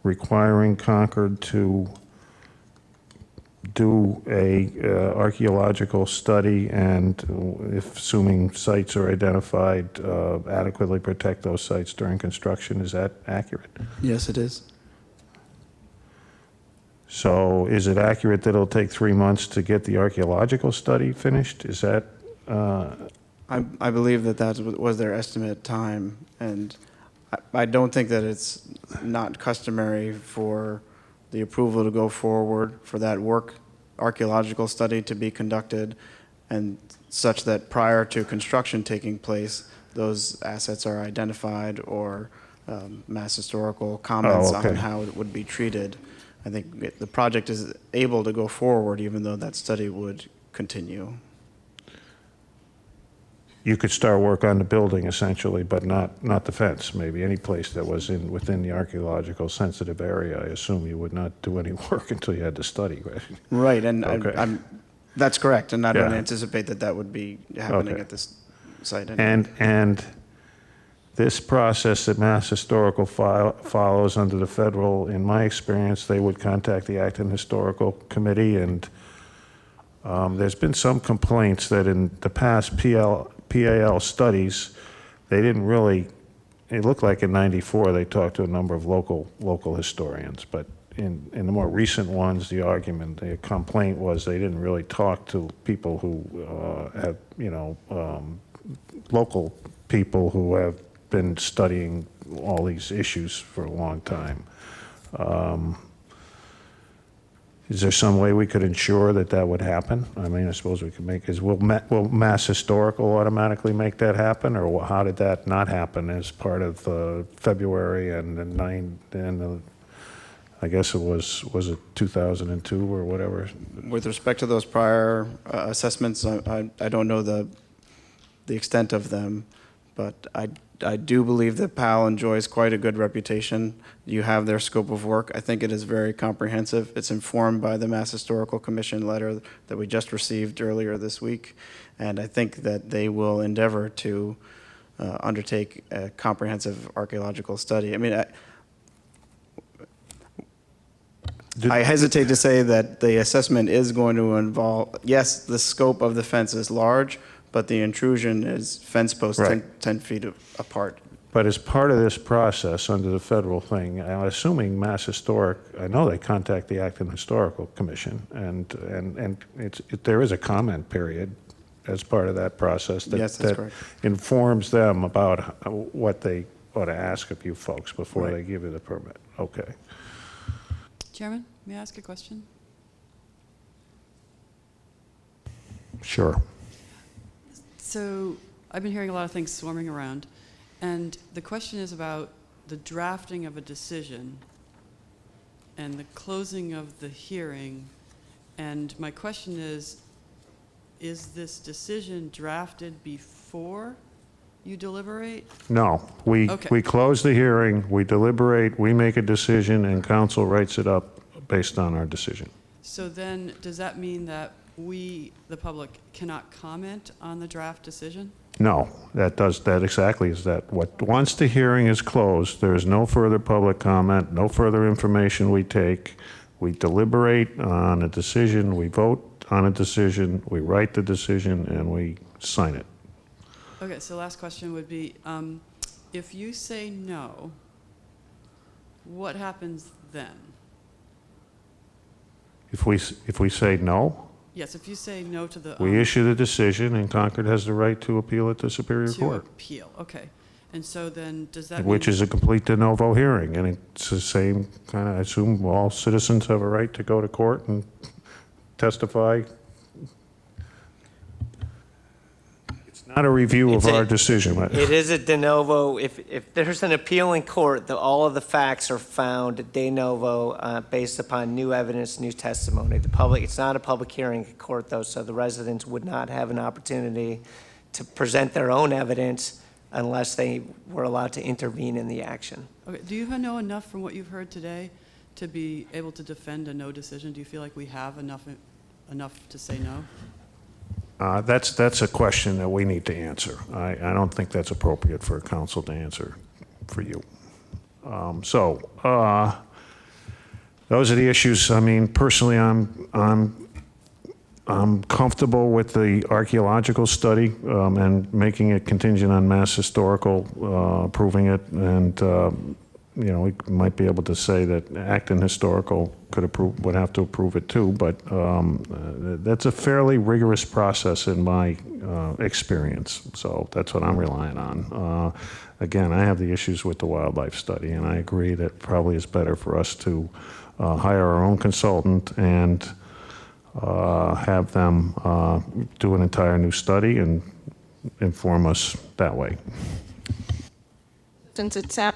requiring Concord to do a archaeological study, and if assuming sites are identified, adequately protect those sites during construction. Is that accurate? Yes, it is. So is it accurate that it'll take 3 months to get the archaeological study finished? Is that? I believe that was their estimate time, and I don't think that it's not customary for the approval to go forward, for that archaeological study to be conducted, and such that prior to construction taking place, those assets are identified, or Mass Historical comments on how it would be treated. I think the project is able to go forward even though that study would continue. You could start work on the building essentially, but not the fence, maybe any place that was within the archaeological sensitive area. I assume you would not do any work until you had the study, right? Right, and Okay. that's correct, and I don't Yeah. anticipate that would be happening Okay. at this site anyway. And this process that Mass Historical follows under the federal, in my experience, they would contact the Acton Historical Committee, and there's been some complaints that in the past PAL studies, they didn't really, it looked like in '94 they talked to a number of local historians, but in the more recent ones, the complaint was they didn't really talk to people who have, local people who have been studying all these issues for a long time. Is there some way we could ensure that would happen? I mean, I suppose we could will Mass Historical automatically make that happen, or how did that not happen as part of February and I guess it was it 2002 or whatever? With respect to those prior assessments, I don't know the extent of them, but I do believe that PAL enjoys quite a good reputation. You have their scope of work. I think it is very comprehensive. It's informed by the Mass Historical Commission letter that we just received earlier this week, and I think that they will endeavor to undertake a comprehensive archaeological study. I mean, I hesitate to say that the assessment is going to involve, yes, the scope of the fence is large, but the intrusion is fence posts Right. 10 feet apart. But as part of this process under the federal thing, I'm assuming Mass Historic, I know they contact the Acton Historical Commission, and there is a comment period as part of that process? Yes, that's correct. Informs them about what they ought to ask of you folks before Right. they give you the permit? Okay. Chairman, may I ask a question? Sure. So I've been hearing a lot of things swarming around, and the question is about the drafting of a decision and the closing of the hearing. And my question is this decision drafted before you deliberate? No, we Okay. close the hearing, we deliberate, we make a decision, and council writes it up based on our decision. So then, does that mean that we, the public, cannot comment on the draft decision? No, that exactly is that. Once the hearing is closed, there is no further public comment, no further information we take. We deliberate on a decision, we vote on a decision, we write the decision, and we sign it. Okay, so last question would be, if you say no, what happens then? If we say no, Yes, if you say no to the... we issue the decision, and Concord has the right to appeal it to Superior to Court, appeal, okay. And so then, does that which mean... is a complete de novo hearing, and it's the same kind of, I assume all citizens have a right to go to court and testify. It's not a review of our decision. It is a de novo. If there's an appeal in court, all of the facts are found de novo based upon new evidence, new testimony. It's not a public hearing in court, though, so the residents would not have an opportunity to present their own evidence unless they were allowed to intervene in the action. Okay, do you know enough from what you've heard today to be able to defend a no decision? Do you feel like we have enough to say no? That's a question that we need to answer. I don't think that's appropriate for a council to answer for you. Those are the issues. I mean, personally, I'm comfortable with the archaeological study and making it contingent on Mass Historical approving it, and we might be able to say that Acton Historical would have to approve it too, but that's a fairly rigorous process in my experience, so that's what I'm relying on. Again, I have the issues with the wildlife study, and I agree that probably it's better for us to hire our own consultant and have them do an entire new study and inform us that way. Since it sounds,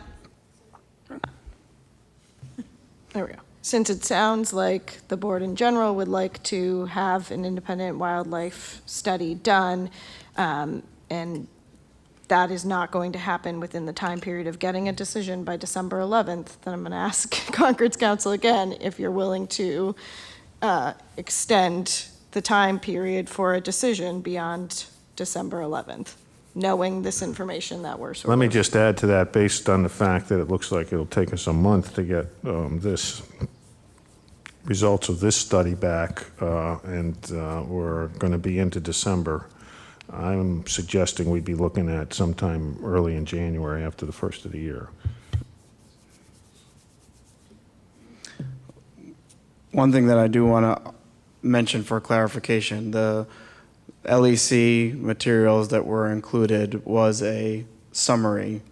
there we go. Since it sounds like the board in general would like to have an independent wildlife study done, and that is not going to happen within the time period of getting a decision by December 11th, then I'm going to ask Concord's council again if you're willing to extend the time period for a decision beyond December 11th, knowing this information that we're sort Let me of... just add to that, based on the fact that it looks like it'll take us a month to get results of this study back, and we're going to be into December. I'm suggesting we'd be looking at sometime early in January after the first of the year. One thing that I do want to mention for clarification, the LEC materials that were included was a summary.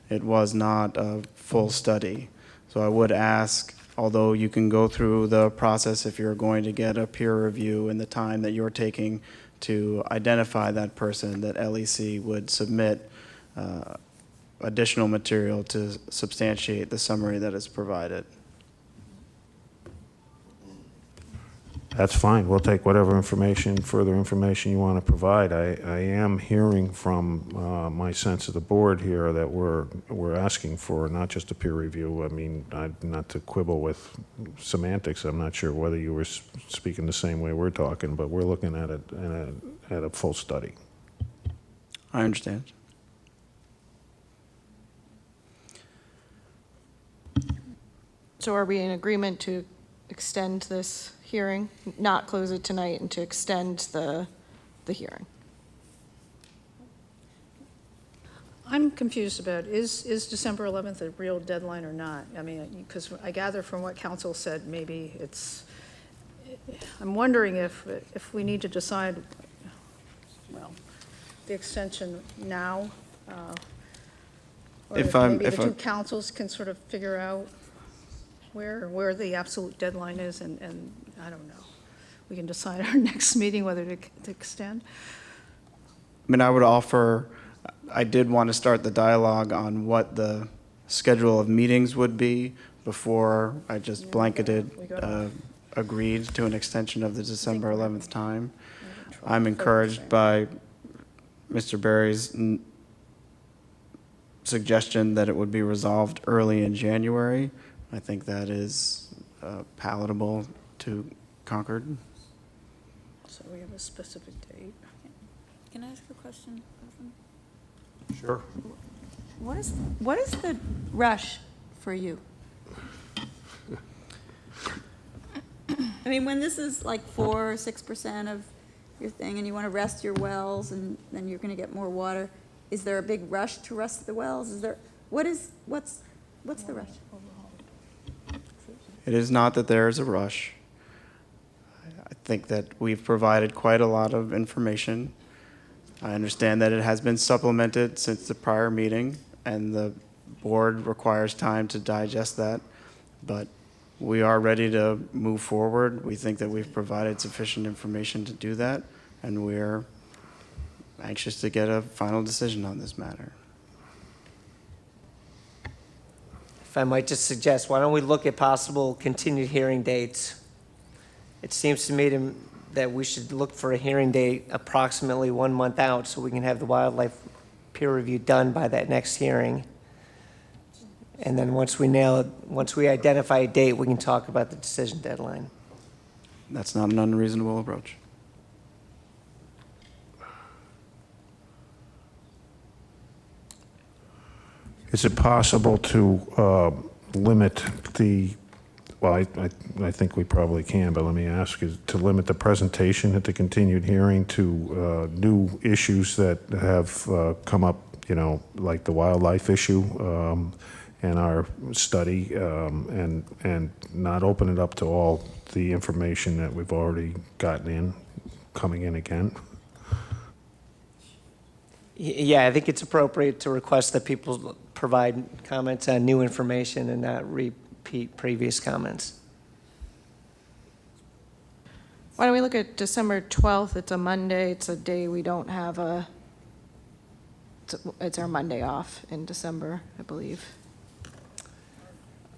It was not a full study. So I would ask, although you can go through the process if you're going to get a peer review in the time that you're taking to identify that person, that LEC would submit additional material to substantiate the summary that is provided. That's fine. We'll take whatever further information you want to provide. I am hearing from my sense of the board here that we're asking for not just a peer review. I mean, not to quibble with semantics. I'm not sure whether you were speaking the same way we're talking, but we're looking at it at a full study. I understand. So are we in agreement to extend this hearing, not close it tonight, and to extend the hearing? I'm confused about, is December 11th a real deadline or not? I mean, because I gather from what council said, maybe it's, I'm wondering if we need to decide well, the extension now? Or If maybe the I'm- two councils can sort of figure out where the absolute deadline is, and I don't know. We can decide our next meeting whether to extend. I mean, I would offer, I did want to start the dialogue on what the schedule of meetings would be before I just blanketed, agreed to an extension of the December 11th time. I'm encouraged by Mr. Berry's suggestion that it would be resolved early in January. I think that is palatable to Concord. So we have a specific date. Can I ask a question? Sure. What is the rush for you? I mean, when this is like 4 or 6% of your thing, and you want to rest your wells, and then you're going to get more water, is there a big rush to rest the wells? Is there, what's the rush? It is not that there is a rush. I think that we've provided quite a lot of information. I understand that it has been supplemented since the prior meeting, and the board requires time to digest that, but we are ready to move forward. We think that we've provided sufficient information to do that, and we're anxious to get a final decision on this matter. If I might just suggest, why don't we look at possible continued hearing dates? It seems to me that we should look for a hearing date approximately 1 month out so we can have the wildlife peer review done by that next hearing. And then once we identify a date, we can talk about the decision deadline. That's not an unreasonable approach. Is it possible to limit the, well, I think we probably can, but let me ask, is to limit the presentation at the continued hearing to new issues that have come up, like the wildlife issue and our study, and not open it up to all the information that we've already gotten coming in again? Yeah, I think it's appropriate to request that people provide comments on new information and not repeat previous comments. Why don't we look at December 12th? It's a Monday. It's a day we don't have it's our Monday off in December, I believe.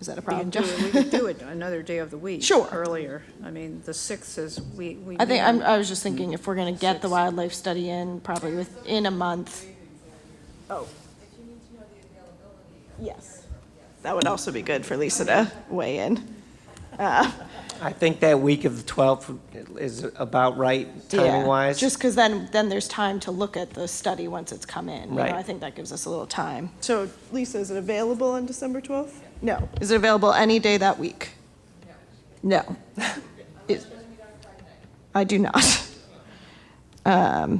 Is that a problem, Jeff? We could do it another day of the week. Sure. Earlier. I mean, the 6th is, we. I was just thinking if we're going to get the wildlife study in, probably within a month. Oh. Yes. That would also be good for Lisa to weigh in. I think that week of the 12th is about right, timing-wise. Just because then there's time to look at the study once it's come in. You know, Right. I think that gives us a little time. So, Lisa, is it available on December 12th? No. Is it available any day that week? No. I do not. What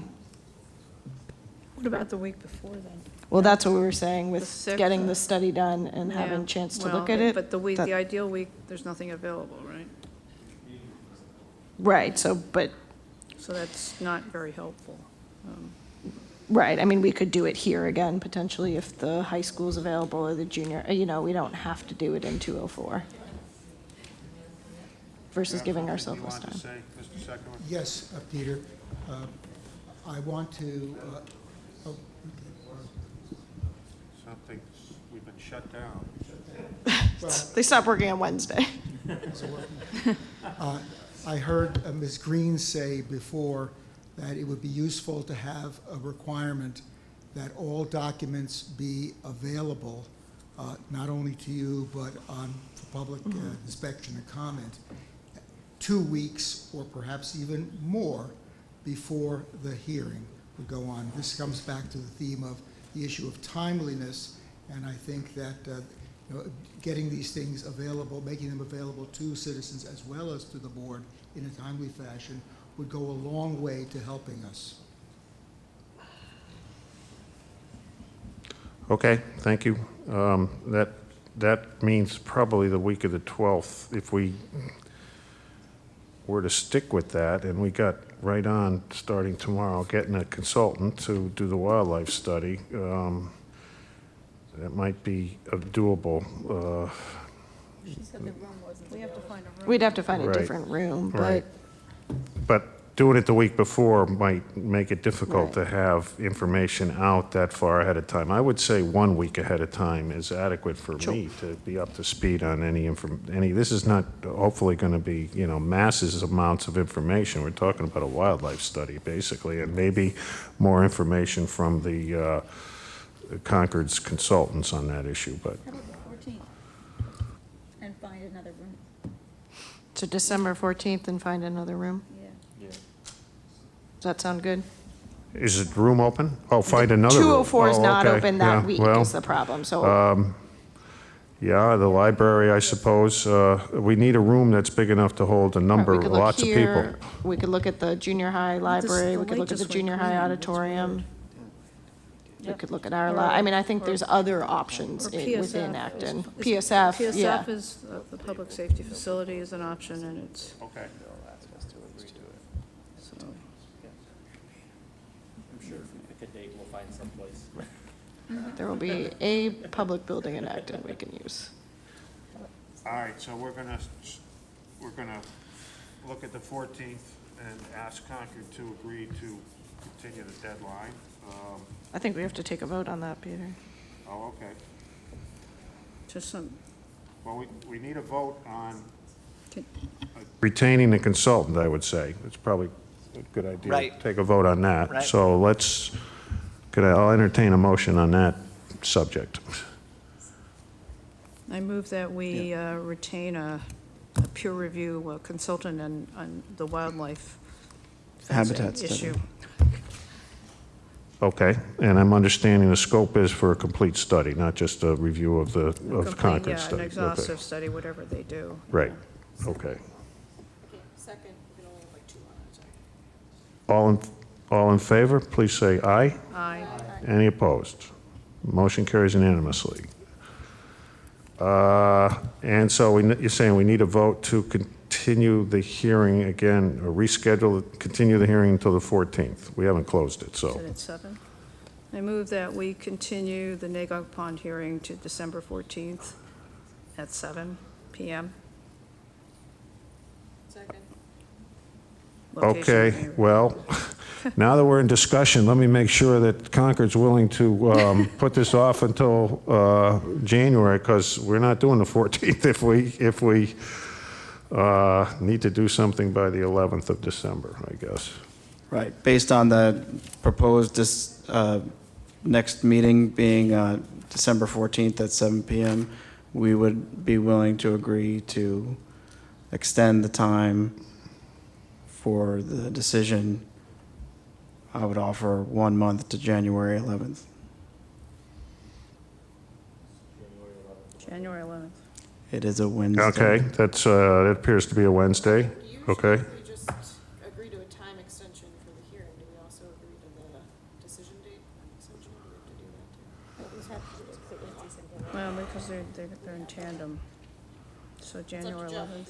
about the week before then? Well, that's what we were saying with The 6th? getting the study done and having a chance to look at it. But the That- ideal week, there's nothing available, right? Right, so that's not very helpful. right, I mean, we could do it here again, potentially, if the high school's available or the junior, we don't have to do it in 204 versus giving ourselves less time. Yes, Peter. I want to, Something, we've been shut down. They stopped working on Wednesday. I heard Ms. Green say before that it would be useful to have a requirement that all documents be available, not only to you, but for public inspection and comment, 2 weeks or perhaps even more before the hearing would go on. This comes back to the theme of the issue of timeliness, and I think that getting these things available, making them available to citizens as well as to the board in a timely fashion would go a long way to helping us. Okay, thank you. That means probably the week of the 12th. If we were to stick with that, and we got right on, starting tomorrow, getting a consultant to do the wildlife study. That might be doable. She said the room wasn't. We have to find a room. We'd have to find a Right. different room, Right. but But doing it the week before might make it difficult to have information out that far ahead of time. I would say 1 week ahead of time is adequate for me to be up to speed on any, this is not hopefully going to be, masses amounts of information. We're talking about a wildlife study, basically, and maybe more information from the Concord's consultants on that issue, but. How about the 14th? And find another room. so December 14th and find another room? Yeah. Does that sound good? Is it room open? Oh, find another room. 204 is Oh, not okay. open that Yeah, week well, is the problem, so. Yeah, the library, I suppose. We need a room that's big enough to hold a number, We could look lots of people. here, we could look at the junior high library, we could light look at the just went junior high green. That's auditorium. We Yep. could look at our, Or- I mean, I think or- there's other options Or within PSF Acton. is- PSF, yeah. PSF is, the public safety facility is an option, and it's. Okay. So, I'm sure if we pick a date, we'll find someplace. There will be a public building in Acton we can use. All right, so we're gonna look at the 14th and ask Concord to agree to continue the deadline. I think we have to take a vote on that, Peter. Oh, okay. just some, Well, we need a vote on Can- retaining the consultant, I would say. It's probably a good idea. Right. Take a vote on that. Right. So I'll entertain a motion on that subject. I move that we retain a peer review consultant on the wildlife fencing Habitat study. issue. Okay, and I'm understanding the scope is for a complete study, not just a review of the Complete, Concord yeah, study. an Okay. exhaustive study, whatever they do. Right, okay. Second, we can only have like 2 on it, sorry. All in favor, please say aye. Aye. Any opposed? Motion carries unanimously. And so you're saying we need a vote to continue the hearing again, or continue the hearing until the 14th. We haven't closed it, Is so. it at 7? I move that we continue the Nagog Pond hearing to December 14th at 7 PM. Second. Location Okay, may- well, now that we're in discussion, let me make sure that Concord's willing to put this off until January, because we're not doing the 14th if we need to do something by the 11th of December, I guess. Right, based on the proposed next meeting being December 14th at 7 PM, we would be willing to agree to extend the time for the decision. I would offer 1 month to January 11th. January 11th. It is a Wednesday. Okay, that appears to be a Wednesday, okay? Usually we just agree to a time extension for the hearing. Do we also agree to the decision date extension? Do we have to do that too? Well, because they're in tandem. So January 11th.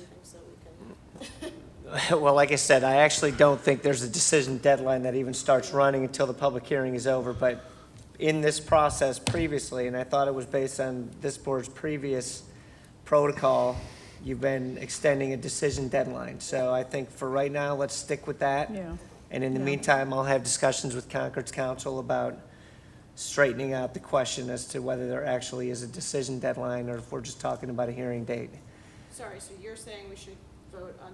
Well, like I said, I actually don't think there's a decision deadline that even starts running until the public hearing is over, but in this process previously, and I thought it was based on this board's previous protocol, you've been extending a decision deadline. So I think for right now, let's stick with that. Yeah. And in the Yeah. meantime, I'll have discussions with Concord's counsel about straightening out the question as to whether there actually is a decision deadline or if we're just talking about a hearing date. Sorry, so you're saying we should vote on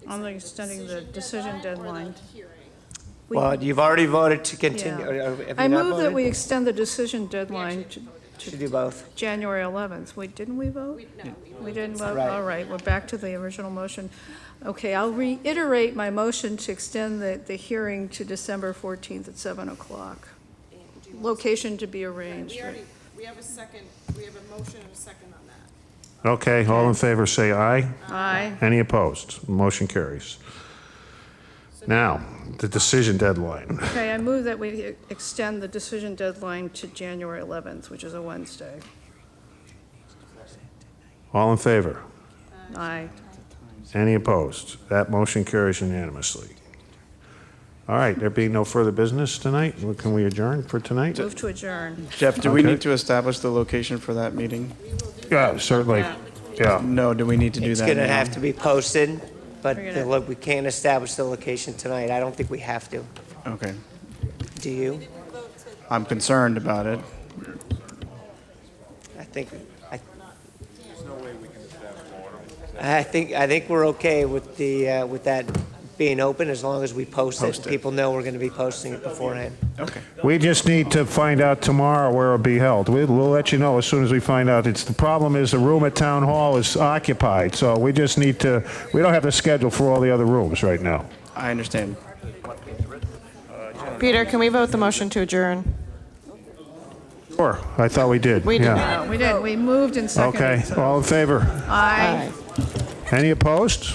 On extending the decision deadline. We- Well, you've already voted to continue. Yeah. Have you I not move that voted? we extend the decision deadline Should do both. January 11th. Wait, didn't we vote? We didn't vote? Right. All right, we're back to the original motion. Okay, I'll reiterate my motion to extend the hearing to December 14th at 7 o'clock. Location to be arranged. We have a second, we have a motion and a second on that. Okay, all in favor, say aye. Aye. Any opposed? Motion carries. Now, the decision deadline. Okay, I move that we extend the decision deadline to January 11th, which is a Wednesday. All in favor? Aye. Any opposed? That motion carries unanimously. All right, there being no further business tonight, can we adjourn for tonight? Move to adjourn. Jeff, do we Okay. need to establish the location for that meeting? Yeah, certainly. Yeah. No, do we need to do It's that going to now? have to be posted, but We're gonna- look, we can't establish the location tonight. I don't think we have to. Okay. Do you? I'm concerned about it. I think we're okay with with that being open as long as we post it. Post it. People know we're going to be posting it beforehand. Okay. We just need to find out tomorrow where it'll be held. We'll let you know as soon as we find out. The problem is the room at Town Hall is occupied, so we just need to, we don't have the schedule for all the other rooms right now. I understand. Peter, can we vote the motion to adjourn? Sure, I thought we did. We did Yeah. not. No, we didn't. We moved and seconded. Okay, all in favor? Aye. Any opposed?